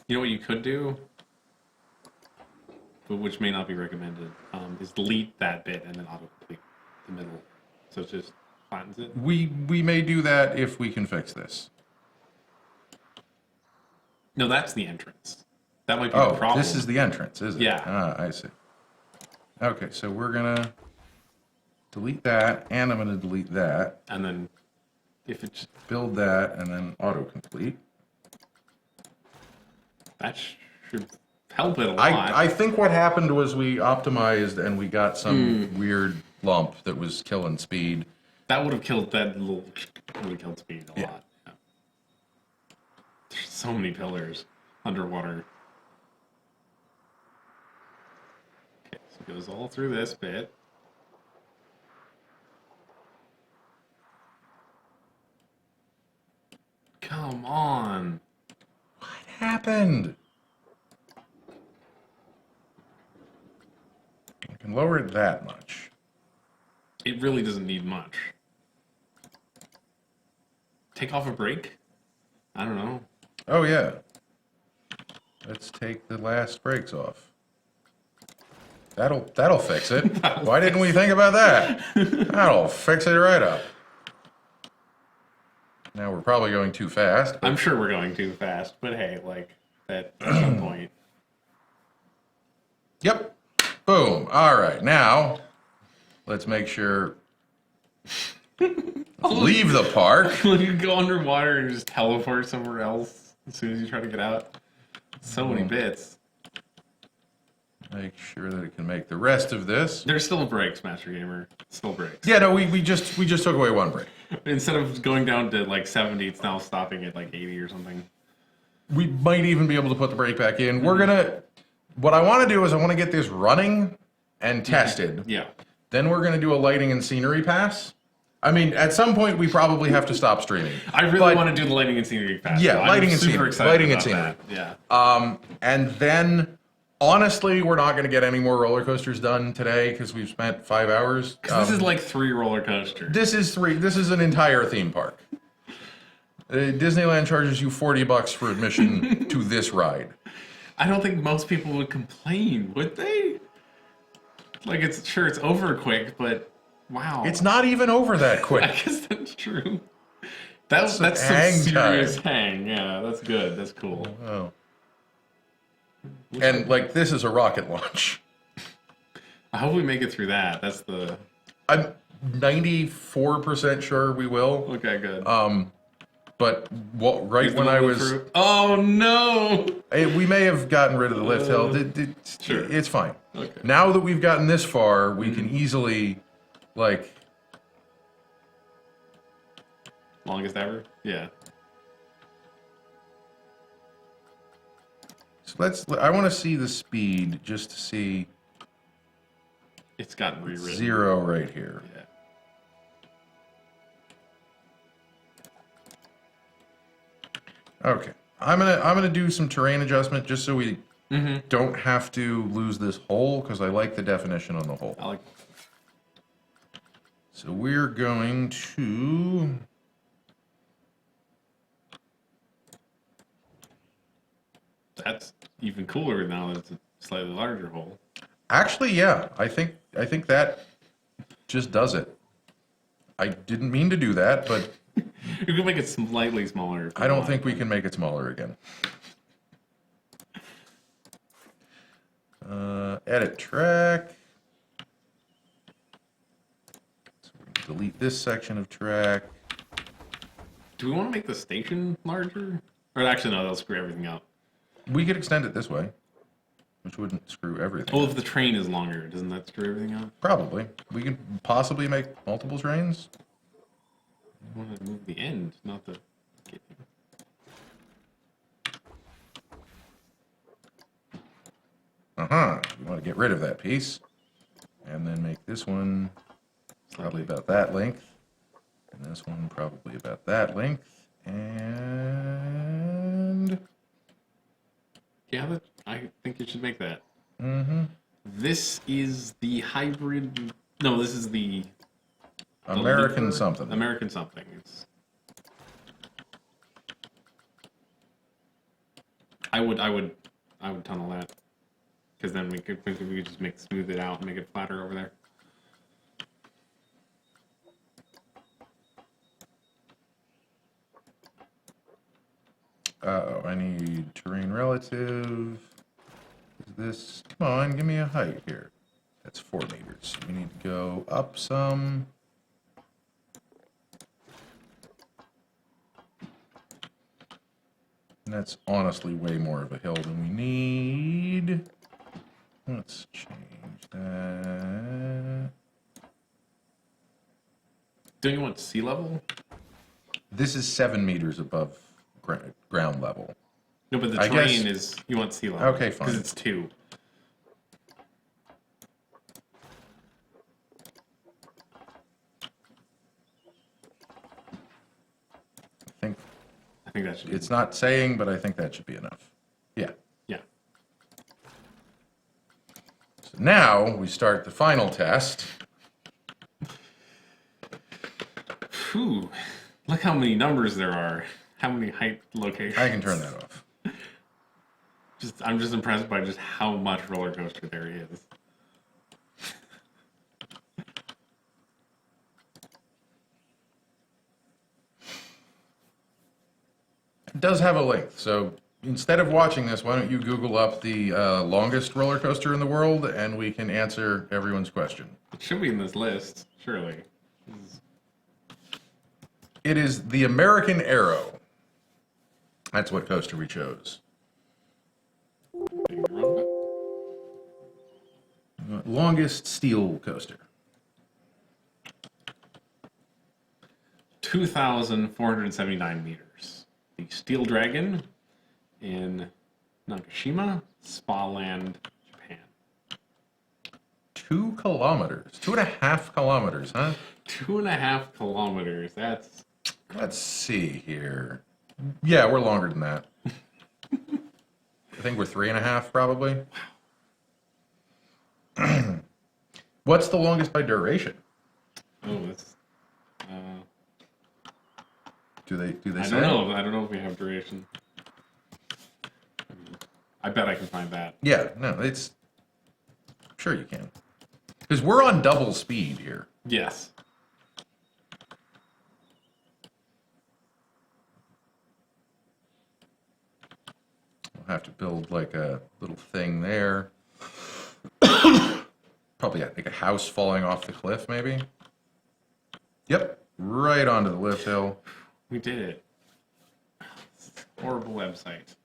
You know what you could do? But which may not be recommended, is delete that bit and then autocomplete the middle. So it just flattens it. We may do that if we can fix this. No, that's the entrance. That might be the problem. This is the entrance, is it? Yeah. Ah, I see. Okay, so we're gonna delete that, and I'm gonna delete that. And then if it just, Build that, and then autocomplete. that should help it a lot. I think what happened was we optimized and we got some weird lump that was killing speed. That would have killed that little. Would have killed speed a Yeah. lot. Yeah. There's so many pillars underwater. Okay, so it goes all through this bit. Come on. What happened? I can lower it that much. It really doesn't need much. Take off a brake? I don't know. Oh yeah. Let's take the last brakes off. That'll fix it. Why didn't we think about that? That'll fix it right up. Now we're probably going too fast. I'm sure we're going too fast, but hey, like, that at some point. Yep. Boom. All right. Now, let's make sure. Leave the park. When you go underwater and just teleport somewhere else as soon as you try to get out. So many bits. Make sure that it can make the rest of this. There's still brakes, Master Gamer. Still brakes. Yeah, no, we just took away one brake. Instead of going down to like 70, it's now stopping at like 80 or something. We might even be able to put the brake back in. We're gonna. What I want to do is I want to get this running and tested. Yeah. Then we're gonna do a lighting and scenery pass. I mean, at some point we probably have to stop streaming. I really want to do the lighting and scenery pass. Yeah, so lighting I'm and super scenery. excited Lighting and about scenery. that. Yeah. And then, honestly, we're not going to get any more roller coasters done today because we've spent 5 hours. This is like 3 roller coasters. This is 3. This is an entire theme park. Disneyland charges you $40 for admission to this ride. I don't think most people would complain, would they? Like, it's over quick, but wow. It's not even over that I quick. guess that's true. That's some hang serious time. hang. Yeah, that's good. That's cool. Oh. And, like, this is a rocket launch. I hope we make it through that. That's the... I'm 94% sure we will. Okay, good. But right Is the when one I go was... through? Oh, no! We may have gotten rid of the lift hill. Sure. It's fine. Okay. Now that we've gotten this far, we can easily, like... Longest ever? Yeah. So I want to see the speed just to see It's gotten rewritten. 0 right here. Yeah. Okay. I'm gonna do some terrain adjustment just so we don't have to lose this hole because I like the definition on the hole. I like... So we're going to... That's even cooler now that it's a slightly larger hole. Actually, yeah. I think that just does it. I didn't mean to do that, but You can make it slightly smaller. if you I don't want. think we can make it smaller again. Edit track. So delete this section of track. Do we want to make the station larger? Or actually, no, that'll screw everything up. We could extend it this way, which wouldn't screw everything Well, up. if the train is longer, doesn't that screw everything up? Probably. We could possibly make multiple trains. I want to move the end, not the beginning. We want to get rid of that piece. And then make this one probably about that length. And this one probably about that length. And... Yeah, I think you should make that. Mm-hmm. This is the hybrid... No, this is the American looper? something. American something. I would tunnel that. Because then we could just smooth it out and make it flatter over there. Uh-oh, I need terrain relative. Is this... Come on, give me a height here. That's 4 meters. We need to go up some. And that's honestly way more of a hill than we need. Let's change that. Don't you want sea level? This is 7 meters above ground level. No, but the I terrain guess- is... You want sea level. Okay, fine. Because it's 2. I think that should be... It's not saying, but I think that should be enough. Yeah. Yeah. So now we start the final test. Phew. Look how many numbers there are. How many height locations. I can turn that off. I'm just impressed by just how much roller coaster there is. It does have a length, so instead of watching this, why don't you Google up the longest roller coaster in the world, and we can answer everyone's question. It should be in this list, surely. It is the American Arrow. That's what coaster we chose. Longest steel coaster. 2,479 meters. The Steel Dragon in Nakashima, Spa Land, Japan. 2 kilometers. 2.5 kilometers, huh? 2.5 kilometers. That's... Let's see here. Yeah, we're longer than that. I think we're 3.5 probably. What's the longest by duration? Oh, that's... Do they I say? don't know. I don't know if we have duration. I bet I can find that. Yeah, no, it's... Sure you can. Because we're on double speed here. Yes. We'll have to build like a little thing there. Probably like a house falling off the cliff, maybe. Yep, right onto the lift hill. We did it. Horrible website.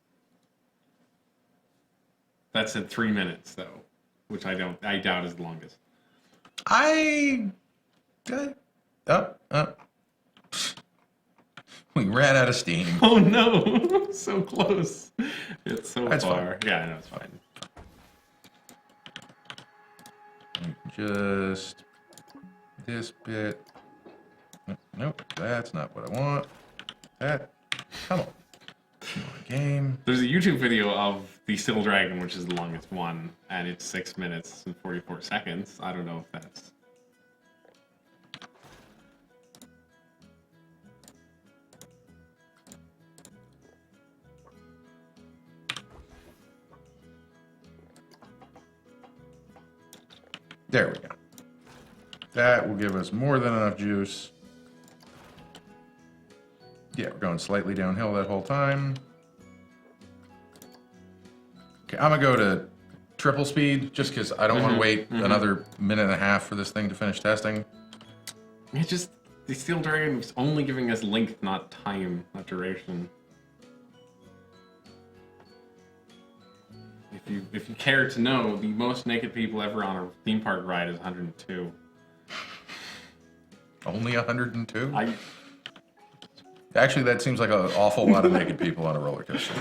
That said 3 minutes though, which I doubt is the longest. We ran out of steam. Oh no, so close. It's so That's far. fine. Yeah, I know it's fine. Just this bit. Nope, that's not what I want. That, come on. Come on, game. There's a YouTube video of the Steel Dragon, which is the longest one, and it's 6 minutes and 44 seconds. I don't know if that's... There we go. That will give us more than enough juice. Yeah, we're going slightly downhill that whole time. Okay, I'm gonna go to triple speed just because I don't want to wait another minute and a half for this thing to finish testing. It's just the Steel Dragon was only giving us length, not time, not duration. If you care to know, the most naked people ever on a theme park ride is 102. Only 102? I Actually, that seems like an awful lot of naked people on a roller coaster.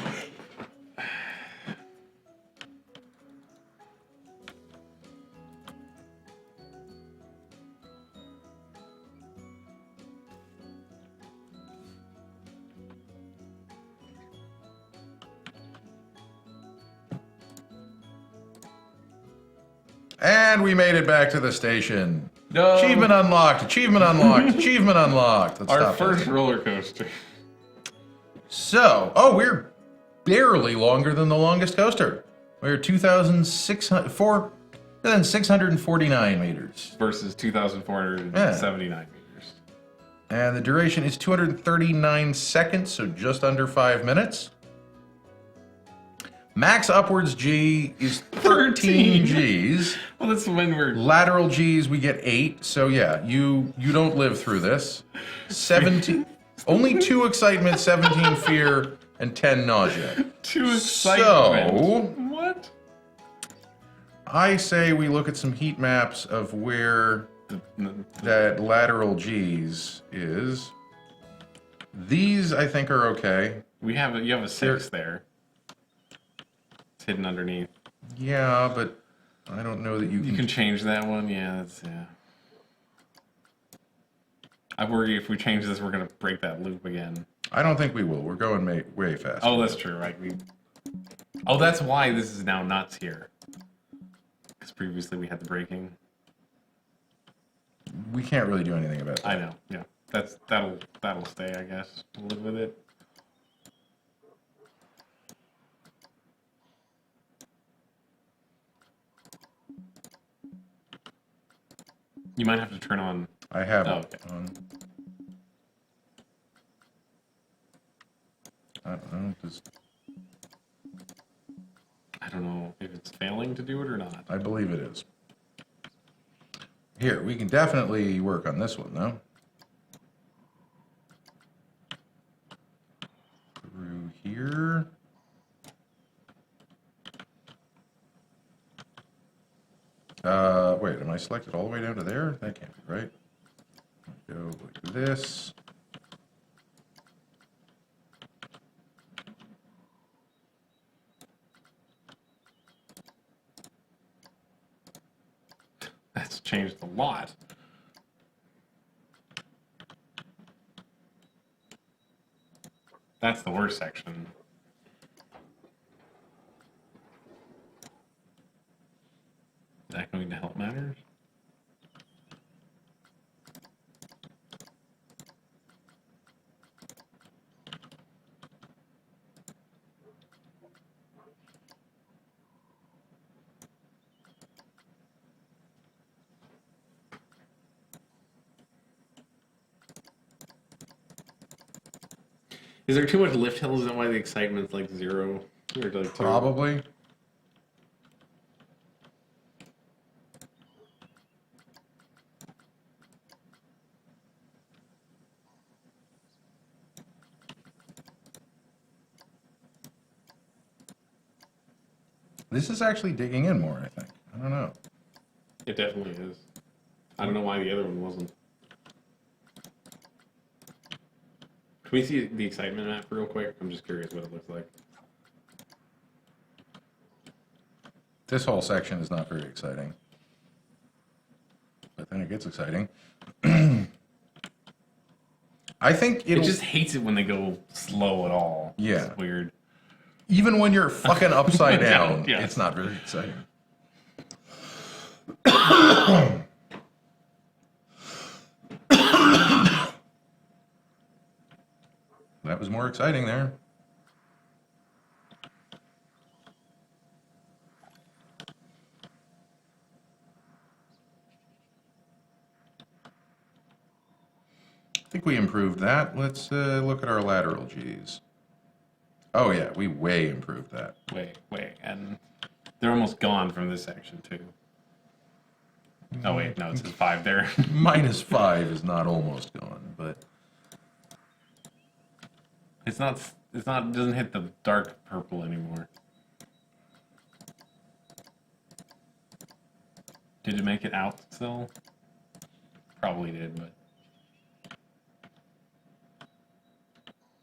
And we made it back to the station. No. Achievement unlocked. Achievement unlocked. Achievement unlocked. Let's Our stop first that. roller coaster. So, we're barely longer than the longest coaster. We're 2,649 meters. Versus 2,479 meters. And the duration is 239 seconds, so just under 5 minutes. Max upwards G is 13 Gs. Well, that's when we're... Lateral Gs, we get 8. So yeah, you don't live through this. 17, only 2 excitement, 17 fear, and 10 nausea. 2 excitement. So, what? I say we look at some heat maps of where that lateral Gs is. These I think are okay. You have a 6 there. It's hidden underneath. Yeah, but I don't know that You can change that one. Yeah, yeah. I worry if we change this, we're gonna break that loop again. I don't think we will. We're going way fast. Oh, that's true, right? Oh, that's why this is now nuts here. Because previously we had the braking. We can't really do anything about that. I know. Yeah, that'll stay. I guess we'll live with it. You might have to turn on. I have Oh, it okay. on. I don't know. I don't know if it's failing to do it or not. I believe it is. Here, we can definitely work on this one, though. Through here. Wait, am I selected all the way down to there? That can't be right. Go like this. That's changed a lot. That's the worst section. Is that going to help matters? Is there too much lift hill? Is that why the excitement's like 0? Or like 2? Probably. This is actually digging in more, I think. I don't know. It definitely is. I don't know why the other one wasn't. Can we see the excitement map real quick? I'm just curious what it looks like. This whole section is not very exciting. But then it gets exciting. I think It just hates it when they go slow at all. Yeah. It's weird. even when you're fucking upside down, Yeah. it's not very exciting. That was more exciting there. I think we improved that. Let's look at our lateral G's. Oh yeah, we way improved that. Wait, and they're almost gone from this section too. Oh wait, no, it says 5 there. -5 is not almost gone, but It's not. It doesn't hit the dark purple anymore. Did it make it out still? Probably did, but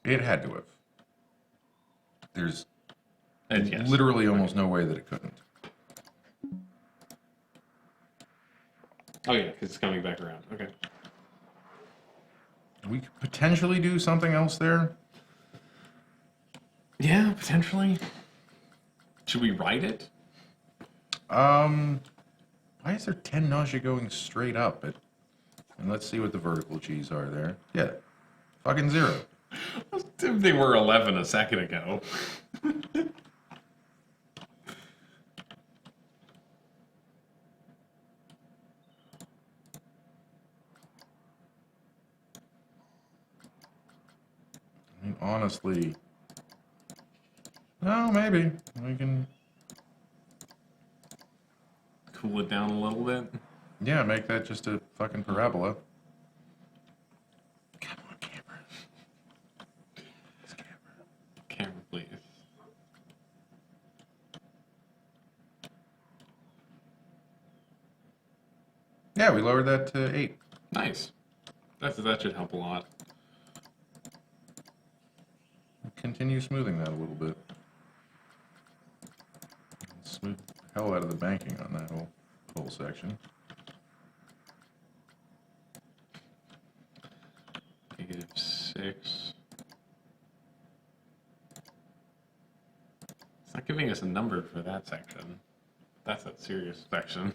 it had to have. There's yes. literally almost no way that it couldn't. Oh yeah, because it's coming back around. Okay. We could potentially do something else there. Yeah, potentially. Should we write it? Why is there 10 nausea going straight up? And let's see what the vertical G's are there. Yeah, fucking 0. They were 11 a second ago. I mean, honestly, no, maybe we can. Cool it down a little bit. Yeah, make that just a fucking parabola. Come on, camera. Camera, please. Yeah, we lowered that to 8. Nice. That should help a lot. Continue smoothing that a little bit. Smooth the hell out of the banking on that whole section. -6. It's not giving us a number for that section. That's a serious section.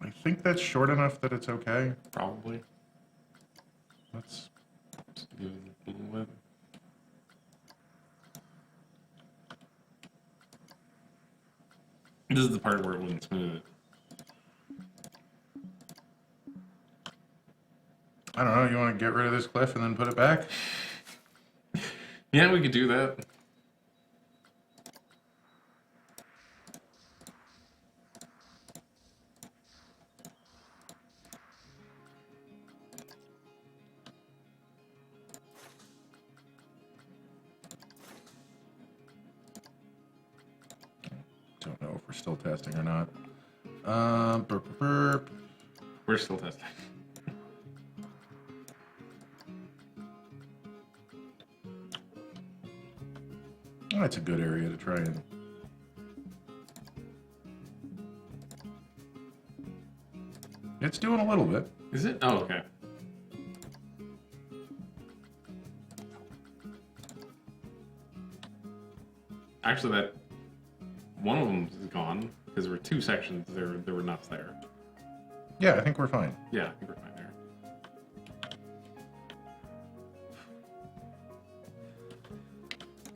I think that's short enough that it's okay. Probably. Let's Just give it a little bit. This is the part where it wouldn't smooth it. I don't know, you want to get rid of this cliff and then put it back? Yeah, we could do that. Don't know if we're still testing or not. Burp. We're still testing. That's a good area to try and. It's doing a little bit. Is it? Oh, okay. Actually, that one of them is gone because there were 2 sections. There were nuts there. Yeah, I think we're fine. Yeah, I think we're fine there.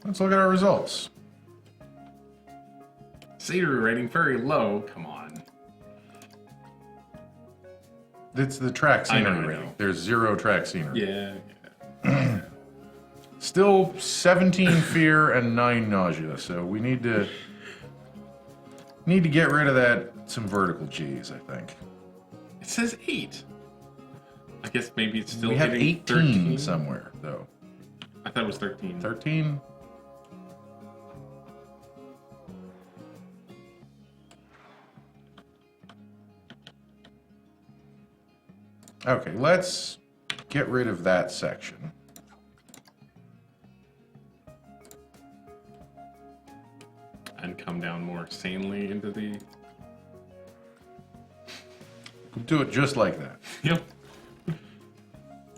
Let's look at our results. Scenery rating very low. Come on. It's the track I know, scenery I rating. know. There's 0 track scenery. Yeah. Still 17 fear and 9 nausea, so we need to get rid of that some vertical G's, I think. It says 8. I guess maybe it's still We have hitting 18 13 somewhere, though. I thought it was 13. 13? Okay, let's get rid of that section. And come down more sanely into the... We'll do it just like that. Yep.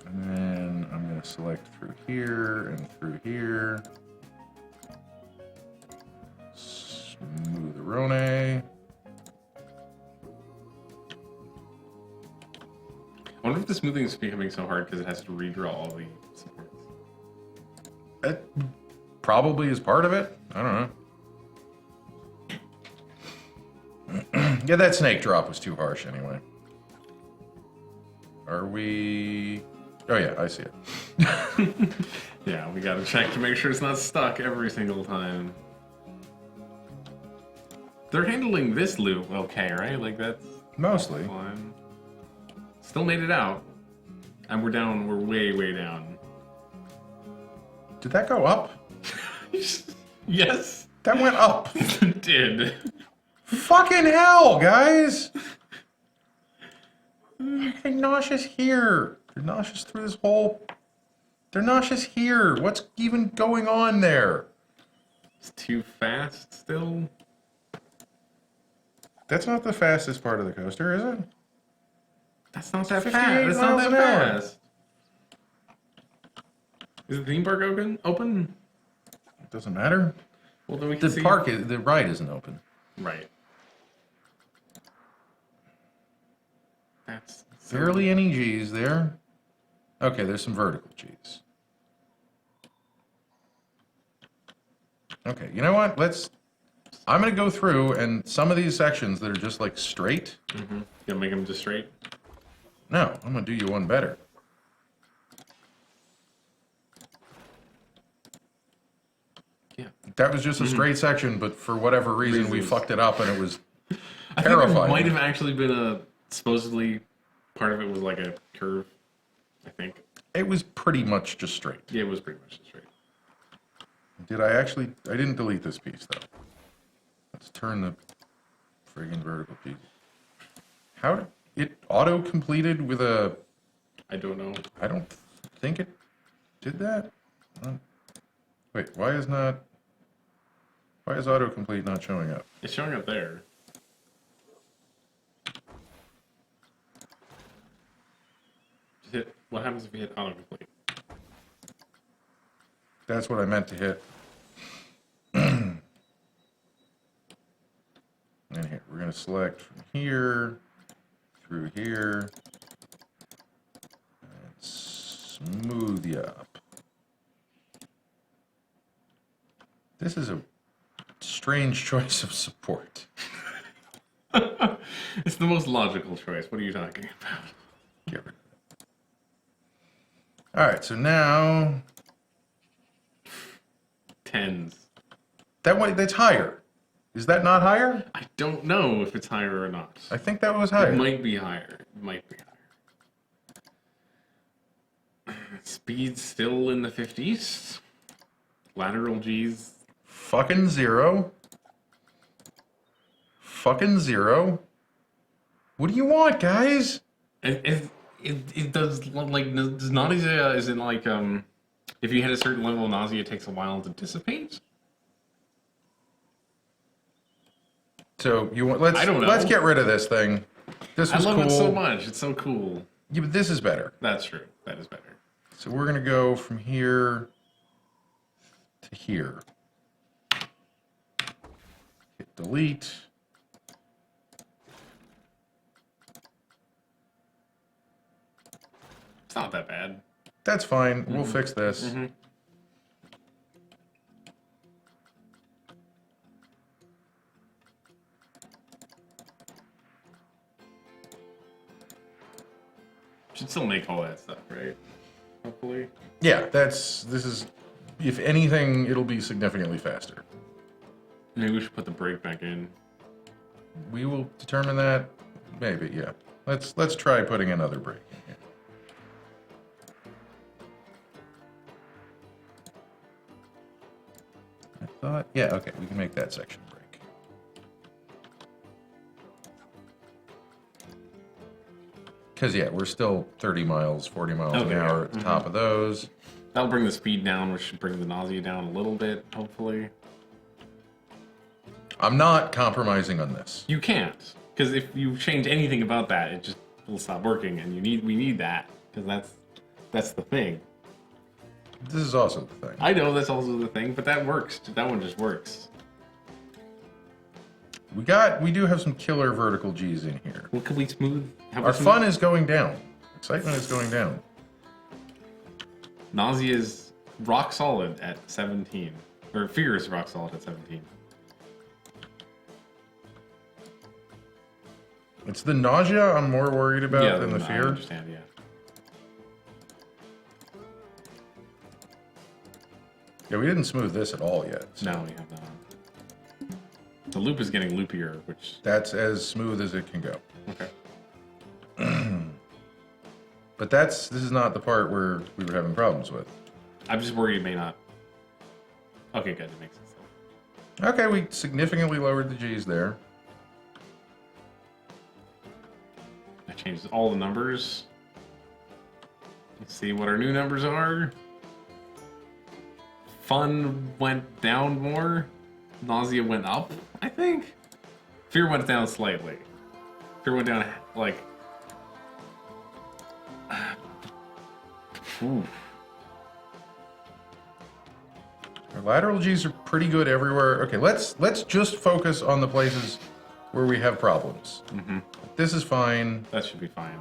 And then I'm going to select through here and through here. Smooth-a-rone. I wonder if the smoothing is becoming so hard because it has to redraw all the supports. That probably is part of it. I don't know. Yeah, that snake drop was too harsh anyway. Are we... Oh yeah, I see it. Yeah, we gotta check to make sure it's not stuck every single time. They're handling this loop okay, right? Like that's Mostly. fine. Still made it out. And we're down, we're way down. Did that go up? Yes. That went up. It did. Fucking hell, guys! They're nauseous here. They're nauseous through this whole... They're nauseous here. What's even going on there? It's too fast still. That's not the fastest part of the coaster, is it? That's not that 58 fast. That's not miles that an hour. fast. Is the theme park open? It doesn't matter. Well, then we can see. The ride isn't open. Right. That's Barely any G's there. Okay, there's some vertical G's. Okay, you know what? I'm going to go through, and some of these sections that are just like straight. Mm-hmm. Gonna make them just straight. No, I'm going to do you one better. Yeah. That was just a straight section, but for whatever reason, we fucked it up, and it was I think terrifying. there might have actually been supposedly part of it was like a curve. I think. It was pretty much just straight. Yeah, it was pretty much just straight. I didn't delete this piece, though. Let's turn the friggin' vertical piece. How did it auto-completed with a... I don't know. I don't think it did that. Wait, why is autocomplete not showing up? It's showing up there. Just hit. What happens if you hit autocomplete? That's what I meant to hit. And here, we're going to select from here, through here, and smooth you up. This is a strange choice of support. It's the most logical choice. What are you talking about? Get rid of it. All right, so now Tens. that's higher. Is that not higher? I don't know if it's higher or not. I think that was higher. It might be higher. It might be higher. Speed's still in the 50s. Lateral G's. Fucking zero. Fucking zero. What do you want, guys? It does like does nausea is in like if you hit a certain level of nausea it takes a while to dissipate. So I don't know. let's get rid of this thing. This was I love cool. it so much. It's so cool. Yeah, but this is better. That's true. That is better. So we're gonna go from here to here. Hit delete. It's not that bad. That's fine. We'll fix this. Mm-hmm. Should still make all that stuff, right? Hopefully. Yeah, this is, if anything, it'll be significantly faster. Maybe we should put the brake back in. We will determine that. Maybe, yeah. Let's try putting another brake in here. I thought, yeah, okay, we can make that section brake. Because, yeah, we're still 30 miles, 40 miles an hour at the top of those. That'll bring the speed down, which should bring the nausea down a little bit, hopefully. I'm not compromising on this. You can't, because if you change anything about that, it just will stop working, and we need that, because that's the thing. This is also the thing. I know that's also the thing, but that works. That one just works. We do have some killer vertical G's in here. Well, can we smooth? Our fun is going down. Excitement is going down. Nausea is rock solid at 17. Or fear is rock solid at 17. It's the nausea I'm more worried about than the I fear. understand, yeah. Yeah, we didn't smooth this at all yet. So. No, we have not. The loop is getting loopier, which... That's as smooth as it can go. Okay. But this is not the part where we were having problems with. I'm just worried it may not... Okay, good. It makes sense. Okay, we significantly lowered the G's there. I changed all the numbers. Let's see what our new numbers are. Fun went down more. Nausea went up, I think. Fear went down slightly. Fear went down, like... Ooh. Our lateral G's are pretty good everywhere. Okay, let's just focus on the places where we have problems. Mm-hmm. This is fine. That should be fine.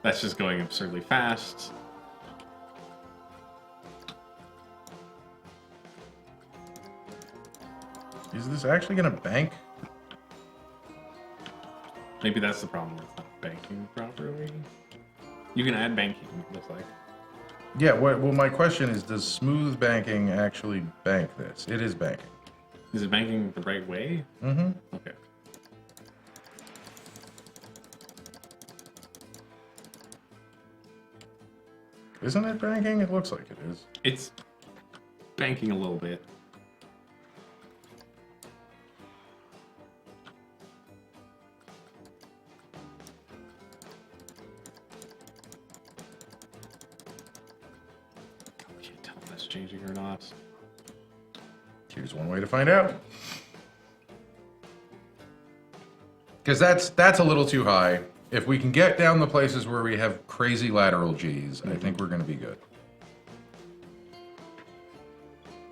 That's just going absurdly fast. Is this actually going to bank? Maybe that's the problem. It's not banking properly. You can add banking, it looks like. Yeah, well, my question is, does smooth banking actually bank this? It is banking. Is it banking the right way? Mm-hmm. Okay. Isn't it banking? It looks like it is. It's banking a little bit. Can't tell if that's changing or not. Here's one way to find out. Because that's a little too high. If we can get down the places where we have crazy lateral G's, I think we're going to be good.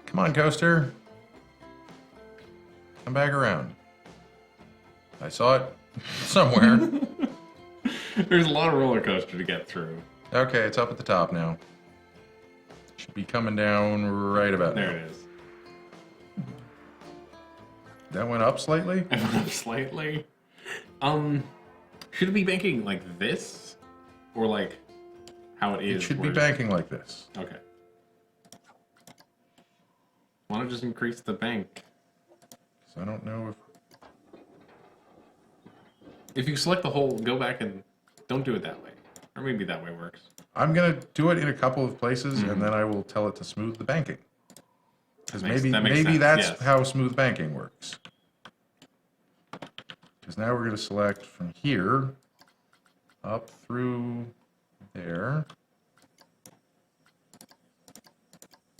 Come on, coaster. Come back around. I saw it somewhere. There's a lot of roller coaster to get through. Okay, it's up at the top now. Should be coming down right about now. There it is. That went up slightly? I went up slightly. Should it be banking like this? Or like how it is? It should be banking like this. Okay. Why not just increase the bank? So I don't know If you select the whole, go back and don't do it that way. Or maybe that way works. I'm going to do it in a couple of places, and then I will tell it to smooth the banking. Because maybe sense, that's yes. how smooth banking works. Because now we're going to select from here up through there.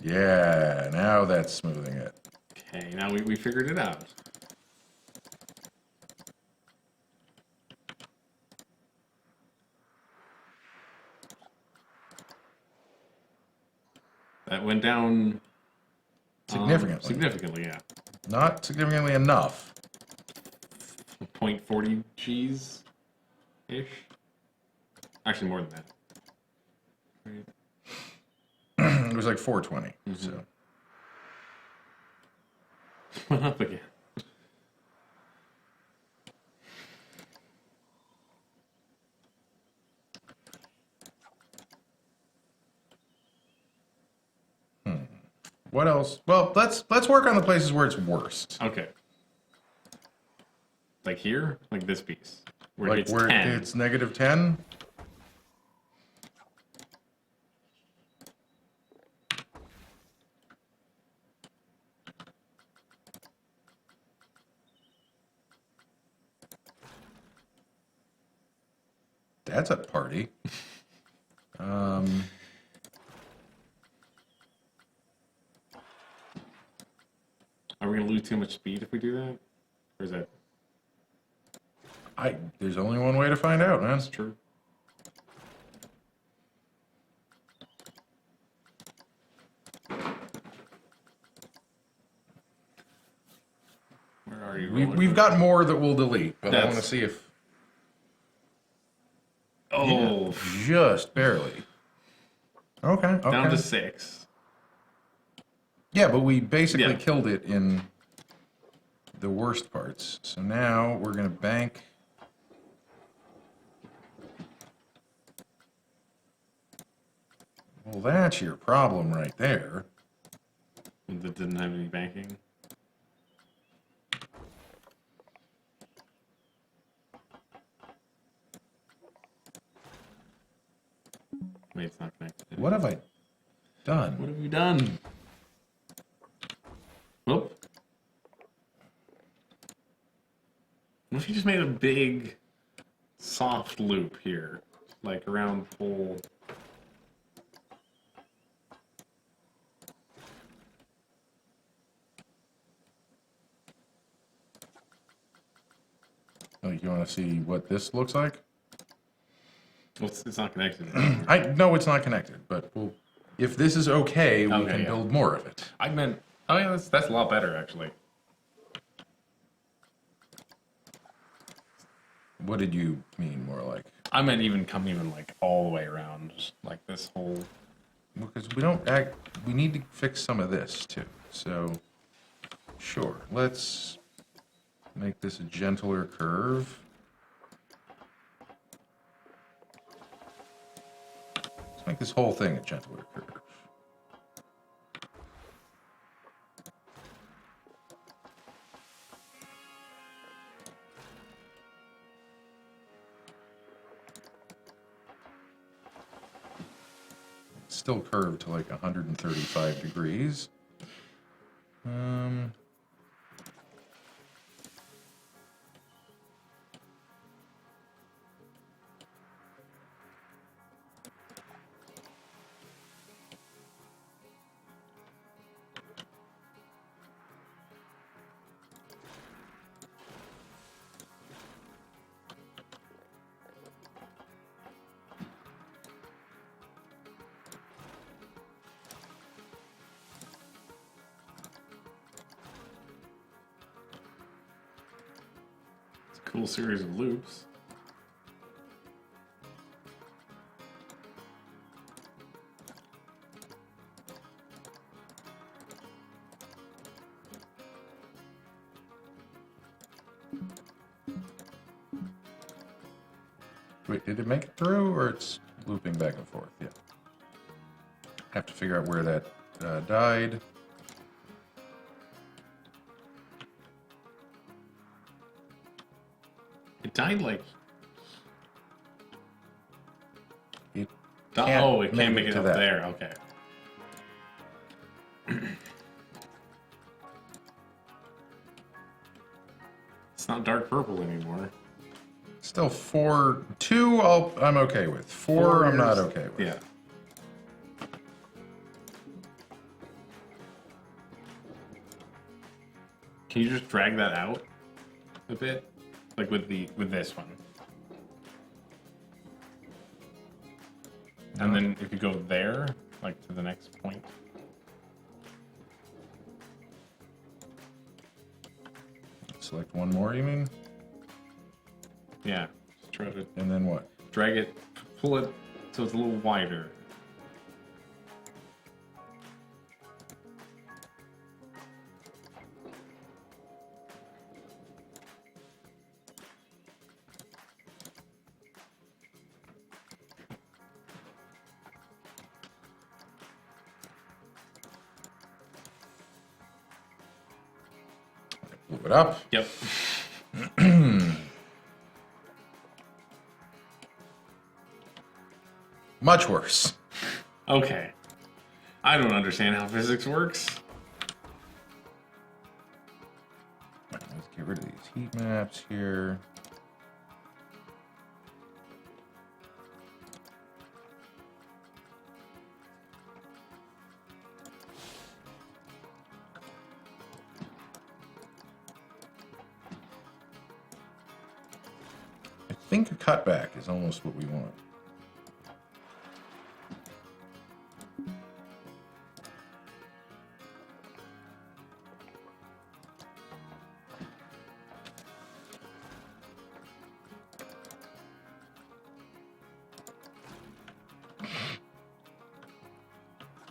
Yeah, now that's smoothing it. Okay, now we figured it out. That went down Significantly. Significantly, yeah. Not significantly enough. 0.40 G's ish. Actually, more than that. Right. It was like 420. So Went up again. what else? Well, let's work on the places where it's worst. Okay. Like here, like this piece, where Like it's where 10. it's negative 10. That's a party. Are we gonna lose too much speed if we do that, or is that There's only one way to find out, man. true? Where are you? We've got more that we'll delete, but I That's- want to see if Oh, just barely. Okay. down to 6. Yeah, but we basically Yeah. killed it in the worst parts. So now we're going to bank. Well, that's your problem right there. That didn't have any banking. Wait, it's not connected. What have I done? What have you done? Whoop. What if you just made a big, soft loop here? Like around the whole... Oh, you want to see what this looks like? Well, it's not connected anymore. I know it's not connected, but if this is okay, we Okay, can yeah. build more of it. I meant... Oh, yeah, that's a lot better, actually. What did you mean more like? I meant even like all the way around, just like this whole... Because we need to fix some of this too. So, sure, let's make this a gentler curve. Let's make this whole thing a gentler curve. Still curved to like 135 degrees. Cool series of loops. Wait, did it make it through, or it's looping back and forth? Yeah. Have to figure out where that died. It died like... It Oh, it can't make it to up that. there. Okay. It's not dark purple anymore. Still 4, 2. I'm okay with 4. I'm not okay with. Yeah. Can you just drag that out a bit, like with this one, and then if you go there, like to the next point. Select one more, you mean? Yeah. Just try to And then what? drag it, pull it so it's a little wider. Move it up. Yep. Much worse. Okay. I don't understand how physics works. Let's get rid of these heat maps here. I think a cutback is almost what we want.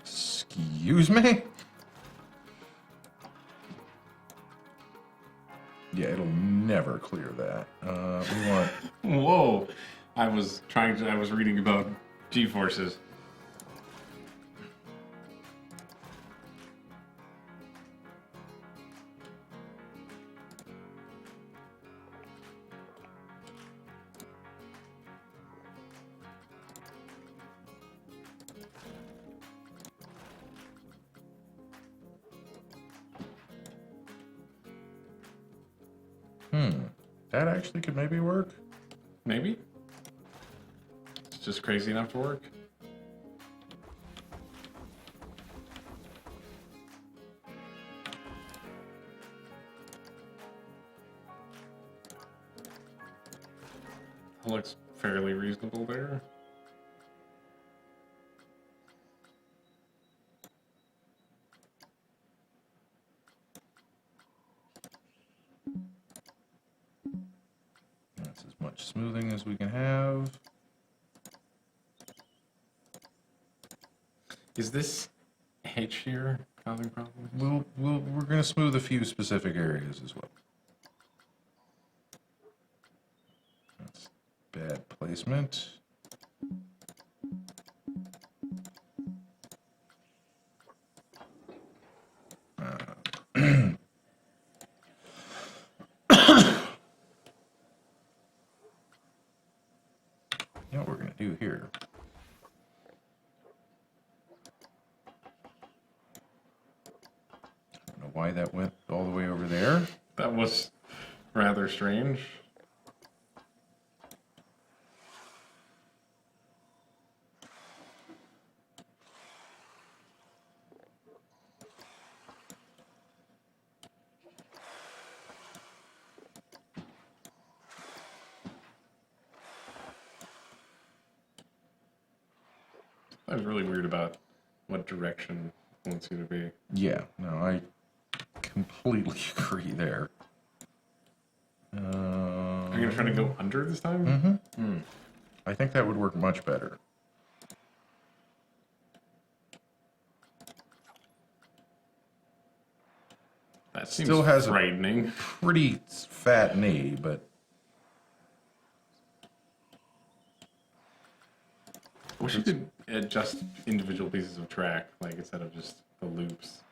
Excuse me? Yeah, it'll never clear that. We want... Whoa. I was reading about G-forces. That actually could maybe work. Maybe. It's just crazy enough to work. That looks fairly reasonable there. That's as much smoothing as we can have. Is this hitch here causing problems? We're going to smooth a few specific areas as well. That's bad placement. You know what we're going to do here? I don't know why that went all the way over there. That was rather strange. I was really weird about what direction it wants you to be. Yeah, no, I completely agree there. Are you going to try to go under this time? I think that would work much better. That seems Still has frightening. a pretty fat knee, but I wish you could adjust individual pieces of track, like instead of just the loops.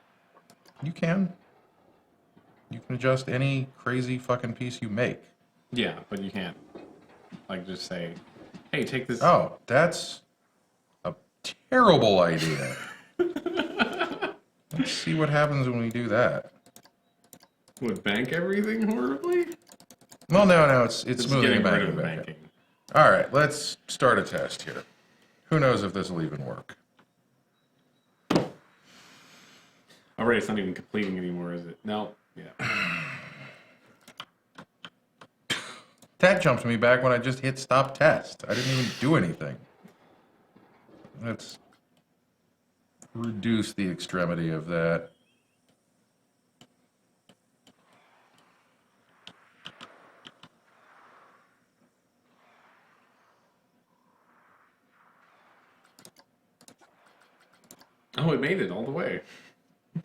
you can. You can adjust any crazy fucking piece you make. Yeah, but you can't, like, just say, "Hey, take this." Oh, that's a terrible idea. Let's see what happens when we do that. Would bank everything horribly? Well, no, it's It's smoothing getting back rid and of back. banking. All right, let's start a test here. Who knows if this will even work? Alright, it's not even completing anymore, is it? No. Yeah. That jumped me back when I just hit stop test. I didn't even do anything. Let's reduce the extremity of that. Oh, it made it all the way. We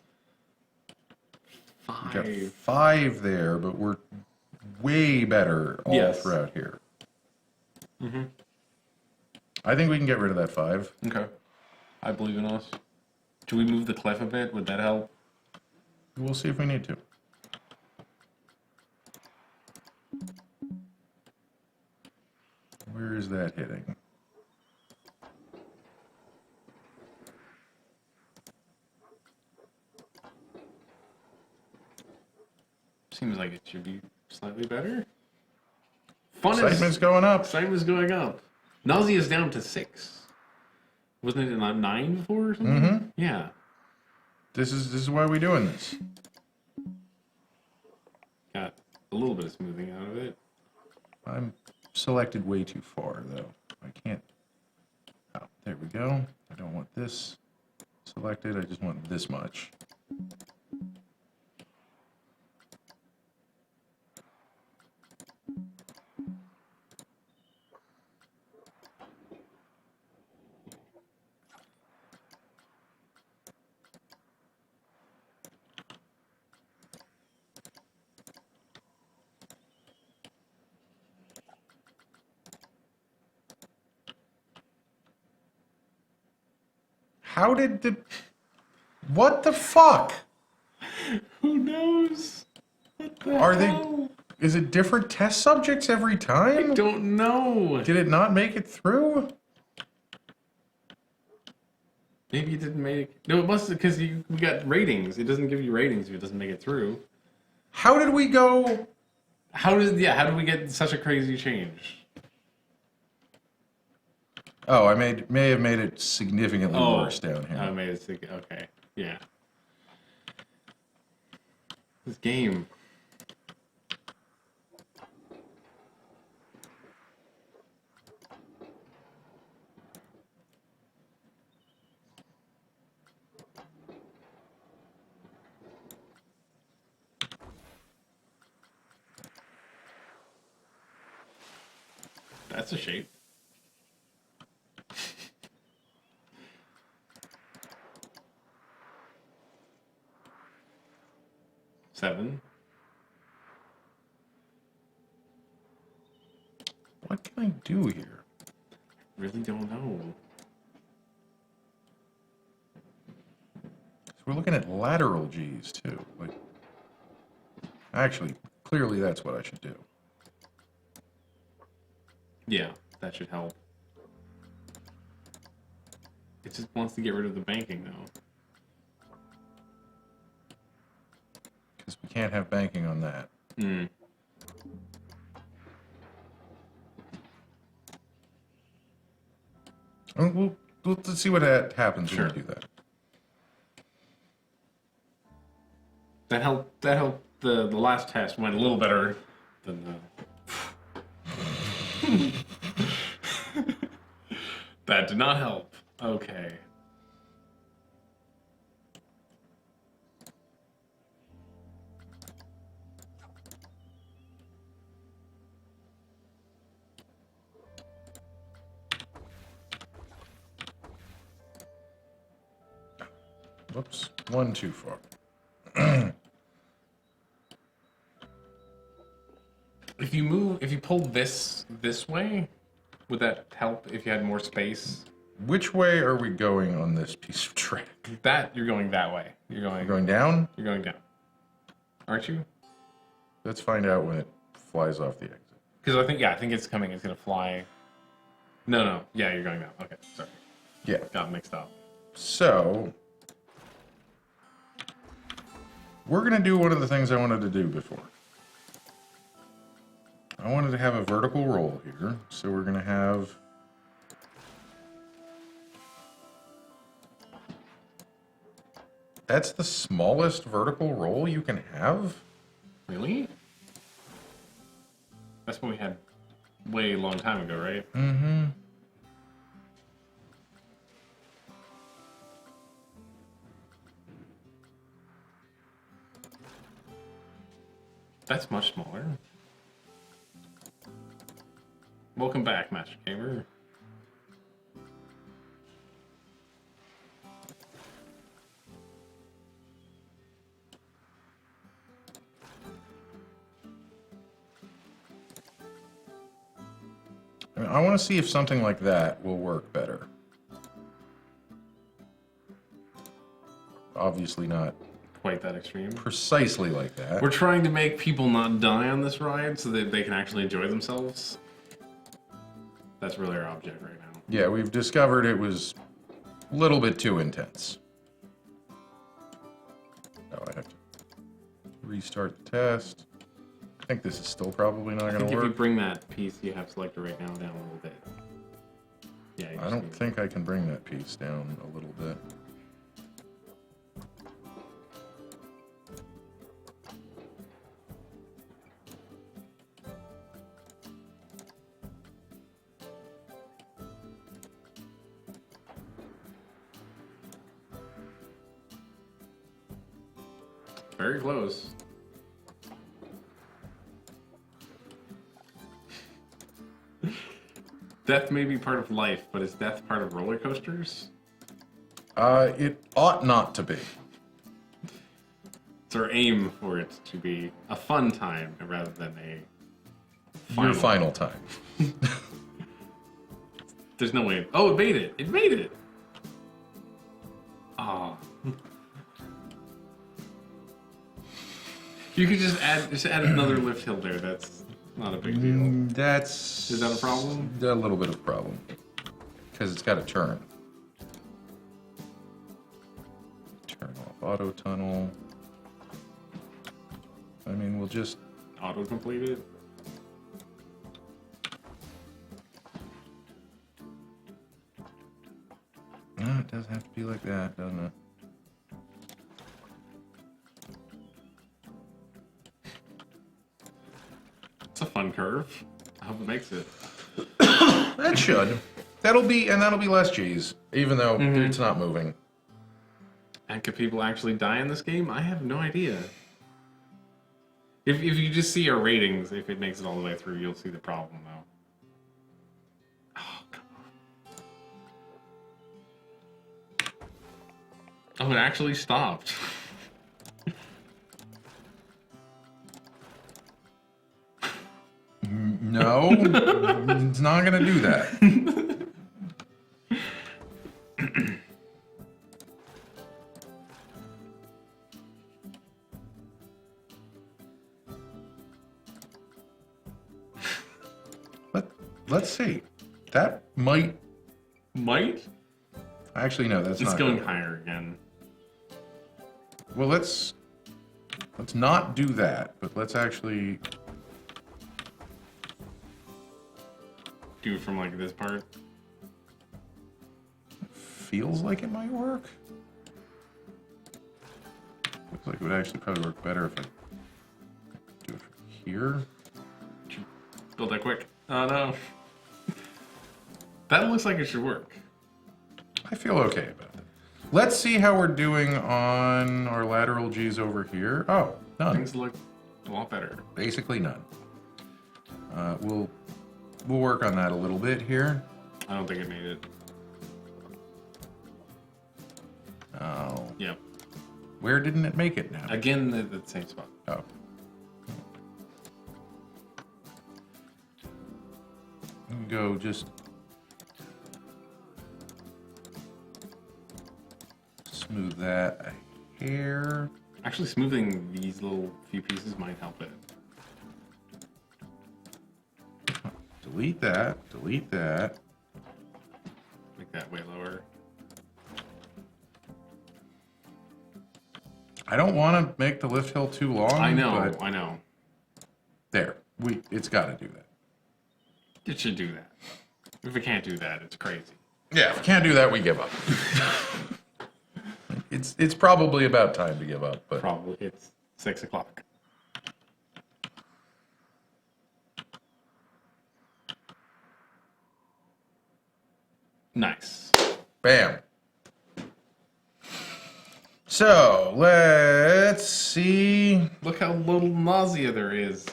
got 5. 5 there, but we're way better all Yes. throughout here. I think we can get rid of that 5. Okay. I believe in us. Should we move the clef a bit? Would that help? We'll see if we need to. Where is that hitting? Seems like it should be slightly better. Fun Excitement's going up. Excitement's going up. Nausea is down to 6. Wasn't it not 9 before or something? Yeah. This is why we're doing this. Got a little bit of smoothing out of it. I'm selected way too far, though. I can't... Oh, there we go. I don't want this selected. I just want this much. How did the... What the fuck? Who knows? What the Are hell? they... Is it different test subjects every time? I don't know. Did it not make it through? Maybe it didn't make... No, it must have, because we got ratings. It doesn't give you ratings if it doesn't make it through. How did we go How did we get such a crazy change? Oh, I may have made it significantly worse down here. I made it. Okay, yeah. This game. That's a shape. Seven. What can I do here? Really don't know. So we're looking at lateral G's too. Like, actually, clearly that's what I should do. Yeah, that should help. It just wants to get rid of the banking though. Because we can't have banking on that. Hmm. Let's see what happens when we do that. That helped. That helped. The last test went a little better than the. That did not help. Okay. Whoops, one too far. If you pulled this way, would that help if you had more space? Which way are we going on this piece of track? That you're going that way. You're Going down? You're going down. Aren't you? Let's find out when it flies off the exit. Because I think it's coming. It's gonna fly. No. Yeah, you're going down. Okay, sorry. Yeah. Got mixed up. So we're gonna do one of the things I wanted to do before. I wanted to have a vertical roll here, so we're gonna have that's the smallest vertical roll you can have? Really? That's what we had way long time ago, right? Mm-hmm. That's much smaller. Welcome back, Master Gamer. I want to see if something like that will work better. Obviously not Quite that extreme. precisely like that. We're trying to make people not die on this ride so that they can actually enjoy themselves. That's really our object right now. Yeah, we've discovered it was a little bit too intense. Oh, I have to restart the test. I think this is still probably not I going think to if you work. bring that piece you have selected right now down a little bit. Yeah. I don't think I can bring that piece down a little bit. Very close. Death may be part of life, but is death part of roller coasters? It ought not to be. It's our aim for it to be a fun time rather than a Your final time. There's no way. Oh, it made it! It made it! Oh. You could just add another lift hill there. That's not a big deal. Is that a problem? A little bit of a problem. Because it's got to turn. Turn off auto tunnel. I mean, we'll just auto-completed. No, it does have to be like that, doesn't it? It's a fun curve. I hope it makes it. That should. That'll be less G's, even though it's not moving. And could people actually die in this game? I have no idea. If you just see our ratings, if it makes it all the way through, you'll see the problem, though. Oh, come on. Oh, it actually stopped. No, it's not gonna do that. Let's see. That might. Might? Actually, no, that's It's not. going good. higher again. Well, let's not do that, but let's actually Do it from like this part. feels like it might work. Looks like it would actually probably work better if I do it from here. Build that quick. Oh no. That looks like it should work. I feel okay about that. Let's see how we're doing on our lateral G's over here. Oh, none. Things look a lot better. Basically none. We'll work on that a little bit here. I don't think it made it. Oh, Yep. where didn't it make it now? Again, the same spot. Oh. Go just smooth that a hair. Actually, smoothing these little few pieces might help it. Delete that. Delete that. Make that way lower. I don't want to make the lift hill too long. I know, But I know. there. It's got to do that. It should do that. If it can't do that, it's crazy. Yeah, if we can't do that, we give up. It's probably about time to give up, but Probably it's 6 o'clock. Nice. bam. So let's see Look how little nausea there is.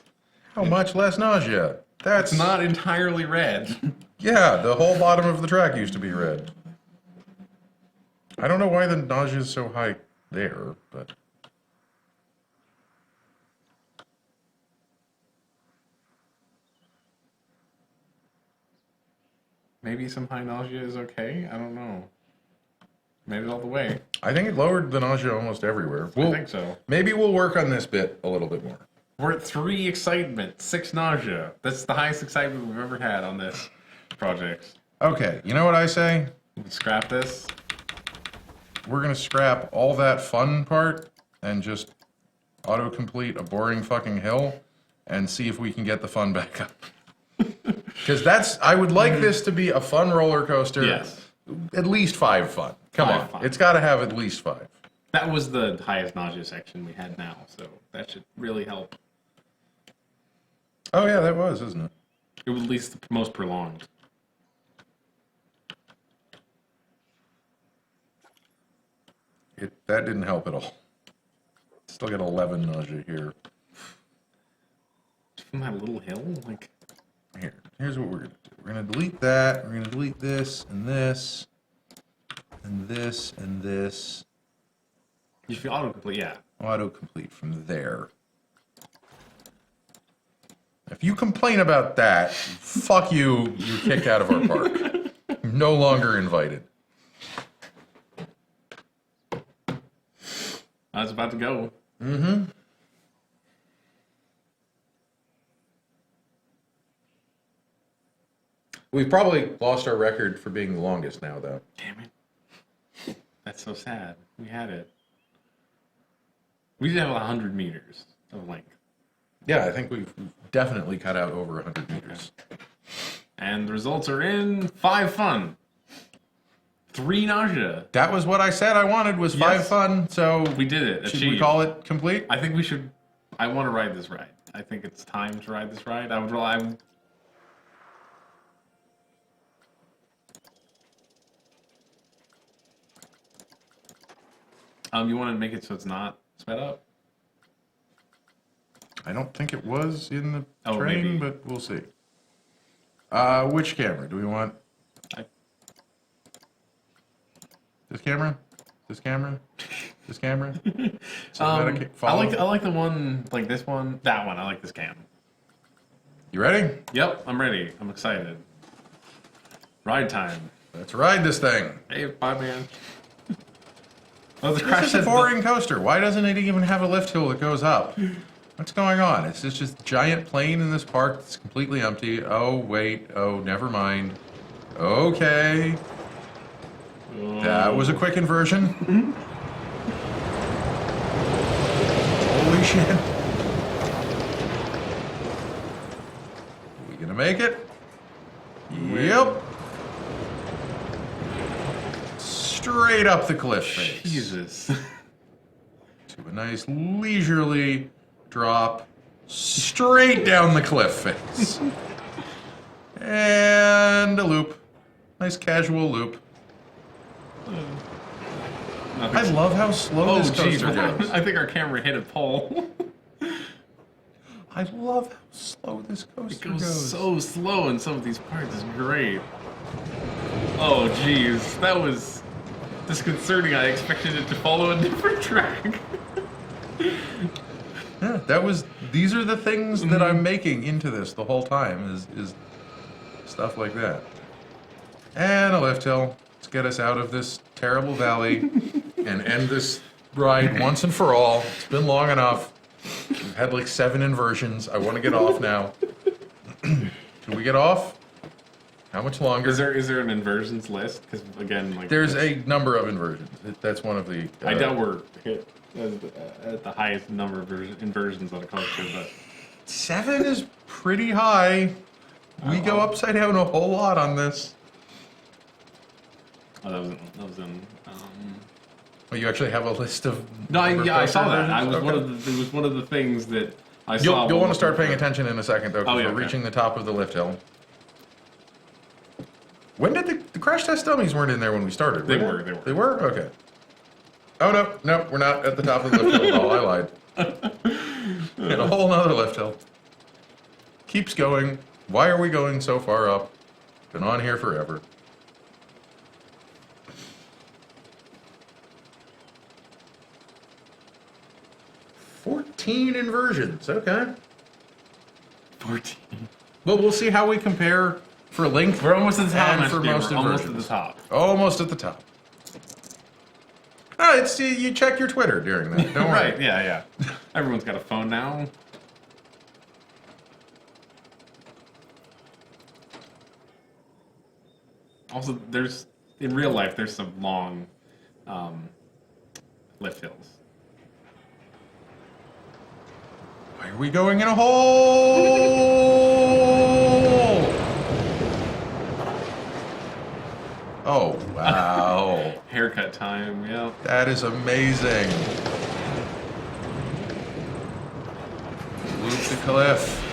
how much less nausea. That's It's not entirely red. Yeah, the whole bottom of the track used to be red. I don't know why the nausea is so high there, but Maybe some high nausea is okay. I don't know. Made it all the way. I think it lowered the nausea almost everywhere. I think so. Maybe we'll work on this bit a little bit more. We're at 3 excitement, 6 nausea. That's the highest excitement we've ever had on this project. Okay, you know what I say? We can scrap this. We're gonna scrap all that fun part and just autocomplete a boring fucking hill and see if we can get the fun back up. Because I would like this to be a fun roller coaster. Yes. At least 5 fun. Come 5 on. fun. It's gotta have at least 5. That was the highest nausea section we had now, so that should really help. Oh yeah, that was, isn't it? It was at least the most prolonged. That didn't help at all. Still got 11 nausea here. From that little hill? Like, Here's what we're gonna do. We're gonna delete that. We're gonna delete this and this and this and this. you feel autocomplete, yeah. Autocomplete from there. If you complain about that, fuck you. You're kicked out of our park. No longer invited. I was about to go. Mm-hmm. We've probably lost our record for being the longest now, though. Damn it. That's so sad. We had it. We did have 100 meters of length. Yeah, I think we've definitely cut out over 100 meters. And the results are in 5 fun. 3 nausea. That was what I said I wanted, was 5 Yes. fun, so... We did it. Should we Achieved. call it complete? I think we should... I want to ride this ride. I think it's time to ride this ride. I would rely... You want to make it so it's not sped up? I don't think it was in the Oh, train, maybe. but we'll see. Which camera? Do we want... This camera? This camera? This camera? I like the one, like this one. That one. I like this cam. You ready? Yep, I'm ready. I'm excited. Ride time. Let's ride this thing. Hey, bye, man. Oh, the This crash is a said boring coaster. Why doesn't it even have a lift hill that goes up? What's going on? It's just giant plane in this park that's completely empty. Oh, wait. Oh, never mind. Okay. That was a quick inversion. Holy shit. Are we gonna make it? Yep. Straight up the cliff face. Jesus. To a nice leisurely drop straight down the cliff face. And a loop. Nice casual loop. I love how slow this coaster goes. I think our camera hit a pole. I love how slow this It coaster goes goes. so slow in some of these parts. It's great. Oh, jeez. That was disconcerting. I expected it to follow a different track. Yeah, that was. These are the things that I'm making into this the whole time. Is stuff like that. And a lift hill. Let's get us out of this terrible valley and end this ride once and for all. It's been long enough. We've had like 7 inversions. I want to get off now. Can we get off? How much longer? Is there an inversions list? Because again, like There's a number of inversions. That's one of the. I doubt we're hit at the highest number of inversions on a coaster, but 7 is pretty high. We go upside down a whole lot on this. oh, that was in. Well, you actually have a list of. No, I saw that. I was Okay. it was one of the things that I saw. You'll want to start paying attention in a second, though, because Oh, yeah, we're okay. reaching the top of the lift hill. When did the crash test dummies weren't in there when we started? They were were. They were? Okay. Oh, no, we're not at the top of the lift hill at all. I lied. Hit a whole nother lift hill. Keeps going. Why are we going so far up? Been on here forever. "14 inversions." Okay. 14. Well, we'll see how we compare for length. We're almost at the top. And for most We're almost at the inversions. top. Almost at the top. It's you check your Twitter during that. Don't worry. Right? Yeah. Everyone's got a phone now. Also, in real life, there's some long lift hills. Why are we going in a hole? Oh, wow. Haircut time. Yeah. That is amazing. Loop the cliff.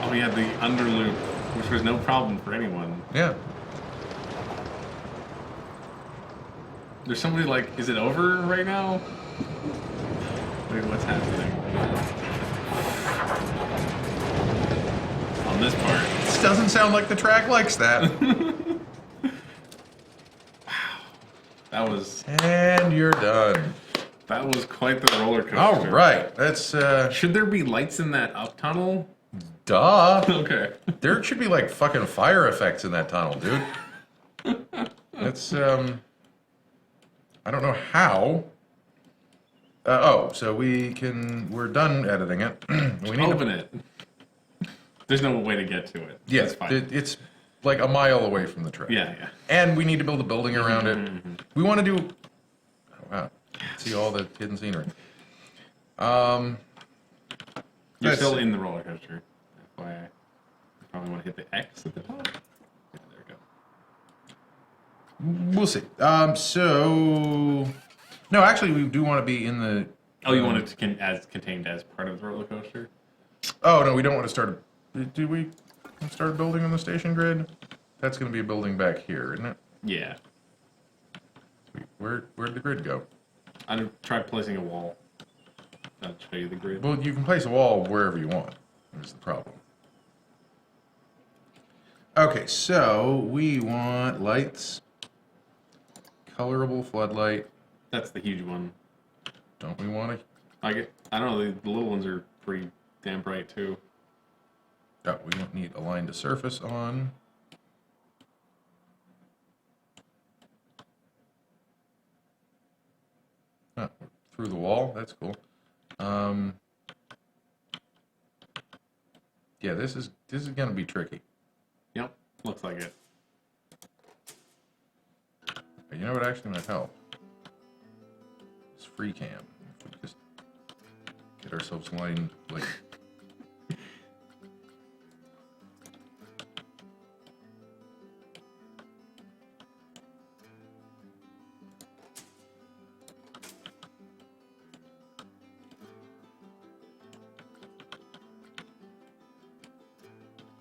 Oh, we had the underloop, which was no problem for anyone. Yeah. There's somebody like, is it over right now? Wait, what's happening? On this part. This doesn't sound like the track likes that. That was And you're done. quite the roller coaster. All right. That's, Should there be lights in that up tunnel? duh. Okay. There should be like fucking fire effects in that tunnel, dude. That's, I don't know how. So we're done editing it. We need Open it. There's no way to get to it. Yeah, That's fine. it's like a mile away from the track. Yeah. And we need to build a building around it. We want to do. Oh wow! See all the hidden scenery. You're still in the roller coaster. FYI. You probably want to hit the X at the top. Yeah, there we go. We'll see. So... No, actually, we do want to be in the... Oh, you want it to contained as part of the roller coaster? Oh, no, we don't want to start... Do we start a building on the station grid? That's going to be a building back here, isn't it? Yeah. Where'd the grid go? I tried placing a wall. I'll show you the grid. Well, you can place a wall wherever you want. Is the problem. Okay, so we want lights. Colorable floodlight. That's the huge one. Don't we want to... I don't know, the little ones are pretty damn bright too. Oh, we don't need align to surface on. Oh, through the wall, that's cool. Yeah, this is gonna be tricky. Yep, looks like it. But you know what actually might help? It's free cam. If we just get ourselves aligned like...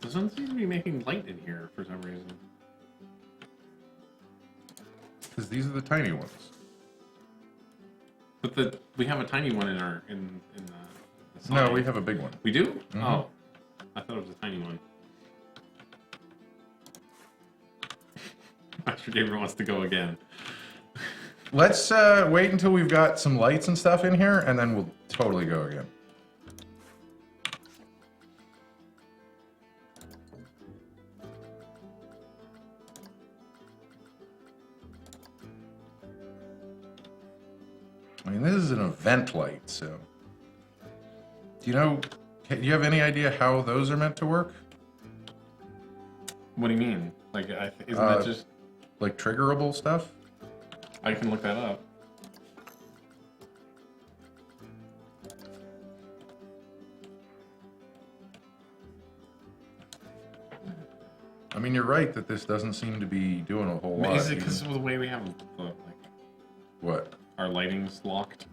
Doesn't seem to be making light in here for some reason. Because these are the tiny ones. But we have a tiny one in the sign. No, we have a big one. We do? Mm-hmm. Oh, I thought it was a tiny one. Master Gabriel wants to go again. Let's wait until we've got some lights and stuff in here, and then we'll totally go again. I mean, this is an event light, so... Do you have any idea how those are meant to work? What do you mean? Like, isn't that just... Like triggerable stuff? I can look that up. I mean, you're right that this doesn't seem to be doing a whole lot. Is it because of the way we have like What? our lighting's locked?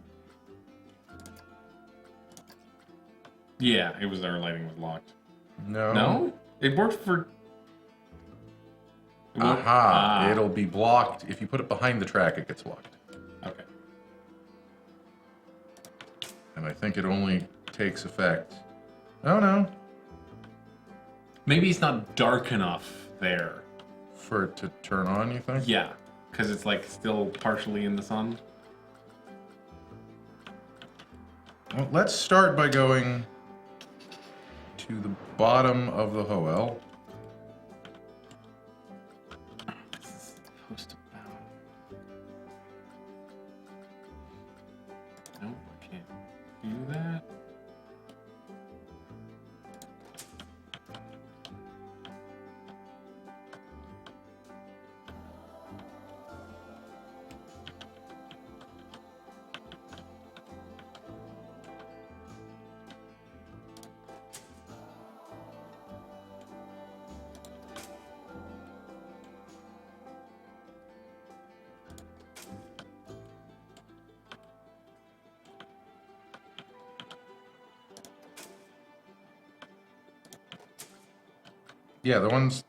Yeah, it was our lighting was locked. No. No? It worked for... Aha! Ah. It'll be blocked. If you put it behind the track, it gets locked. Okay. And I think it only takes effect... Oh, no. Maybe it's not dark enough there. For it to turn on, you think? Yeah, because it's like still partially in the sun. Well, let's start by going to the bottom of the Hoel. This is supposed to bound. Nope, I can't do that. Yeah, the ones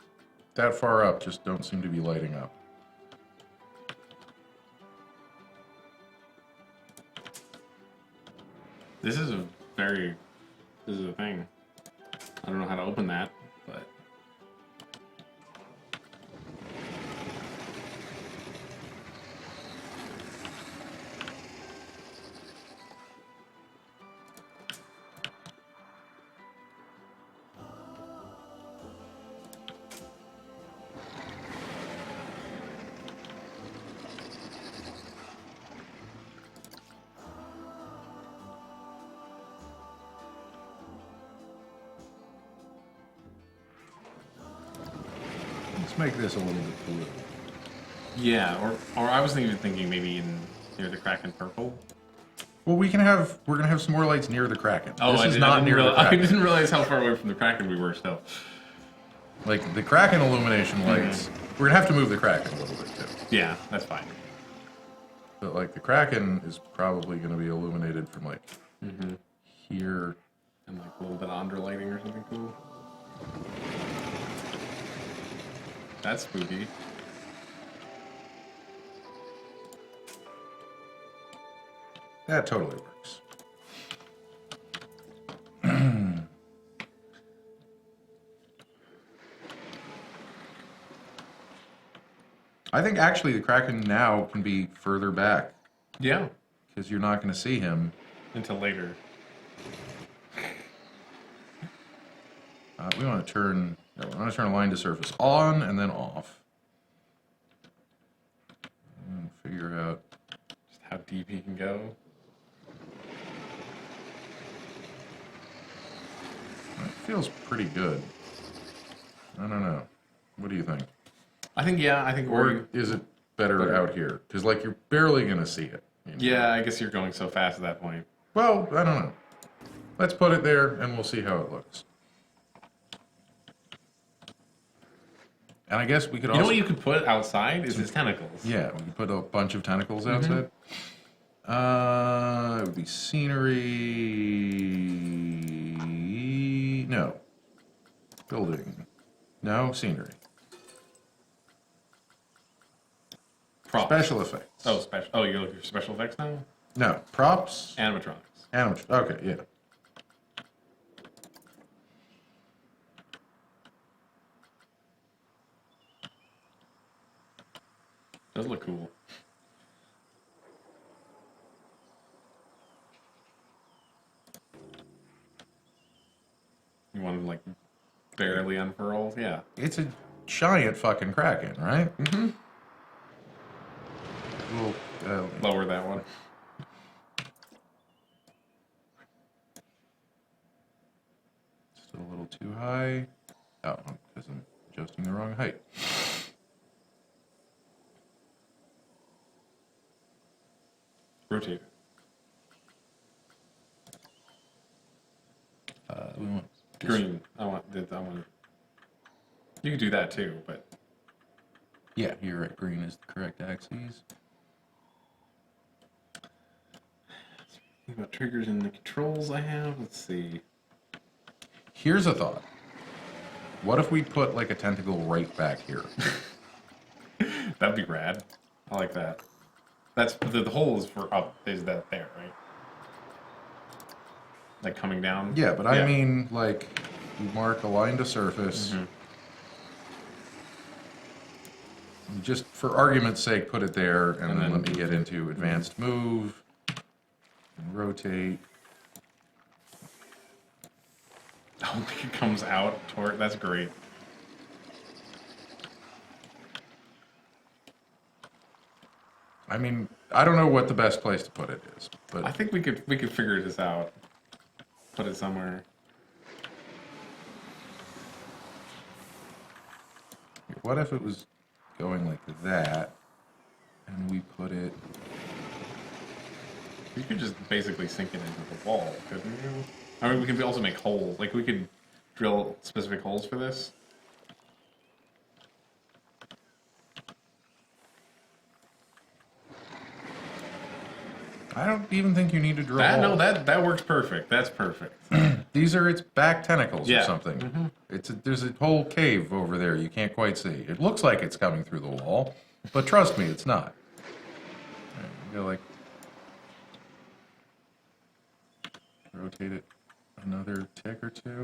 that far up just don't seem to be lighting up. This is a thing. I don't know how to open that, but... Let's make this a little bit blue. Yeah, or I was even thinking maybe near the crack in purple. Well, we're gonna have some more lights near the Kraken. Oh, this I is did, not near the I Kraken. didn't realize how far away from the Kraken we were still. Like the Kraken illumination lights, we're gonna have to move the Kraken a little bit too. Yeah, that's fine. But like the Kraken is probably gonna be illuminated from like here. And like a little bit of underlighting or something cool. That's spooky. That totally works. I think actually the Kraken now can be further back Yeah. because you're not going to see him. Until later. We want to turn. Yeah, we want to turn align to surface on and then off. And figure out. Just how deep he can go. It feels pretty good. I don't know. What do you think? I think Or is it better out here? Because like you're barely going to see it. You know? Yeah, I guess you're going so fast at that point. Well, I don't know. Let's put it there and we'll see how it looks. And I guess we could also... You know what you could put outside is his tentacles. Yeah, we could put a bunch of tentacles outside. It would be scenery... No. Building. No, scenery. Props. Special effects. Oh, special. Oh, you're looking for special effects now? No, props. Animatronics. Okay, yeah. Does look cool. You want him like barely unfurled? Yeah. It's a giant fucking Kraken, right? Mm-hmm. Little, Lower that one. still a little too high. Oh, because I'm adjusting the wrong height. Rotate. We want Green. I want. You can do that too, but Yeah, you're right. Green is the correct axis. think about triggers and the controls I have. Let's see. Here's a thought. What if we put like a tentacle right back here? That'd be rad. I like that. That's the hole is for up. Is that there, right? Like coming down. Yeah, but I mean, like, we mark a line to surface. Just for argument's sake, put it there, and then let me get into advanced move, and rotate. Oh, it comes out toward. That's great. I mean, I don't know what the best place to put it is, but I think we could figure this out. Put it somewhere. what if it was going like that, and we put it... You could just basically sink it into the wall, couldn't you? I mean, we could also make holes. Like, we could drill specific holes for this. I don't even think you need to drill That, no, holes. that works perfect. That's perfect. These are its back tentacles or Yeah. something. There's a whole cave over there you can't quite see. It looks like it's coming through the wall, but trust me, it's not. Alright, go like... rotate it another tick or two.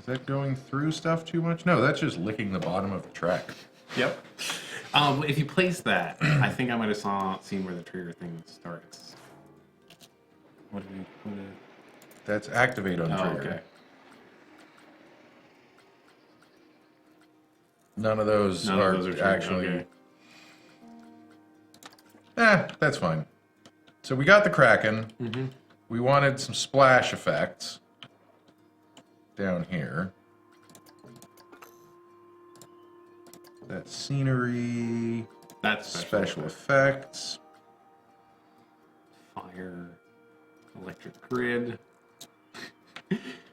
that going through stuff too much? No, that's just licking the bottom of the track. Yep. If you place that, I think I might have seen where the trigger thing starts. What did we put it? That's activate on trigger. Okay. None of those are actually. Okay. That's fine. So we got the Kraken. Mm-hmm. We wanted some splash effects down here. That scenery. That's special effects. Fire. Electric grid.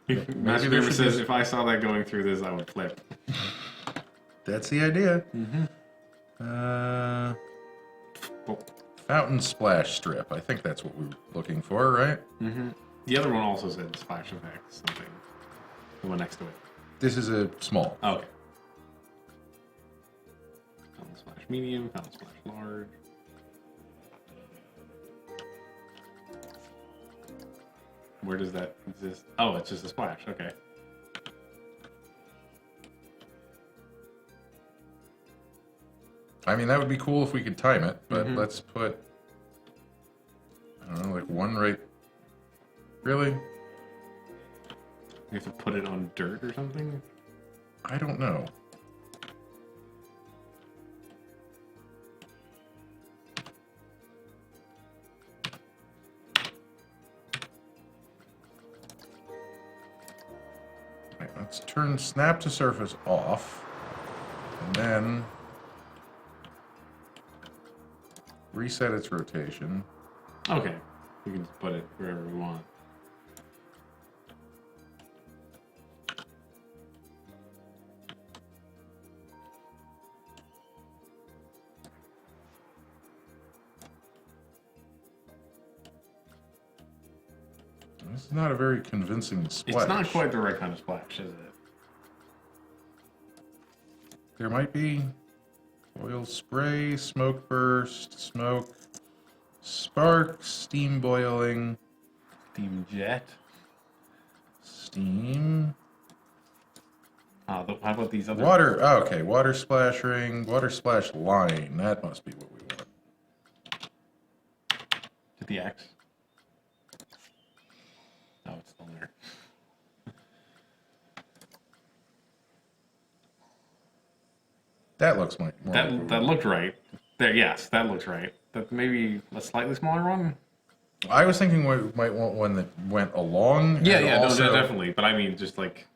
Maybe Master there Gamer should says be- if I saw that going through this, I would flip. That's the idea. Mm-hmm. Fountain splash strip. I think that's what we were looking for, right? Mm-hmm. The other one also said splash effects, something. The one next to it. This is a small. Okay. Fountain splash medium, fountain splash large. Where does that exist? Oh, it's just a splash. Okay. I mean, that would be cool if we could time it, but let's put, I don't know, like one right. Really? You have to put it on dirt or something? I don't know. Right, let's turn snap to surface off, and then reset its rotation. Okay. We can just put it wherever we want. This is not a very convincing splash. It's not quite the right kind of splash, is it? There might be oil spray, smoke burst, smoke, spark, steam boiling, Steam jet. steam, How about these other? water. Oh, okay, water splash ring, water splash line. That must be what we want. Did the X? Oh, it's still there. That looks like more. like what That we looked right. There, yes, that looks right. But maybe a slightly smaller one. want. I was thinking we might want one that went along. Yeah, and yeah, also, no, definitely. But I mean, just like.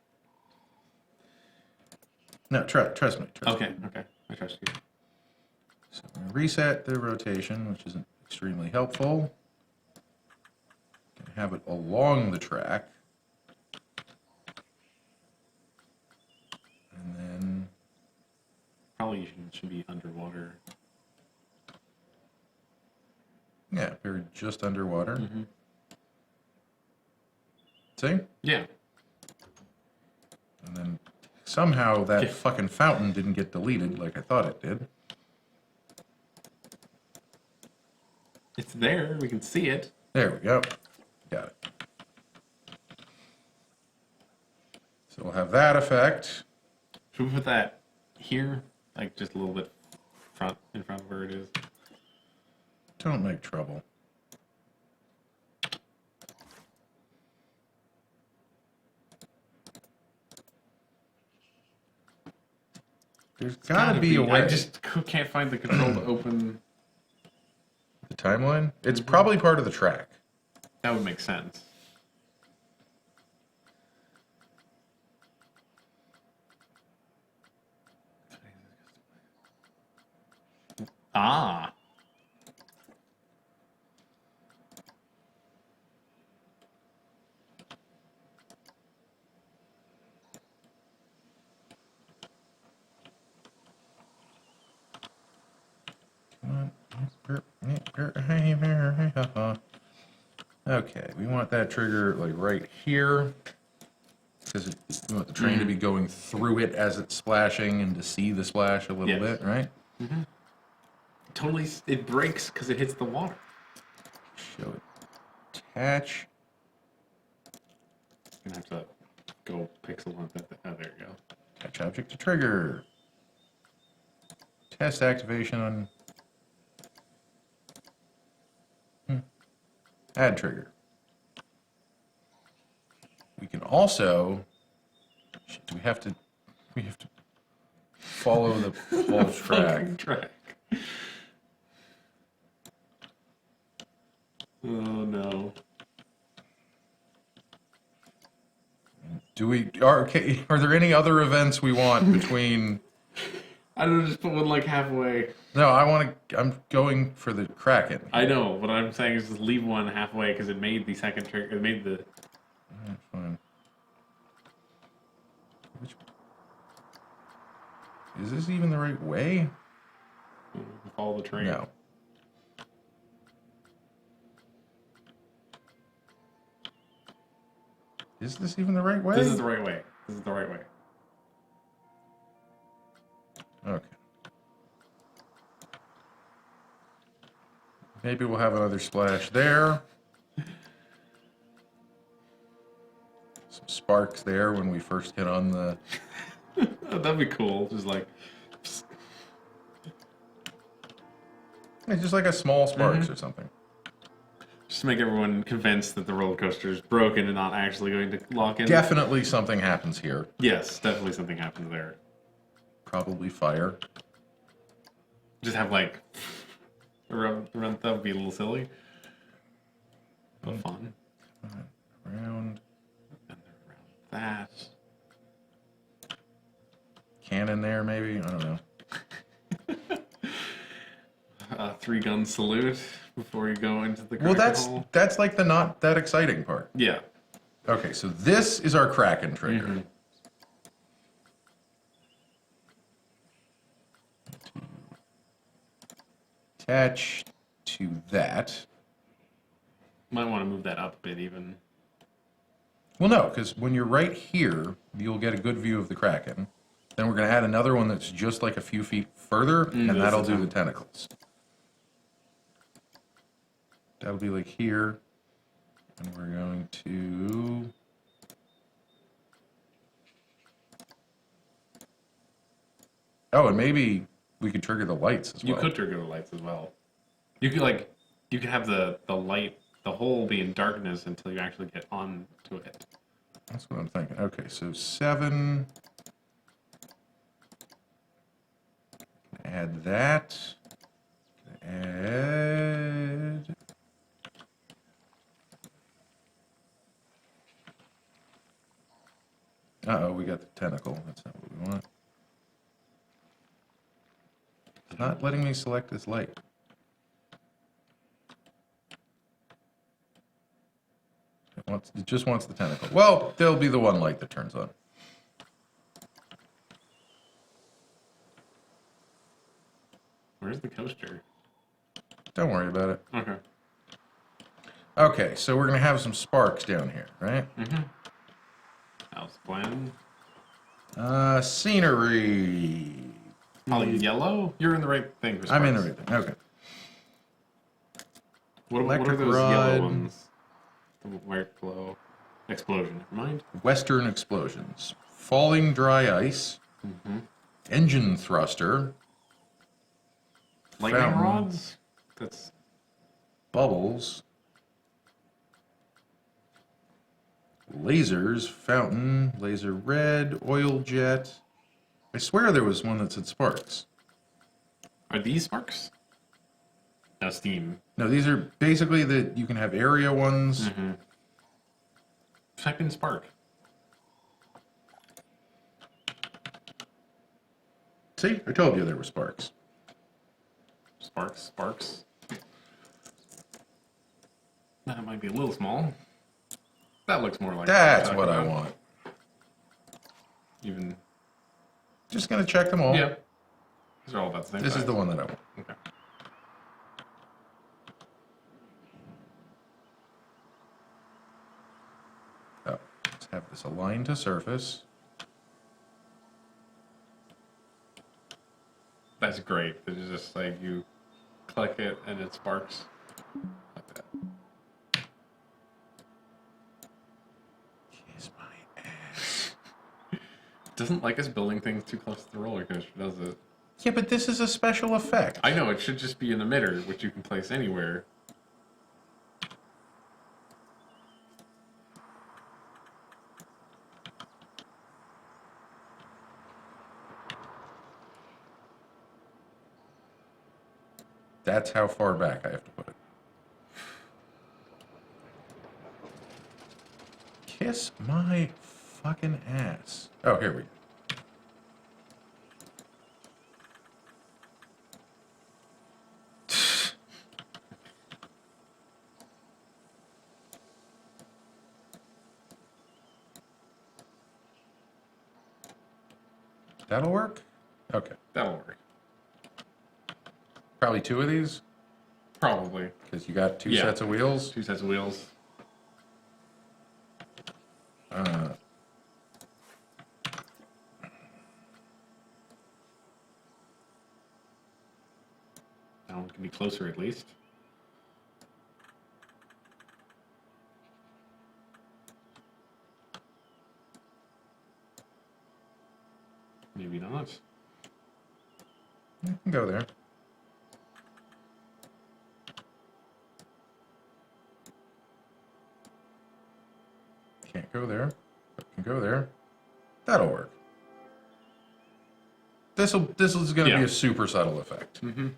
No, trust me. Okay, I trust you. So reset the rotation, which isn't extremely helpful. Have it along the track. And then Probably should be underwater. yeah, we're just underwater. See? Yeah. And then somehow that Yeah. fucking fountain didn't get deleted like I thought it did. It's there. We can see it. There we go. Got it. So we'll have that effect. Should we put that here? Like just a little bit in front of where it is? Don't make trouble. There's gotta be a way. I just can't find the control to open. The timeline? It's probably part of the track. That would make sense. Ah. Okay, we want that trigger like right here because we want the train to be going through it as it's splashing and to see the splash a little Yes. bit, right? Totally, it breaks because it hits the water. Show it. Attach. You're gonna have to go pixel hunt that. Oh, there you go. Attach object to trigger. Test activation on... Add trigger. We can also... Do we have to follow the whole track. Oh no. Are there any other events we want between... I don't know, just put one like halfway. No, I'm going for the Kraken. I know, what I'm saying is just leave one halfway because it made the second trigger. It made the. Fine. Is this even the right way? Follow the train. No. Is this even the right way? This is the right way. This is the right way. Okay. Maybe we'll have another splash there. Some sparks there when we first hit on the... Oh, that'd be cool. Just like... It's just like a small sparks or something. Just to make everyone convinced that the roller coaster is broken and not actually going to lock in. Definitely something happens here. Yes, definitely something happens there. Probably fire. Just have like... That would be a little silly. But fun. Around. And around that. Cannon there, maybe? I don't know. 3-gun salute before you go into the Well, Kraken hole. that's like the not that exciting part. Yeah. Okay, so this is our Kraken trigger. Mm-hmm. Attach to that. Might want to move that up a bit even. Well, no, because when you're right here, you'll get a good view of the Kraken. Then we're going to add another one that's just like a few feet further, and that'll do the tentacles. That'll be like here. And we're going to... Oh, and maybe we could trigger the lights as well. You could trigger the lights as well. You could have the light, the hole be in darkness until you actually get on to it. That's what I'm thinking. Okay, so 7. Add that. Add... Uh-oh, we got the tentacle. That's not what we want. It's not letting me select this light. It just wants the tentacle. Well, there'll be the one light that turns on. Where's the coaster? Don't worry about it. Okay. Okay, so we're going to have some sparks down here, right? Mm-hmm. That was the plan. Scenery. Probably yellow? You're in the right thing for sparks. I'm in the right thing. Okay. What are Electric those rod. yellow ones? The white glow. Explosion, never mind. Western explosions. Falling dry ice. Mm-hmm. Engine thruster. Lightning Fountain. rods? That's... Bubbles. Lasers. Fountain. Laser red. Oil jet. I swear there was one that said sparks. Are these sparks? No, steam. No, these are basically the... You can have area ones. Mm-hmm. Type in spark. See? I told you there were sparks. Sparks. That might be a little small. That looks more like... That's what I want. Even... Just going to check them all. Yeah. These are all about the same This size. is the one that I want. Okay. Oh, let's have this aligned to surface. That's great. It's just like you click it and it sparks. Like that. Kiss my ass. Doesn't like us building things too close to the roller coaster, does it? Yeah, but this is a special effect. I know, it should just be an emitter, which you can place anywhere. That's how far back I have to put it. Kiss my fucking ass. Oh, here we go. That'll work? Okay. That'll work. Probably 2 of these? Probably. Because you got 2 Yeah. sets of wheels? 2 sets of wheels. That one can be closer at least. Maybe not. You can go there. Can't go there. But can go there. That'll work. This is going to be a super subtle effect. Mm-hmm.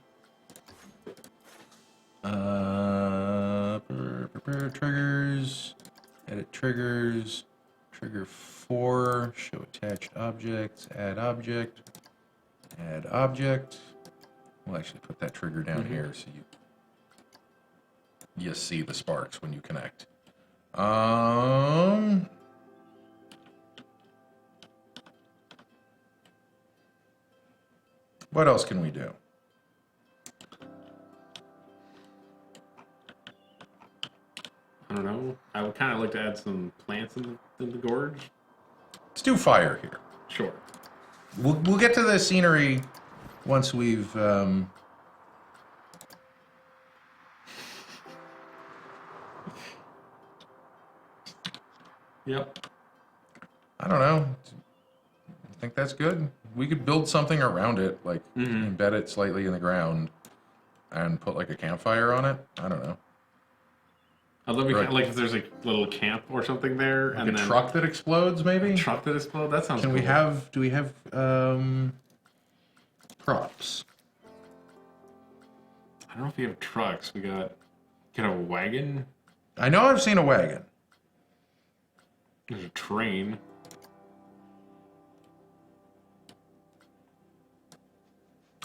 Triggers. Edit triggers. Trigger 4. Show attached objects. Add object. Add object. We'll actually put that trigger down here so you see the sparks when you connect. What else can we do? I don't know. I would kind of like to add some plants in the gorge. Let's do fire here. Sure. We'll get to the scenery once we've Yep. I don't know. I think that's good. We could build something around it, like embed it slightly in the ground and put like a campfire on it. I don't know. I'd love to, like if there's a little camp or something there, Like and a then truck that explodes, maybe? a truck that explodes. That sounds. Can cool. we have? Do we have props? I don't know if we have trucks. We got a wagon. I know I've seen a wagon. There's a train.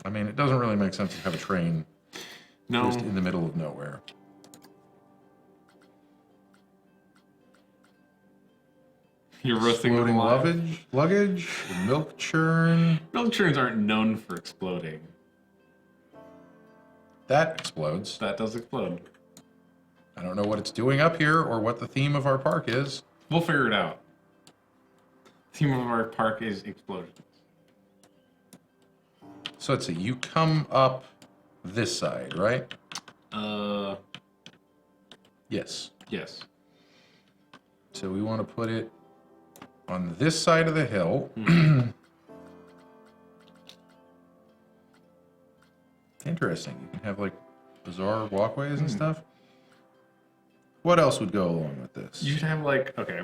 I mean, it doesn't really make sense to have a train No. just in the middle of nowhere. You're roasting them Floating alive. luggage, milk churn. Milk churns aren't known for exploding. That explodes. That does explode. I don't know what it's doing up here or what the theme of our park is. We'll figure it out. Theme of our park is explosions. So let's see. You come up this side, right? Yes. Yes. So we want to put it on this side of the hill. Interesting. You can have like bizarre walkways and stuff. What else would go along with this? You should have like, okay.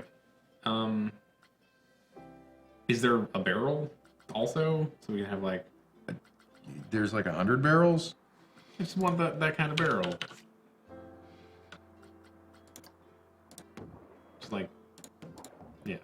Is there a barrel also? So we can have like, There's like 100 barrels. just want that kind of barrel. Just like, yeah.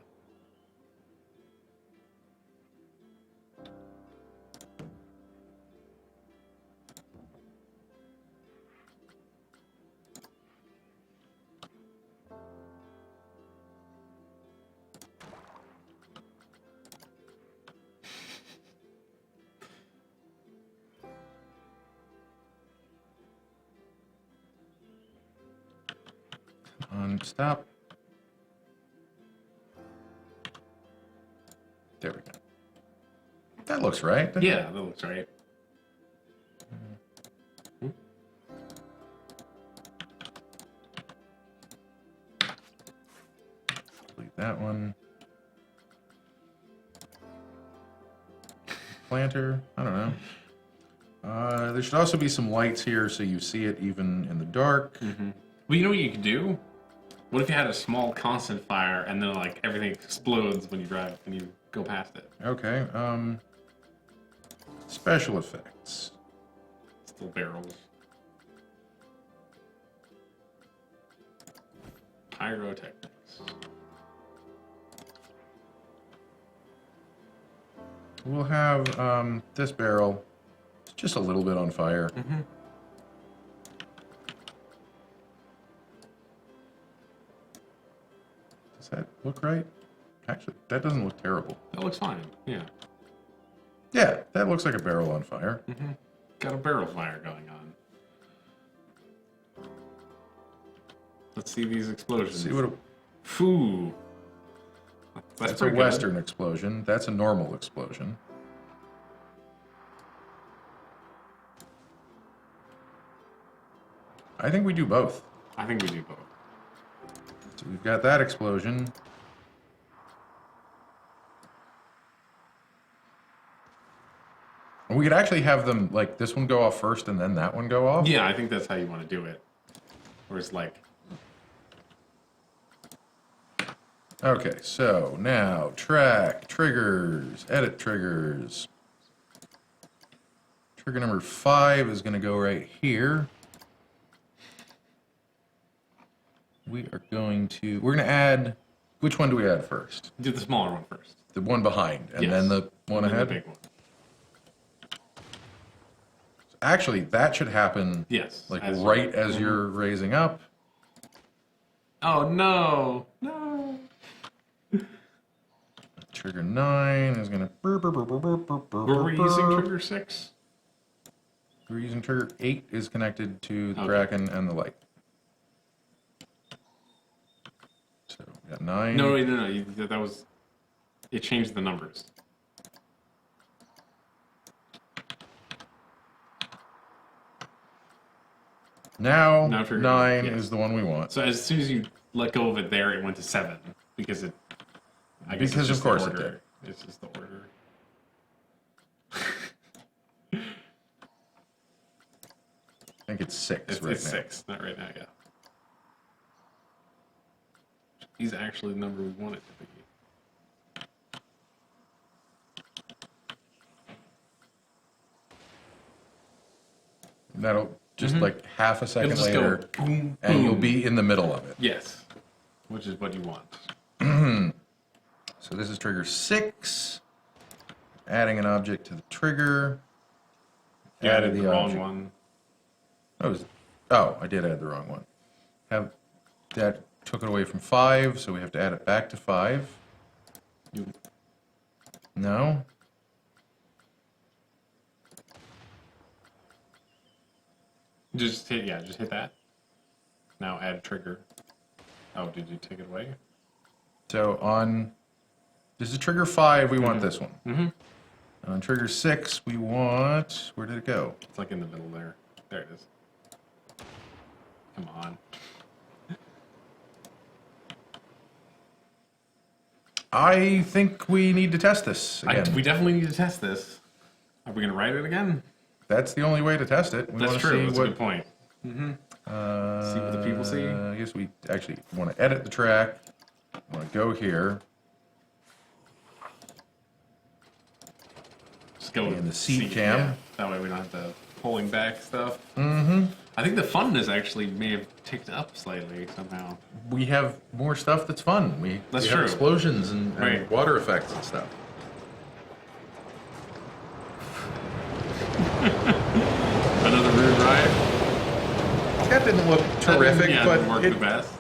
Stop. There we go. That looks right. Yeah, that looks right. Delete that one. planter. I don't know. There should also be some lights here so you see it even in the dark. Mm-hmm. Well, you know what you could do? What if you had a small constant fire and then like everything explodes when you go past it? Okay. Special effects. Still barrels. Pyrotechnics. We'll have this barrel just a little bit on fire. Mm-hmm. Does that look right? Actually, that doesn't look terrible. That looks fine. Yeah. Yeah, that looks like a barrel on fire. Mm-hmm. Got a barrel fire going on. Let's see these explosions. See what? Phoo. That's a Western explosion. That's a normal explosion. I think we do both. I think we do both. So we've got that explosion. We could actually have them, like, this one go off first and then that one go off. Yeah, I think that's how you want to do it. Where it's like... Okay, so now track, triggers, edit triggers. Trigger number 5 is going to go right here. We're going to add, which one do we add first? Do the smaller one first. The one behind, and Yes. then the one And then ahead? the big one. Actually, that should happen Yes. like as right you- as you're raising up. Oh, no. No. Trigger 9 is going to... Were we using trigger 6? We're using trigger 8 is connected to the Okay. Kraken and the light. So we got 9. No, that was... It changed the numbers. Now trigger 9 yes. is the one we want. So as soon as you let go of it there, it went to 7. Because it... I guess Because it's of just course the it order. It's just the order. I think it's 6 It's, right it's now. 6. Not right now, yeah. He's actually the number we want it to be. That'll just like half a second It'll just later, go boom, and you'll boom. be in the middle of it. Yes. Which is what you want. So this is trigger 6. Adding an object to the trigger. You added the wrong object. one. Oh, I did add the wrong one. That took it away from 5, so we have to add it back to 5. You, No? just hit that. Now add trigger. Oh, did you take it away? So this is trigger 5, we want this one. Mm-hmm. On trigger 6, we want, where did it go? It's like in the middle there. There it is. Come on. I think we need to test this again. We definitely need to test this. Are we going to write it again? That's the only way to test it. We That's wanna true. see That's what, a good point. Mm-hmm. See what the people see. I guess we actually want to edit the track. Want to go here. Just go And the seat cam. Yeah. That way we don't have the pulling back stuff. Mm-hmm. I think the funness actually may have ticked up slightly somehow. We have more stuff that's fun. We That's have true. explosions and Right. water effects and stuff. Another rear drive. That didn't look terrific, Yeah, but didn't work the best.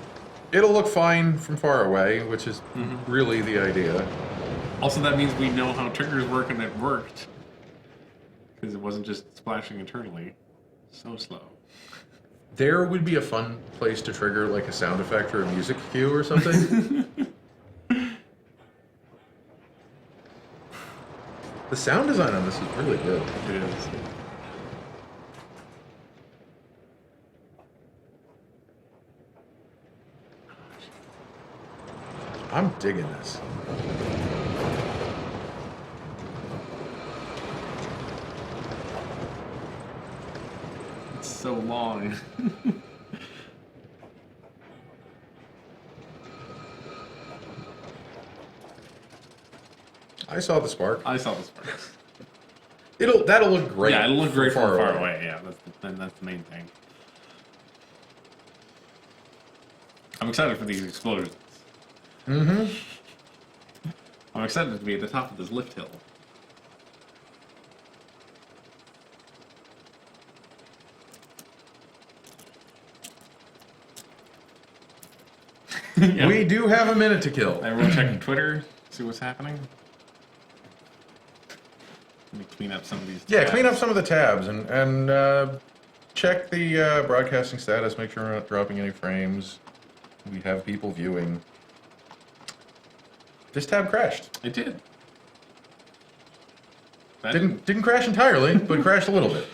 it'll look fine from far away, which is Mm-hmm. really the idea. Also, that means we know how triggers work, and it worked. Because it wasn't just splashing internally. So slow. There would be a fun place to trigger like a sound effect or a music cue or something. The sound design on this is really good. It is. I'm digging this. so long. I saw the spark. I saw the sparks. That'll look great. Yeah, it'll look great from far away. away. Yeah, that's the main thing. I'm excited for these explosions. Mm-hmm. I'm excited to be at the top of this lift hill. Yeah. We do have a minute to kill. Everyone check Twitter, see what's happening. Let me clean up some of these tabs. Yeah, clean up some of the tabs and check the broadcasting status. Make sure we're not dropping any frames. We have people viewing. This tab crashed. It did. That Didn't crash entirely, but crashed a little bit.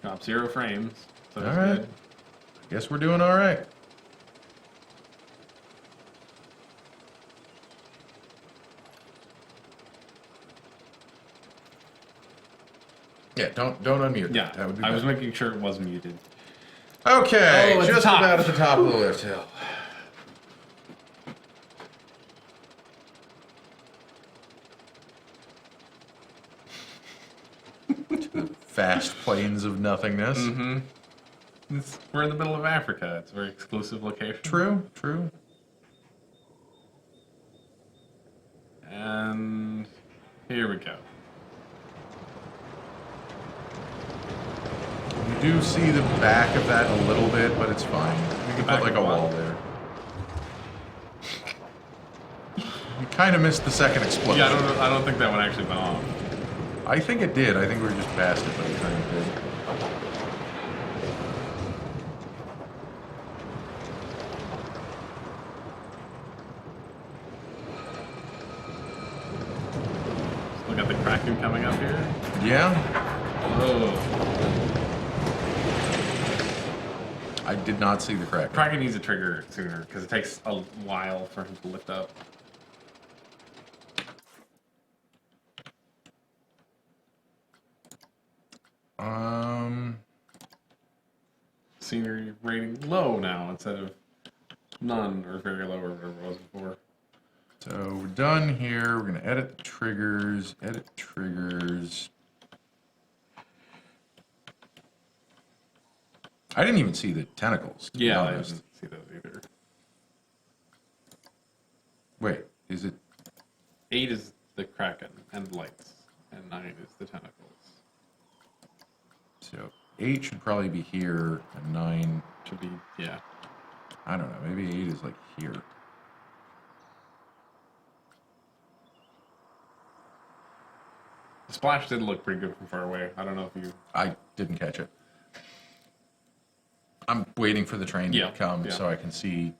Drop 0 frames. So that's All right. good. Guess we're doing all right. Yeah, don't unmute. Yeah, that would be I was bad. making sure it was muted. Okay, Oh, at the just top. about at the top of the lift hill. Vast plains of nothingness. Mm-hmm. We're in the middle of Africa. It's a very exclusive location. True, true. And here we go. You do see the back of that a little bit, but it's fine. You can Back put like of a what? wall there. You kind of missed the second explosion. Yeah, I don't think that one actually went off. I think it did. I think we were just past it by the time it did. Look at the Kraken coming up here. Yeah, Oh, I did not see the crack. Kraken needs a trigger sooner because it takes a while for him to lift up. Scenery rating low now instead of none or very low or whatever it was before. So we're done here. We're gonna edit the triggers. Edit triggers. I didn't even see the tentacles. To be Yeah, I honest. didn't see those either. Wait, is it? 8 is the Kraken and lights, and 9 is the tentacles. So 8 should probably be here, and 9. Should be, yeah. I don't know. Maybe 8 is like here. The splash did look pretty good from far away. I don't know if you... I didn't catch it. I'm waiting for the train Yeah, to come yeah. so I can see.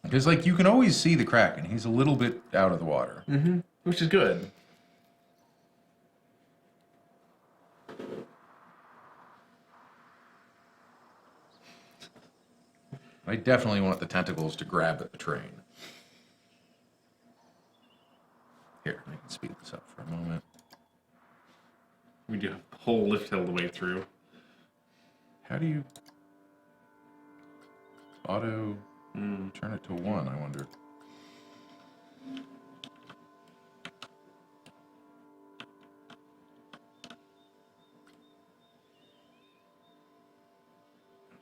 Because like you can always see the Kraken. He's a little bit out of the water. Mm-hmm. Which is good. I definitely want the tentacles to grab at the train. Here, I can speed this up for a moment. We do have the whole lift hill to wade through. How do you auto turn it to 1, I wonder?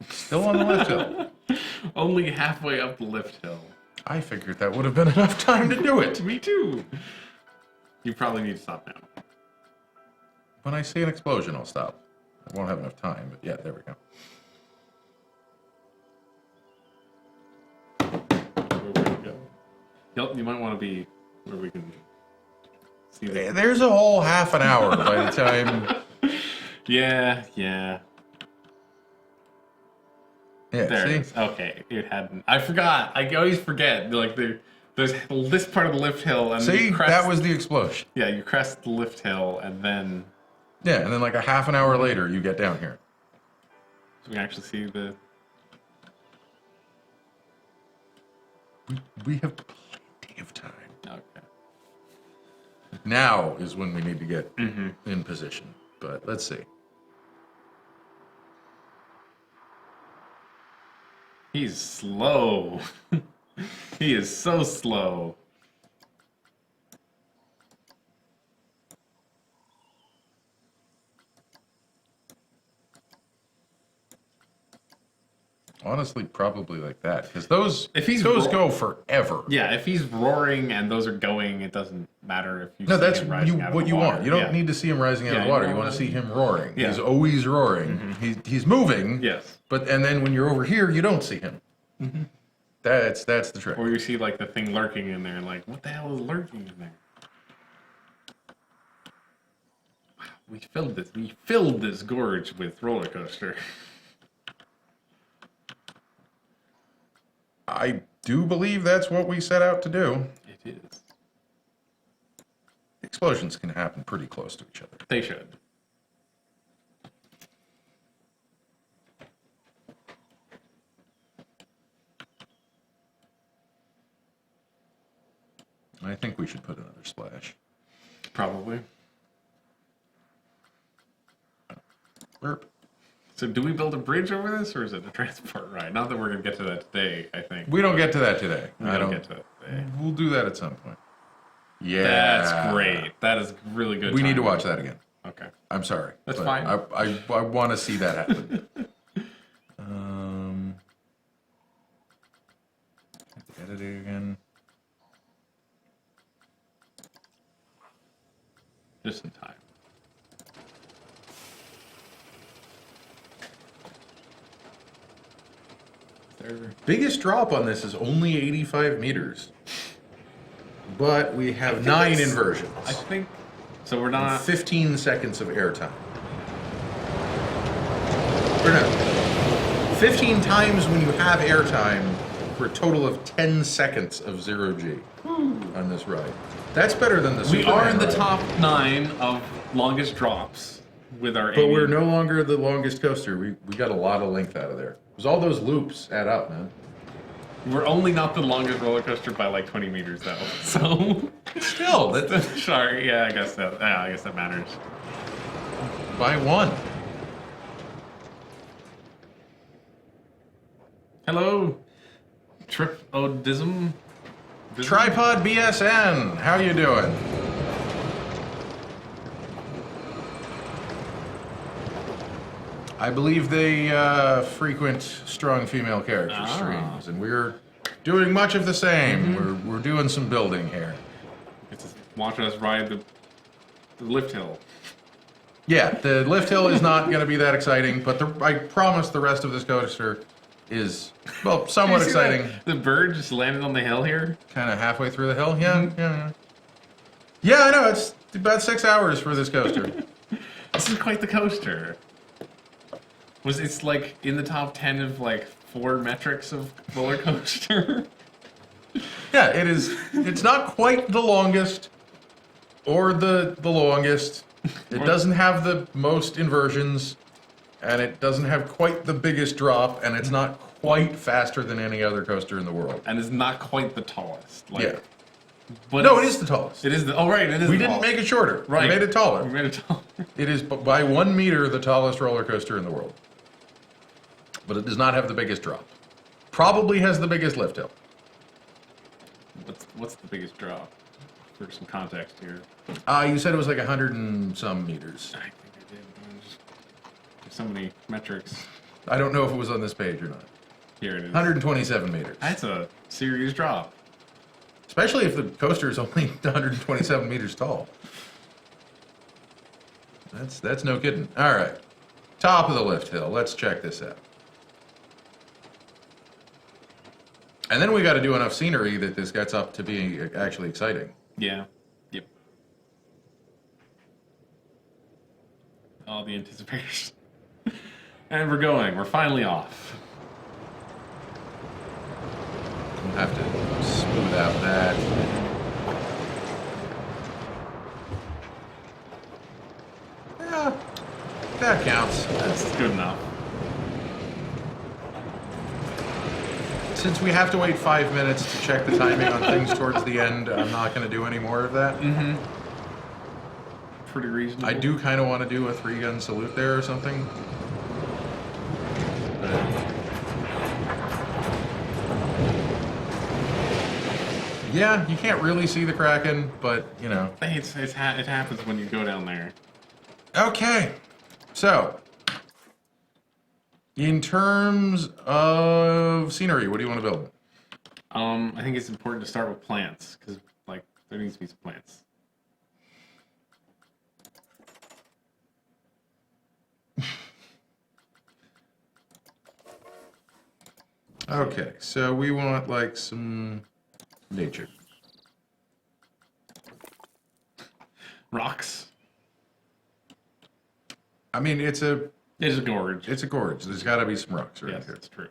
Still on the lift hill. Only halfway up the lift hill. I figured that would have been enough time to do it. Me too. You probably need to stop now. When I see an explosion, I'll stop. I won't have enough time, but yeah, there we go. Where we go. You might want to be where we can see the... There's a whole half an hour by the time. Yeah. Yeah, There see? it is. Okay, it hadn't. I forgot. I always forget. Like there's this part of the lift hill, and See, you crest, that was the explosion. Yeah, you crest the lift hill, and then Yeah, and then like a half an hour later, you get down here. we can actually see the. We have plenty of time. Okay. Now is when we need to get in position. But let's see. He's slow. He is so slow. Honestly, probably like that, because those ro- go forever. Yeah, if he's roaring and those are going, it doesn't matter if you No, see that's him rising out of what the you water. want. You don't need to see him rising out of the water. You want to see him roaring. Yeah. He's always roaring. He's moving. Yes. And then when you're over here, you don't see him. That's the trick. Or you see like the thing lurking in there, and like, what the hell is lurking in there? Wow, we filled this gorge with roller coaster. I do believe that's what we set out to do. It is. Explosions can happen pretty close to each other. They should. I think we should put another splash. Probably. Burp. So do we build a bridge over this, or is it a transport ride? Not that we're going to get to that today, I think. We don't get to that today. We don't get to that today. We'll do that at some point. Yeah. That's great. That is really good. We need to watch that again. Okay. I'm sorry. That's but fine. I want to see that happen. Edit it again. Just in time. Biggest drop on this is only 85 meters. But we have 9 inversions. I think so. We're not 15 seconds of airtime. Or no. 15 times when you have airtime for a total of 10 seconds of 0G on this ride. That's better than the We Superman are in the ride. top 9 of longest drops with our. But we're no longer the longest coaster. We got a lot of length out of there. Because all those loops add up, man. We're only not the longest roller coaster by like 20 meters though. So Still, sorry. Yeah, I guess that matters. by 1. Hello, Tripodism. Tripod BSN, how you doing? I believe they frequent strong female character streams, and we're doing much of the same. We're doing some building here. It's just watching us ride the lift hill. Yeah, the lift hill is not going to be that exciting, but I promise the rest of this coaster is, well, somewhat Did you see exciting. that? The bird just landed on the hill here. Kind of halfway through the hill. Yeah. Yeah, I know. It's about 6 hours for this coaster. This is quite the coaster. It's like in the top 10 of like 4 metrics of roller coaster. Yeah, it is. It's not quite the longest or the longest. It doesn't have the most inversions, and it doesn't have quite the biggest drop, and it's not quite faster than any other coaster in the world. And it's not quite the tallest. Like, Yeah. But No, it is the tallest. It is the. Oh, right. It is. We the didn't tallest. make it shorter. Right. We made it taller. We made it taller. It is by 1 meter the tallest roller coaster in the world. But it does not have the biggest drop. Probably has the biggest lift hill. What's the biggest drop? For some context here. You said it was like 100 and some meters. I think I did. There's so many metrics. I don't know if it was on this page or not. Here it is. 127 meters. That's a serious drop. Especially if the coaster is only 127 meters tall. That's no kidding. All right. Top of the lift hill. Let's check this out. And then we got to do enough scenery that this gets up to be actually exciting. Yeah. Yep. All the anticipation. And we're going. We're finally off. We'll have to smooth out that. Yeah, that counts. That's good enough. Since we have to wait 5 minutes to check the timing on things towards the end, I'm not going to do any more of that. pretty reasonable. I do kind of want to do a 3-gun salute there or something. Yeah, you can't really see the Kraken, but, you know. Hey, it happens when you go down there. Okay, so, in terms of scenery, what do you want to build? I think it's important to start with plants, because, like, there needs to be some plants. Okay, so we want, like, some nature. Rocks. I mean, it's a gorge. It's a gorge. There's got to be some rocks right Yes, here. that's true.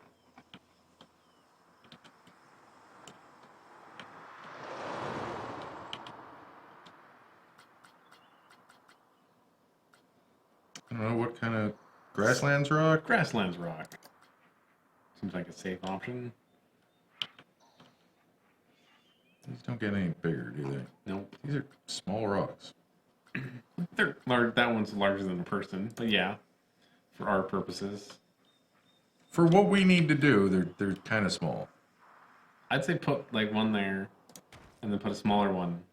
I don't know what kind of grasslands rock. Grasslands rock. Seems like a safe option. These don't get any bigger, do they? Nope. These are small rocks. They're large. That one's larger than a person, but yeah, for our purposes, For what we need to do, they're kind of small. I'd say put like one there, and then put a smaller one.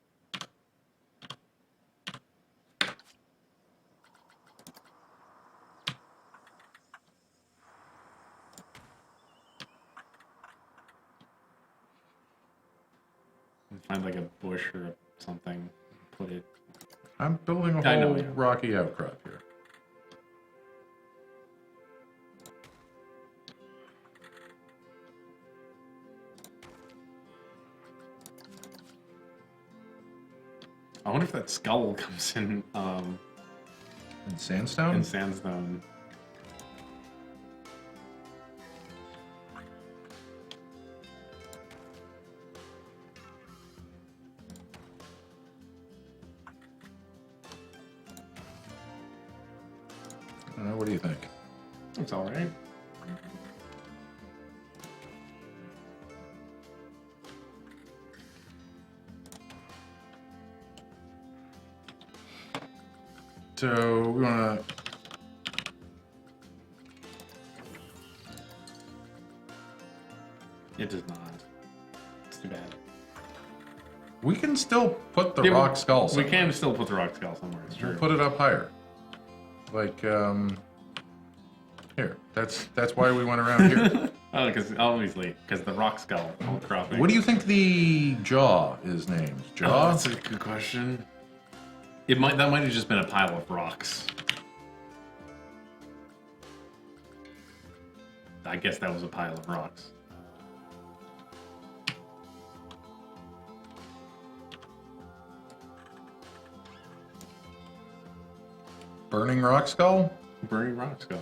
And find like a bush or something. Put it. I'm building a I know, whole yeah. rocky outcrop here. I wonder if that skull comes in And sandstone? sandstone. I don't know, what do you think? It's all right. So we want to. It does not. It's too bad. We can still put the Yeah, rock skull. We Somewhere. can still put the rock skull somewhere. It's true. We'll put it up higher. Like here. That's why we went around here. Oh, because obviously, because the rock skull outcropping. What do you think the jaw is named? Oh, Jaw? that's a good question. That might have just been a pile of rocks. I guess that was a pile of rocks. Burning rock skull? Burning rock skull.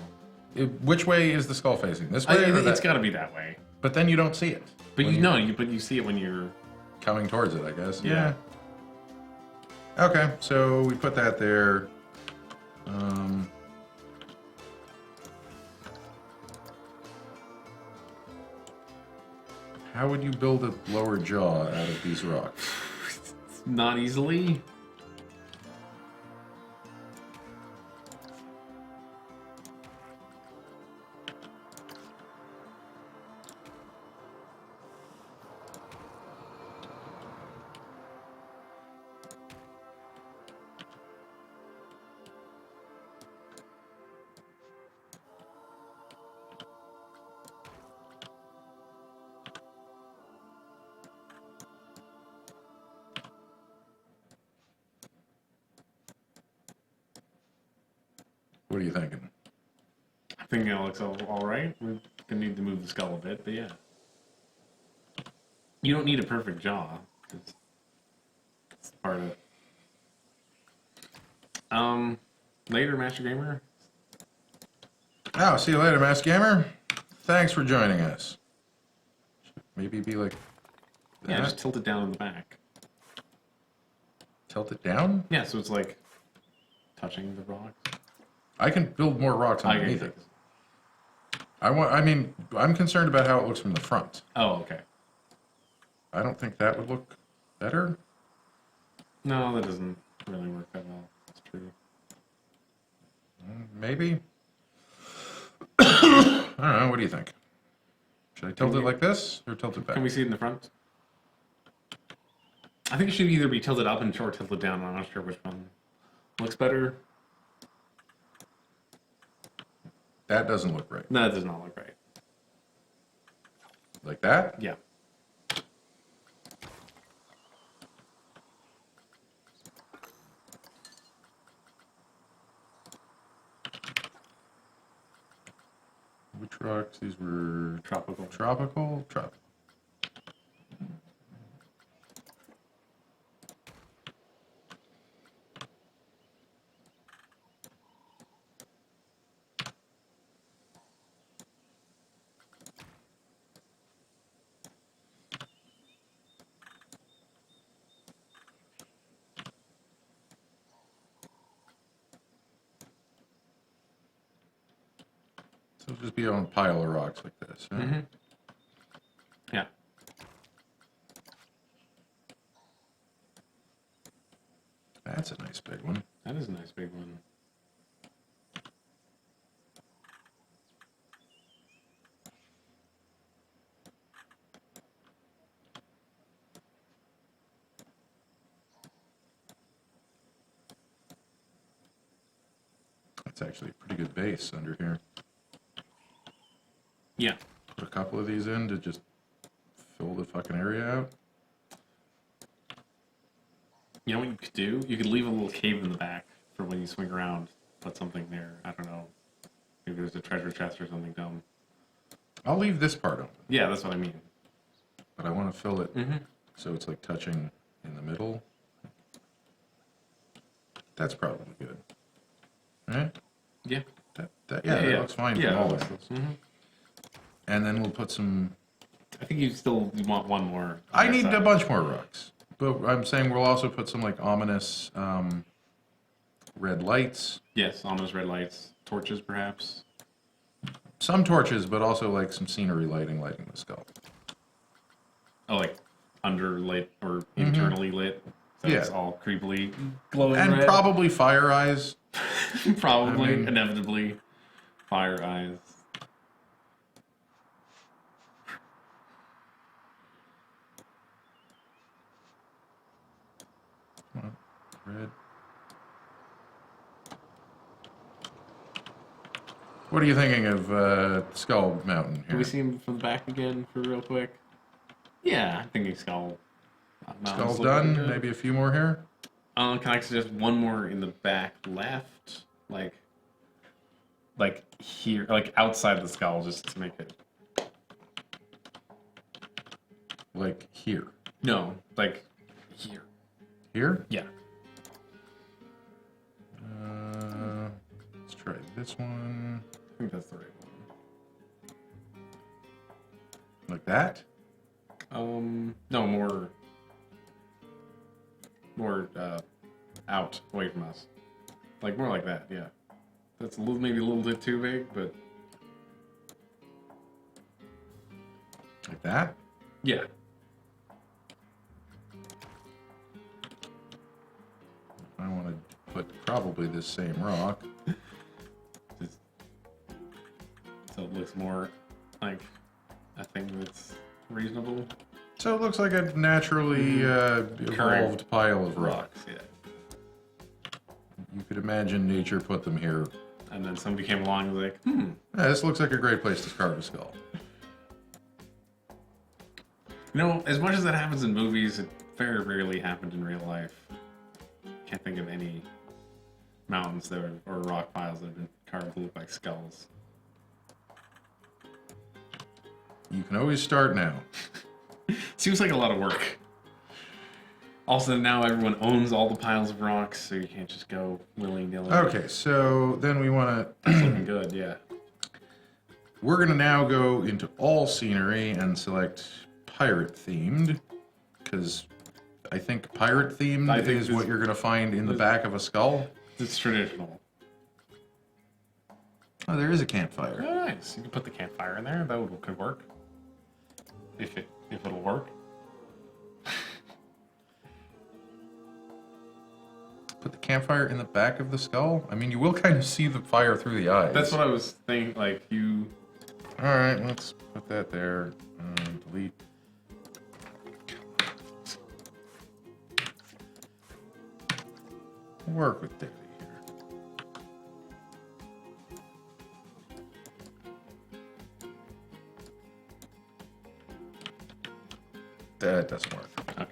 Which way is the skull facing? This way or It's that? got to be that way. But then you don't see it. But when you know, but you see it when you're. coming towards it, I guess. Yeah. Okay, so we put that there. How would you build a lower jaw out of these rocks? Not easily. What are you thinking? I think it looks all right. We're gonna need to move the skull a bit, but yeah. You don't need a perfect jaw. It's part of it. Later, Master Gamer. Oh, see you later, Mass Gamer. Thanks for joining us. Maybe be like that. Yeah, just tilt it down in the back. Tilt it down? Yeah, so it's like touching the rocks. I can build more rocks underneath it. I'm concerned about how it looks from the front. Oh, okay. I don't think that would look better. No, that doesn't really work that well. That's true. Maybe. I don't know. What do you think? Should I tilt it like this or tilt it back? Can we see it in the front? I think it should either be tilted up and or tilted down. I'm not sure which one looks better. That doesn't look right. No, that does not look right. Like that? Yeah. Which rocks? These were Tropical. tropical. Tropical. So it'll just be on a pile of rocks like this. Huh? Mm-hmm. Yeah. That's a nice big one. That is a nice big one. That's actually a pretty good base under here. Yeah. Put a couple of these in to just fill the fucking area out. You know what you could do? You could leave a little cave in the back for when you swing around. Put something there. I don't know. Maybe there's a treasure chest or something dumb. I'll leave this part open, Yeah, that's what I mean. but I want to fill it Mm-hmm. so it's like touching in the middle. That's probably good. Right? Yeah. That that looks fine Yeah, from all that looks- angles. mhm. And then we'll put some. I think you want one more. on I that need side. a bunch more rocks, but I'm saying we'll also put some like ominous red lights, Yes, ominous red lights. Torches, perhaps. some torches, but also like some scenery lighting the skull. Oh, like under lit or internally lit. So Yeah. it's all creepily glowing And red. probably fire eyes. Probably, I mean- inevitably, fire eyes. Red. What are you thinking of Skull Mountain Can here? we see him from the back again for real quick? Yeah, I'm thinking skull. Skull's done. Maybe a few more here. Can I suggest one more in the back left, like here, like outside the skull, just to make it. Like here. No, like here. Here? Yeah. Let's try this one. I think that's the right one. Like that? No, more out, away from us. Like more like that, yeah. That's maybe a little bit too big, but Like that? yeah. I want to put probably this same rock. Just, so it looks more like a thing that's reasonable. So it looks like a naturally evolved pile of rock. Rocks, yeah. You could imagine nature put them here. And then somebody came along and was like, Yeah, this looks like a great place to carve a skull. You know, as much as that happens in movies, it very rarely happens in real life. Can't think of any mountains that or rock piles that have been carved to look like skulls. You can always start now. Seems like a lot of work. Also, now everyone owns all the piles of rocks, so you can't just go willy-nilly. Okay, so then we want It's to... looking good, yeah. We're going to now go into all scenery and select pirate themed, because I think pirate themed I think is this- what you're going to find in the back of a skull. It's traditional. Oh, there is a campfire. Oh, nice. You can put the campfire in there. That could work. If it'll work. put the campfire in the back of the skull? I mean, you will kind of see the fire through the eyes. That's what I was thinking. Like you. All right, let's put that there. Delete. Work with Daddy here. That doesn't work. Okay.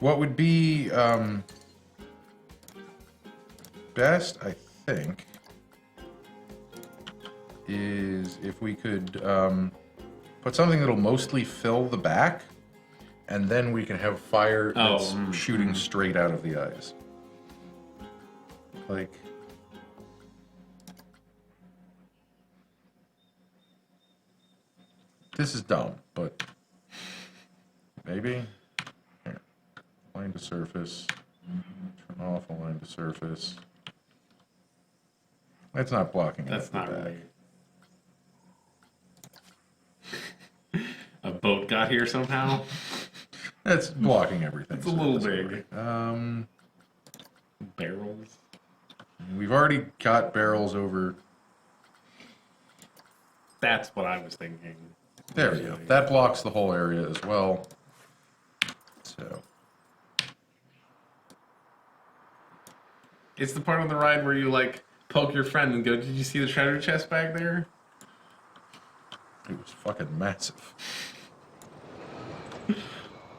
What would be best, I think, is if we could put something that'll mostly fill the back, and then we can have fire that's shooting straight out of the eyes. Like... This is dumb, but maybe. Here. Align to surface. Turn off align to surface. That's not blocking. That's not back. right. A boat got here somehow. That's blocking everything. It's a little big. Right. Barrels. We've already got barrels over. That's what I was thinking. There we go. That blocks the whole area as well. So. It's the part of the ride where you like poke your friend and go, "Did you see the treasure chest back there?" It was fucking massive.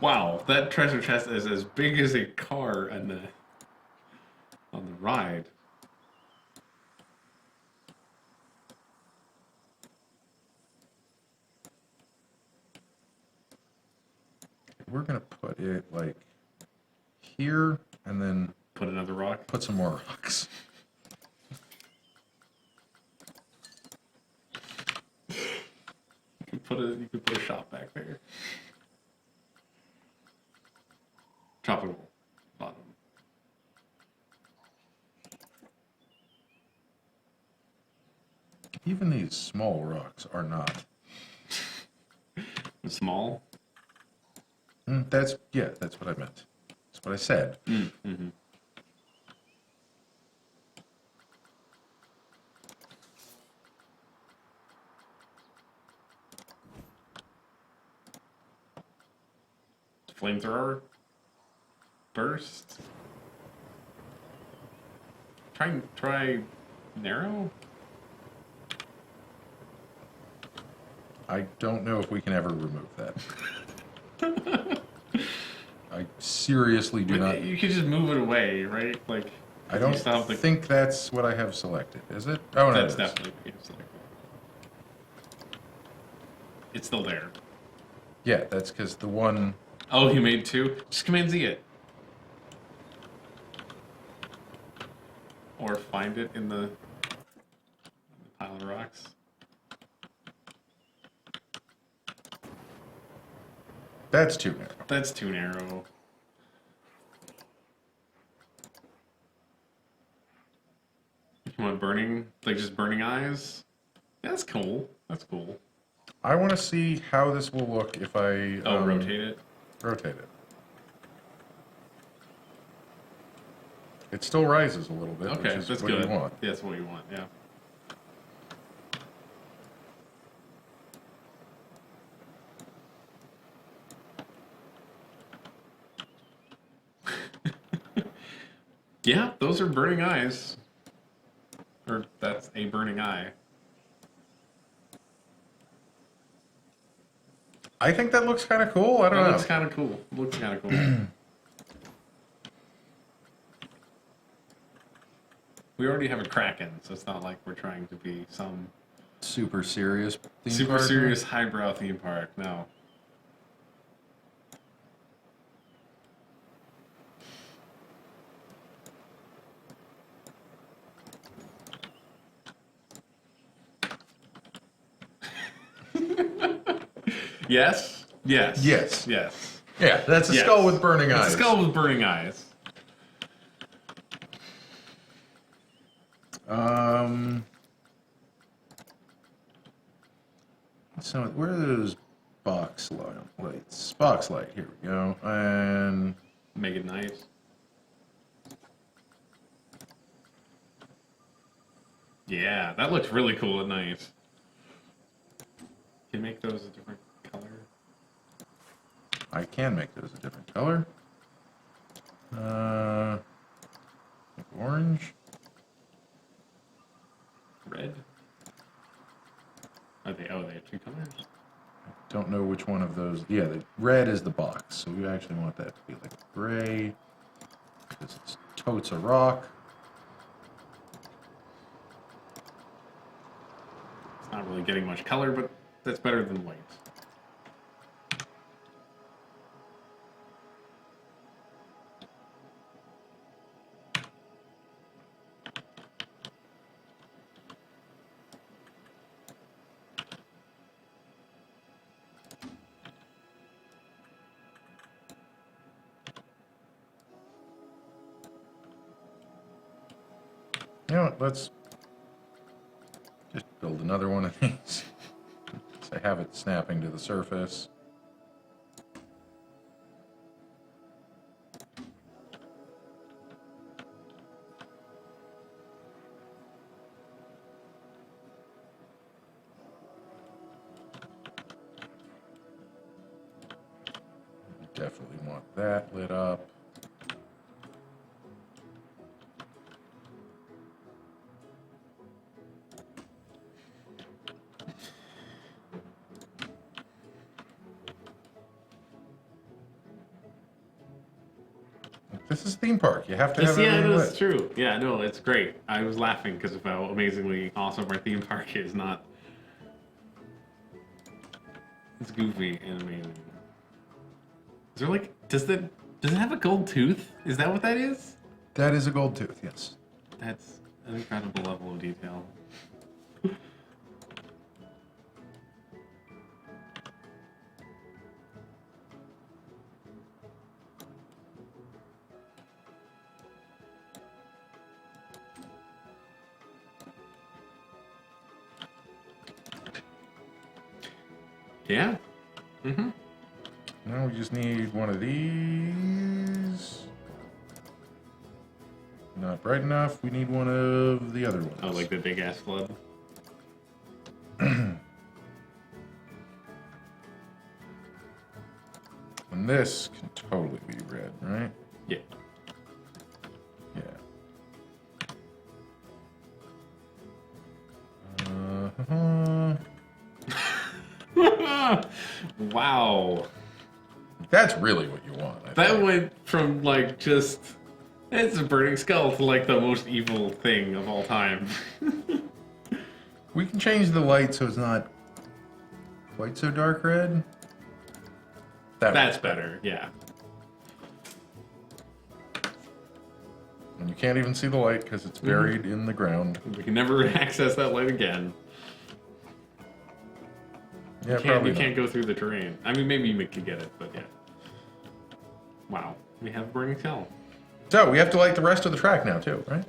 Wow, that treasure chest is as big as a car on the ride. We're gonna put it like here, and then Put another rock. put some more rocks. You could put a shop back there. Tropical bottom. Even these small rocks are not. Small. That's what I meant. That's what I said. Mm-hmm. Flamethrower. Burst. Try narrow. I don't know if we can ever remove that. I seriously do not. You could just move it away, right? Like I don't you still have the- think that's what I have selected. Is it? Oh no, That's it is. definitely what you have selected. It's still there. Yeah, that's because the one. Oh, you made two? Just Command Z it. Or find it in the pile of rocks. That's too narrow. That's too narrow. You want burning? Like just burning eyes? That's cool. That's cool. I want to see how this will look if I Rotate it? rotate it. It still rises a little bit, Okay, which is that's what good. you want. Yeah, that's what you want, yeah. Yeah, those are burning eyes. Or that's a burning eye. I think that looks kind of cool. I don't That know. looks kind of cool. Looks kind of cool. We already have a Kraken, so it's not like we're trying to be some Super serious theme super park. serious highbrow theme park. No. Yes. Yes. Yes. Yes. Yeah, that's a Yes. skull with burning eyes. It's a skull with burning eyes. So where are those box lights? Box light. Here we go. And Make it nice. Yeah, that looks really cool at night. Can you make those a different color? I can make those a different color. Orange. Red? Are they? Oh, they have two colors? Don't know which one of those. Yeah, the red is the box, so we actually want that to be like gray, because it's totes a rock. It's not really getting much color, but that's better than white. You know what, let's just build another one of these. So I have it snapping to the surface. Definitely want that lit up. This is a theme park. You have to have Yeah, everything no, it's lit. true. Yeah, no, it's great. I was laughing because of how amazingly awesome our theme park is. Not, it's goofy and amazing. Is there like, does it have a gold tooth? Is that what that is? That is a gold tooth, yes. That's an incredible level of detail. Yeah. Mm-hmm. Now we just need one of these. Not bright enough. We need one of the other ones. Oh, like the big ass flood. And this can totally be red, right? Yeah. Yeah. Wow. That's really what you want. I That think. went from like just it's a burning skull to like the most evil thing of all time. We can change the light so it's not quite so dark red. That's better, yeah. And you can't even see the light because it's buried in the ground. We can never access that light again. Yeah, You can't go through the terrain. I mean, maybe you could get it, but yeah. Wow, we have burning skull. So we have to light the rest of the track now too, right?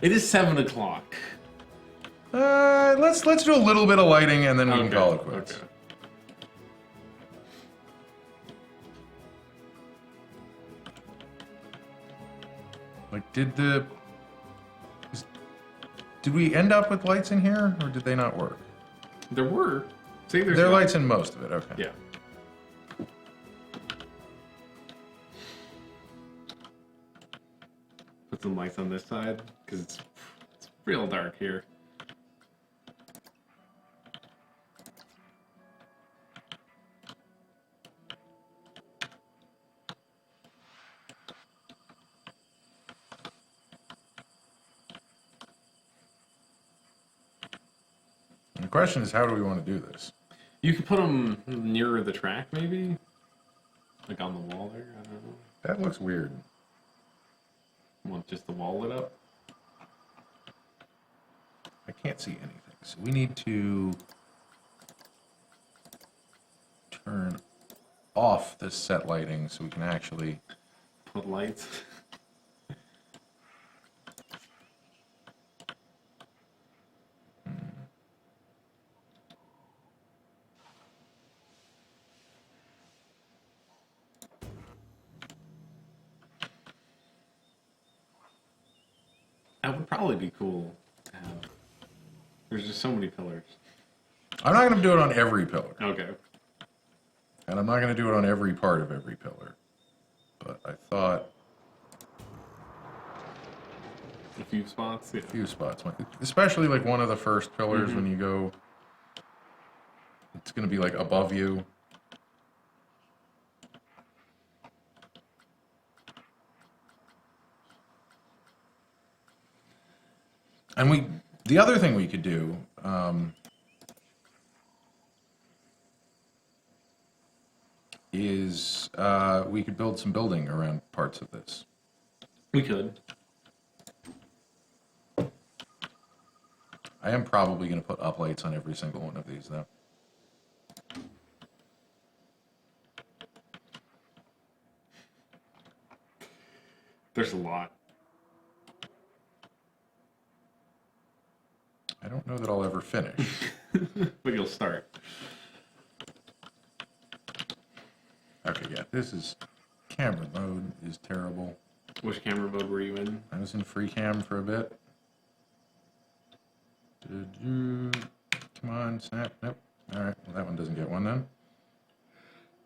It is 7 o'clock. Let's do a little bit of lighting and then we can call it quits. Okay. Like, did we end up with lights in here, or did they not work? There were. See, there's There are lights in most of it. Okay. Yeah. Put some lights on this side because it's real dark here. And the question is, how do we want to do this? You could put them nearer the track, maybe, like on the wall there. I don't know. That looks weird. Want just the wall lit up? I can't see anything. So we need to turn off this set lighting so we can actually... Put lights. That would probably be cool. There's just so many pillars. I'm not going to do it on every pillar. Okay. And I'm not going to do it on every part of every pillar. But I thought A few spots. Yeah. a few spots, especially like one of the first pillars when you go, it's going to be like above you. And the other thing we could do, is we could build some building around parts of this. We could. I am probably going to put uplights on every single one of these, though. There's a lot. I don't know that I'll ever finish. But you'll start. Okay, yeah, this is... Camera mode is terrible. Which camera mode were you in? I was in free cam for a bit. Come on, snap. Nope. Alright, well that one doesn't get one then.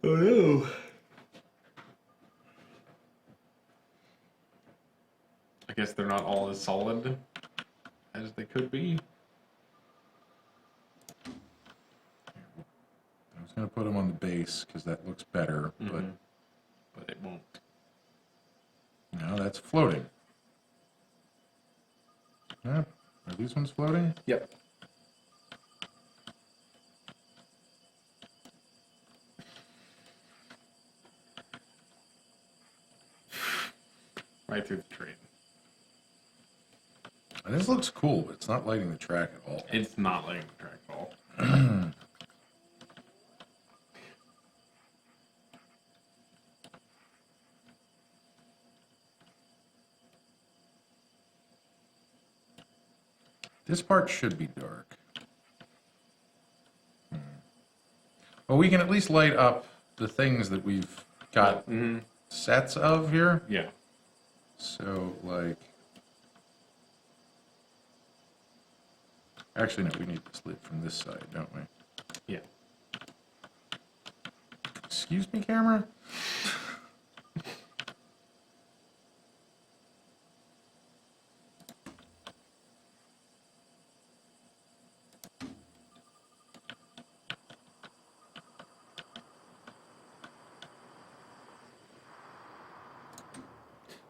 Oh no. I guess they're not all as solid as they could be. I was going to put them on the base because that looks better, but it won't. no, that's floating. Yeah, are these ones floating? Yep. Right through the train. And this looks cool, but it's not lighting the track at all. It's not lighting the track at all. This part should be dark. Well, we can at least light up the things that we've got sets of here. Yeah. So, like... Actually, no, we need this lit from this side, don't we? Yeah. Excuse me, camera?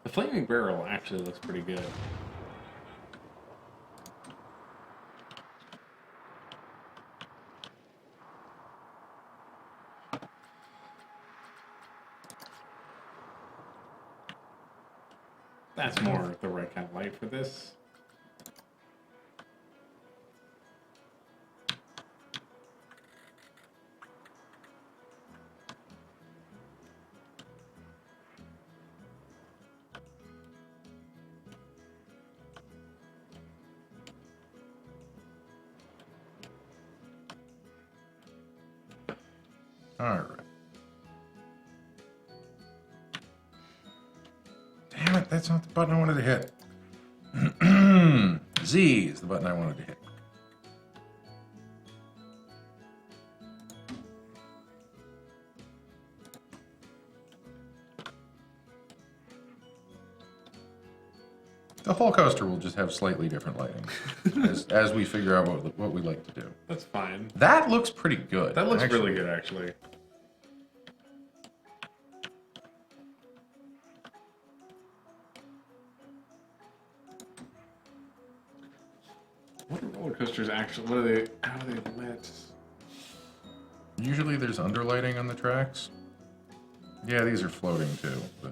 The flaming barrel actually looks pretty good. That's more the right kind of light for this. All right. Damn it, that's not the button I wanted to hit. Z is the button I wanted to hit. The whole coaster will just have slightly different lighting as we figure out what we like to do. That's fine. That looks pretty good. That looks actually. really good, actually. What are roller coasters actually? What are they? How are they lit? Usually there's underlighting on the tracks. Yeah, these are floating too, but...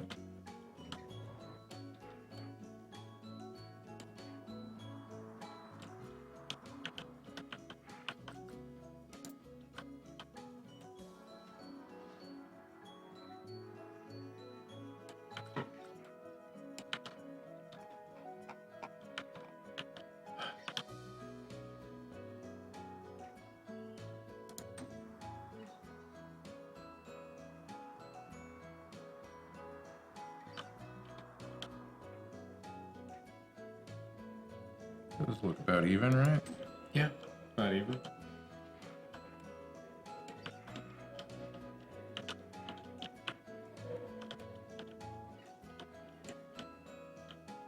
Those look about even, right? Yeah, about even.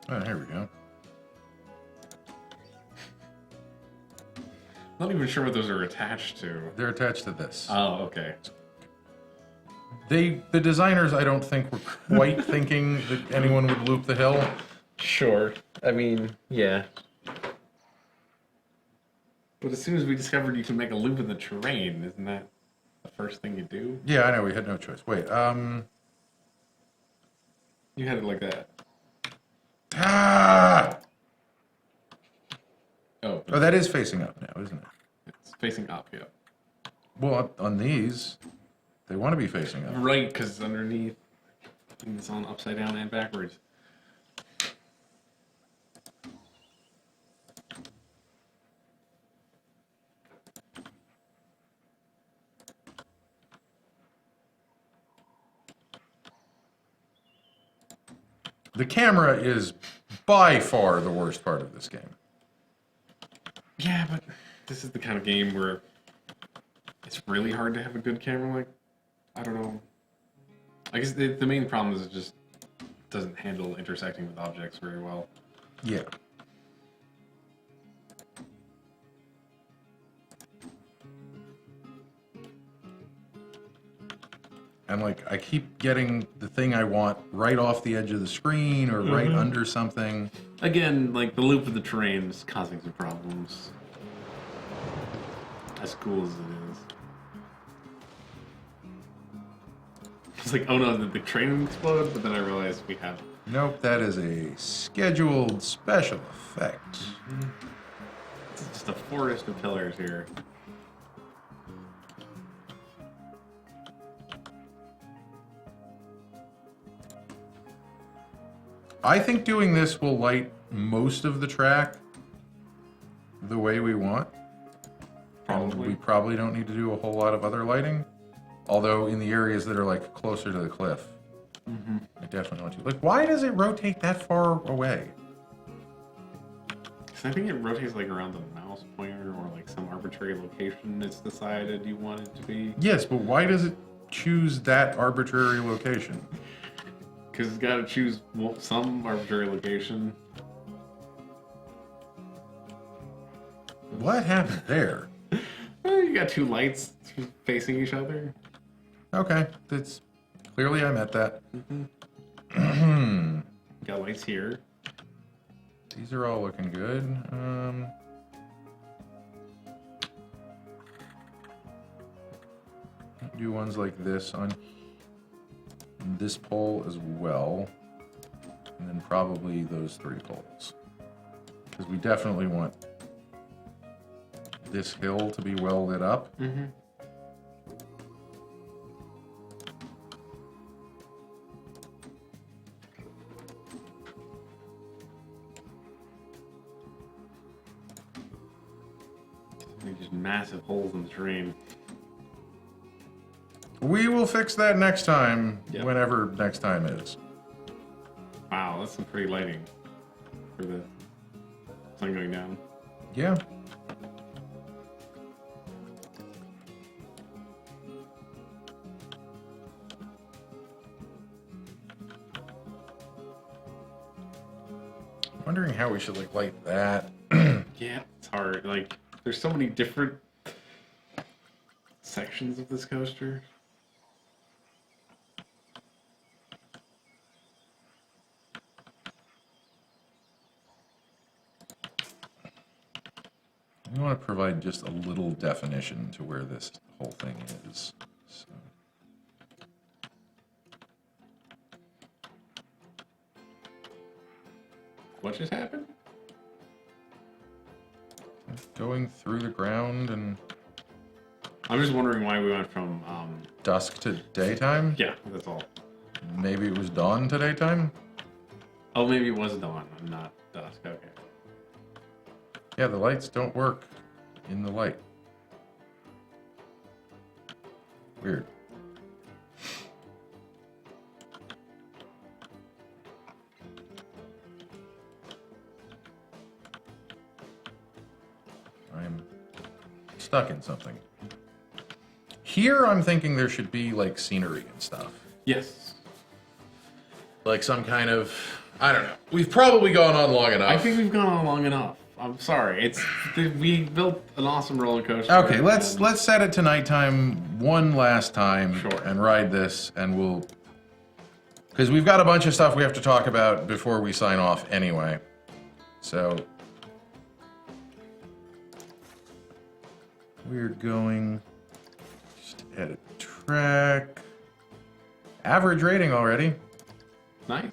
Oh, here we go. Not even sure what those are attached to. They're attached to this. Oh, okay. The designers, I don't think, were quite thinking that anyone would loop the hill. Sure. I mean, yeah. But as soon as we discovered you can make a loop in the terrain, isn't that the first thing you do? Yeah, I know, we had no choice. Wait, You had it like that. Ah! Oh. Oh, that is facing up now, isn't it? It's facing up, yeah. Well, on these, they want to be facing up. Right, because underneath, it's on upside down and backwards. The camera is by far the worst part of this game. Yeah, but this is the kind of game where it's really hard to have a good camera. Like, I don't know. I guess the main problem is it just doesn't handle intersecting with objects very well. Yeah. And like, I keep getting the thing I want right off the edge of the screen or right under something. Again, like the loop of the terrain is causing some problems. As cool as it is. It's like, oh no, did the train explode? But then I realized we have... Nope, that is a scheduled special effect. It's just a forest of pillars here. I think doing this will light most of the track the way we want. And Probably. we probably don't need to do a whole lot of other lighting. Although in the areas that are like closer to the cliff, I definitely want to. Like, why does it rotate that far away? Because I think it rotates like around the mouse pointer or like some arbitrary location it's decided you want it to be. Yes, but why does it choose that arbitrary location? Because it's got to choose some arbitrary location. What happened there? You got two lights facing each other. Okay, that's clearly I met that. You got lights here. These are all looking good. Do ones like this on this pole as well, and then probably those 3 poles, because we definitely want this hill to be well lit up. Just massive holes in the terrain. We will fix that next time, Yep. whenever next time is. Wow, that's some pretty lighting for the sun going down. Yeah. Wondering how we should like light that. Yeah, it's hard. Like, there's so many different sections of this coaster. We want to provide just a little definition to where this whole thing is. So. What just happened? Going through the ground and I'm just wondering why we went from, dusk to daytime? yeah, that's all. Maybe it was dawn to daytime? Oh, maybe it was dawn and not dusk. Okay. Yeah, the lights don't work in the light. Weird. stuck in something. Here, I'm thinking there should be, like, scenery and stuff. Yes. Like some kind of... I don't know. We've probably gone on long enough. I think we've gone on long enough. I'm sorry. We built an awesome roller coaster. Okay, let's set it to nighttime one last time. Sure. And ride this, and we'll... Because we've got a bunch of stuff we have to talk about before we sign off anyway. So... We're going... Just edit track... Average rating already. Nice.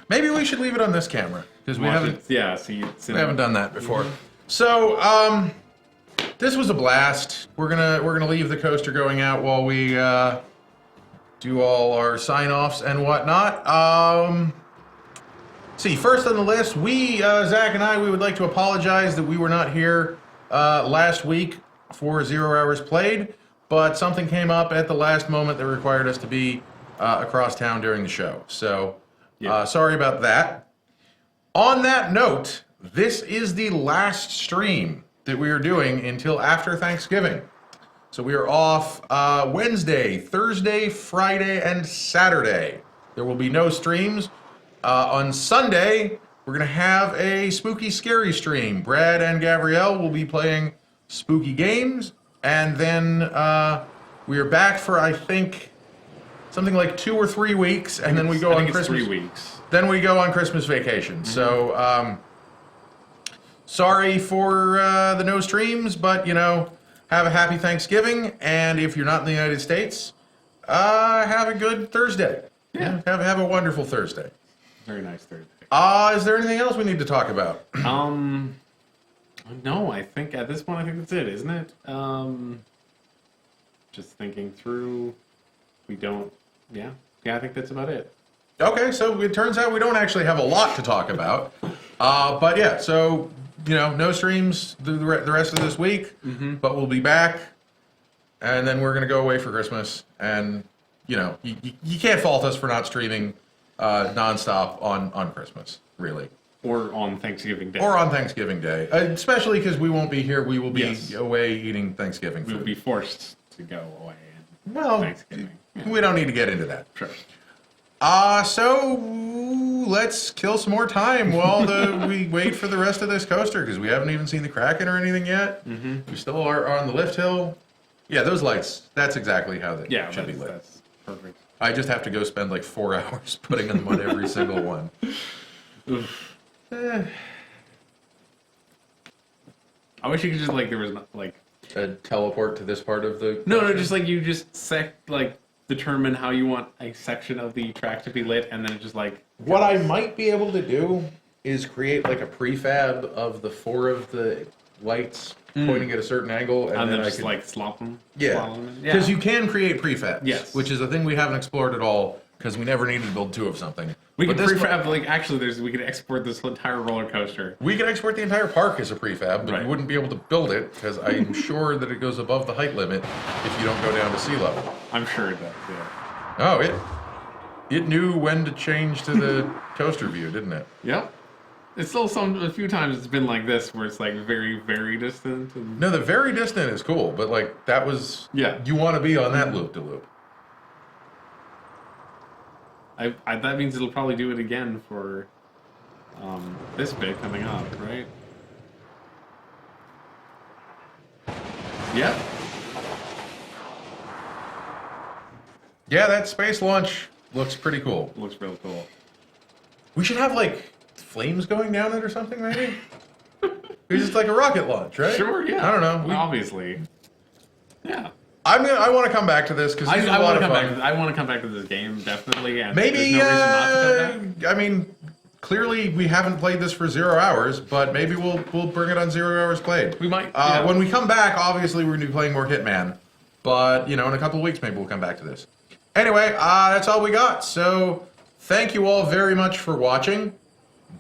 Maybe we should leave it on this camera because we haven't. Yeah, see, we haven't done that before. So, this was a blast. We're gonna leave the coaster going out while we do all our sign-offs and whatnot. See, first on the list, Zach and I, we would like to apologize that we were not here last week for 0 hours played, but something came up at the last moment that required us to be across town during the show. So. Sorry about that. On that note, this is the last stream that we are doing until after Thanksgiving. So we are off Wednesday, Thursday, Friday, and Saturday. There will be no streams. On Sunday, we're going to have a spooky, scary stream. Brad and Gabrielle will be playing spooky games. And then we are back for, I think... something like 2 or 3 weeks, and then we go on Christmas. 3 weeks. Then we go on Christmas vacation. Mm-hmm. So, sorry for the no streams, but have a happy Thanksgiving. And if you're not in the United States, have a good Thursday. Yeah. Have a wonderful Thursday. Very nice Thursday. Is there anything else we need to talk about? No. I think at this point, I think that's it, isn't it? Just thinking through. We don't. Yeah, I think that's about it. Okay, so it turns out we don't actually have a lot to talk about. But yeah, so, no streams the rest of this week, but we'll be back, and then we're going to go away for Christmas, and, you can't fault us for not streaming nonstop on Christmas, really. Or on Thanksgiving Day. Or on Thanksgiving Day, especially because we won't be here. We will be away eating Thanksgiving food. We will be forced to go away. Well, Thanksgiving. Yeah. We don't need to get into that. Sure. So let's kill some more time while we wait for the rest of this coaster, because we haven't even seen the Kraken or anything yet. Mm-hmm. We still are on the lift hill. Yeah, those lights, that's exactly how they should be lit. That's perfect. I just have to go spend like 4 hours putting them on every single one. I wish you could just, there was, a teleport to this part of the... No, just you just determine how you want a section of the track to be lit, and then just What I might be able to do is create a prefab of the 4 of the lights pointing at a certain angle, and then I just can slop them. Yeah, because you can create prefabs. Yes, which is a thing we haven't explored at all because we never needed to build 2 of something. We could prefab we could export this entire roller coaster. We could export the entire park as a prefab, but you wouldn't be able to build it because I'm sure that it goes above the height limit if you don't go down to sea level. I'm sure it does. Yeah. Oh, it knew when to change to the coaster view, didn't it? Yep. It's still a few times it's been like this where it's very, very distant. And... No, the very distant is cool, but that was you want to be on that loop to loop. That means it'll probably do it again for this bit coming up, right? Yep. Yeah, that space launch looks pretty cool. Looks real cool. We should have flames going down it or something, maybe? It's just like a rocket launch, right? Sure, yeah. I don't know. Obviously. Yeah. I want to come back to this because it's a lot of fun. I want to come back to this game, definitely. And maybe, there's no reason not to come back. I mean, clearly we haven't played this for 0 hours, but maybe we'll bring it on 0 hours played. We might. When we come back, obviously we're going to be playing more Hitman. But, in a couple of weeks, maybe we'll come back to this. Anyway, that's all we got. So, thank you all very much for watching.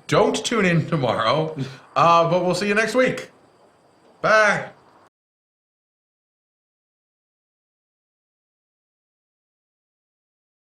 Don't tune in tomorrow, but we'll see you next week. Bye.